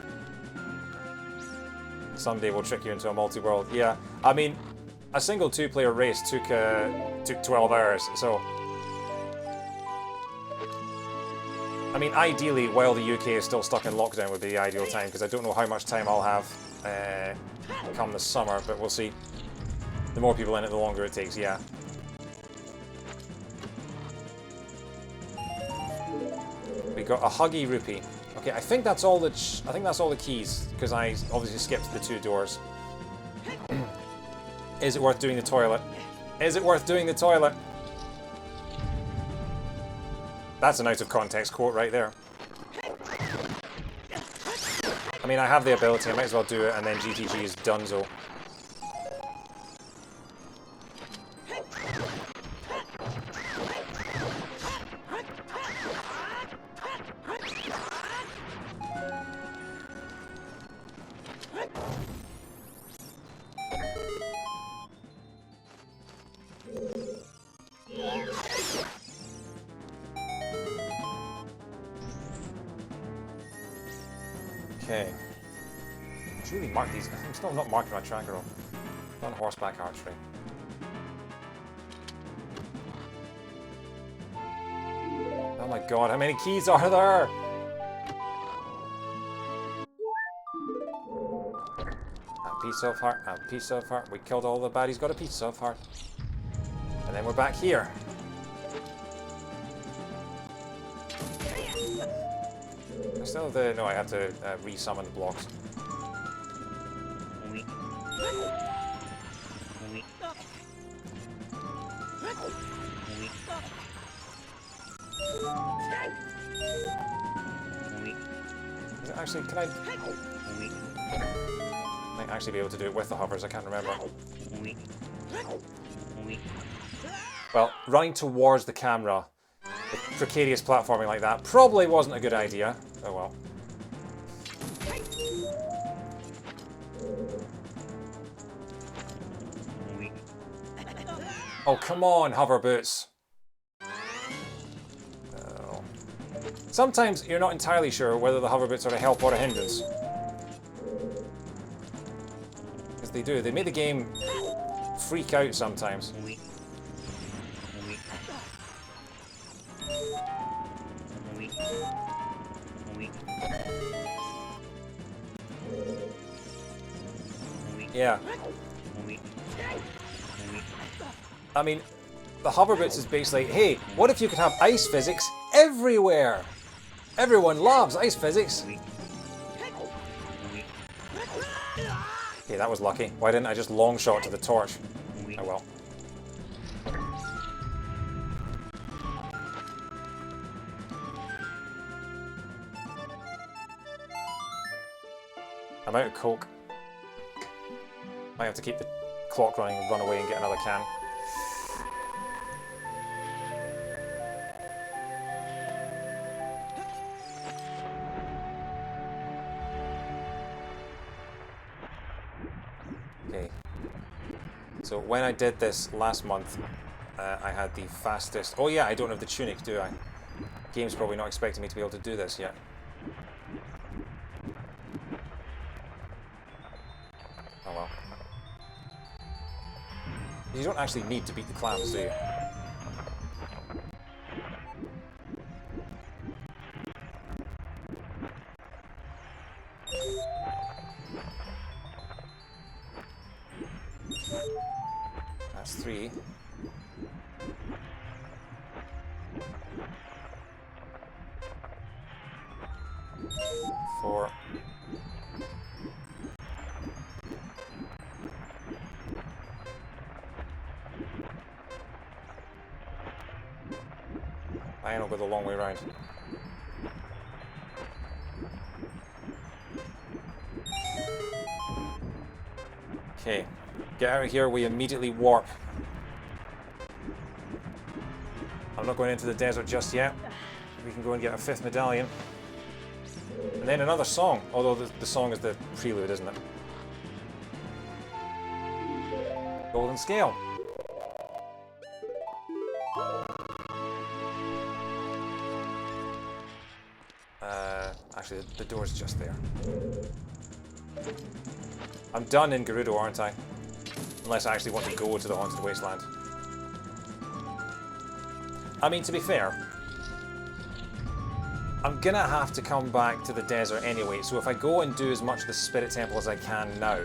Someday we'll trick you into a multi-world. Yeah, I mean, a single two-player race took 12 hours, so... I mean, ideally, while the UK is still stuck in lockdown would be the ideal time, because I don't know how much time I'll have come this summer, but we'll see. The more people in it, the longer it takes, yeah. We got a Huggy Rupee. Okay, I think that's all the keys, because I obviously skipped the 2 doors. Is it worth doing the toilet? Is it worth doing the toilet? That's an out of context quote right there. I mean, I have the ability, I might as well do it, and then GTG is donezo. Okay. I should really mark these. I'm still not marking my tracker off. On horseback archery. Oh my god, how many keys are there? A piece of heart, a piece of heart. We killed all the baddies, got a piece of heart. And then we're back here. I still have the... No, I have to re-summon the blocks. Is it actually... Can I... I might actually be able to do it with the hovers, I can't remember. Well, running towards the camera, with precarious platforming like that, probably wasn't a good idea. Oh well. Oh, come on, hover boots. Oh. Sometimes you're not entirely sure whether the hover boots are a help or a hindrance. Because they do. They make the game freak out sometimes. Yeah. I mean, the hover boots is basically, hey, what if you could have ice physics everywhere? Everyone loves ice physics. Okay, Okay, that was lucky. Why didn't I just long shot to the torch? Oh well. I'm out of Coke. Might have to keep the clock running and run away and get another can. Okay. So when I did this last month, I had the fastest... Oh yeah, I don't have the tunic, do I? Game's probably not expecting me to be able to do this yet. Oh well. You don't actually need to beat the clams, do you? That's 3. 4. I know, go the long way around. Okay, get out of here, we immediately warp. I'm not going into the desert just yet. We can go and get a 5th medallion. And then another song, although the song is the prelude, isn't it? Golden scale. Actually, the door's just there. I'm done in Gerudo, aren't I? Unless I actually want to go to the Haunted Wasteland. I mean, to be fair, I'm gonna have to come back to the desert anyway, so if I go and do as much of the Spirit Temple as I can now...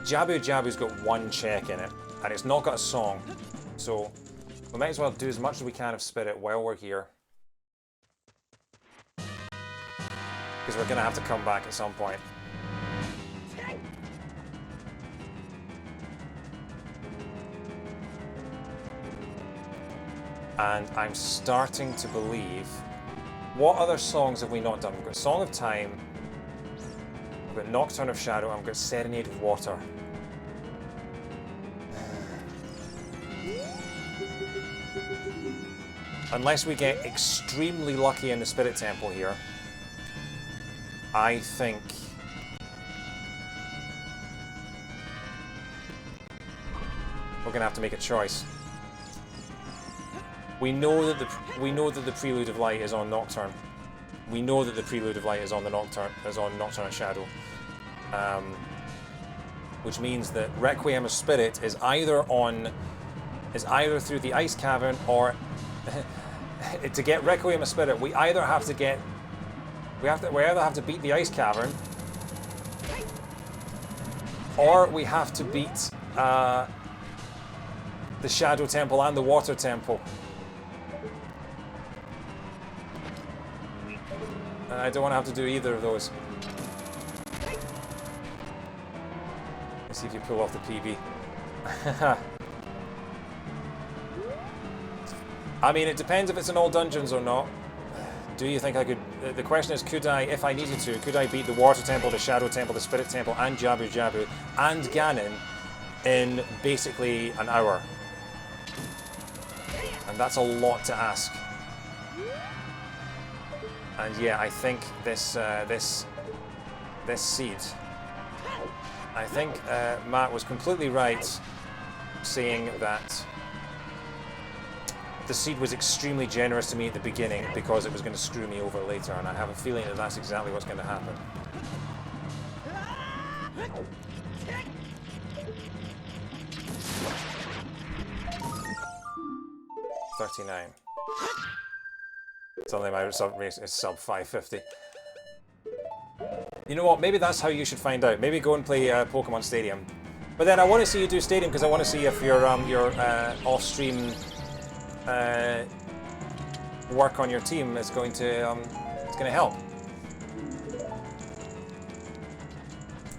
Jabu Jabu's got 1 check in it, and it's not got a song, so we might as well do as much as we can of Spirit while we're here. Because we're gonna have to come back at some point. And I'm starting to believe... What other songs have we not done? We've got Song of Time, we've got Nocturne of Shadow, and we've got Serenade of Water. Unless we get extremely lucky in the Spirit Temple here, I think we're gonna have to make a choice. We know that the Prelude of Light is on Nocturne. We know that the Prelude of Light is on the Nocturne of Shadow, which means that Requiem of Spirit is either through the Ice Cavern, or to get Requiem of Spirit, we either have to beat the Ice Cavern, or we have to beat the Shadow Temple and the Water Temple. I don't want to have to do either of those. Let's see if you pull off the PB. I mean, it depends if it's in all dungeons or not. Do you think I could... The question is, could I, if I needed to, could I beat the Water Temple, the Shadow Temple, the Spirit Temple, and Jabu Jabu, and Ganon in basically an hour? And that's a lot to ask. And yeah, I think this seed... I think Matt was completely right saying that the seed was extremely generous to me at the beginning because it was going to screw me over later, and I have a feeling that that's exactly what's going to happen. $39. It's only my sub 550. You know what? Maybe that's how you should find out. Maybe go and play Pokemon Stadium. But then I want to see you do Stadium because I want to see if your off-stream work on your team is going to help.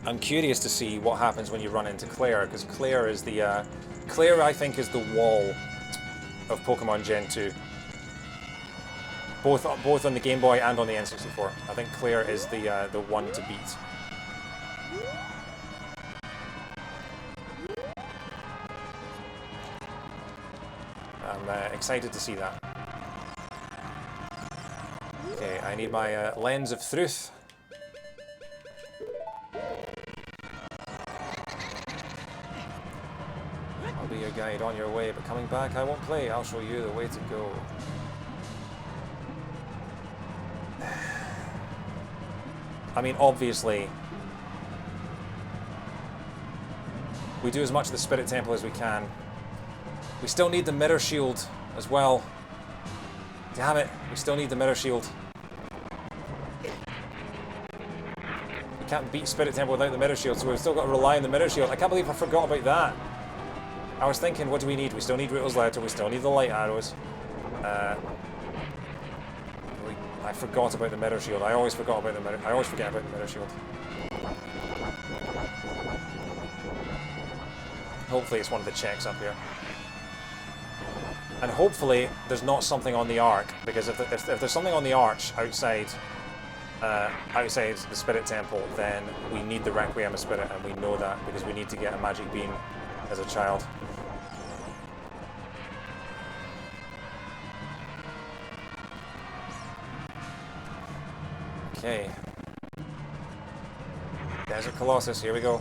I'm curious to see what happens when you run into Claire, because Claire is the Claire, I think, is the wall of Pokemon Gen 2. Both on the Game Boy and on the N64. I think Claire is the one to beat. I'm excited to see that. Okay, I need my lens of truth. I'll be your guide on your way, but coming back I won't play. I'll show you the way to go. I mean, obviously, we do as much of the Spirit Temple as we can. We still need the Mirror Shield as well. Damn it, we still need the Mirror Shield. We can't beat Spirit Temple without the Mirror Shield, so we've still got to rely on the Mirror Shield. I can't believe I forgot about that. I was thinking, what do we need? We still need Rito's Letter, we still need the Light Arrows. I forgot about the Mirror Shield. I always forget about the Mirror Shield. Hopefully it's one of the checks up here. And hopefully there's not something on the Ark, because if there's something on the arch outside outside the Spirit Temple, then we need the Requiem of Spirit, and we know that because we need to get a Magic Beam as a child. Okay. Desert Colossus, here we go.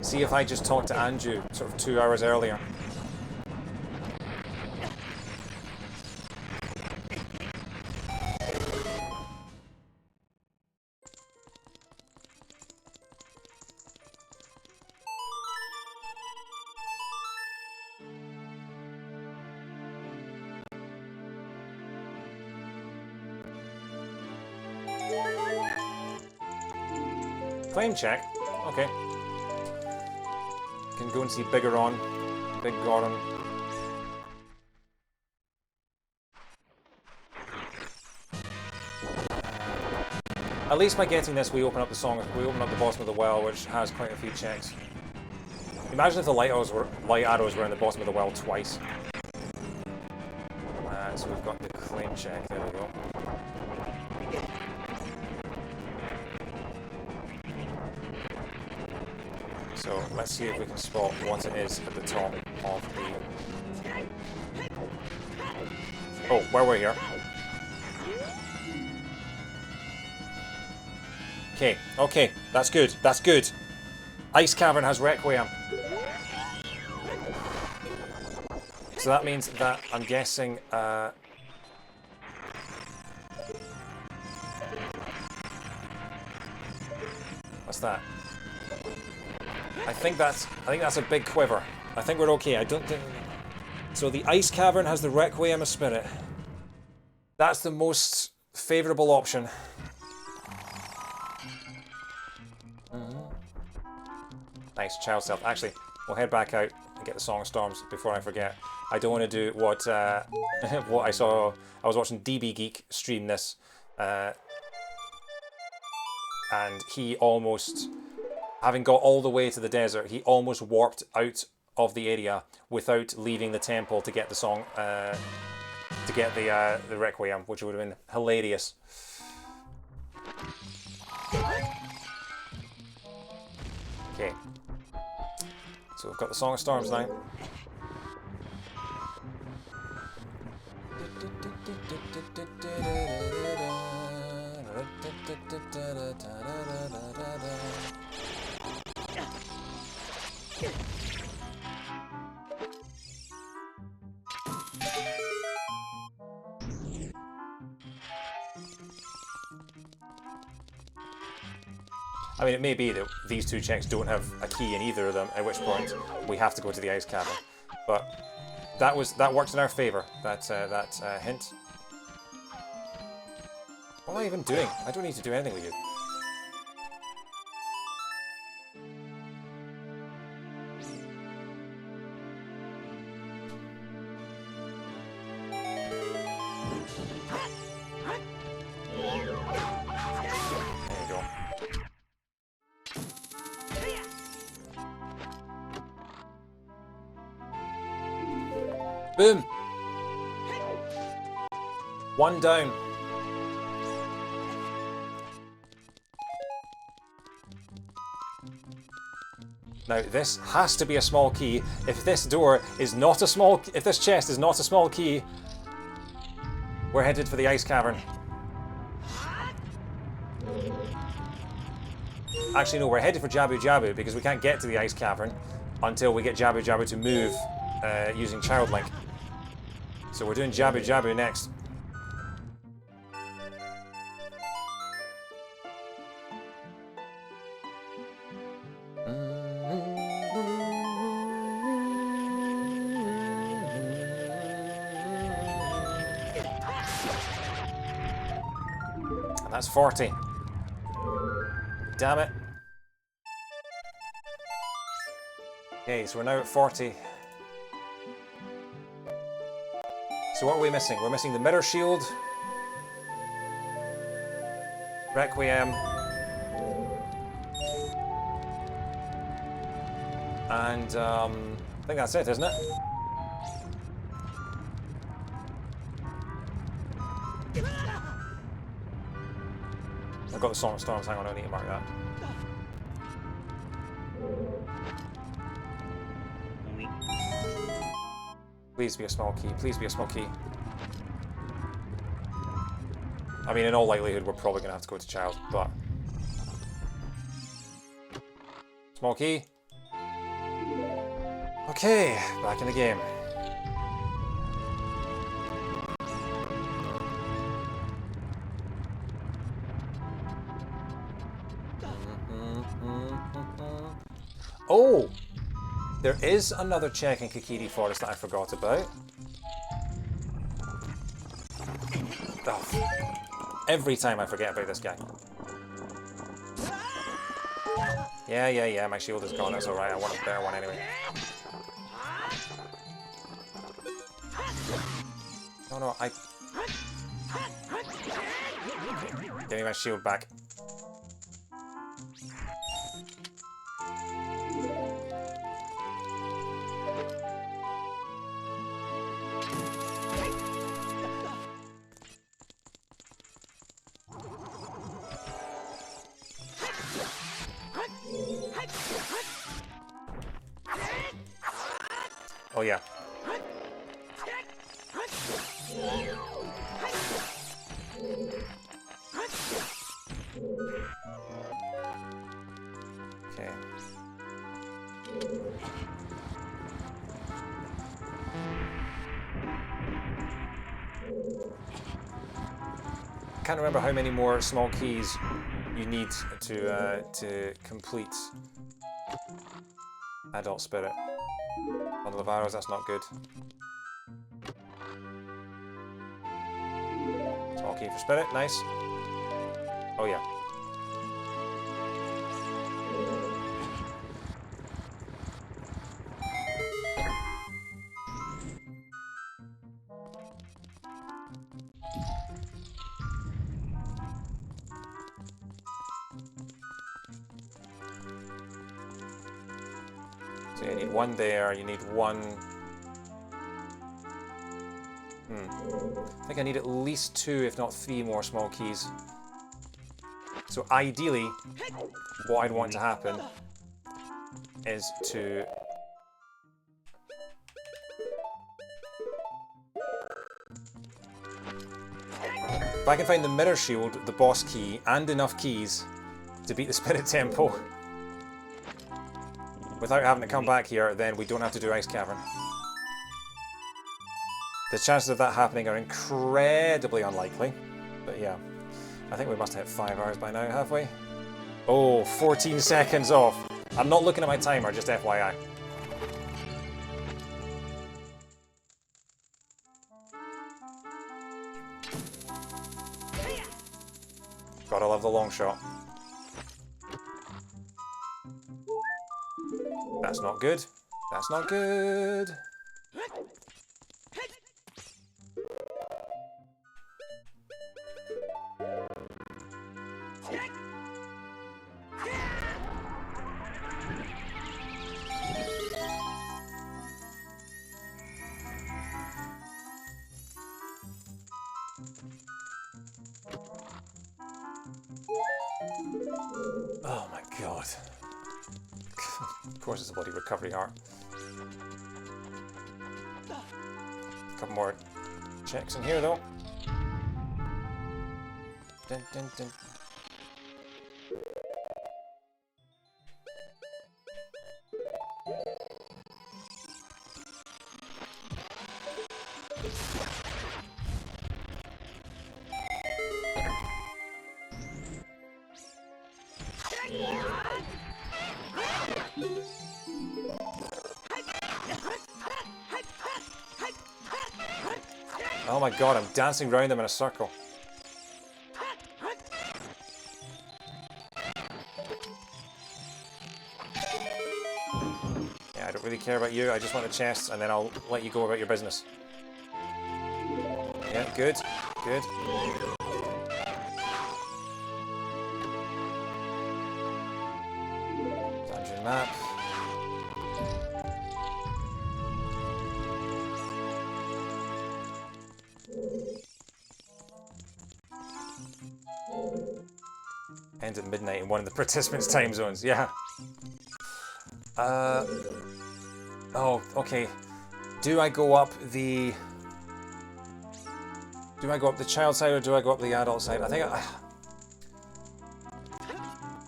See if I just talked to Anju sort of 2 hours earlier. Claim check. Okay. Can go and see Big Goron. At least by getting this, we open up the bottom of the well, which has quite a few checks. Imagine if the light arrows were in the bottom of the well twice. So we've got the claim check. There we go. So let's see if we can spot what it is at the top of the... Oh, where we're here. Okay, that's good. Ice Cavern has Requiem. So that means that, I'm guessing, what's that? I think that's a big quiver. I think we're okay. I don't think... So the Ice Cavern has the Requiem of Spirit. That's the most favourable option. Nice, Child Stealth. Actually, we'll head back out and get the Song of Storms before I forget. I don't want to do what what I saw. I was watching DB Geek stream this, and he almost... Having got all the way to the desert, he almost warped out of the area without leaving the temple to get the song, to get the Requiem, which would have been hilarious. Okay, so we've got the Song of Storms now. I mean, it may be that these two checks don't have a key in either of them, at which point we have to go to the Ice Cavern. But that worked in our favour, that hint. What am I even doing? I don't need to do anything with you. Boom. One down. Now, this has to be a small key. If this door is not a small... If this chest is not a small key, we're headed for the ice cavern. Actually, no, we're headed for Jabu Jabu because we can't get to the ice cavern until we get Jabu Jabu to move using Child Link. So we're doing Jabu Jabu next. That's 40. Damn it. Okay, so we're now at 40. So what are we missing? We're missing the mirror shield, Requiem, and I think that's it, isn't it? I've got the Song of Storms, hang on, I need to mark that. Please be a small key, please be a small key. I mean, in all likelihood, we're probably going to have to go to Child, but... Small key. Okay, back in the game. Oh! There is another check in Kakiri Forest that I forgot about. Oh. Every time I forget about this guy. Yeah, my shield is gone, that's alright, I want a better one anyway. No, Give me my shield back. Oh yeah. Okay. I can't remember how many more small keys you need to complete Adult Spirit. Bundle of arrows, that's not good. Small key for spirit, nice. Oh yeah. So you need one there, you need one... I think I need at least 2, if not 3 more small keys. So ideally, what I'd want to happen is to... If I can find the mirror shield, the boss key, and enough keys to beat the Spirit Temple, without having to come back here, then we don't have to do Ice Cavern. The chances of that happening are incredibly unlikely, but yeah. I think we must have hit 5 hours by now, have we? Oh, 14 seconds off. I'm not looking at my timer, just FYI. Gotta love the long shot. That's not good. That's not good. God. Of course it's a bloody recovery heart. A couple more checks in here, though. Dun, dun, dun. Oh my God, I'm dancing around them in a circle. Yeah, I don't really care about you. I just want the chests, and then I'll let you go about your business. Yeah, good. Good. Dungeon map. End at midnight in one of the participants' time zones. Yeah. Oh, okay. Do I go up the child side or do I go up the adult side? I think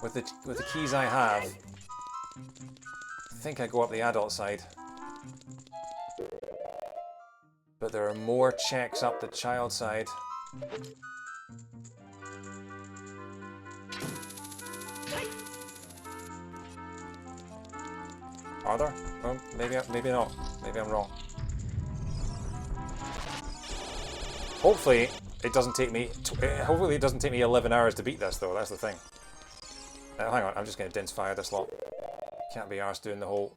with the keys I have, I think I go up the adult side. But there are more checks up the child side. Are there? Well, maybe not. Maybe I'm wrong. Hopefully it doesn't take me. Hopefully it doesn't take me 11 hours to beat this, though. That's the thing. Hang on, I'm just going to dense fire this lot. Can't be arsed doing the whole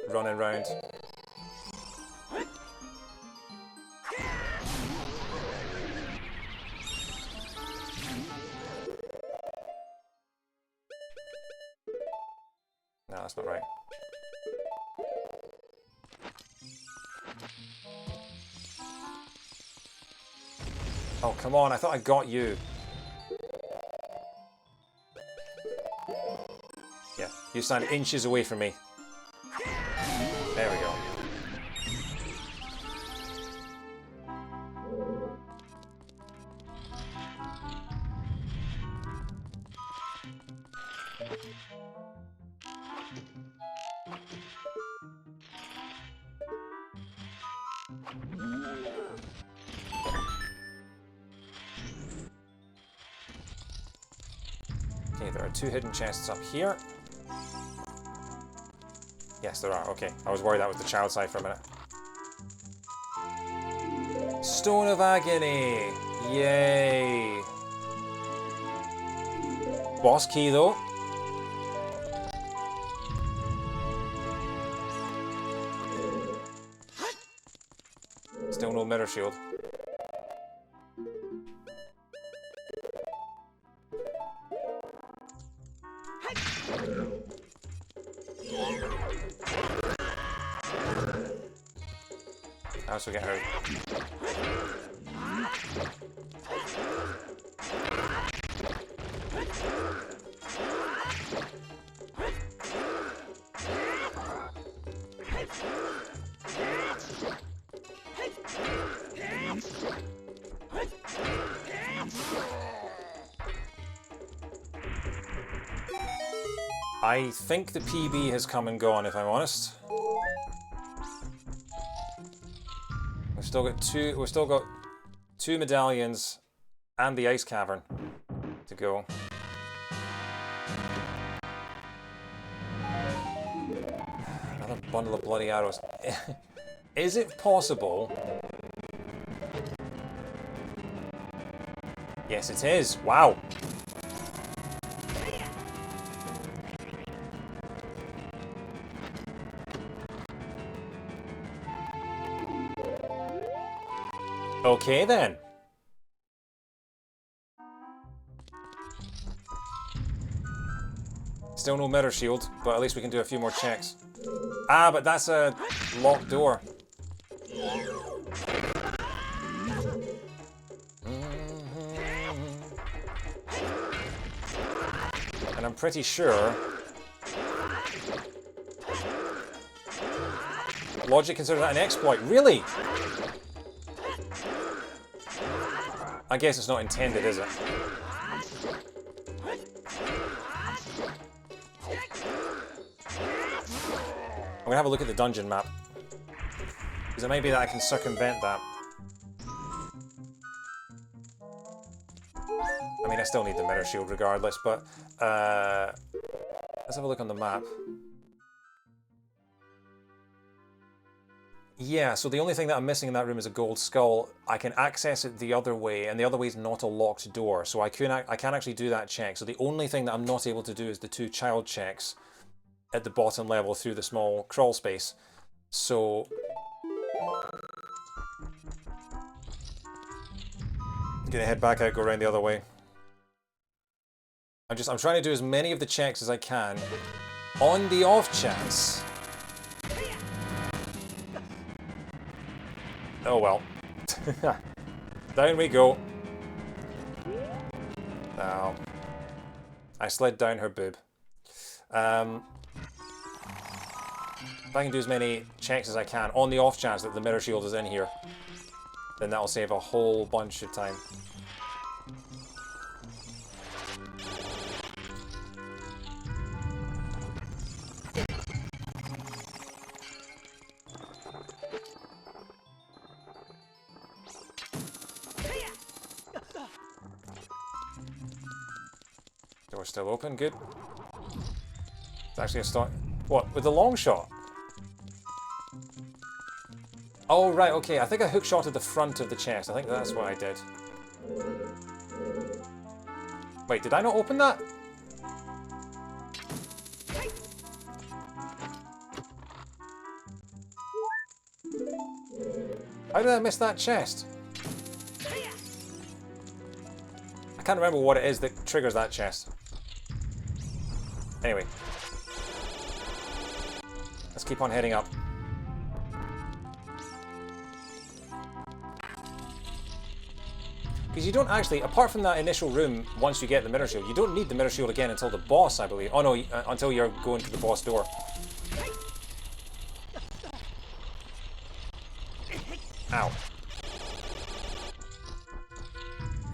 running round. No, that's not right. Oh, come on, I thought I got you. Yeah, you stand inches away from me. There we go. Okay, there are 2 hidden chests up here. Yes, there are. Okay, I was worried that was the child side for a minute. Stone of Agony! Yay! Boss key, though. Still no mirror shield. I also get hurt. I think the PB has come and gone, if I'm honest. We've still got two medallions and the ice cavern to go. Another bundle of bloody arrows. Is it possible? Yes, it is. Wow. Okay then. Still no mirror shield, but at least we can do a few more checks. Ah, but that's a locked door. And I'm pretty sure Logic considers that an exploit. Really? I guess it's not intended, is it? I'm gonna have a look at the dungeon map. Because it might be that I can circumvent that. I mean, I still need the mirror shield regardless, but let's have a look on the map. Yeah, so the only thing that I'm missing in that room is a gold skull. I can access it the other way, and the other way is not a locked door, so I can't actually do that check. So the only thing that I'm not able to do is the 2 child checks at the bottom level through the small crawl space. So I'm gonna head back out, go around the other way. I'm trying to do as many of the checks as I can on the off chance. Oh well. Down we go. Now, I slid down her boob. If I can do as many checks as I can on the off chance that the mirror shield is in here, then that'll save a whole bunch of time. Door's still open, good. It's actually a start. What, with the long shot? Oh, right, okay. I think I hookshotted the front of the chest. I think that's what I did. Wait, did I not open that? How did I miss that chest? I can't remember what it is that triggers that chest. Anyway. Let's keep on heading up. Because you don't actually, apart from that initial room, once you get the mirror shield, you don't need the mirror shield again until the boss, I believe. Oh no, until you're going to the boss door. Ow.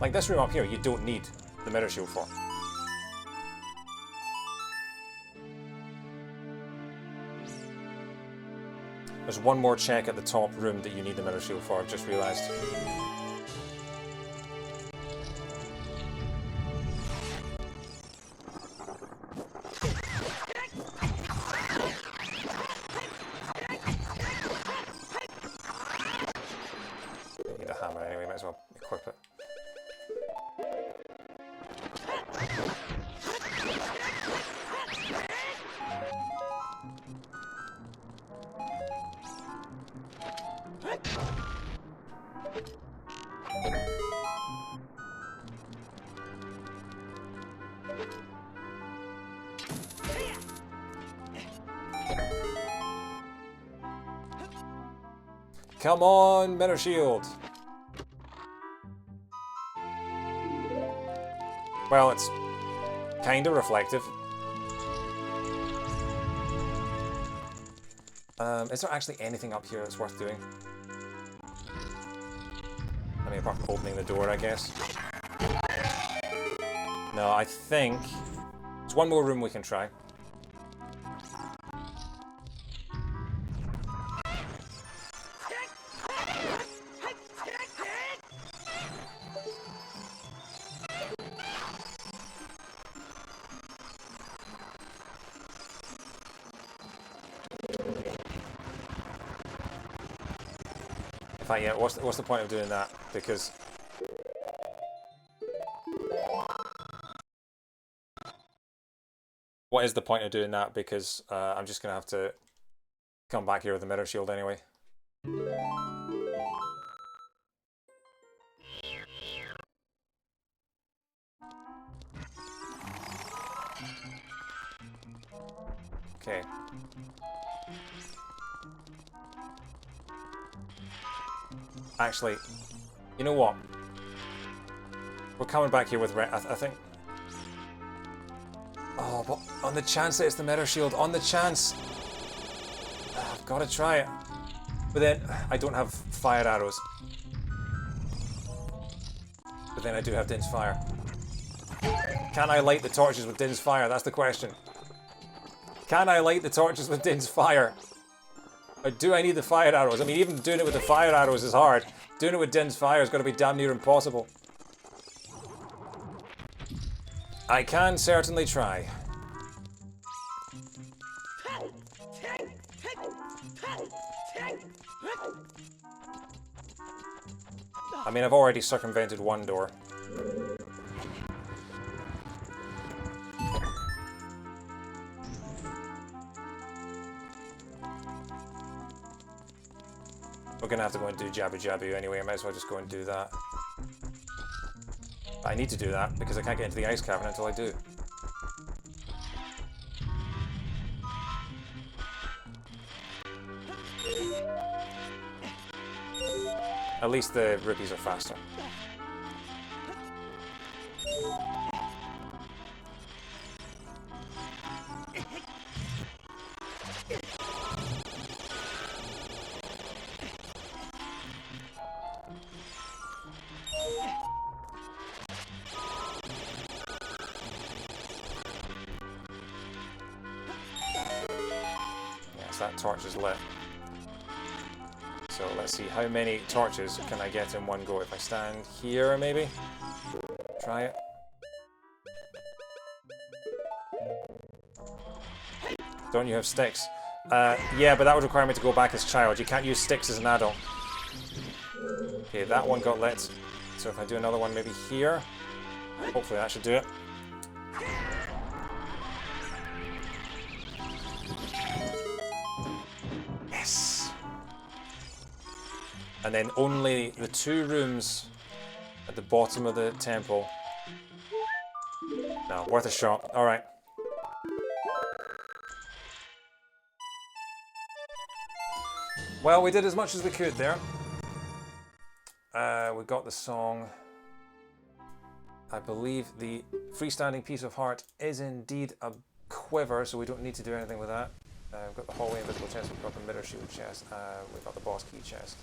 Like this room up here, you don't need the mirror shield for. There's one more check at the top room that you need the mirror shield for, I've just realised. I need a hammer anyway, might as well equip it. Come on, mirror shield. Well, it's kind of reflective. Is there actually anything up here that's worth doing? I mean, apart from opening the door, I guess. No, I think there's one more room we can try. In fact, yeah, what's the point of doing that? Because what is the point of doing that? Because I'm just gonna have to come back here with the mirror shield anyway. Okay. Actually, you know what? We're coming back here with I think. Oh, but on the chance that it's the mirror shield, on the chance. I've got to try it. But then, I don't have fire arrows. But then I do have Din's fire. Can I light the torches with Din's fire? That's the question. Can I light the torches with Din's fire? Or do I need the fire arrows? I mean, even doing it with the fire arrows is hard. Doing it with Din's fire is going to be damn near impossible. I can certainly try. I mean, I've already circumvented one door. We're gonna have to go and do Jabby Jabby anyway, I might as well just go and do that. I need to do that because I can't get into the ice cavern until I do. At least the rupees are faster. Yes, that torch is lit. So let's see, how many torches can I get in one go? If I stand here, maybe? Try it. Don't you have sticks? Yeah, but that would require me to go back as child. You can't use sticks as an adult. Okay, that one got lit. So if I do another one maybe here, hopefully that should do it. Yes! And then only the two rooms at the bottom of the temple. No, worth a shot. Alright. Well, we did as much as we could there. We got the song. I believe the freestanding piece of heart is indeed a quiver, so we don't need to do anything with that. We've got the hallway invisible chest, we've got the mirror shield chest, we've got the boss key chest,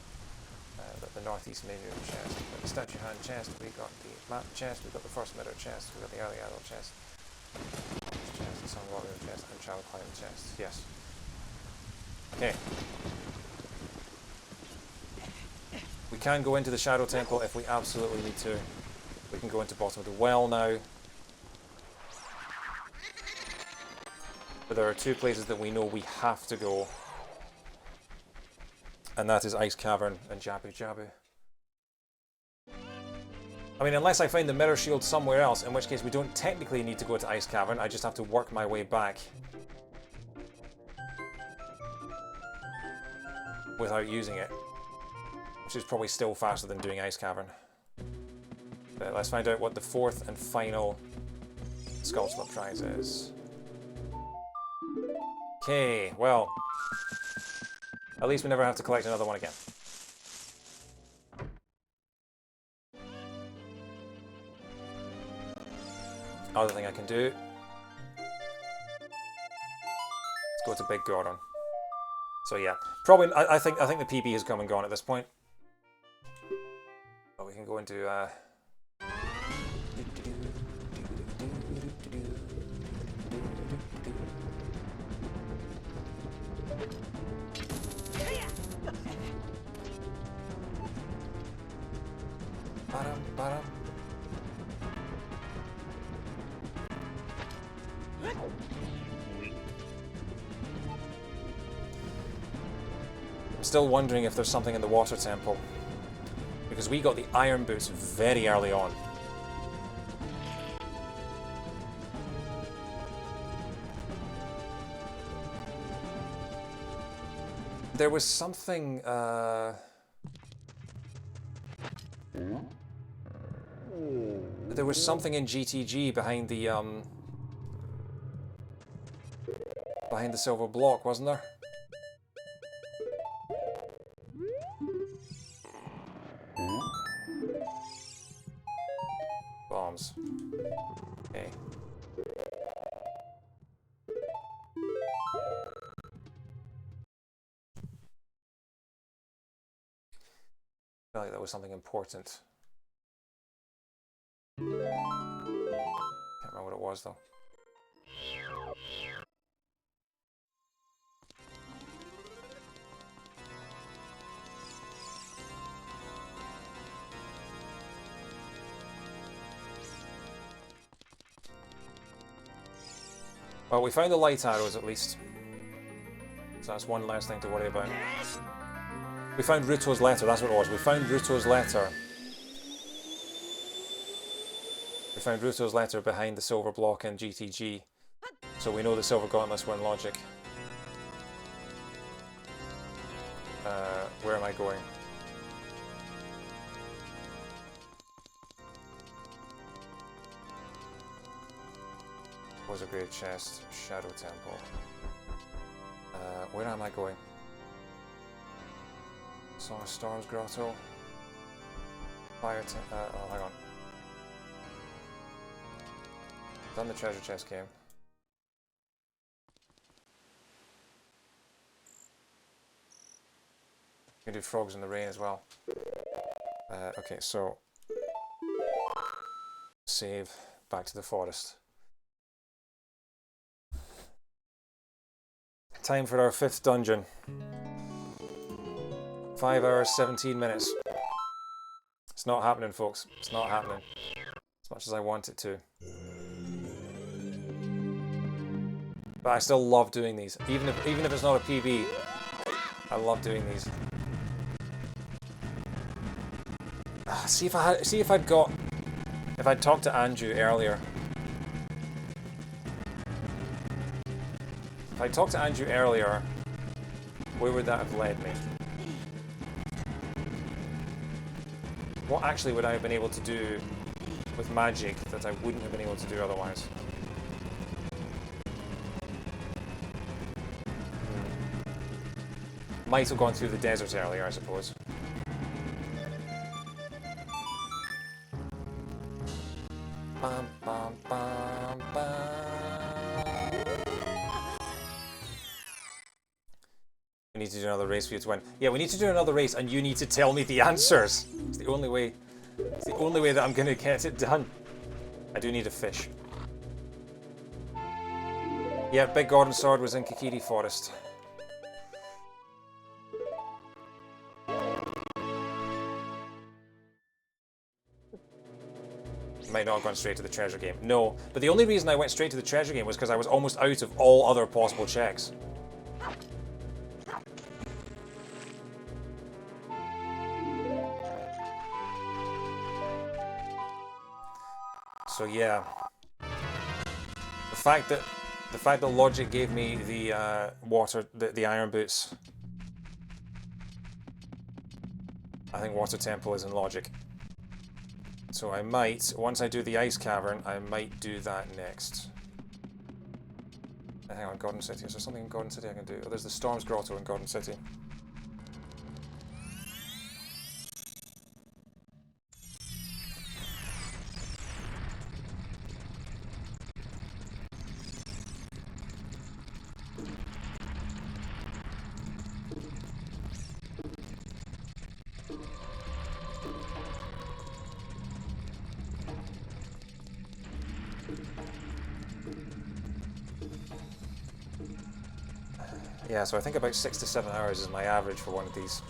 we've got the northeast menu chest, we've got the statue hand chest, we've got the map chest, we've got the first mirror chest, we've got the early adult chest, the sun warrior chest, and child climbing chest. Yes. Okay. We can go into the Shadow Temple if we absolutely need to. We can go into bottom of the well now. But there are two places that we know we have to go. And that is Ice Cavern and Jabu Jabu. I mean, unless I find the mirror shield somewhere else, in which case we don't technically need to go to Ice Cavern, I just have to work my way back. Without using it. Which is probably still faster than doing Ice Cavern. But let's find out what the fourth and final Skull Slip prize is. Okay, well, at least we never have to collect another one again. Other thing I can do, let's go to Big Gordon. So yeah, probably I think the PB has come and gone at this point. But we can go into I'm still wondering if there's something in the water temple. Because we got the iron boots very early on. There was something, there was something in GTG behind the silver block, wasn't there? Bombs. Okay. it was something important. Can't remember what it was though. Well, we found the light arrows at least. So that's one less thing to worry about. We found Ruto's letter, that's what it was. We found Ruto's letter. We found Ruto's letter behind the silver block in GTG. So we know the silver gauntlets were in logic. Where am I going? Was a great chest, Shadow Temple. Where am I going? Song of Storms Grotto. Fire oh, hang on. Done the treasure chest game. You can do frogs in the rain as well. Okay, so save, back to the forest. Time for our 5th dungeon. 5 hours, 17 minutes. It's not happening, folks. It's not happening. As much as I want it to. But I still love doing these. Even if it's not a PB, I love doing these. See if I'd talked to Andrew earlier. If I talked to Andrew earlier, where would that have led me? What actually would I have been able to do with magic that I wouldn't have been able to do otherwise? Might have gone through the desert earlier, I suppose. Bum, bum, bum, bum. We need to do another race for you to win. Yeah, we need to do another race, and you need to tell me the answers. It's the only way. It's the only way that I'm gonna get it done. I do need a fish. Yeah, Big Gordon Sword was in Kikiri Forest. Might not have gone straight to the treasure game. No, but the only reason I went straight to the treasure game was because I was almost out of all other possible checks. So yeah, the fact that logic gave me the the iron boots. I think Water Temple is in logic. So I might, once I do the ice cavern, I might do that next. Hang on, Garden City. Is there something in Garden City I can do? Oh, there's the Storms Grotto in Garden City. Yeah, so I think about 6 to 7 hours is my average for one of these.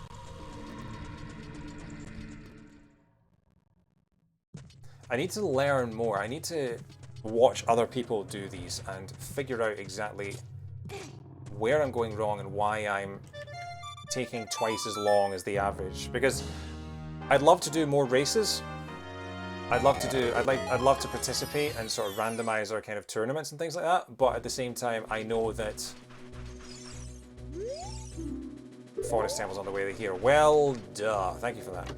I need to learn more. I need to watch other people do these and figure out exactly where I'm going wrong and why I'm taking twice as long as the average. Because I'd love to do more races. I'd love to participate and sort of randomizer kind of tournaments and things like that. But at the same time, I know that Forest Temple's on the way here. Well, duh. Thank you for that.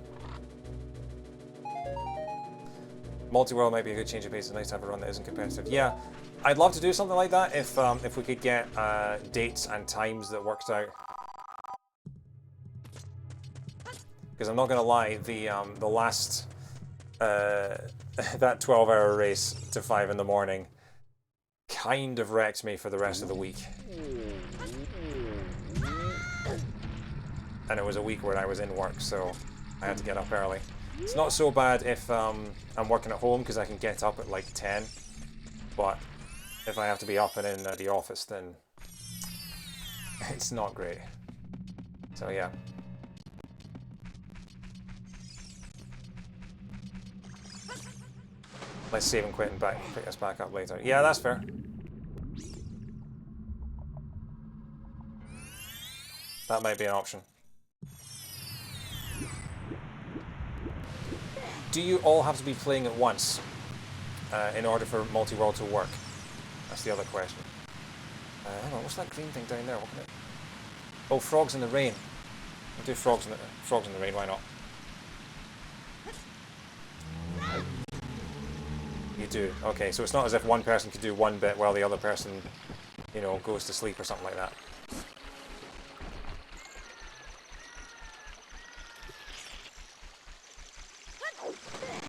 Multi-world might be a good change of pace. It's nice to have a run that isn't competitive. Yeah, I'd love to do something like that if we could get dates and times that worked out. Because I'm not gonna lie, the last that 12-hour race to 5 in the morning kind of wrecked me for the rest of the week. And it was a week where I was in work, so I had to get up early. It's not so bad if I'm working at home because I can get up at like 10. But if I have to be up and in the office, then it's not great. So yeah. Let's save and quit and pick us back up later. Yeah, that's fair. That might be an option. Do you all have to be playing at once in order for multi-world to work? That's the other question. Hang on, what's that green thing down there? What can it... Oh, frogs in the rain. We'll do frogs in the rain, why not? You do. Okay, so it's not as if one person could do one bit while the other person, you know, goes to sleep or something like that.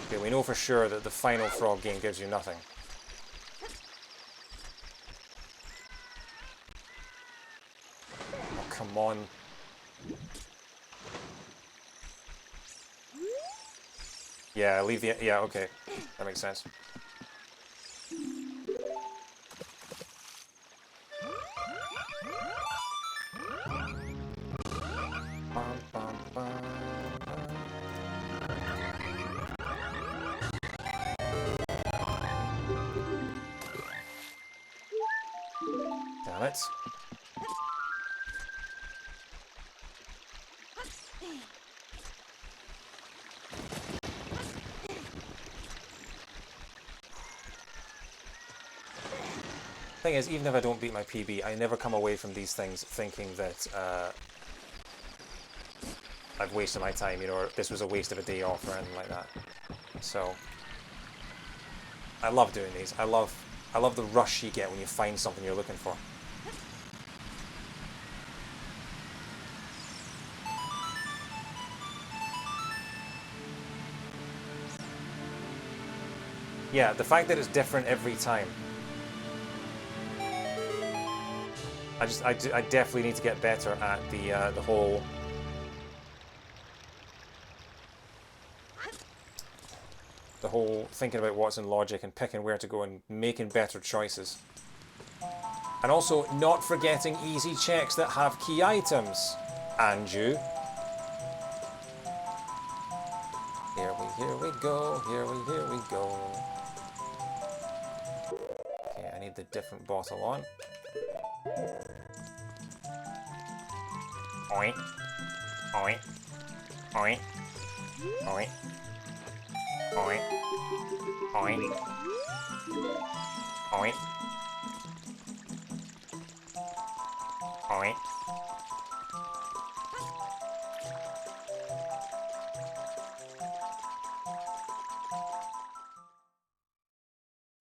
Okay, we know for sure that the final frog game gives you nothing. Oh, come on. Yeah, leave the... Yeah, okay. That makes sense. Bum, bum, bum, bum. Damn it. Thing is, even if I don't beat my PB, I never come away from these things thinking that I've wasted my time, you know, or this was a waste of a day off or anything like that. So I love doing these. I love the rush you get when you find something you're looking for. Yeah, the fact that it's different every time. I definitely need to get better at the whole thinking about what's in logic and picking where to go and making better choices. And also not forgetting easy checks that have key items. And you. Here we go, here we go. Okay, I need the different bottle on. Oink. Oink. Oink. Oink. Oink. Oink. Oink. Oink.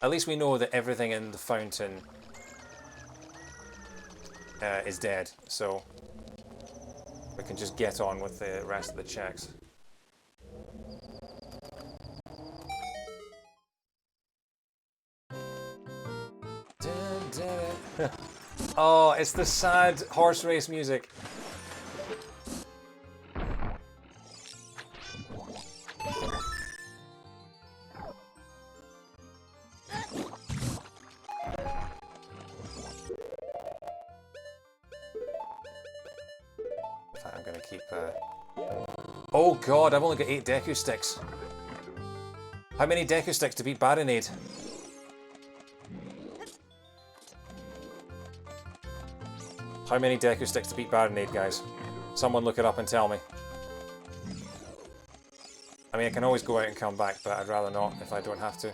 At least we know that everything in the fountain is dead, so we can just get on with the rest of the checks. Oh, it's the sad horse race music. I'm gonna keep... Oh god, I've only got 8 Deku sticks. How many Deku sticks to beat Baronade? How many Deku sticks to beat Baronade, guys? Someone look it up and tell me. I mean, I can always go out and come back, but I'd rather not if I don't have to.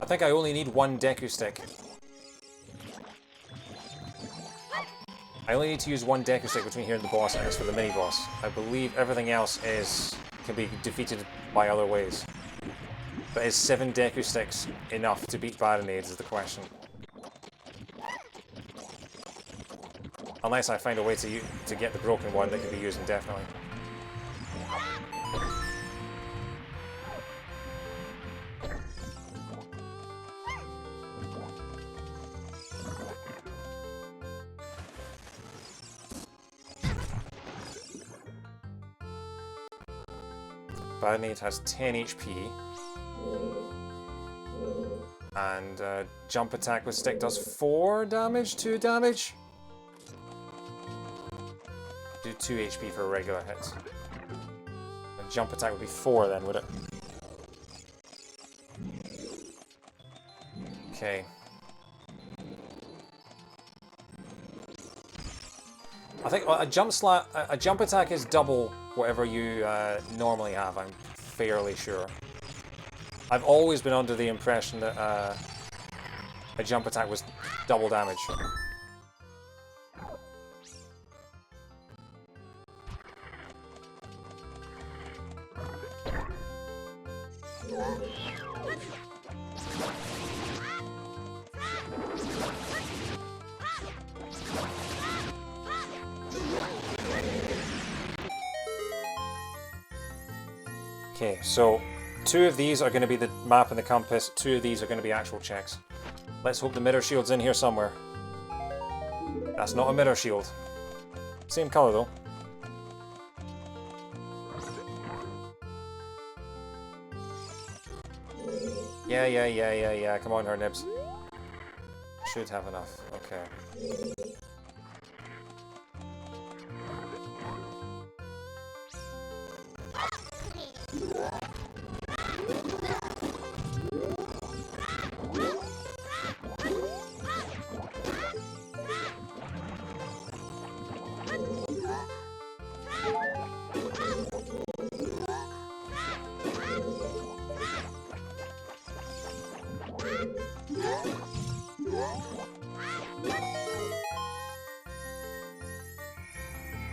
I think I only need 1 Deku stick. I only need to use 1 Deku stick between here and the boss, and it's for the mini-boss. I believe everything else can be defeated by other ways. But is 7 Deku sticks enough to beat Baronade is the question. Unless I find a way to get the broken one that can be used indefinitely. Badnate has 10 HP. And jump attack with stick does 4 damage, 2 damage. Do 2 HP for a regular hit. And jump attack would be 4 then, would it? Okay. I think a jump attack is double whatever you normally have, I'm fairly sure. I've always been under the impression that a jump attack was double damage. Okay, so 2 of these are going to be the map and the compass, 2 of these are going to be actual checks. Let's hope the mirror shield's in here somewhere. That's not a mirror shield. Same colour though. Yeah. Come on, her nibs. Should have enough. Okay.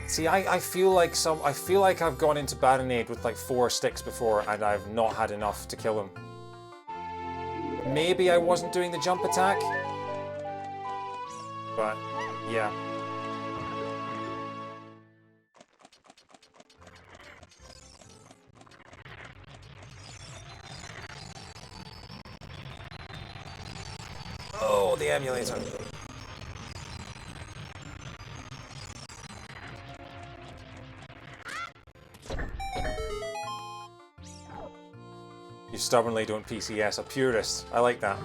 See, I feel like I've gone into Baronade with like 4 sticks before and I've not had enough to kill him. Maybe I wasn't doing the jump attack, but yeah. Oh, the emulator. You stubbornly don't PCS, a purist. I like that.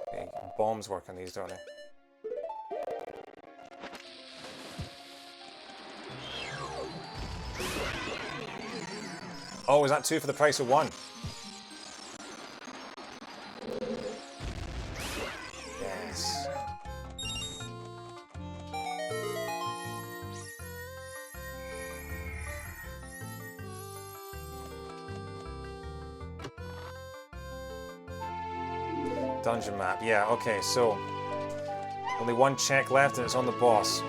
Okay, bombs work on these, don't they? Oh, is that 2 for the price of 1? Yes. Dungeon map, yeah, okay, so only 1 check left and it's on the boss.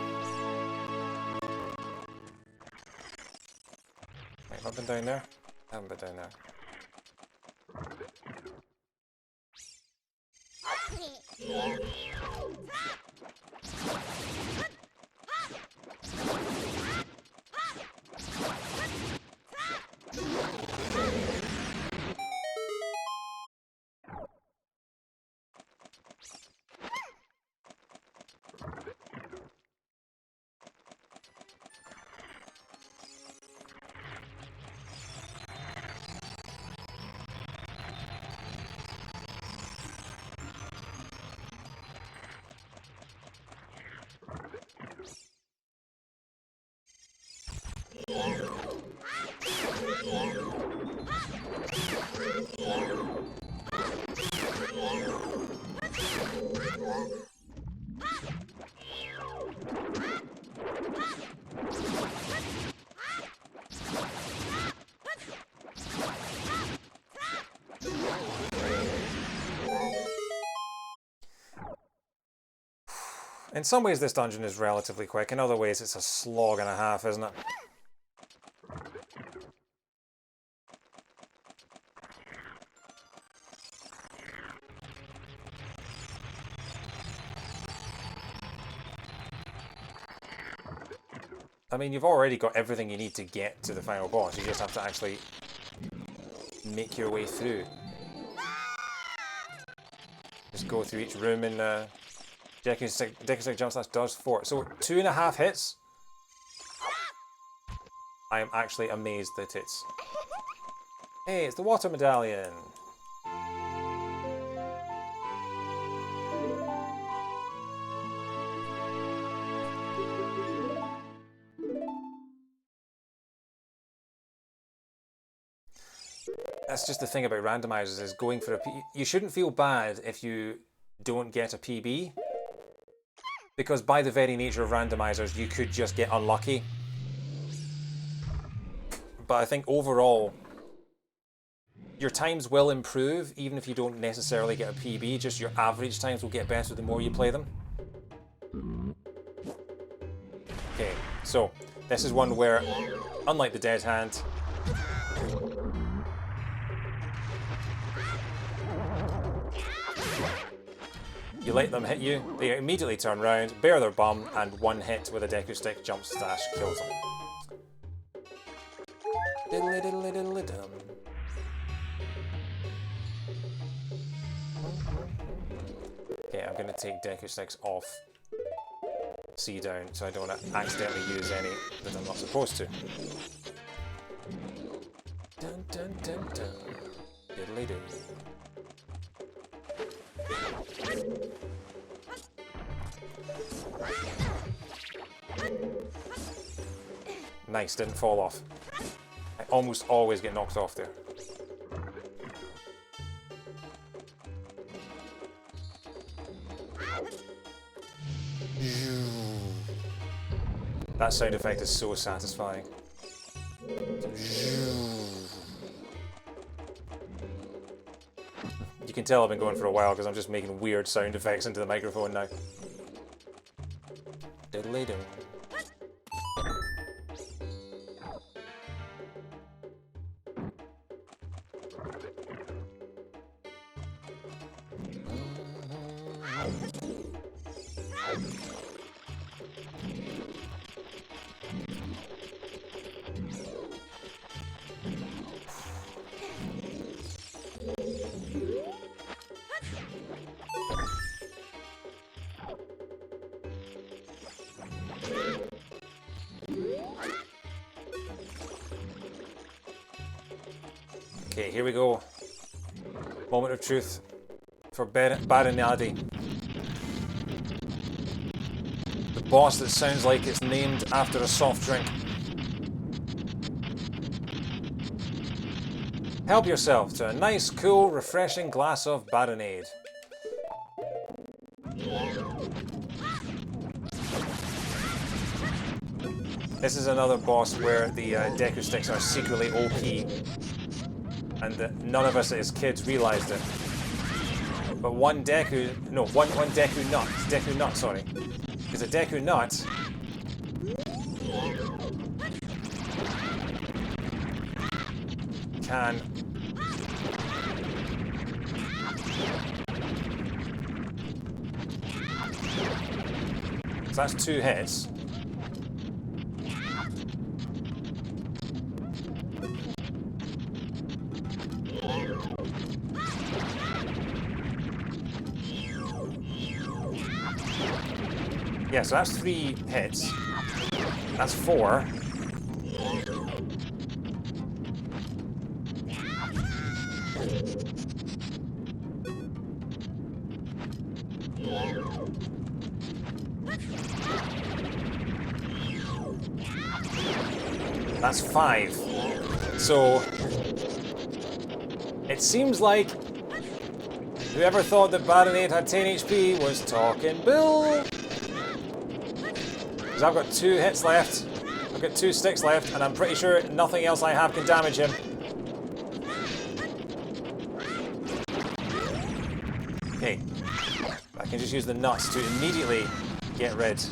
Wait, have I been down there? I haven't been down there. In some ways this dungeon is relatively quick, in other ways it's a slog and a half, isn't it? I mean, you've already got everything you need to get to the final boss, you just have to actually make your way through. Just go through each room in Deku Stick Jump Slash Dodge 4. So 2.5 hits. I am actually amazed that it's... Hey, it's the water medallion! That's just the thing about randomizers, is going for a you shouldn't feel bad if you don't get a PB, because by the very nature of randomizers you could just get unlucky. But I think overall your times will improve even if you don't necessarily get a PB, just your average times will get better the more you play them. Okay, so this is one where, unlike the Dead Hand, you let them hit you, they immediately turn around, bare their bum, and one hit with a Deku Stick Jump Slash kills them. Diddly diddly diddly dum. Okay, I'm going to take Deku Sticks off C down so I don't accidentally use any that I'm not supposed to. Dun dun dun dun. Diddly doo. Nice, didn't fall off. I almost always get knocked off there. That sound effect is so satisfying. You can tell I've been going for a while because I'm just making weird sound effects into the microphone now. Diddly-doo. Okay, here we go. Moment of truth for Baronadi. The boss that sounds like it's named after a soft drink. Help yourself to a nice, cool, refreshing glass of Baronade. This is another boss where the Deku Sticks are secretly OP. And none of us as kids realised it. But one Deku Nut, sorry. Because a Deku Nut can so that's 2 hits. Yeah, so that's 3 hits. That's 4. That's 5. So it seems like whoever thought that Baronade had 10 HP was talking bull. Because I've got 2 hits left, I've got 2 sticks left, and I'm pretty sure nothing else I have can damage him. Okay, I can just use the nuts to immediately get rid.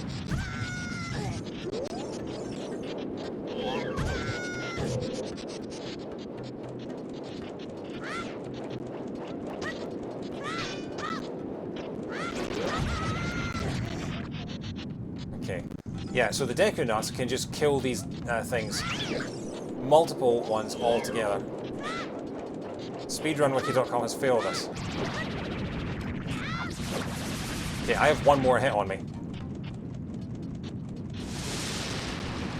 Okay. Yeah, so the Deku Nuts can just kill these things. Multiple ones all together. Speedrunwiki.com has failed us. Okay, I have one more hit on me.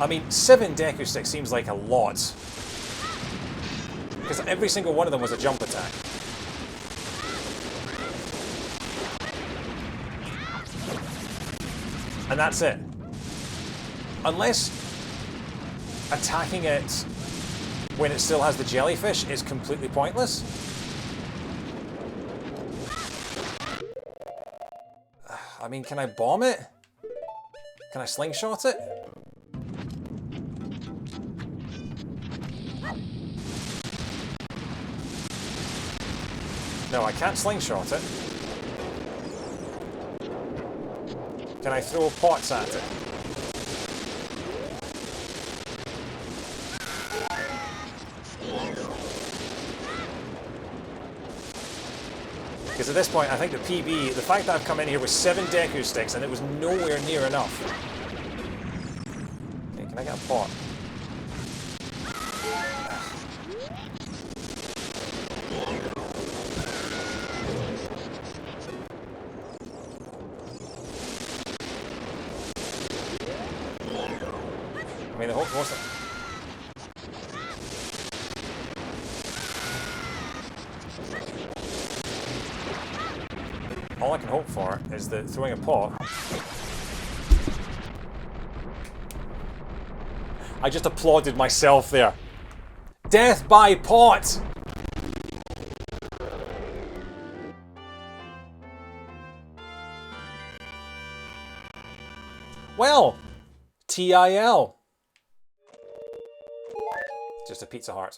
I mean, 7 Deku Sticks seems like a lot. Because every single one of them was a jump attack. And that's it. Unless attacking it when it still has the jellyfish is completely pointless. I mean, can I bomb it? Can I slingshot it? No, I can't slingshot it. Can I throw pots at it? Because at this point, I think the PB, the fact that I've come in here with 7 Deku Sticks and it was nowhere near enough. Okay, can I get a pot? I mean, the whole most of all I can hope for is that throwing a pot. I just applauded myself there. Death by pot! Well, TIL. Just a Pizza Hut.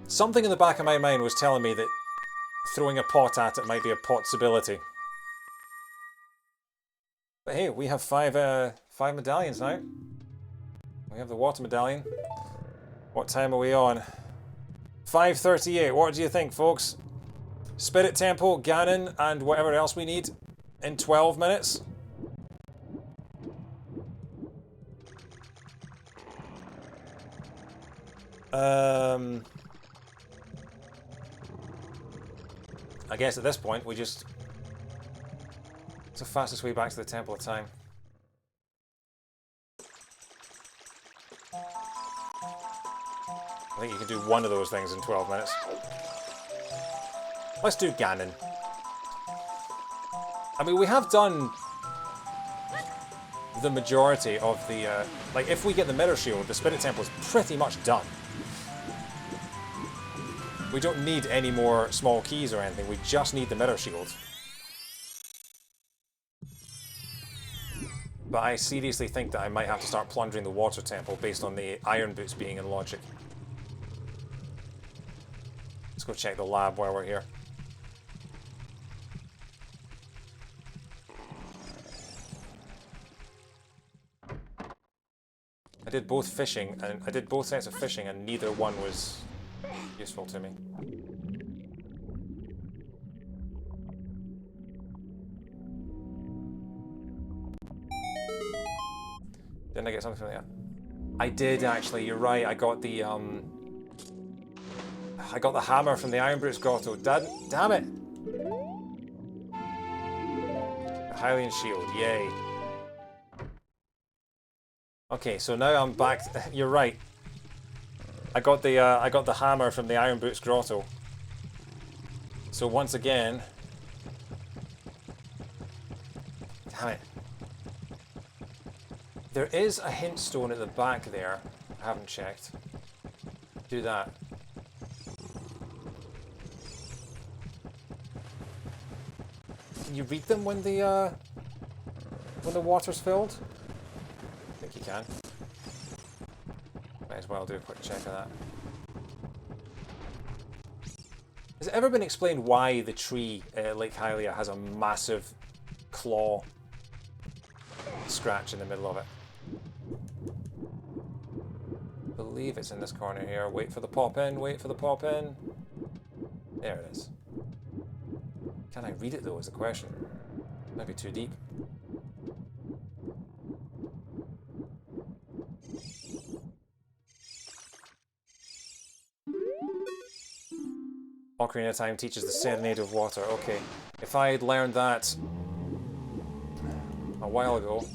Something in the back of my mind was telling me that throwing a pot at it might be a possibility. But hey, we have five medallions now. We have the water medallion. What time are we on? 5:38. What do you think, folks? Spirit Temple, Ganon, and whatever else we need in 12 minutes. I guess at this point we just... It's the fastest way back to the Temple of Time. I think you can do one of those things in 12 minutes. Let's do Ganon. I mean, we have done the majority of the... like, if we get the Mirror Shield, the Spirit Temple is pretty much done. We don't need any more small keys or anything, we just need the Mirror Shield. But I seriously think that I might have to start plundering the Water Temple based on the Iron Boots being in logic. Let's go check the lab while we're here. I did both fishing, and I did both sets of fishing, and neither one was useful to me. Didn't I get something from that? I did actually. You're right. I got the hammer from the Iron Boots Grotto. Damn it! The Hylian Shield. Yay. Okay, so now I'm back. You're right. I got the hammer from the Iron Boots Grotto. So once again, damn it. There is a hint stone at the back there. I haven't checked. Do that. Can you read them when the water's filled? I think you can. Might as well do a quick check of that. Has it ever been explained why the tree at Lake Hylia has a massive claw scratch in the middle of it? I believe it's in this corner here. Wait for the pop in, wait for the pop in. There it is. Can I read it though is the question. Might be too deep. Ocarina of Time teaches the Serenade of Water. Okay, if I had learned that a while ago.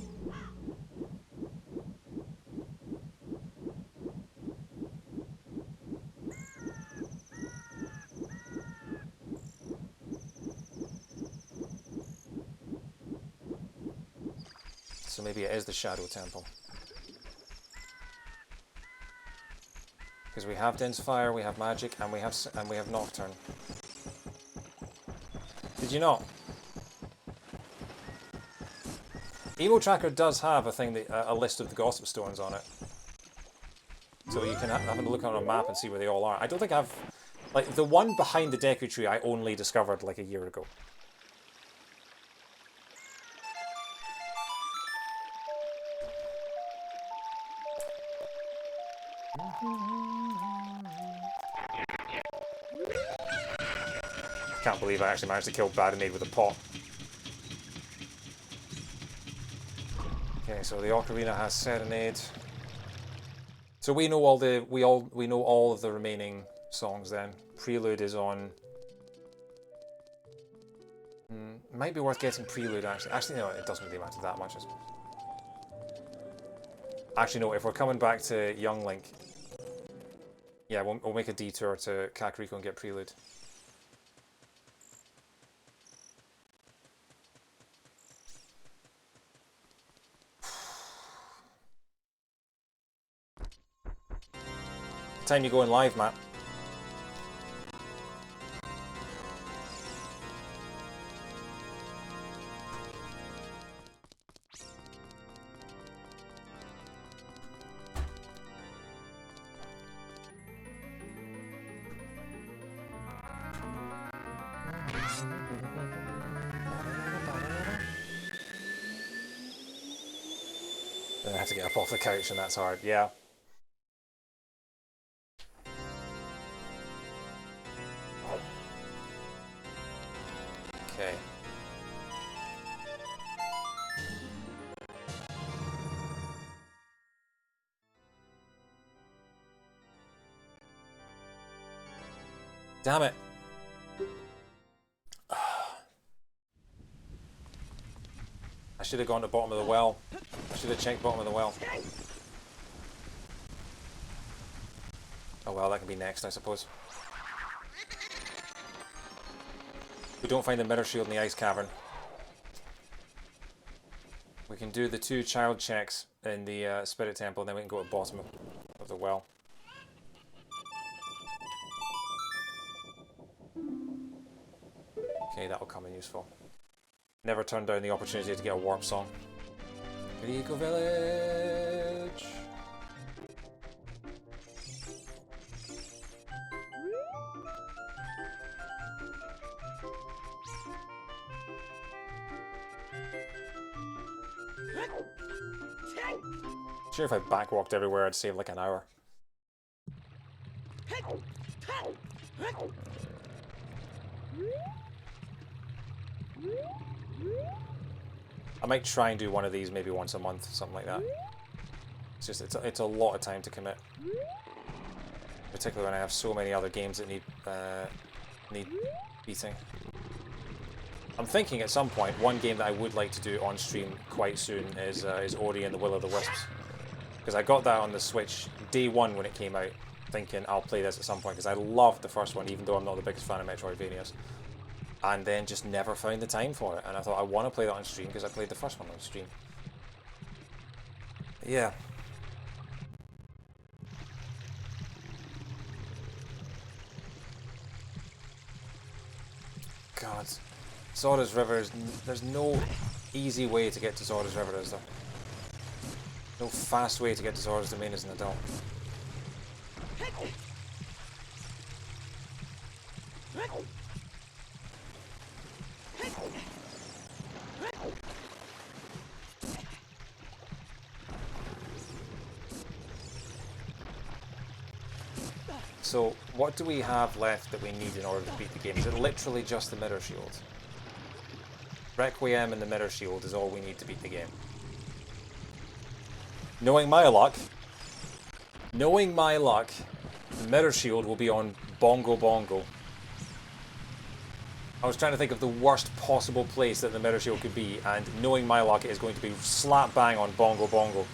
So maybe it is the Shadow Temple. Because we have Dense Fire, we have Magic, and we have Nocturne. Did you not? Evo Tracker does have a thing that a list of the Gossip Stones on it, so you can have a look on a map and see where they all are. I don't think I've like the one behind the Deku Tree. I only discovered like a year ago. Can't believe I actually managed to kill Baronade with a pot. Okay, so the Ocarina has Serenade. So we know all the we know all of the remaining songs then. Prelude is on. Might be worth getting Prelude actually. Actually no, it doesn't really matter that much I suppose. Actually no, if we're coming back to Young Link, yeah, we'll make a detour to Kakariko and get Prelude. Time you go in live, Matt. I have to get up off the couch and that's hard, yeah. Okay. Damn it. I should have gone to the bottom of the well. I should have checked bottom of the well. Oh well, that can be next, I suppose. We don't find the mirror shield in the ice cavern. We can do the 2 child checks in the spirit temple, and then we can go to the bottom of the well. Okay, that'll come in useful. Never turn down the opportunity to get a warp song. Eco Village! Sure, if I backwalked everywhere, I'd save like an hour. I might try and do one of these maybe once a month, something like that. It's just it's a lot of time to commit, particularly when I have so many other games that need beating. I'm thinking at some point one game that I would like to do on stream quite soon is Ori and the Will of the Wisps, because I got that on the Switch day one when it came out, thinking I'll play this at some point because I loved the first one, even though I'm not the biggest fan of Metroidvanias. And then just never found the time for it. And I thought I want to play that on stream because I played the first one on stream. Yeah. God. Zora's River is... There's no easy way to get to Zora's River, is there? No fast way to get to Zora's Domain as an adult. So, what do we have left that we need in order to beat the game? Is it literally just the mirror shield? Requiem and the mirror shield is all we need to beat the game. Knowing my luck, the mirror shield will be on Bongo Bongo. I was trying to think of the worst possible place that the mirror shield could be, and knowing my luck, it is going to be slap bang on Bongo Bongo.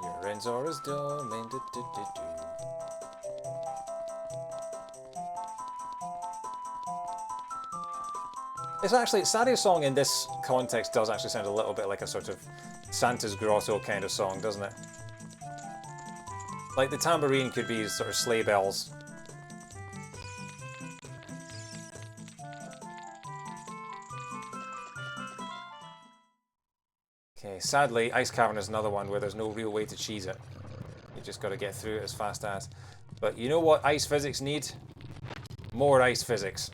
Your ends are as domain. It's actually, Sadia's song in this context does actually sound a little bit like a sort of Santa's Grotto kind of song, doesn't it? Like the tambourine could be sort of sleigh bells. Okay, sadly, Ice Cavern is another one where there's no real way to cheese it. You just got to get through it as fast as. But you know what ice physics need? More ice physics.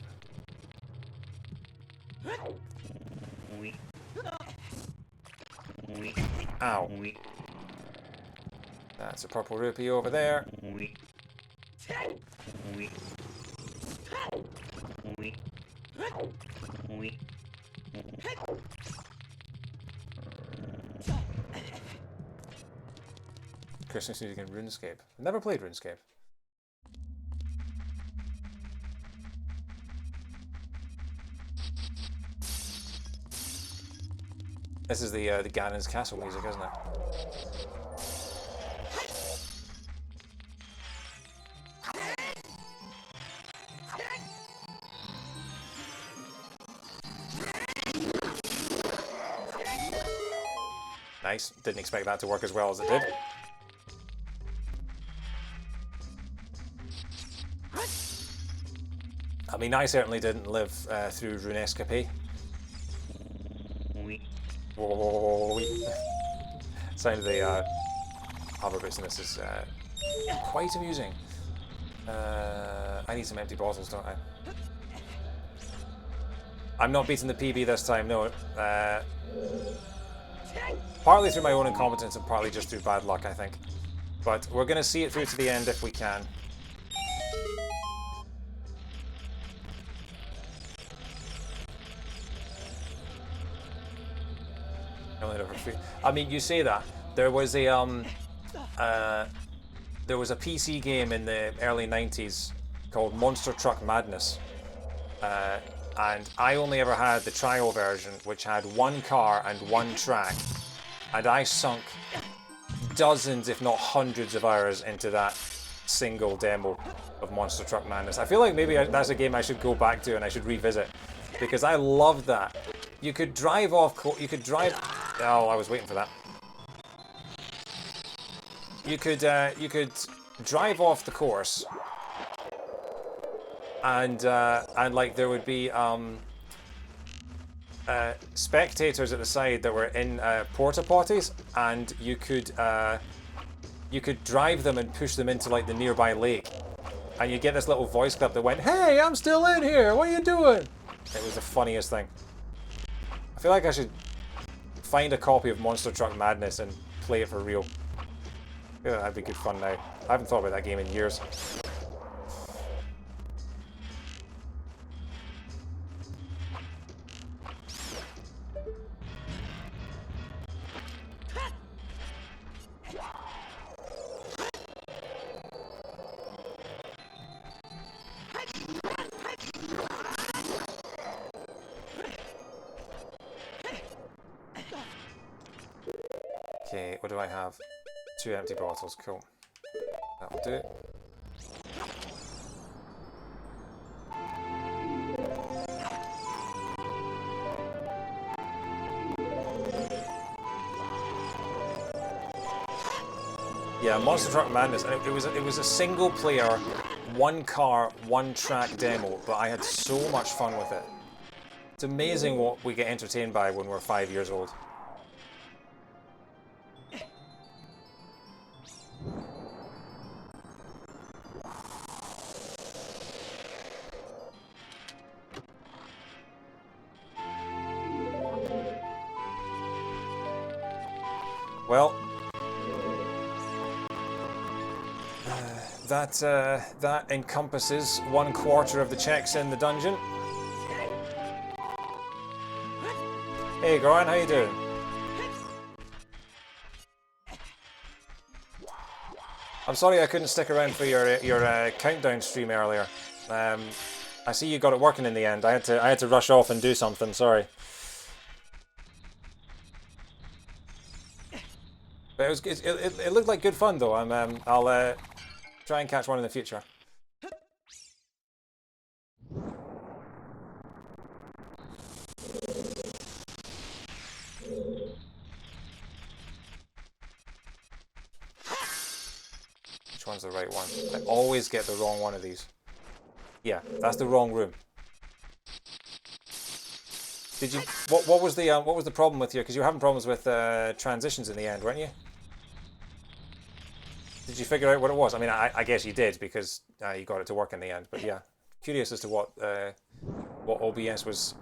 Ow. That's a purple rupee over there. Christmas music in RuneScape. Never played RuneScape. This is the Ganon's castle music, isn't it? Nice. Didn't expect that to work as well as it did. I mean, I certainly didn't live through RuneScape. Sound of the hover bits in this is quite amusing. I need some empty bottles, don't I? I'm not beating the PB this time, no. Partly through my own incompetence and partly just through bad luck, I think. But we're going to see it through to the end if we can. I mean, you say that. There was a PC game in the early 90s called Monster Truck Madness. And I only ever had the trial version, which had one car and one track. And I sunk dozens, if not hundreds of hours into that single demo of Monster Truck Madness. I feel like maybe that's a game I should go back to and I should revisit. Because I loved that. You could drive off, you could drive... Oh, I was waiting for that. You could drive off the course, and like there would be spectators at the side that were in porta potties, and you could drive them and push them into like the nearby lake, and you get this little voice clip that went, "Hey, I'm still in here. What are you doing?" It was the funniest thing. I feel like I should find a copy of Monster Truck Madness and play it for real. Yeah, that'd be good fun now. I haven't thought about that game in years. Okay, what do I have? 2 empty bottles, cool. That will do. Yeah, Monster Truck Madness, and it was a single player, one car, one track demo, but I had so much fun with it. It's amazing what we get entertained by when we're 5 years old. Well, that encompasses 1/4 of the checks in the dungeon. Hey, Goran, how you doing? I'm sorry I couldn't stick around for your countdown stream earlier. I see you got it working in the end. I had to rush off and do something. Sorry. But it looked like good fun though. I'll try and catch one in the future. Which one's the right one? I always get the wrong one of these. Yeah, that's the wrong room. Did you? What was the problem with you? Because you were having problems with transitions in the end, weren't you? Did you figure out what it was? I mean, I guess you did because you got it to work in the end. But yeah, curious as to what OBS was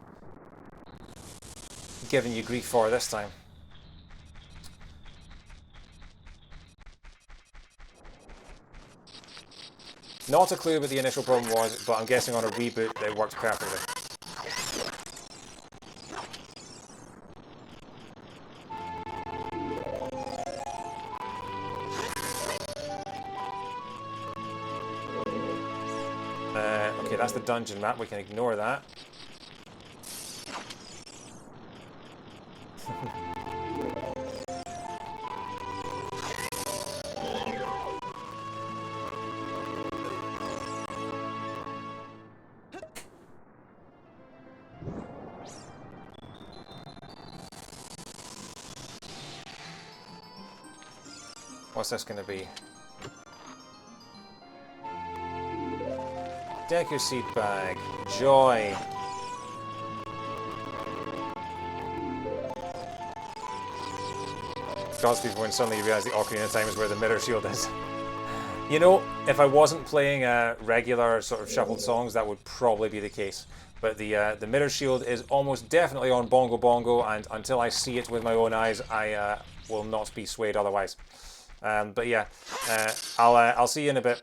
giving you grief for this time. Not a clue what the initial problem was, but I'm guessing on a reboot it worked perfectly. Okay, that's the dungeon map. We can ignore that. What's this going to be? Deku seat bag. Joy. God's people when suddenly you realise the Ocarina of Time is where the mirror shield is. You know, if I wasn't playing regular sort of shuffled songs, that would probably be the case. But the mirror shield is almost definitely on Bongo Bongo, and until I see it with my own eyes, I will not be swayed otherwise. But yeah, I'll see you in a bit.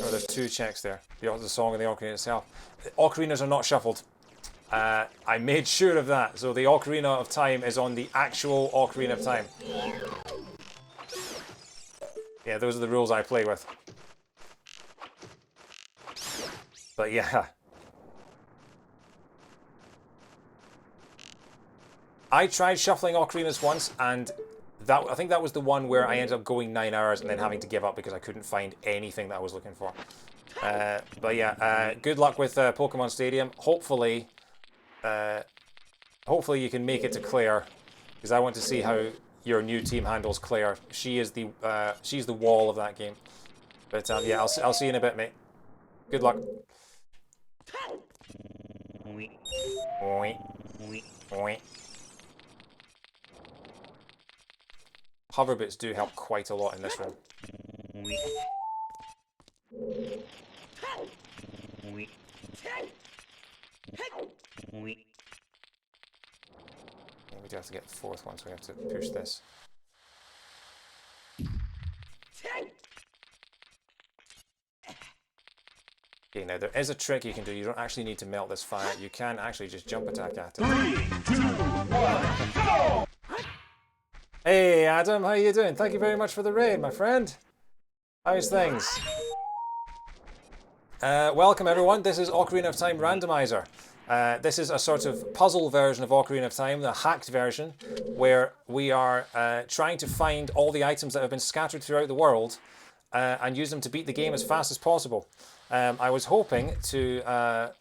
Oh, there's two checks there. The song and the ocarina itself. The ocarinas are not shuffled. I made sure of that. So the Ocarina of Time is on the actual Ocarina of Time. Yeah, those are the rules I play with. But yeah. I tried shuffling ocarinas once, and I think that was the one where I ended up going 9 hours and then having to give up because I couldn't find anything that I was looking for. But yeah, good luck with Pokemon Stadium. Hopefully you can make it to Claire, because I want to see how your new team handles Claire. She's the wall of that game. But yeah, I'll see you in a bit, mate. Good luck. Hover bits do help quite a lot in this room. We do have to get the fourth one, so we have to push this. Okay, now there is a trick you can do. You don't actually need to melt this fire. You can actually just jump attack at it. 3, 2, 1, go! Hey Adam, how you doing? Thank you very much for the raid, my friend. How's things? Welcome everyone. This is Ocarina of Time Randomiser. This is a sort of puzzle version of Ocarina of Time, the hacked version, where we are trying to find all the items that have been scattered throughout the world and use them to beat the game as fast as possible. I was hoping to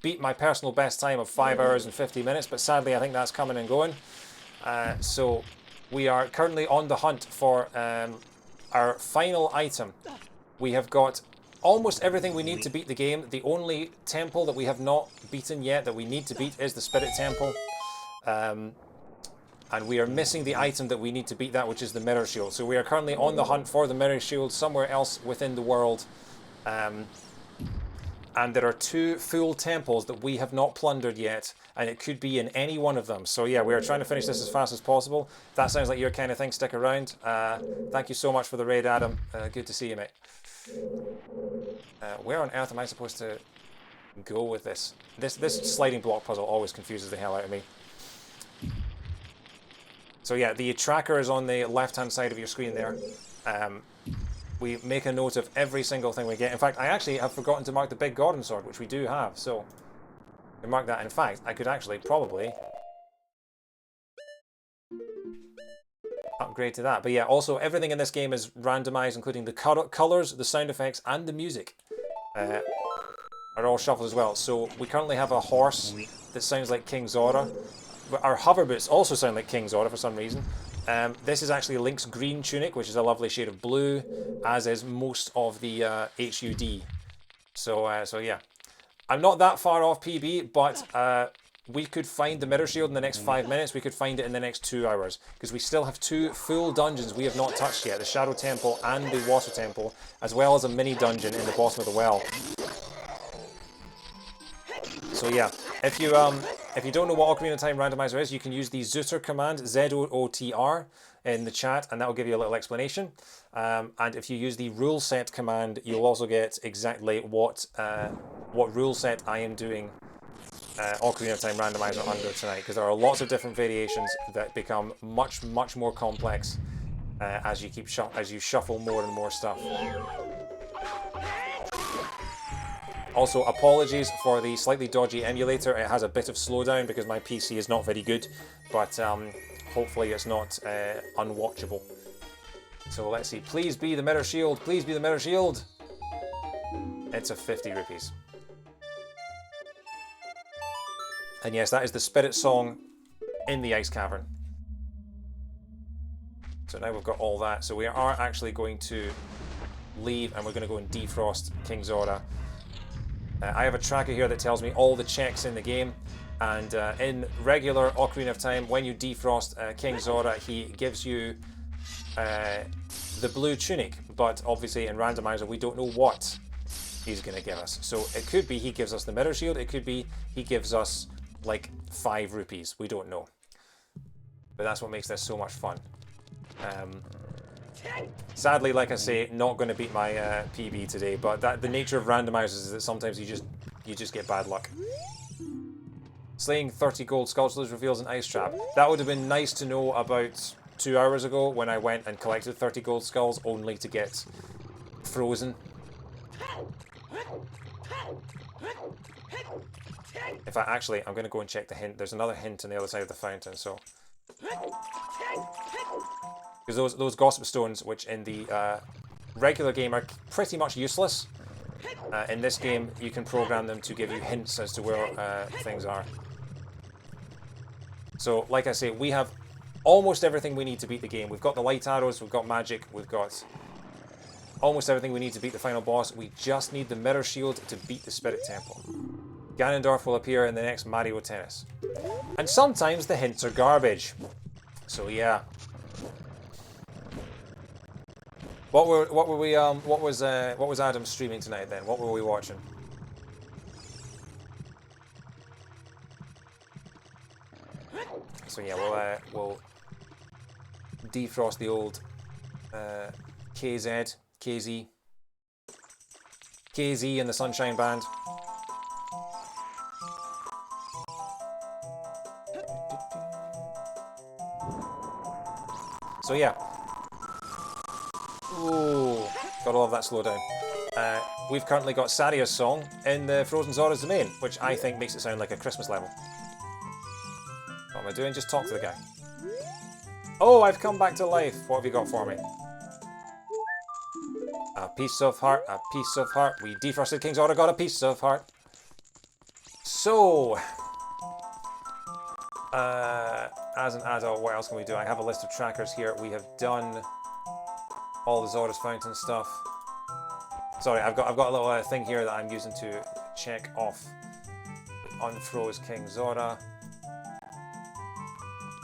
beat my personal best time of 5 hours and 50 minutes, but sadly I think that's coming and going. So we are currently on the hunt for our final item. We have got almost everything we need to beat the game. The only temple that we have not beaten yet that we need to beat is the Spirit Temple. And we are missing the item that we need to beat that, which is the Mirror Shield. So we are currently on the hunt for the Mirror Shield somewhere else within the world. And there are 2 full temples that we have not plundered yet, and it could be in any one of them. So yeah, we are trying to finish this as fast as possible. If that sounds like your kind of thing, stick around. Thank you so much for the raid, Adam. Good to see you, mate. Where on earth am I supposed to go with this? This sliding block puzzle always confuses the hell out of me. So yeah, the tracker is on the left-hand side of your screen there. We make a note of every single thing we get. In fact, I actually have forgotten to mark the big Gordon sword, which we do have. So we mark that. In fact, I could actually probably upgrade to that. But yeah, also everything in this game is randomized, including the colors, the sound effects, and the music are all shuffled as well. So we currently have a horse that sounds like King Zora. Our hover boots also sound like King Zora for some reason. This is actually Link's green tunic, which is a lovely shade of blue, as is most of the HUD. So yeah. I'm not that far off PB, but we could find the Mirror Shield in the next 5 minutes. We could find it in the next 2 hours, because we still have 2 full dungeons we have not touched yet. The Shadow Temple and the Water Temple, as well as a mini dungeon in the bottom of the well. So yeah, if you don't know what Ocarina of Time Randomiser is, you can use the ZOOTR command, ZOOTR, in the chat, and that will give you a little explanation. And if you use the ruleset command, you'll also get exactly what rule set I am doing Ocarina of Time Randomiser under tonight, because there are lots of different variations that become much more complex as you shuffle more and more stuff. Also, apologies for the slightly dodgy emulator. It has a bit of slowdown because my PC is not very good, but hopefully it's not unwatchable. So let's see. Please be the Mirror Shield. Please be the Mirror Shield. It's a 50 rupees. And yes, that is the Spirit Song in the Ice Cavern. So now we've got all that. So we are actually going to leave, and we're going to go and defrost King Zora. I have a tracker here that tells me all the checks in the game, and in regular Ocarina of Time, when you defrost King Zora, he gives you the blue tunic, but obviously in Randomizer we don't know what he's going to give us. So it could be he gives us the Mirror Shield, it could be he gives us like 5 rupees, we don't know. But that's what makes this so much fun. Sadly, like I say, not going to beat my PB today, but the nature of randomizers is that sometimes you just get bad luck. Slaying 30 gold sculptures reveals an ice trap. That would have been nice to know about 2 hours ago when I went and collected 30 gold skulls only to get frozen. In fact, actually, I'm going to go and check the hint. There's another hint on the other side of the fountain, so... Because those Gossip Stones, which in the regular game are pretty much useless, in this game you can program them to give you hints as to where things are. So, like I say, we have almost everything we need to beat the game. We've got the light arrows, we've got magic, we've got almost everything we need to beat the final boss. We just need the Mirror Shield to beat the Spirit Temple. Ganondorf will appear in the next Mario Tennis. And sometimes the hints are garbage. So yeah. What was Adam streaming tonight then? What were we watching? So yeah, we'll defrost the old KZ and the Sunshine Band. So yeah. Ooh, got all of that slowdown. We've currently got Saria's song in the Frozen Zora's Domain, which I think makes it sound like a Christmas level. What am I doing? Just talk to the guy. Oh, I've come back to life. What have you got for me? A piece of heart, a piece of heart. We defrosted King Zora, got a piece of heart. So, as an adult, what else can we do? I have a list of trackers here. We have done all the Zora's Fountain stuff. Sorry, I've got a little thing here that I'm using to check off Unfroze King Zora.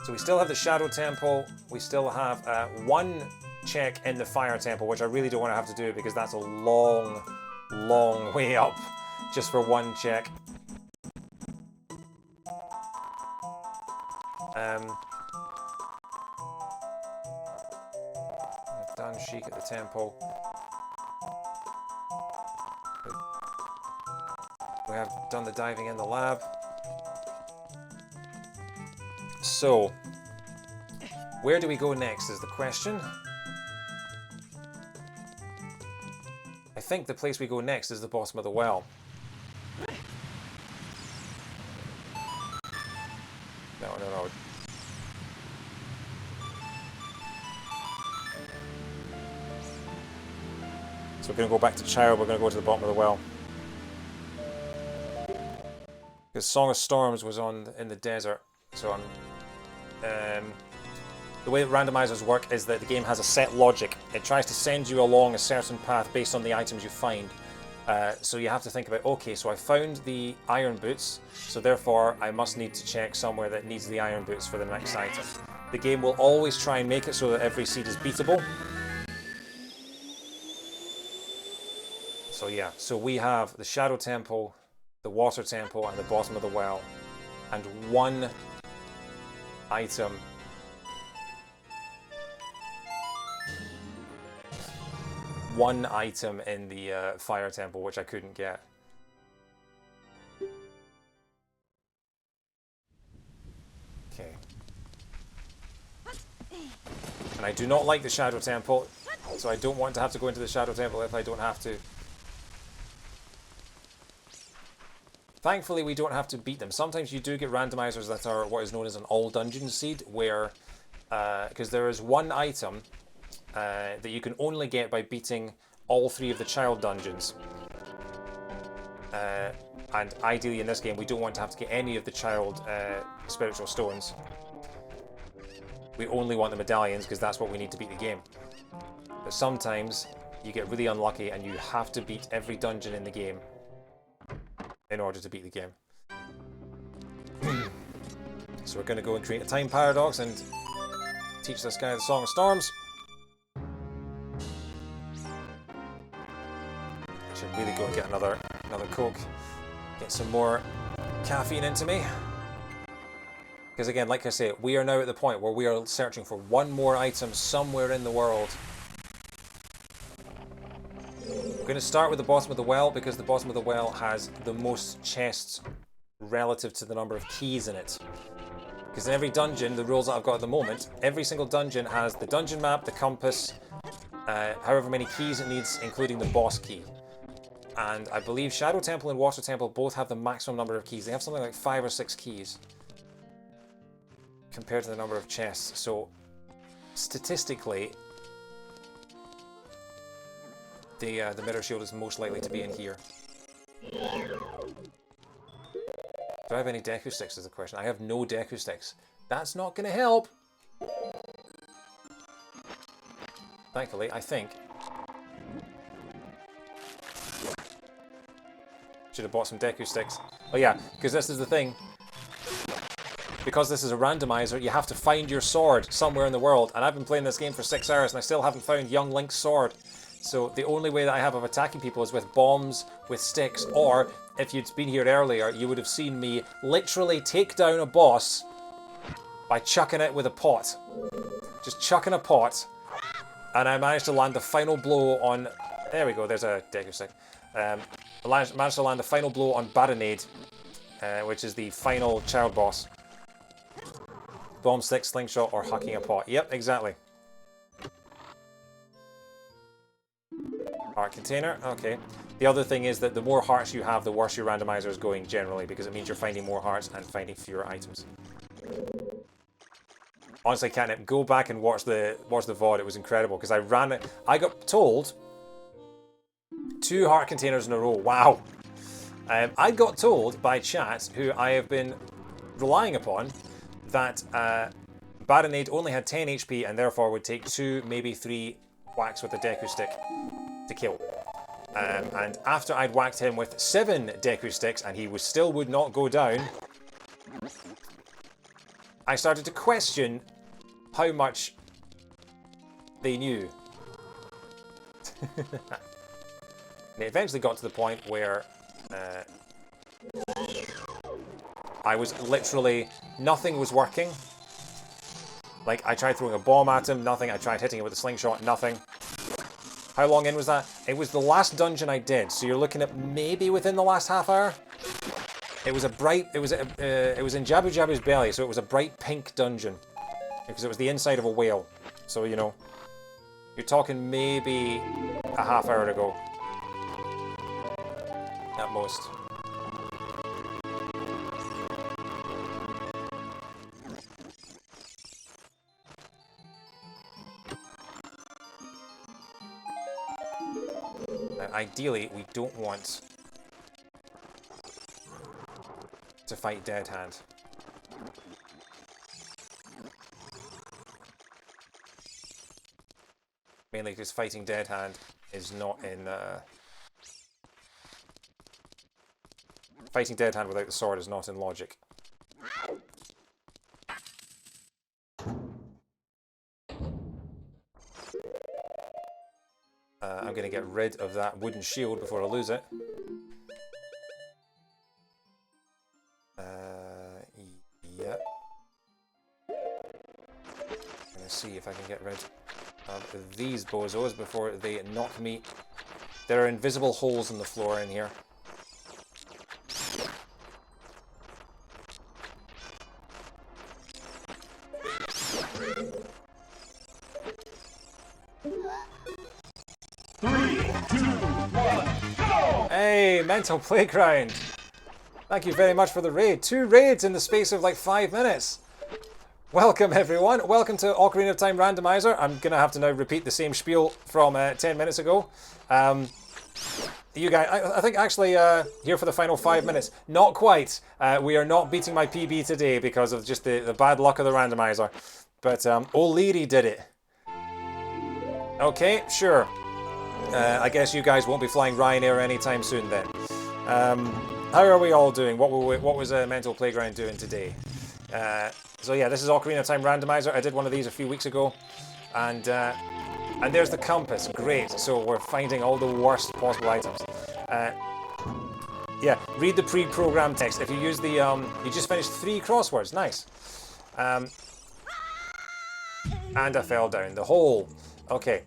So we still have the Shadow Temple. We still have one check in the Fire Temple, which I really don't want to have to do because that's a long, long way up just for one check. I've done Sheik at the temple. We have done the diving in the lab. So, where do we go next is the question. I think the place we go next is the bottom of the well. No. So we're going to go back to Chao, we're going to go to the bottom of the well. Because Song of Storms was in the desert, so the way that randomizers work is that the game has a set logic. It tries to send you along a certain path based on the items you find. So you have to think about, okay, so I found the iron boots, so therefore I must need to check somewhere that needs the iron boots for the next item. The game will always try and make it so that every seed is beatable. So yeah, so we have the Shadow Temple, the Water Temple, and the bottom of the well, and one item. One item in the Fire Temple, which I couldn't get. Okay. And I do not like the Shadow Temple, so I don't want to have to go into the Shadow Temple if I don't have to. Thankfully, we don't have to beat them. Sometimes you do get randomizers that are what is known as an all-dungeon seed, where, because there is one item that you can only get by beating all 3 of the child dungeons. And ideally in this game, we don't want to have to get any of the child spiritual stones. We only want the medallions because that's what we need to beat the game. But sometimes you get really unlucky and you have to beat every dungeon in the game in order to beat the game. So we're going to go and create a time paradox and teach this guy the Song of Storms. I should really go and get another Coke. Get some more caffeine into me. Because again, like I say, we are now at the point where we are searching for one more item somewhere in the world. We're going to start with the bottom of the well because the bottom of the well has the most chests relative to the number of keys in it. Because in every dungeon, the rules that I've got at the moment, every single dungeon has the dungeon map, the compass, however many keys it needs, including the boss key. And I believe Shadow Temple and Water Temple both have the maximum number of keys. They have something like 5 or 6 keys compared to the number of chests. So statistically, the mirror shield is most likely to be in here. Do I have any Deku sticks is the question. I have no Deku sticks. That's not going to help. Thankfully, I think. Should have bought some Deku sticks. Oh yeah, because this is the thing. Because this is a randomizer, you have to find your sword somewhere in the world. And I've been playing this game for 6 hours and I still haven't found young Link's sword. So the only way that I have of attacking people is with bombs, with sticks, or if you'd been here earlier, you would have seen me literally take down a boss by chucking it with a pot. Just chucking a pot, and I managed to land the final blow on... There we go, there's a Deku stick. I managed to land the final blow on Baronade, which is the final child boss. Bomb, stick, slingshot, or hucking a pot. Yep, exactly. Heart container, okay. The other thing is that the more hearts you have, the worse your randomizer is going generally, because it means you're finding more hearts and finding fewer items. Honestly, Catnip, go back and watch the VOD. It was incredible because I ran it. I got told 2 heart containers in a row. Wow. I got told by chat, who I have been relying upon, that Baronade only had 10 HP and therefore would take 2, maybe 3 whacks with a Deku Stick to kill. And after I'd whacked him with 7 Deku Sticks and he still would not go down, I started to question how much they knew. And it eventually got to the point where I was literally, nothing was working. Like, I tried throwing a bomb at him, nothing. I tried hitting him with a slingshot, nothing. How long in was that? It was the last dungeon I did, so you're looking at maybe within the last half hour. It was a bright, it was in Jabu Jabu's belly, so it was a bright pink dungeon. Because it was the inside of a whale. So, you know, you're talking maybe a half hour ago. At most. Now, ideally, we don't want to fight Dead Hand. Mainly because fighting Dead Hand is not in... Fighting Dead Hand without the sword is not in logic. I'm going to get rid of that wooden shield before I lose it. Yeah. I'm going to see if I can get rid of these bozos before they knock me. There are invisible holes in the floor in here. Hey, Mental Playground! Thank you very much for the raid. 2 raids in the space of like 5 minutes. Welcome everyone. Welcome to Ocarina of Time Randomiser. I'm going to have to now repeat the same spiel from 10 minutes ago. You guys, I think actually here for the final 5 minutes. Not quite. We are not beating my PB today because of just the bad luck of the randomizer. But O'Leary did it. Okay, sure. I guess you guys won't be flying Ryanair anytime soon then. How are we all doing? What was Mental Playground doing today? So yeah, this is Ocarina of Time Randomiser. I did one of these a few weeks ago. And there's the compass. Great. So we're finding all the worst possible items. Yeah, read the pre-programmed text. If you use the... you just finished 3 crosswords. Nice. And I fell down the hole. Okay.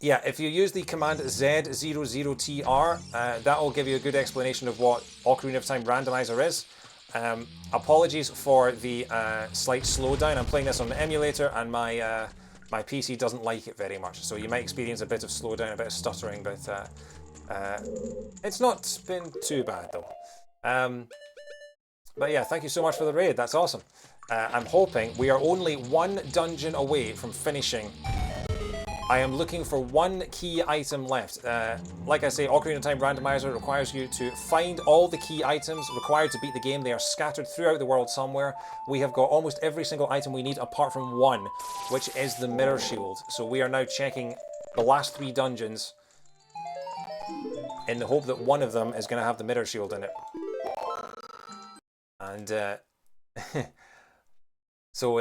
Yeah, if you use the command Z00TR, that will give you a good explanation of what Ocarina of Time Randomiser is. Apologies for the slight slowdown. I'm playing this on the emulator and my my PC doesn't like it very much. So you might experience a bit of slowdown, a bit of stuttering, but it's not been too bad though. But yeah, thank you so much for the raid. That's awesome. I'm hoping we are only 1 dungeon away from finishing. I am looking for 1 key item left. Like I say, Ocarina of Time Randomizer requires you to find all the key items required to beat the game. They are scattered throughout the world somewhere. We have got almost every single item we need apart from 1, which is the Mirror Shield. So we are now checking the last 3 dungeons in the hope that one of them is going to have the Mirror Shield in it. And... So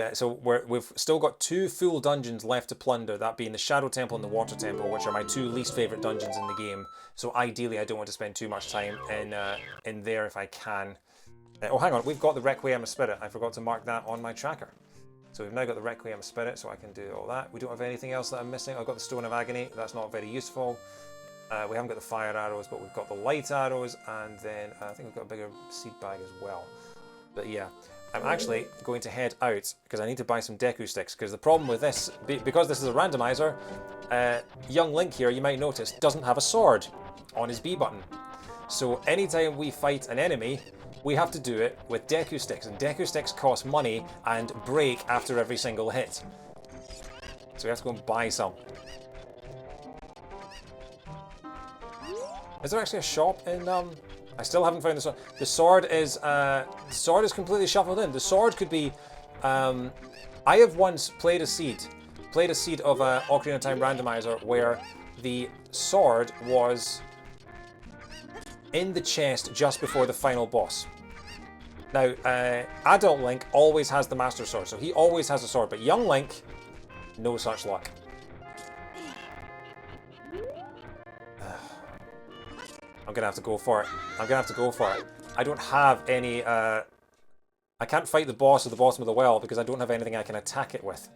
we've still got 2 full dungeons left to plunder, that being the Shadow Temple and the Water Temple, which are my 2 least favourite dungeons in the game. So ideally I don't want to spend too much time in there if I can. Oh, hang on, we've got the Requiem of Spirit. I forgot to mark that on my tracker. So we've now got the Requiem of Spirit, so I can do all that. We don't have anything else that I'm missing. I've got the Stone of Agony. That's not very useful. We haven't got the fire arrows, but we've got the light arrows, and then I think we've got a bigger seed bag as well. But yeah. I'm actually going to head out because I need to buy some Deku Sticks, because the problem with this, because this is a randomizer, young Link here, you might notice, doesn't have a sword on his B button. So anytime we fight an enemy, we have to do it with Deku Sticks, and Deku Sticks cost money and break after every single hit. So we have to go and buy some. Is there actually a shop in I still haven't found the sword. The sword is completely shuffled in. The sword could be. I have once played a seed of Ocarina of Time Randomiser where the sword was in the chest just before the final boss. Now, adult Link always has the Master Sword, so he always has a sword, but young Link, no such luck. I'm gonna have to go for it. I don't have any, I can't fight the boss at the bottom of the well because I don't have anything I can attack it with.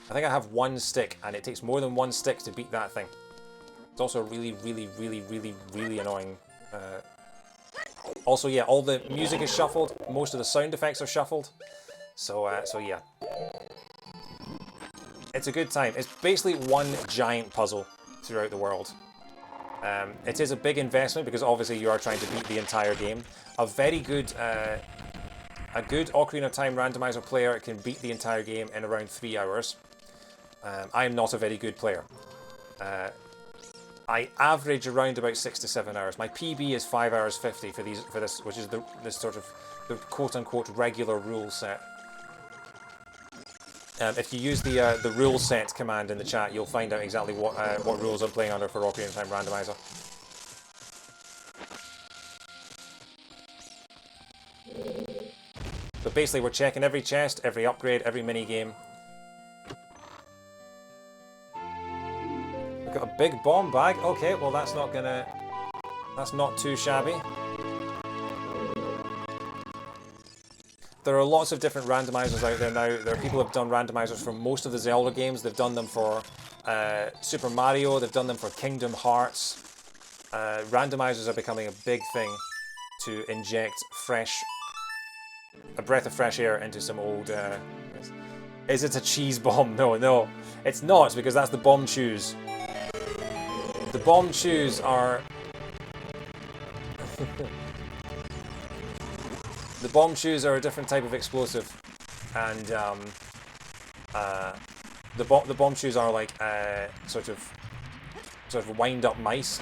I think I have one stick, and it takes more than one stick to beat that thing. It's also really, really, really, really, really annoying. Also, yeah, all the music is shuffled. Most of the sound effects are shuffled. So yeah. It's a good time. It's basically one giant puzzle throughout the world. It is a big investment because obviously you are trying to beat the entire game. A good Ocarina of Time Randomiser player can beat the entire game in around 3 hours. I am not a very good player. I average around about 6 to 7 hours. My PB is 5 hours 50 for this, which is this sort of the quote-unquote regular rule set. If you use the rule set command in the chat, you'll find out exactly what rules I'm playing under for Ocarina of Time Randomiser. But basically, we're checking every chest, every upgrade, every mini game. We've got a big bomb bag. Okay, well that's not too shabby. There are lots of different randomizers out there now. There are people who have done randomizers for most of the Zelda games. They've done them for Super Mario. They've done them for Kingdom Hearts. Randomizers are becoming a big thing to inject a breath of fresh air into some old... Is it a cheese bomb? No, it's not, because that's the bomb chews. The bomb chews are... The bomb chews are a different type of explosive, and the bomb chews are like sort of wind-up mice,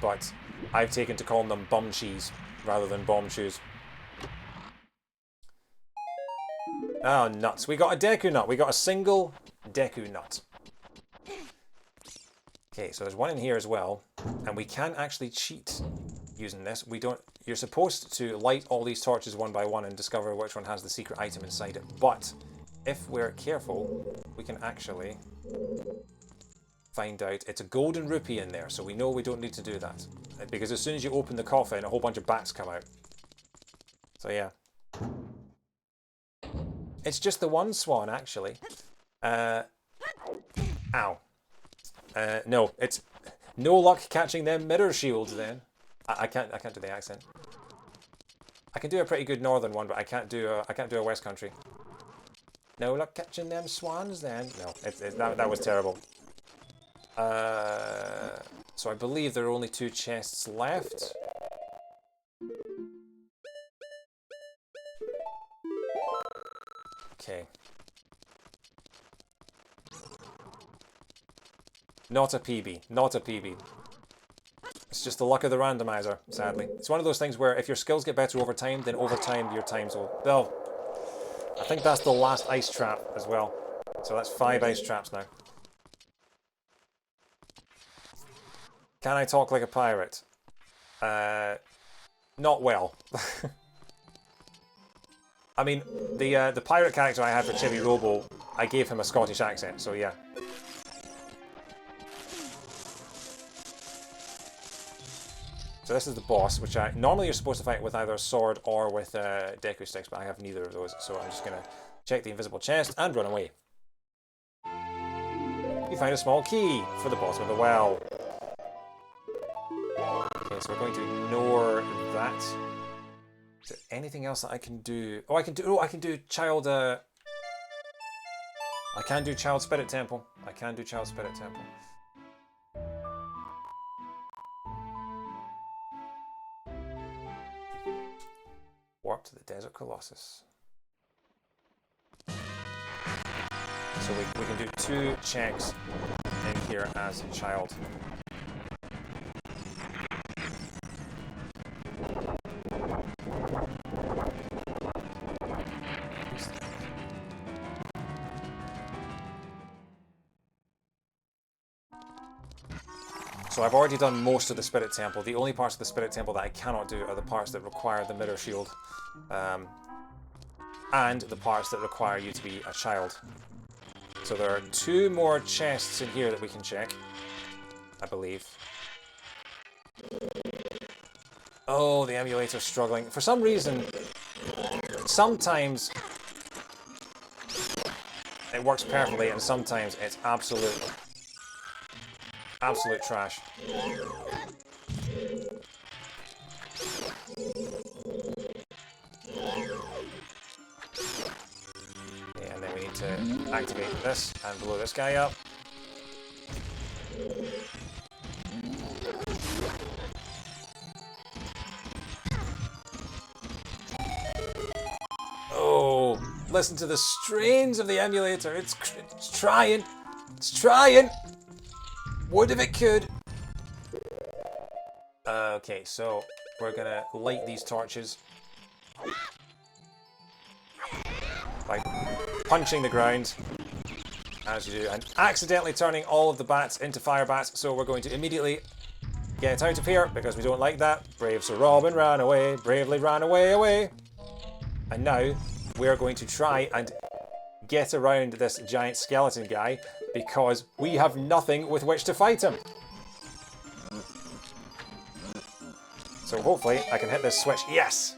but I've taken to calling them bum cheese rather than bomb chews. Oh, nuts. We got a Deku Nut. We got a single Deku Nut. Okay, so there's one in here as well, and we can actually cheat using this. You're supposed to light all these torches one by one and discover which one has the secret item inside it, but if we're careful, we can actually find out it's a golden rupee in there, so we know we don't need to do that, because as soon as you open the coffin, a whole bunch of bats come out. So yeah. It's just the one swan, actually. Ow. No, it's no luck catching them mirror shields then. I can't do the accent. I can do a pretty good northern one, but I can't do a West Country. No luck catching them swans then. No, that was terrible. So I believe there are only 2 chests left. Okay. Not a PB. Not a PB. It's just the luck of the randomizer, sadly. It's one of those things where if your skills get better over time, then over time your times will... Oh, I think that's the last ice trap as well. So that's 5 ice traps now. Can I talk like a pirate? Not well. I mean, the pirate character I had for Chibi Robo, I gave him a Scottish accent, so yeah. So this is the boss, which normally you're supposed to fight with either a sword or with Deku sticks, but I have neither of those, so I'm just going to check the invisible chest and run away. You find a small key for the bottom of the well. Okay, so we're going to ignore that. Is there anything else that I can do? Oh, I can do child... I can do Child Spirit Temple. I can do Child Spirit Temple. Warp to the Desert Colossus. So we can do 2 checks in here as a child. So I've already done most of the Spirit Temple. The only parts of the Spirit Temple that I cannot do are the parts that require the mirror shield. And the parts that require you to be a child. So there are 2 more chests in here that we can check, I believe. Oh, the emulator's struggling. For some reason, sometimes it works perfectly and sometimes it's absolute trash. Okay, and then we need to activate this and blow this guy up. Oh, listen to the strains of the emulator. It's trying. It's trying. What if it could? Okay, so we're gonna light these torches by punching the ground, as you do, and accidentally turning all of the bats into fire bats. So we're going to immediately get out of here because we don't like that. Brave Sir Robin ran away, bravely ran away. And now we are going to try and get around this giant skeleton guy because we have nothing with which to fight him. So hopefully I can hit this switch. Yes!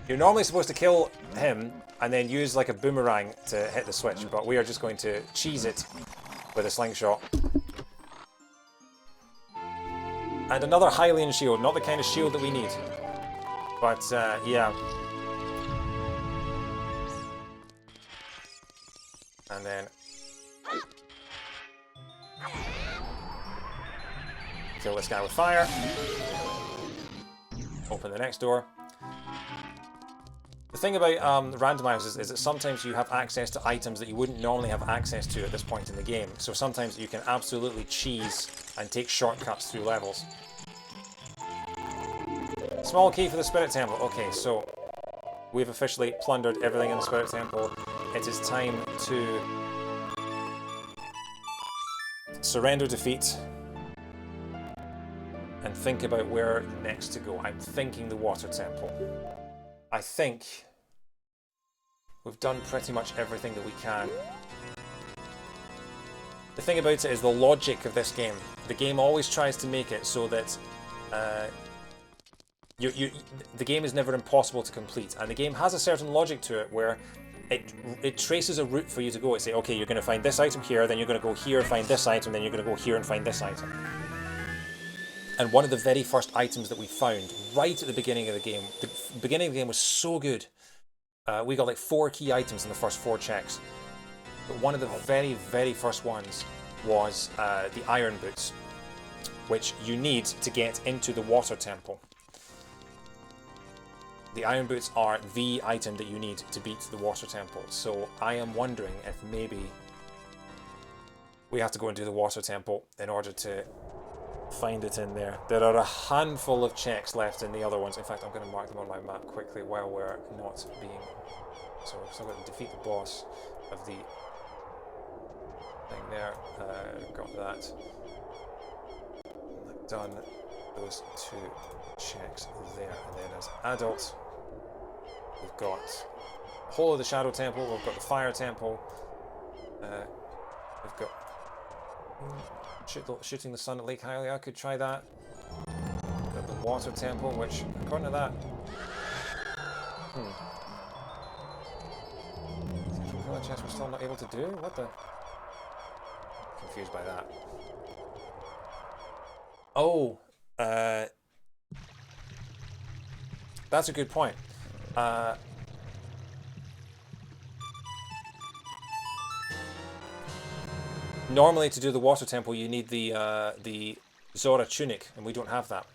You're normally supposed to kill him and then use like a boomerang to hit the switch, but we are just going to cheese it with a slingshot. And another Hylian shield, not the kind of shield that we need. But yeah. And then kill this guy with fire. Open the next door. The thing about randomizers is that sometimes you have access to items that you wouldn't normally have access to at this point in the game. So sometimes you can absolutely cheese and take shortcuts through levels. Small key for the Spirit Temple. Okay, so we've officially plundered everything in the Spirit Temple. It is time to surrender defeat and think about where next to go. I'm thinking the Water Temple. I think we've done pretty much everything that we can. The thing about it is the logic of this game. The game always tries to make it so that the game is never impossible to complete, and the game has a certain logic to it where it traces a route for you to go. It say, okay, you're going to find this item here, then you're going to go here, find this item, then you're going to go here and find this item. And one of the very first items that we found right at the beginning of the game, the beginning of the game was so good. We got like 4 key items in the first 4 checks. But one of the very, very first ones was the iron boots, which you need to get into the Water Temple. The iron boots are the item that you need to beat the Water Temple. So I am wondering if maybe we have to go and do the Water Temple in order to find it in there. There are a handful of checks left in the other ones. In fact, I'm going to mark them on my map quickly while we're not being... So we're still going to defeat the boss of the thing there. Got that. I've done those 2 checks there. And then as adults, we've got Whole of the Shadow Temple, we've got the Fire Temple, we've got shooting the sun at Lake Hylia, I could try that. Got the Water Temple, which, according to that... chest we're still not able to do? What the... Confused by that. Oh! That's a good point. Normally, to do the Water Temple, you need the ZOOTR tunic, and we don't have that.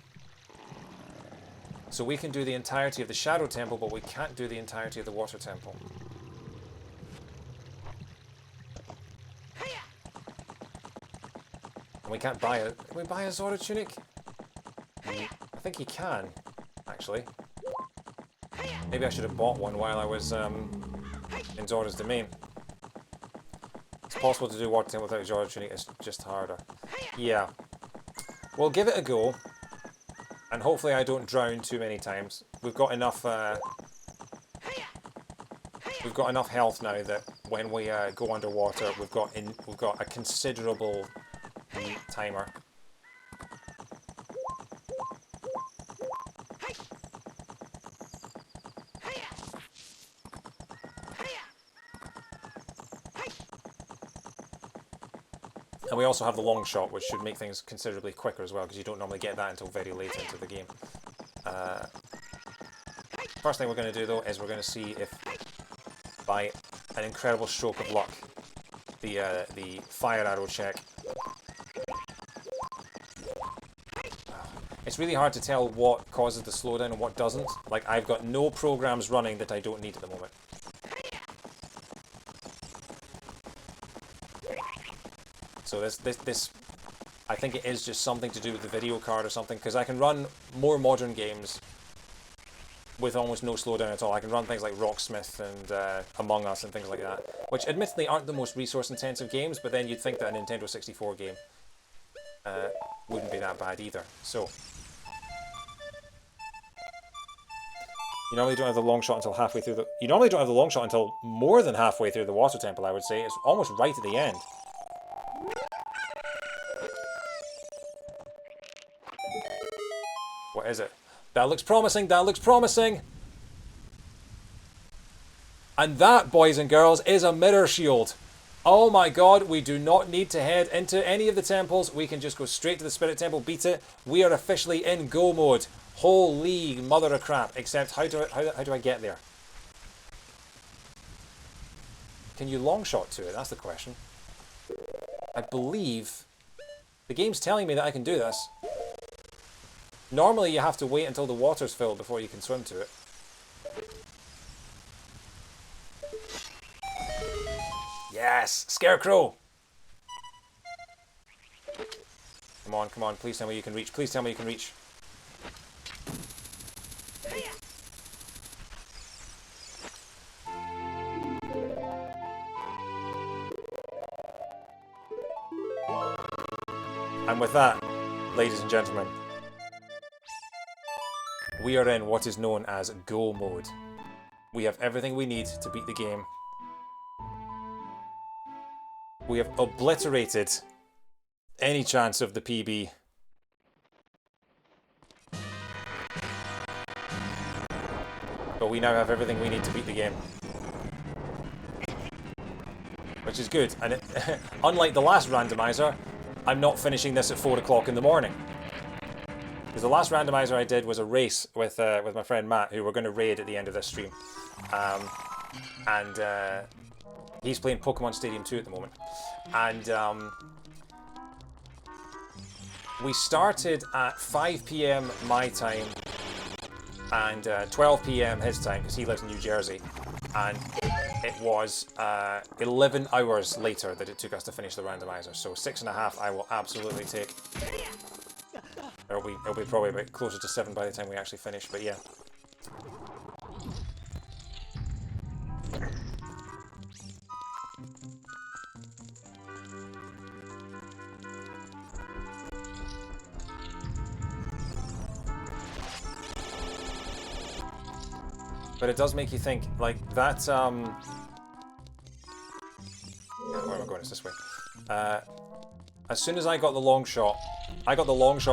So we can do the entirety of the Shadow Temple, but we can't do the entirety of the Water Temple. And we can't buy it. Can we buy a ZOOTR tunic? I think you can, actually. Maybe I should have bought one while I was in ZOOTR's domain. It's possible to do Water Temple without a ZOOTR tunic, it's just harder. Yeah. we'll give it a go, and hopefully I don't drown too many times. We've got enough health now that when we go underwater, we've got a considerable timer. And we also have the long shot, which should make things considerably quicker as well, because you don't normally get that until very late into the game. First thing we're going to do, though, is we're going to see if, by an incredible stroke of luck, the fire arrow check... It's really hard to tell what causes the slowdown and what doesn't. Like, I've got no programs running that I don't need at the moment. So this, I think it is just something to do with the video card or something, because I can run more modern games with almost no slowdown at all. I can run things like Rocksmith and Among Us and things like that, which admittedly aren't the most resource-intensive games, but then you'd think that a Nintendo 64 game wouldn't be that bad either. So, you normally don't have the long shot until halfway through the... You normally don't have the long shot until more than halfway through the water temple, I would say. It's almost right at the end. What is it? That looks promising, that looks promising! And that, boys and girls, is a mirror shield. Oh my god, we do not need to head into any of the temples. We can just go straight to the Spirit Temple, beat it. We are officially in go mode. Holy mother of crap. Except, how do I get there? Can you long shot to it? That's the question. I believe the game's telling me that I can do this. Normally you have to wait until the water's filled before you can swim to it. Yes! Scarecrow! Come on, come on, please tell me you can reach. Please tell me you can reach. And with that, ladies and gentlemen, we are in what is known as Go mode. We have everything we need to beat the game. We have obliterated any chance of the PB. But we now have everything we need to beat the game. Which is good. And unlike the last randomizer, I'm not finishing this at 4 o'clock in the morning. Because the last randomizer I did was a race with my friend Matt, who we're going to raid at the end of this stream. He's playing Pokemon Stadium 2 at the moment. And we started at 5 PM my time and 12 PM his time, because he lives in New Jersey. And it was 11 hours later that it took us to finish the randomizer. So 6.5 I will absolutely take. It'll be probably a bit closer to 7 by the time we actually finish, but yeah. But it does make you think, like, that, where am I going? It's this way. As soon as I got the long shot,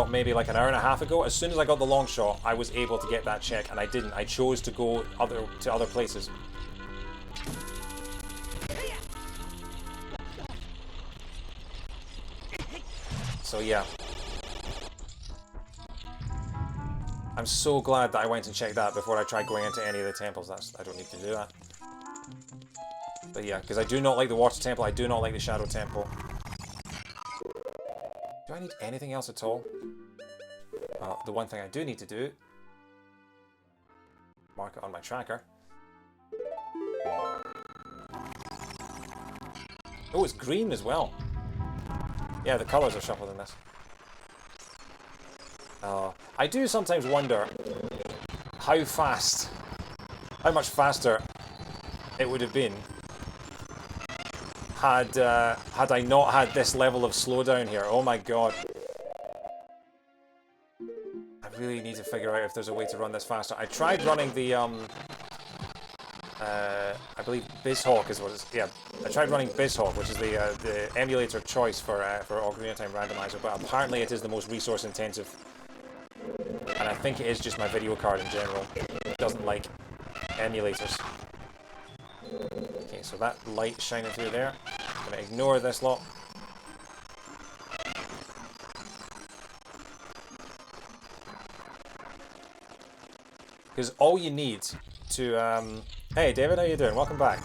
maybe like an hour and a half ago. As soon as I got the long shot, I was able to get that check, and I didn't. I chose to go to other places. So yeah. I'm so glad that I went and checked that before I tried going into any of the temples. I don't need to do that. But yeah, because I do not like the water temple, I do not like the shadow temple. Do I need anything else at all? The one thing I do need to do, mark it on my tracker. Oh, it's green as well. Yeah, the colours are sharper than this. I do sometimes wonder how much faster it would have been had I not had this level of slowdown here. Oh my god. I really need to figure out if there's a way to run this faster. I tried running the, I believe BizHawk is what it's, yeah. I tried running BizHawk, which is the emulator choice for Ocarina of Time Randomiser, but apparently it is the most resource intensive. And I think it is just my video card in general. It doesn't like emulators. Okay, so that light shining through there. I'm gonna ignore this lot. Because all you need to, hey David, how you doing? Welcome back.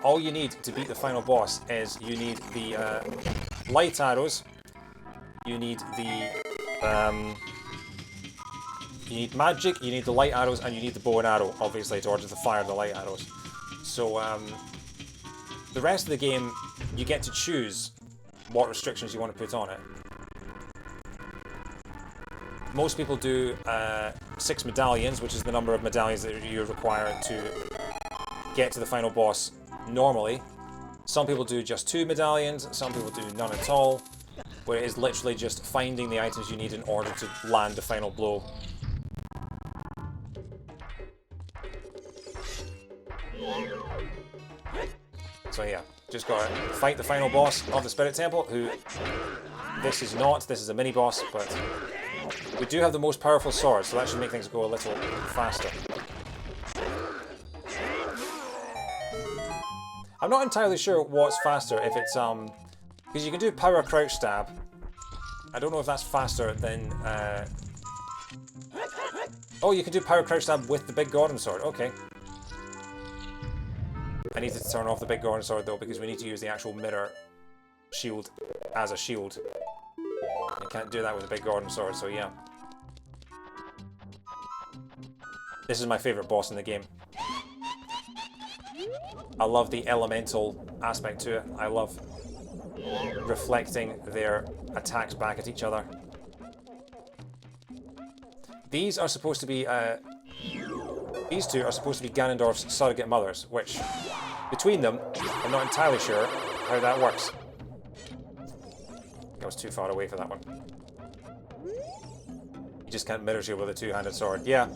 All you need to beat the final boss is you need the light arrows, you need the, you need magic, you need the light arrows, and you need the bow and arrow, obviously, in order to fire the light arrows. So, the rest of the game, you get to choose what restrictions you want to put on it. Most people do 6 medallions, which is the number of medallions that you require to get to the final boss normally. Some people do just 2 medallions, some people do none at all, where it is literally just finding the items you need in order to land the final blow. So yeah, just gotta fight the final boss of the Spirit Temple, who this is not. This is a mini-boss, but we do have the most powerful sword, so that should make things go a little faster. I'm not entirely sure what's faster, if it's, because you can do power crouch stab. I don't know if that's faster than, oh, you can do power crouch stab with the big Ganon sword, okay. I need to turn off the big Ganon sword though, because we need to use the actual mirror shield as a shield. I can't do that with a big Ganon sword, so yeah. This is my favourite boss in the game. I love the elemental aspect to it. I love reflecting their attacks back at each other. These are supposed to be, these two are supposed to be Ganondorf's surrogate mothers, which, between them, I'm not entirely sure how that works. I was too far away for that one. You just can't mirror shield with a two-handed sword. Yeah.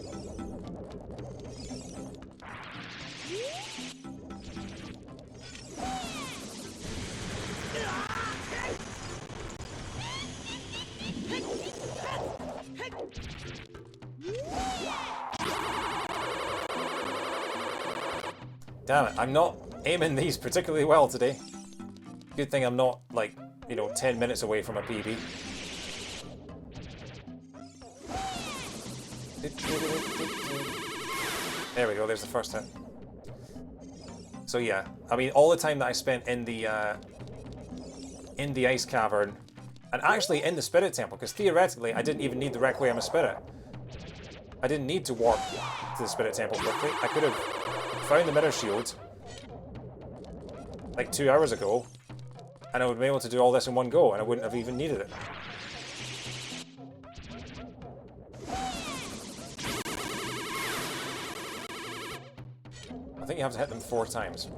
Damn it, I'm not aiming these particularly well today. Good thing I'm not, like, you know, 10 minutes away from a PB. There we go, there's the first hit. So yeah, I mean, all the time that I spent in the ice cavern, and actually in the Spirit Temple, because theoretically I didn't even need the Requiem of Spirit. I didn't need to warp to the Spirit Temple quickly. I could have found the mirror shield like 2 hours ago, and I would be able to do all this in one go, and I wouldn't have even needed it. I think you have to hit them 4 times.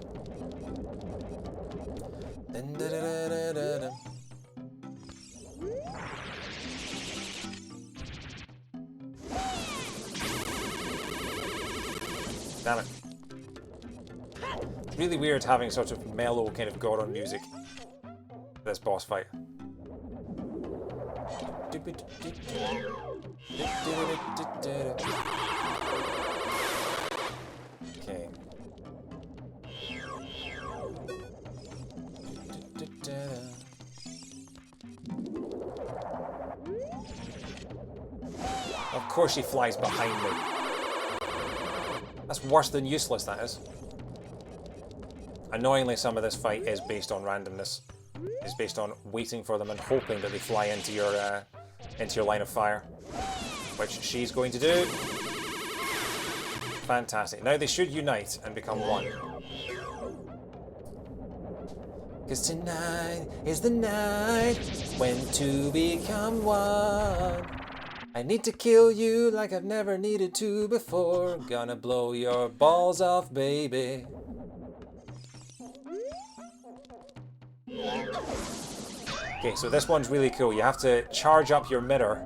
Damn it. It's really weird having sort of mellow kind of Ganon music for this boss fight. Okay. Of course she flies behind me. That's worse than useless, that is. Annoyingly, some of this fight is based on randomness. It's based on waiting for them and hoping that they fly into your line of fire. Which she's going to do. Fantastic. Now they should unite and become one. Because tonight is the night when two become one. I need to kill you like I've never needed to before. Gonna blow your balls off, baby. Okay, so this one's really cool. You have to charge up your mirror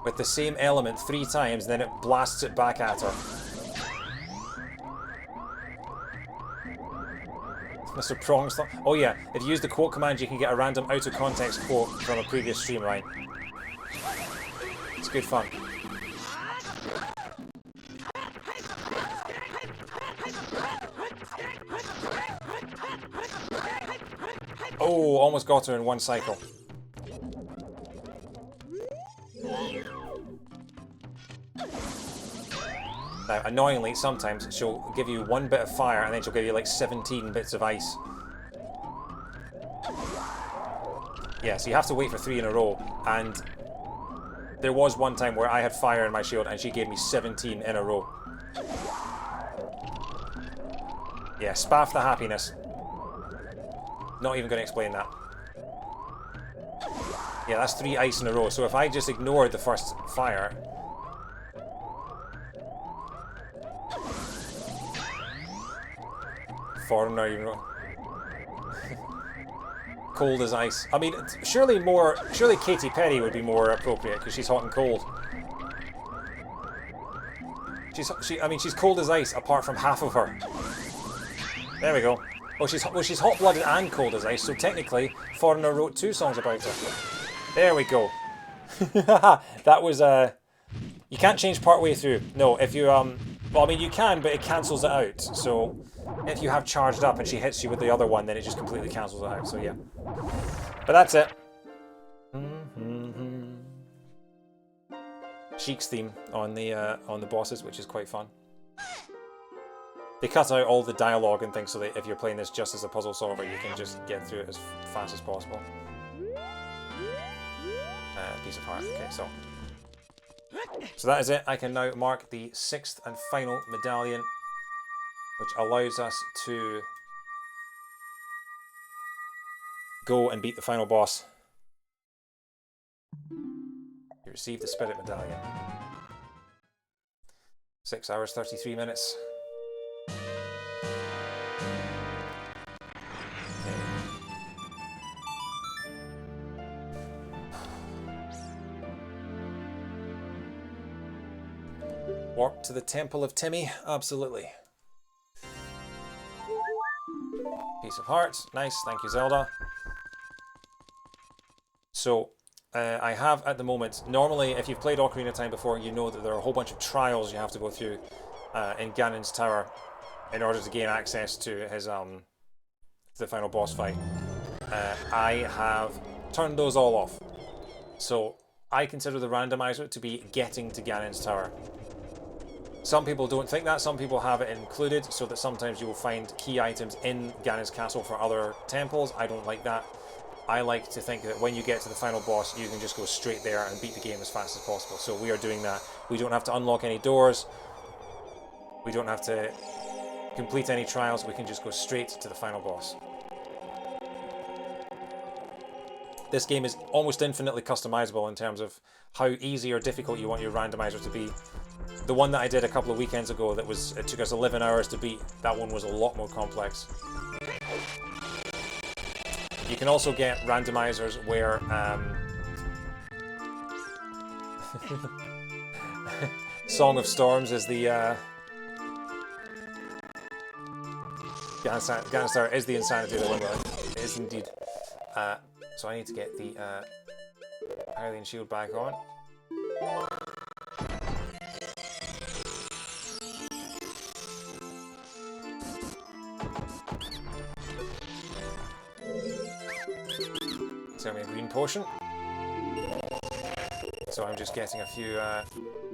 with the same element 3 times, then it blasts it back at her. Mr. Prongs. Oh yeah, if you use the quote command, you can get a random out-of-context quote from a previous stream, right? It's good fun. Oh, almost got her in one cycle. Now, annoyingly, sometimes she'll give you 1 bit of fire and then she'll give you like 17 bits of ice. Yeah, so you have to wait for 3 in a row, and there was one time where I had fire in my shield and she gave me 17 in a row. Yeah, spaff the happiness. Not even going to explain that. Yeah, that's 3 ice in a row, so if I just ignored the first fire... Foreigner, you know. Cold as ice. I mean, surely Katy Perry would be more appropriate because she's hot and cold. I mean, she's cold as ice apart from half of her. There we go. Oh, she's hot-blooded and cold as ice, so technically, Foreigner wrote 2 songs about her. There we go. That was you can't change part way through. No, if you well, I mean you can, but it cancels it out. So if you have charged up and she hits you with the other one, then it just completely cancels it out. So yeah. But that's it. Sheik's theme on the bosses, which is quite fun. They cut out all the dialogue and things so that if you're playing this just as a puzzle solver, you can just get through it as fast as possible. Piece of heart. Okay, so that is it. I can now mark the 6th and final medallion, which allows us to go and beat the final boss. You receive the spirit medallion. 6 hours 33 minutes. Warp to the Temple of Timmy, absolutely. Piece of heart, nice, thank you Zelda. So, I have at the moment, normally if you've played Ocarina of Time before, you know that there are a whole bunch of trials you have to go through in Ganon's Tower in order to gain access to his the final boss fight. I have turned those all off. So, I consider the randomizer to be getting to Ganon's Tower. Some people don't think that, some people have it included so that sometimes you will find key items in Ganon's castle for other temples. I don't like that. I like to think that when you get to the final boss, you can just go straight there and beat the game as fast as possible. So we are doing that. We don't have to unlock any doors. We don't have to complete any trials. We can just go straight to the final boss. This game is almost infinitely customizable in terms of how easy or difficult you want your randomizer to be. The one that I did a couple of weekends ago it took us 11 hours to beat, that one was a lot more complex. You can also get randomizers where Song of Storms is the Ganon's Tower is the insanity of the one. It is indeed. So I need to get the Hylian shield back on. Tell me a green potion. So I'm just getting a few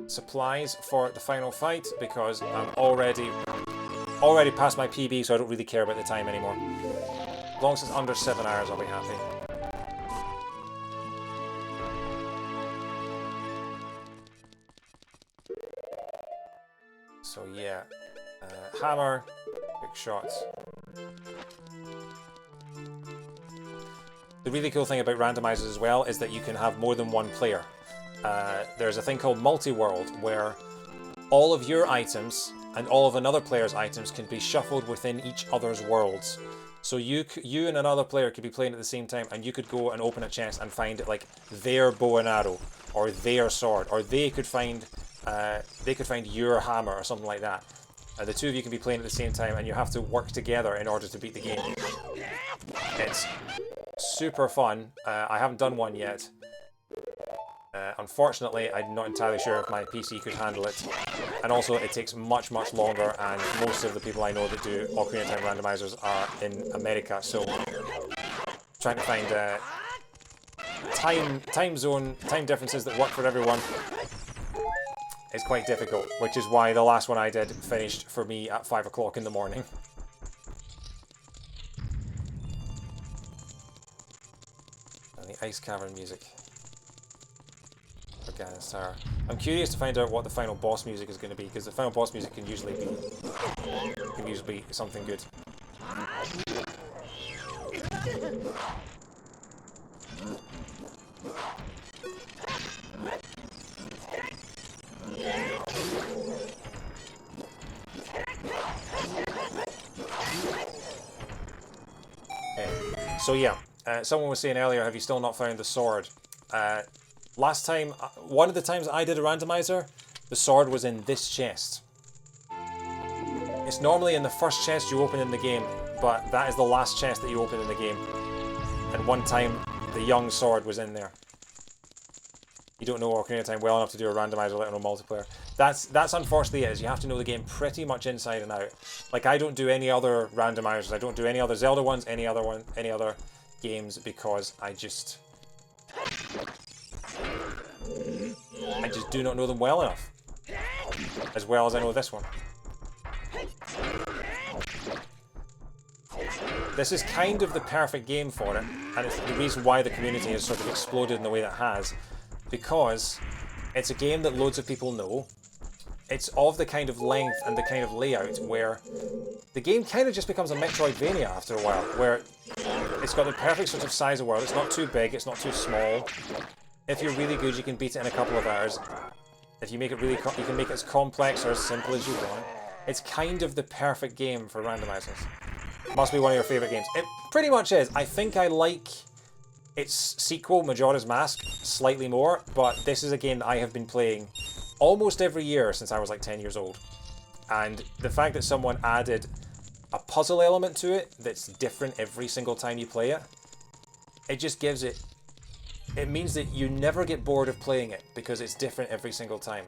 supplies for the final fight because I'm already past my PB, so I don't really care about the time anymore. As long as it's under 7 hours, I'll be happy. So yeah, hammer, quick shots. The really cool thing about randomizers as well is that you can have more than one player. There's a thing called multi-world where all of your items and all of another player's items can be shuffled within each other's worlds. So you and another player could be playing at the same time and you could go and open a chest and find like their bow and arrow or their sword, or they could find your hammer or something like that. The two of you can be playing at the same time, and you have to work together in order to beat the game. It's super fun. I haven't done one yet. Unfortunately, I'm not entirely sure if my PC could handle it. And also, it takes much, much longer, and most of the people I know that do Ocarina of Time randomizers are in America, so trying to find time differences that work for everyone is quite difficult, which is why the last one I did finished for me at 5 o'clock in the morning. And the ice cavern music. Ganon's Tower. I'm curious to find out what the final boss music is going to be, because the final boss music can usually be something good. Okay. So yeah, someone was saying earlier, have you still not found the sword? Last time, one of the times I did a randomizer, the sword was in this chest. It's normally in the first chest you open in the game, but that is the last chest that you open in the game. And one time, the young sword was in there. You don't know Ocarina of Time well enough to do a randomizer, let alone multiplayer. That's unfortunately it, is you have to know the game pretty much inside and out. Like, I don't do any other randomizers, I don't do any other Zelda ones, any other games, because I just do not know them well enough. As well as I know this one. This is kind of the perfect game for it, and it's the reason why the community has sort of exploded in the way that it has, because it's a game that loads of people know. It's of the kind of length and the kind of layout where the game kind of just becomes a Metroidvania after a while, where it's got the perfect sort of size of world. It's not too big, it's not too small. If you're really good, you can beat it in a couple of hours. If you make it really, you can make it as complex or as simple as you want. It's kind of the perfect game for randomizers. Must be one of your favorite games. It pretty much is. I think I like its sequel, Majora's Mask, slightly more, but this is a game that I have been playing almost every year since I was like 10 years old. And the fact that someone added a puzzle element to it that's different every single time you play it, it just gives it... It means that you never get bored of playing it, because it's different every single time.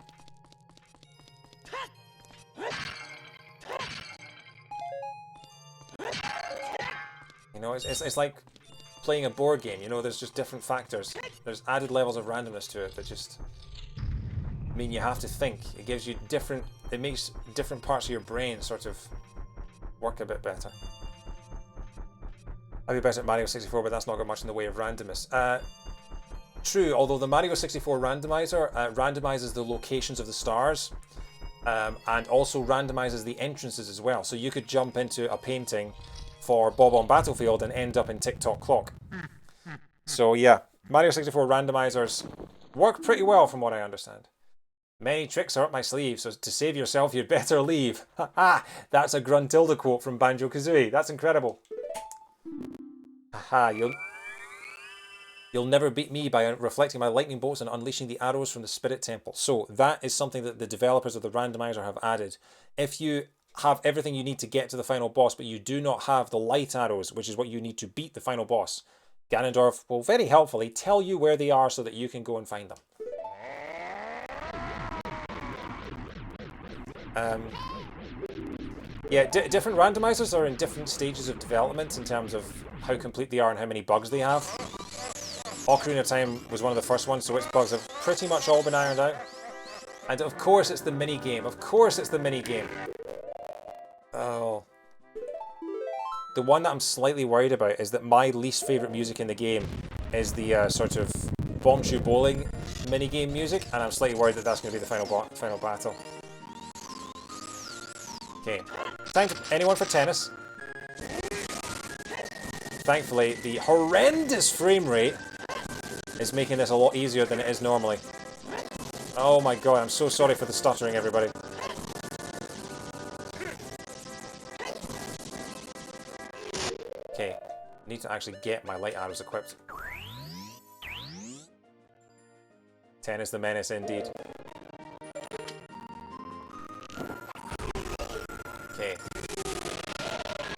You know, it's like playing a board game, you know, there's just different factors. There's added levels of randomness to it that just mean you have to think. It gives you different... It makes different parts of your brain sort of work a bit better. I'd be better at Mario 64, but that's not got much in the way of randomness. True, although the Mario 64 randomizer randomizes the locations of the stars, and also randomizes the entrances as well. So you could jump into a painting for Bob on Battlefield and end up in Tick-Tock Clock. So yeah, Mario 64 randomizers work pretty well from what I understand. Many tricks are up my sleeve, so to save yourself you'd better leave. Ha! That's a Gruntilda quote from Banjo-Kazooie. That's incredible. Haha, You'll never beat me by reflecting my lightning bolts and unleashing the arrows from the Spirit Temple. So that is something that the developers of the randomizer have added. If you have everything you need to get to the final boss, but you do not have the light arrows, which is what you need to beat the final boss, Ganondorf will very helpfully tell you where they are so that you can go and find them. Yeah, different randomizers are in different stages of development in terms of how complete they are and how many bugs they have. Ocarina of Time was one of the first ones, so its bugs have pretty much all been ironed out. And of course it's the mini-game. Of course it's the mini-game. Oh. The one that I'm slightly worried about is that my least favourite music in the game is the sort of bombshell bowling mini-game music, and I'm slightly worried that that's going to be the final battle. Okay. Anyone for tennis? Thankfully, the horrendous frame rate is making this a lot easier than it is normally. Oh my god, I'm so sorry for the stuttering, everybody. Okay, need to actually get my light arrows equipped. 10 is the menace indeed. Okay.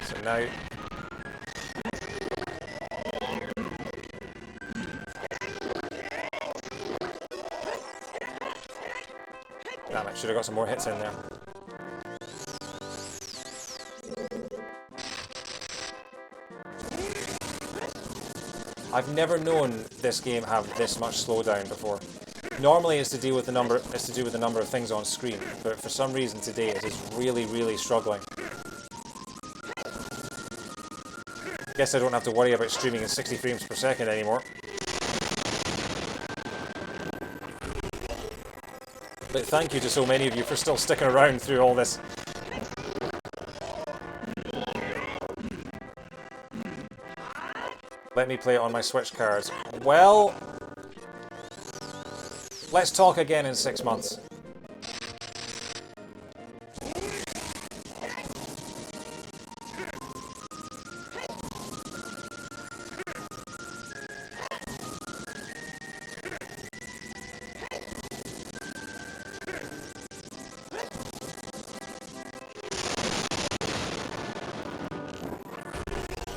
So now... Damn it, should have got some more hits in there. I've never known this game have this much slowdown before. Normally it's to do with the number of things on screen, but for some reason today it is really, really struggling. Guess I don't have to worry about streaming in 60 frames per second anymore. But thank you to so many of you for still sticking around through all this. Let me play it on my Switch cards. Well, let's talk again in 6 months.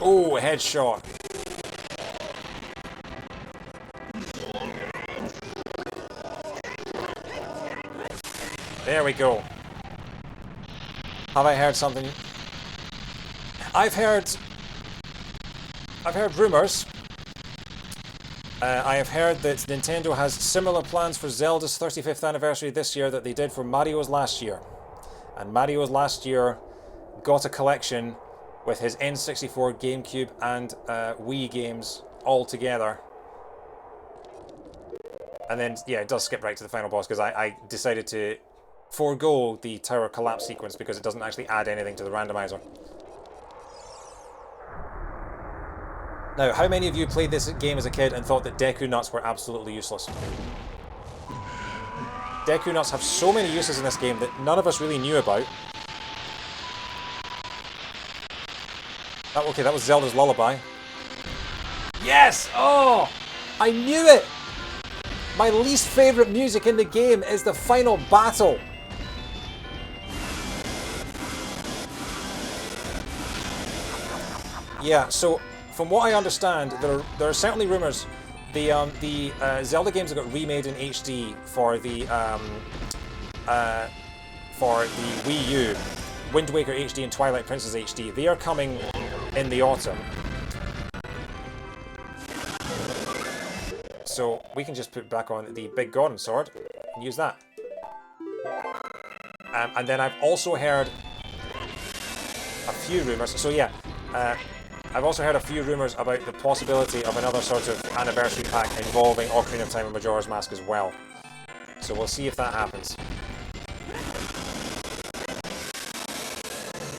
Oh, headshot. There we go. Have I heard something? I've heard rumors. I have heard that Nintendo has similar plans for Zelda's 35th anniversary this year that they did for Mario's last year. And Mario's last year got a collection with his N64, GameCube, and Wii games all together. And then, yeah, it does skip right to the final boss because I decided to forego the tower collapse sequence because it doesn't actually add anything to the randomizer. Now, how many of you played this game as a kid and thought that Deku Nuts were absolutely useless? Deku Nuts have so many uses in this game that none of us really knew about. Okay, that was Zelda's Lullaby. Yes! Oh! I knew it! My least favourite music in the game is the final battle. Yeah, so from what I understand, there are certainly rumours. The Zelda games that got remade in HD for the Wii U, Wind Waker HD and Twilight Princess HD, they are coming in the autumn. So we can just put back on the big Ganon sword and use that. And then I've also heard a few rumours. So yeah, I've also heard a few rumours about the possibility of another sort of anniversary pack involving Ocarina of Time and Majora's Mask as well. So we'll see if that happens.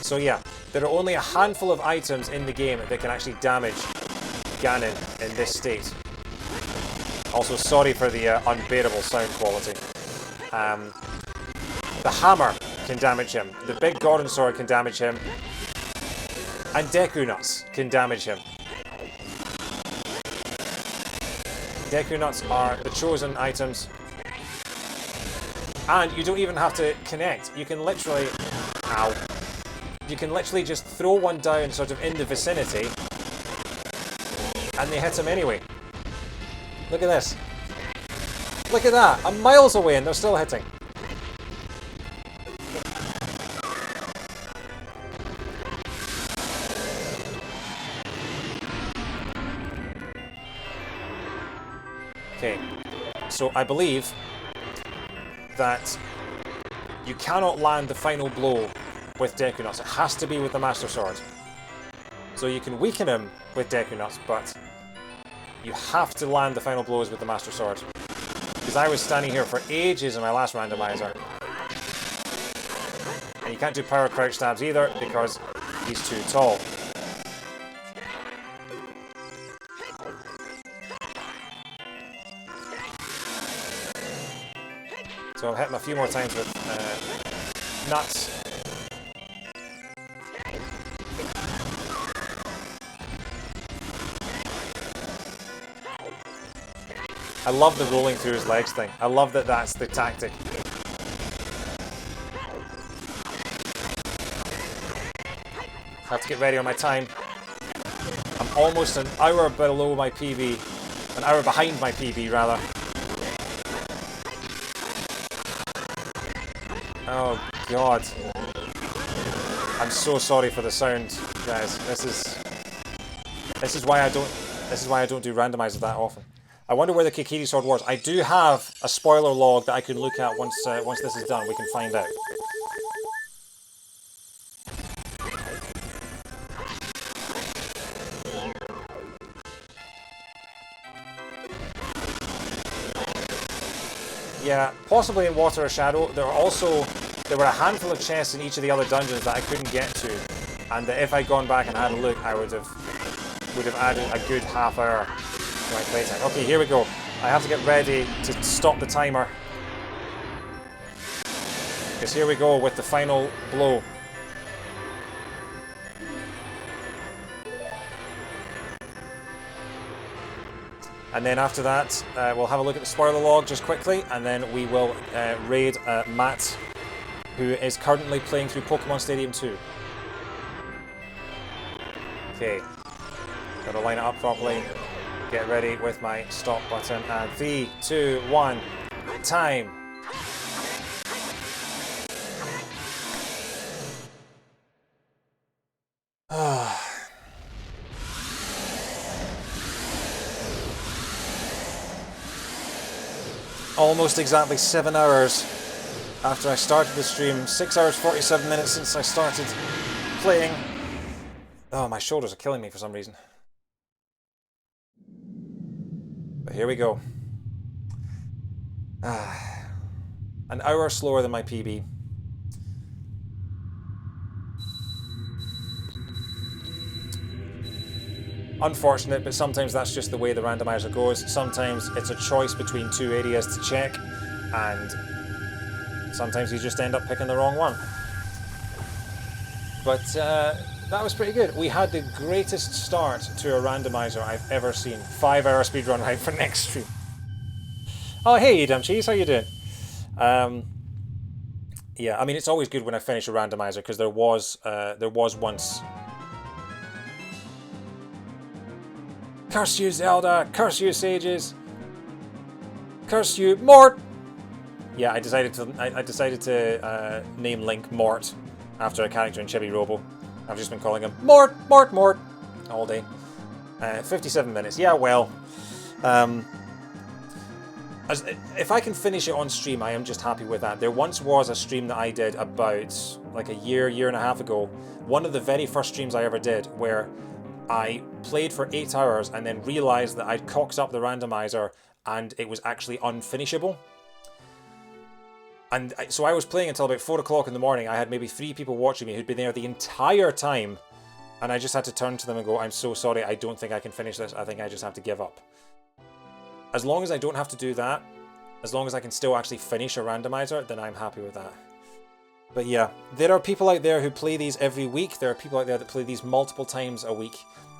So yeah, there are only a handful of items in the game that can actually damage Ganon in this state. Also, sorry for the unbearable sound quality. The hammer can damage him. The big Ganon sword can damage him. And Deku Nuts can damage him. Deku Nuts are the chosen items. And you don't even have to connect. You can literally... Ow. You can literally just throw one down sort of in the vicinity. And they hit him anyway. Look at this. Look at that. I'm miles away and they're still hitting. Okay. So I believe that you cannot land the final blow with Deku Nuts. It has to be with the Master Sword. So you can weaken him with Deku Nuts, but you have to land the final blows with the Master Sword. Because I was standing here for ages in my last randomizer. And you can't do power crouch stabs either because he's too tall. So I'll hit him a few more times with nuts. I love the rolling through his legs thing. I love that that's the tactic. Have to get ready on my time. I'm almost an hour below my PB. An hour behind my PB, rather. Oh, God. I'm so sorry for the sound, guys. This is why I don't do randomizers that often. I wonder where the Kikiri sword was. I do have a spoiler log that I can look at once this is done. We can find out. Yeah, possibly in Water or Shadow. There were a handful of chests in each of the other dungeons that I couldn't get to, and if I'd gone back and had a look, I would have added a good half hour to my playtime. Okay, here we go. I have to get ready to stop the timer, because here we go with the final blow. And then after that, we'll have a look at the spoiler log just quickly, and then we will raid Matt, who is currently playing through Pokemon Stadium 2. Okay, gotta line it up properly. Get ready with my stop button, and 3, 2, 1, time. Almost exactly 7 hours after I started the stream. 6 hours 47 minutes since I started playing. Oh, my shoulders are killing me for some reason. But here we go. An hour slower than my PB. Unfortunate, but sometimes that's just the way the randomizer goes. Sometimes it's a choice between two areas to check, and sometimes you just end up picking the wrong one. But that was pretty good. We had the greatest start to a randomizer I've ever seen. 5 hour speedrun right for next stream. Oh, hey, Dumb Cheese, how you doing? Yeah, I mean, it's always good when I finish a randomizer, because there was once. Curse you, Zelda! Curse you, sages! Curse you, Mort! Yeah, I decided to name Link Mort after a character in Chibi Robo. I've just been calling him Mort, Mort, Mort all day. 57 minutes. Yeah, well, if I can finish it on stream, I am just happy with that. There once was a stream that I did about like a year and a half ago. One of the very first streams I ever did, where I played for 8 hours and then realized that I'd cocked up the randomizer and it was actually unfinishable. And so I was playing until about 4 o'clock in the morning. I had maybe 3 people watching me who'd been there the entire time, and I just had to turn to them and go, I'm so sorry, I don't think I can finish this. I think I just have to give up. As long as I don't have to do that, as long as I can still actually finish a randomizer, then I'm happy with that. But yeah, there are people out there who play these every week. There are people out there that play these multiple times a week,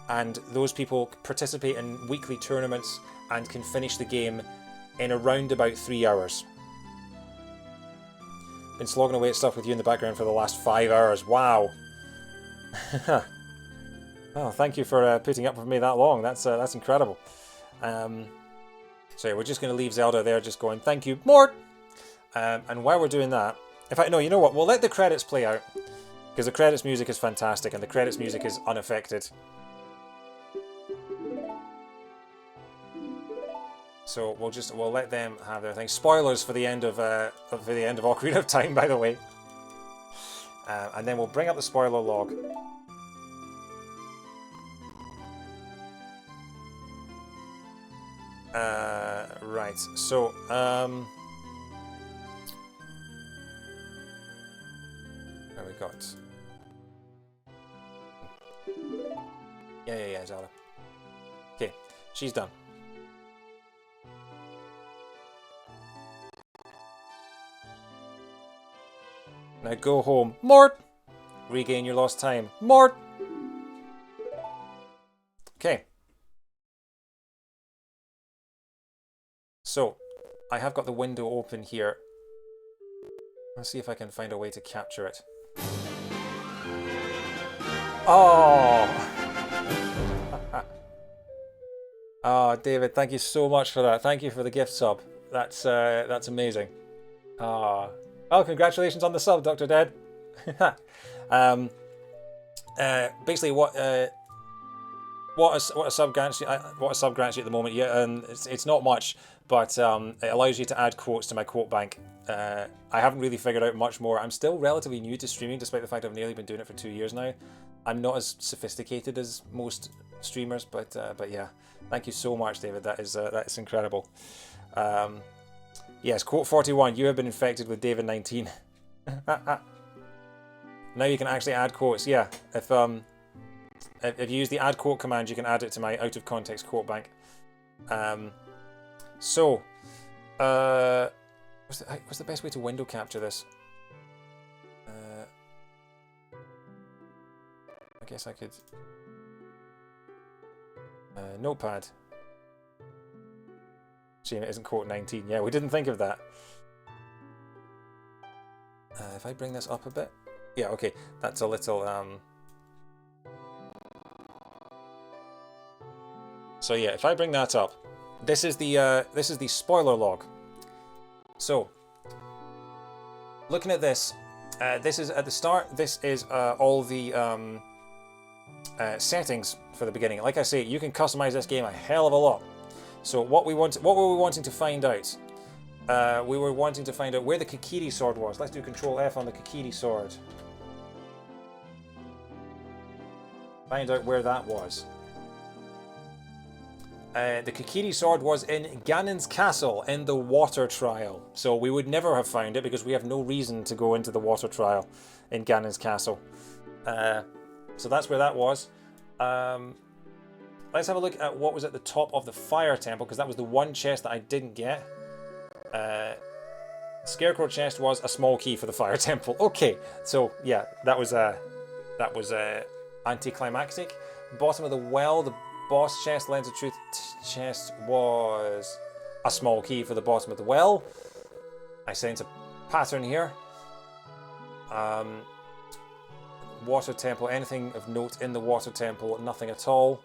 and those people participate in weekly tournaments and can finish the game in around about 3 hours. Been slogging away at stuff with you in the background for the last 5 hours. Wow. Oh, thank you for putting up with me that long. That's incredible. So yeah, we're just going to leave Zelda there, just going, thank you, Mort! And while we're doing that, in fact, no, you know what? We'll let the credits play out, because the credits music is fantastic, and the credits music is unaffected. So we'll let them have their thing. Spoilers for the end of Ocarina of Time, by the way. And then we'll bring up the spoiler log. Right. So where we got? Yeah, Zelda. Okay, she's done. Now go home. Mort! Regain your lost time. Mort! Okay. So, I have got the window open here. Let's see if I can find a way to capture it. Oh! Oh, David, thank you so much for that. Thank you for the gift sub. That's amazing. Ah, oh, congratulations on the sub, Dr. Dead. Basically, what a sub grants you, at the moment. Yeah, it's not much, but it allows you to add quotes to my quote bank. I haven't really figured out much more. I'm still relatively new to streaming, despite the fact I've nearly been doing it for 2 years now. I'm not as sophisticated as most streamers, but yeah, thank you so much, David. That is incredible. Yes, quote 41. You have been infected with David 19. Now you can actually add quotes. Yeah, if you use the add quote command, you can add it to my out of context quote bank. What's the best way to window capture this? I guess I could notepad. Shame it isn't quote 19. Yeah, we didn't think of that. If I bring this up a bit. Yeah, okay. That's a little So yeah, if I bring that up, this is the spoiler log. So, looking at this, this is at the start. This is all the settings for the beginning. Like I say, you can customize this game a hell of a lot. So what were we wanting to find out? We were wanting to find out where the Kokiri sword was. Let's do Control F on the Kokiri sword. Find out where that was. The Kokiri sword was in Ganon's castle in the water trial. So we would never have found it because we have no reason to go into the water trial in Ganon's castle. So that's where that was. Let's have a look at what was at the top of the fire temple, because that was the one chest that I didn't get. Scarecrow chest was a small key for the fire temple. Okay, so yeah, that was anticlimactic. Bottom of the well, the boss chest, Lens of Truth chest was a small key for the bottom of the well. I sense a pattern here. Water temple, anything of note in the water temple? Nothing at all.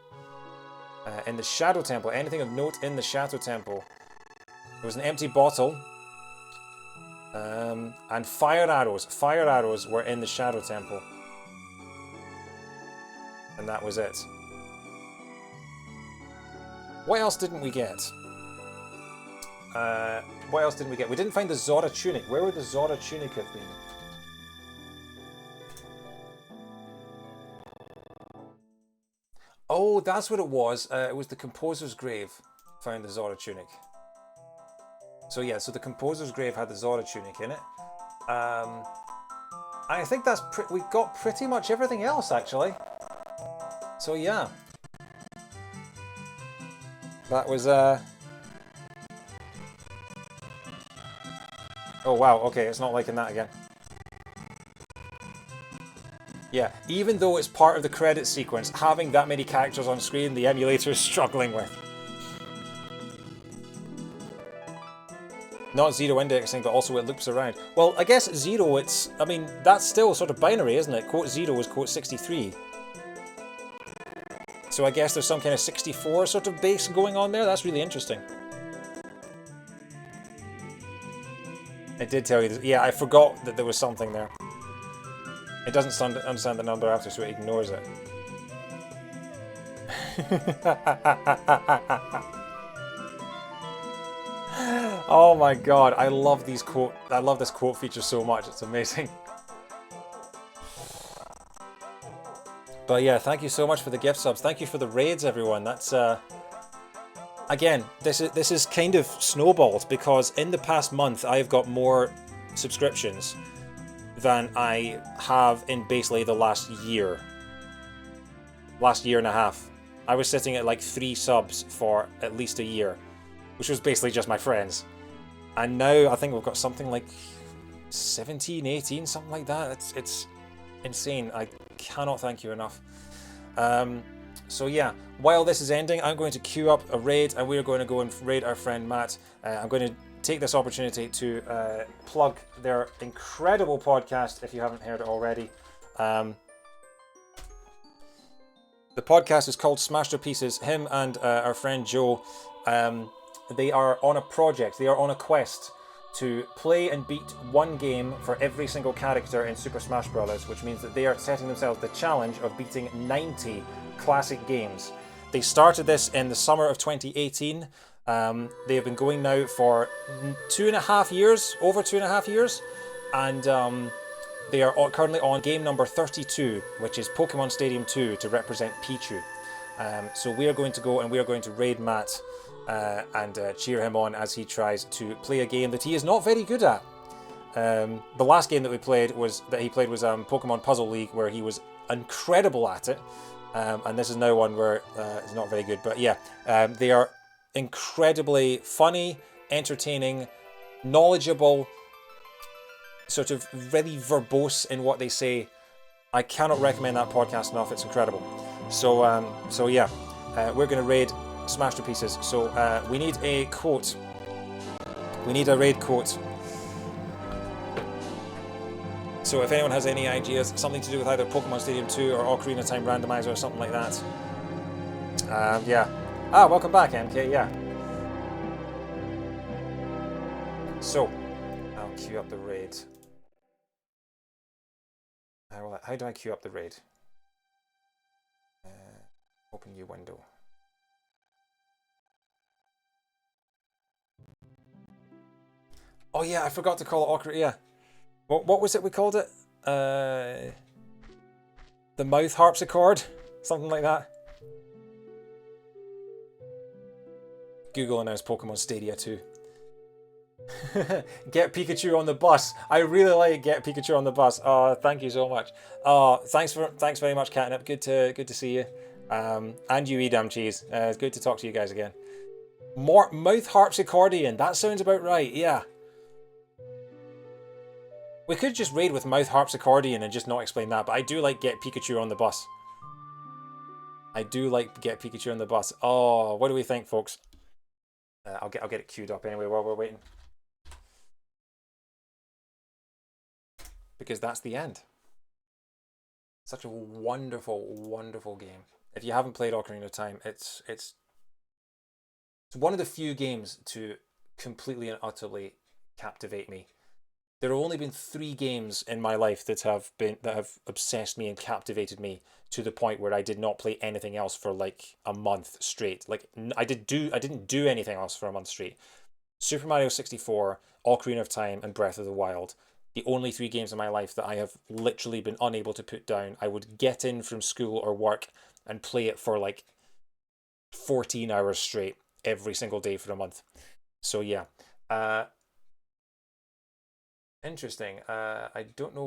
In the shadow temple, anything of note in the shadow temple? There was an empty bottle. And fire arrows. Fire arrows were in the shadow temple. And that was it. What else didn't we get? What else didn't we get? We didn't find the Zora tunic. Where would the Zora tunic have been? Oh, that's what it was. It was the Composer's Grave found the Zora tunic. So yeah, so the Composer's Grave had the Zora tunic in it. I think that's we got pretty much everything else, actually. So yeah. That was oh wow, okay, it's not liking that again. Yeah, even though it's part of the credits sequence, having that many characters on screen, the emulator is struggling with. Not zero indexing, but also it loops around. Well, I guess zero, I mean, that's still sort of binary, isn't it? Quote 0 is quote 63. So I guess there's some kind of 64 sort of base going on there. That's really interesting. It did tell you this. Yeah, I forgot that there was something there. It doesn't understand the number after, so it ignores it. Oh my god, I love this quote feature so much. It's amazing. But yeah, thank you so much for the gift subs. Thank you for the raids, everyone. That's again, this is kind of snowballed because in the past month I've got more subscriptions than I have in basically the last year and a half. I was sitting at like 3 subs for at least a year, which was basically just my friends. And now I think we've got something like 17, 18, something like that. It's insane. I cannot thank you enough. So yeah, while this is ending, I'm going to queue up a raid, and we're going to go and raid our friend Matt. I'm going to take this opportunity to plug their incredible podcast, if you haven't heard it already. The podcast is called Smashed to Pieces. Him and our friend Joe, they are on a project, they are on a quest to play and beat one game for every single character in Super Smash Bros., which means that they are setting themselves the challenge of beating 90 classic games. They started this in the summer of 2018. They have been going now for 2.5 years, over 2.5 years, and they are currently on game number 32, which is Pokemon Stadium 2 to represent Pichu. So we are going to go and we are going to raid Matt and cheer him on as he tries to play a game that he is not very good at. The last game that he played was Pokemon Puzzle League, where he was incredible at it. And this is now one where it's not very good. But yeah, they are incredibly funny, entertaining, knowledgeable, sort of very verbose in what they say. I cannot recommend that podcast enough. It's incredible. So yeah, we're going to raid Smash to Pieces. So we need a quote. We need a raid quote. So if anyone has any ideas, something to do with either Pokemon Stadium 2 or Ocarina of Time Randomiser or something like that. Yeah. Welcome back, MK, yeah. So, I'll queue up the raid. How do I queue up the raid? Open new window. Oh yeah, I forgot to call it Ocarina, yeah. What was it we called it? The mouth harpsichord? Something like that. Google announced Pokemon Stadia 2. Get Pikachu on the bus. I really like Get Pikachu on the bus. Oh, thank you so much. Oh, thanks very much, Catnip. Good to see you. And you, Edam Cheese. It's good to talk to you guys again. More mouth harpsichordian. That sounds about right. Yeah. We could just raid with mouth harpsichordian and just not explain that, but I do like Get Pikachu on the bus. I do like Get Pikachu on the bus. Oh, what do we think, folks? I'll get it queued up anyway while we're waiting. Because that's the end. Such a wonderful, wonderful game. If you haven't played Ocarina of Time, it's one of the few games to completely and utterly captivate me. There have only been 3 games in my life that have obsessed me and captivated me to the point where I did not play anything else for like a month straight. Like I didn't do anything else for a month straight. Super Mario 64, Ocarina of Time, and Breath of the Wild. The only 3 games in my life that I have literally been unable to put down. I would get in from school or work and play it for like 14 hours straight every single day for a month. So yeah. Interesting. I don't know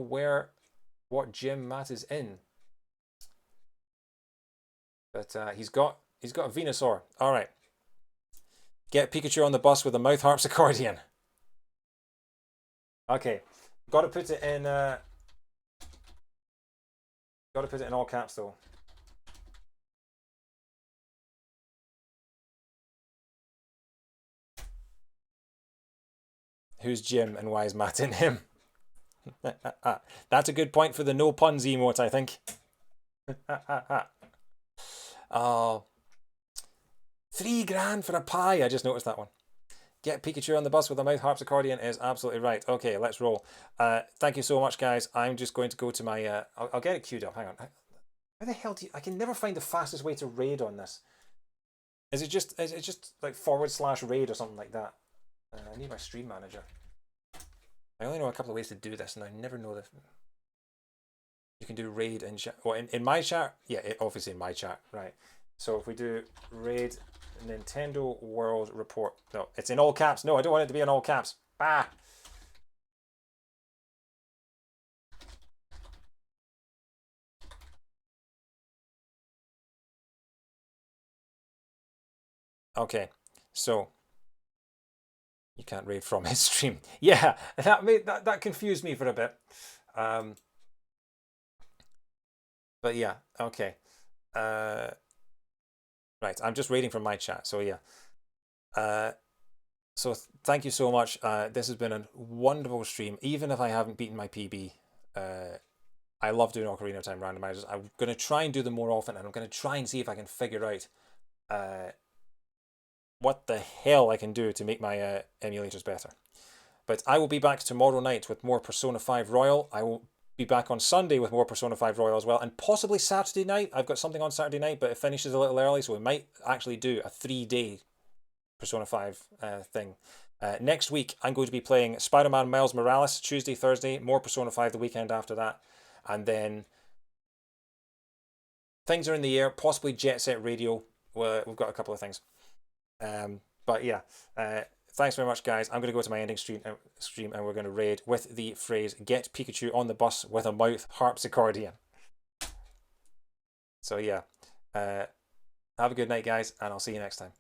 what gym Matt is in, but he's got a Venusaur. All right. Get Pikachu on the bus with a mouth harpsichordian. Okay, got to put it in. Got to put it in all caps though. Who's Jim and why is Matt in him? That's a good point for the no puns emote, I think. Oh, $3,000 for a pie. I just noticed that one. Get Pikachu on the bus with a mouth harpsichordian is absolutely right. Okay, let's roll. Thank you so much, guys. I'm just going to go to my... I'll get it queued up. Hang on. How the hell do you... I can never find the fastest way to raid on this. Is it just like /raid or something like that? I need my stream manager. I only know a couple of ways to do this, and I never know that. You can do raid in chat. Well, in my chat? Yeah, obviously in my chat. Right. So if we do raid Nintendo World Report. No, it's in all caps. No, I don't want it to be in all caps. Ah! Okay, so you can't raid from his stream. Yeah, that confused me for a bit. But yeah, okay. Right, I'm just reading from my chat. So yeah. So thank you so much. This has been a wonderful stream. Even if I haven't beaten my PB, I love doing Ocarina of Time randomizers. I'm going to try and do them more often, and I'm going to try and see if I can figure out what the hell I can do to make my emulators better. But I will be back tomorrow night with more Persona 5 Royal. I will be back on Sunday with more Persona 5 Royal as well, and possibly Saturday night. I've got something on Saturday night, but it finishes a little early, so we might actually do a 3-day Persona 5 thing. Next week, I'm going to be playing Spider-Man Miles Morales Tuesday, Thursday, more Persona 5 the weekend after that, and then things are in the air, possibly Jet Set Radio. We've got a couple of things. But yeah, thanks very much, guys. I'm going to go to my ending stream and we're going to raid with the phrase "Get Pikachu on the bus with a mouth harpsichordion." So yeah, have a good night, guys, and I'll see you next time.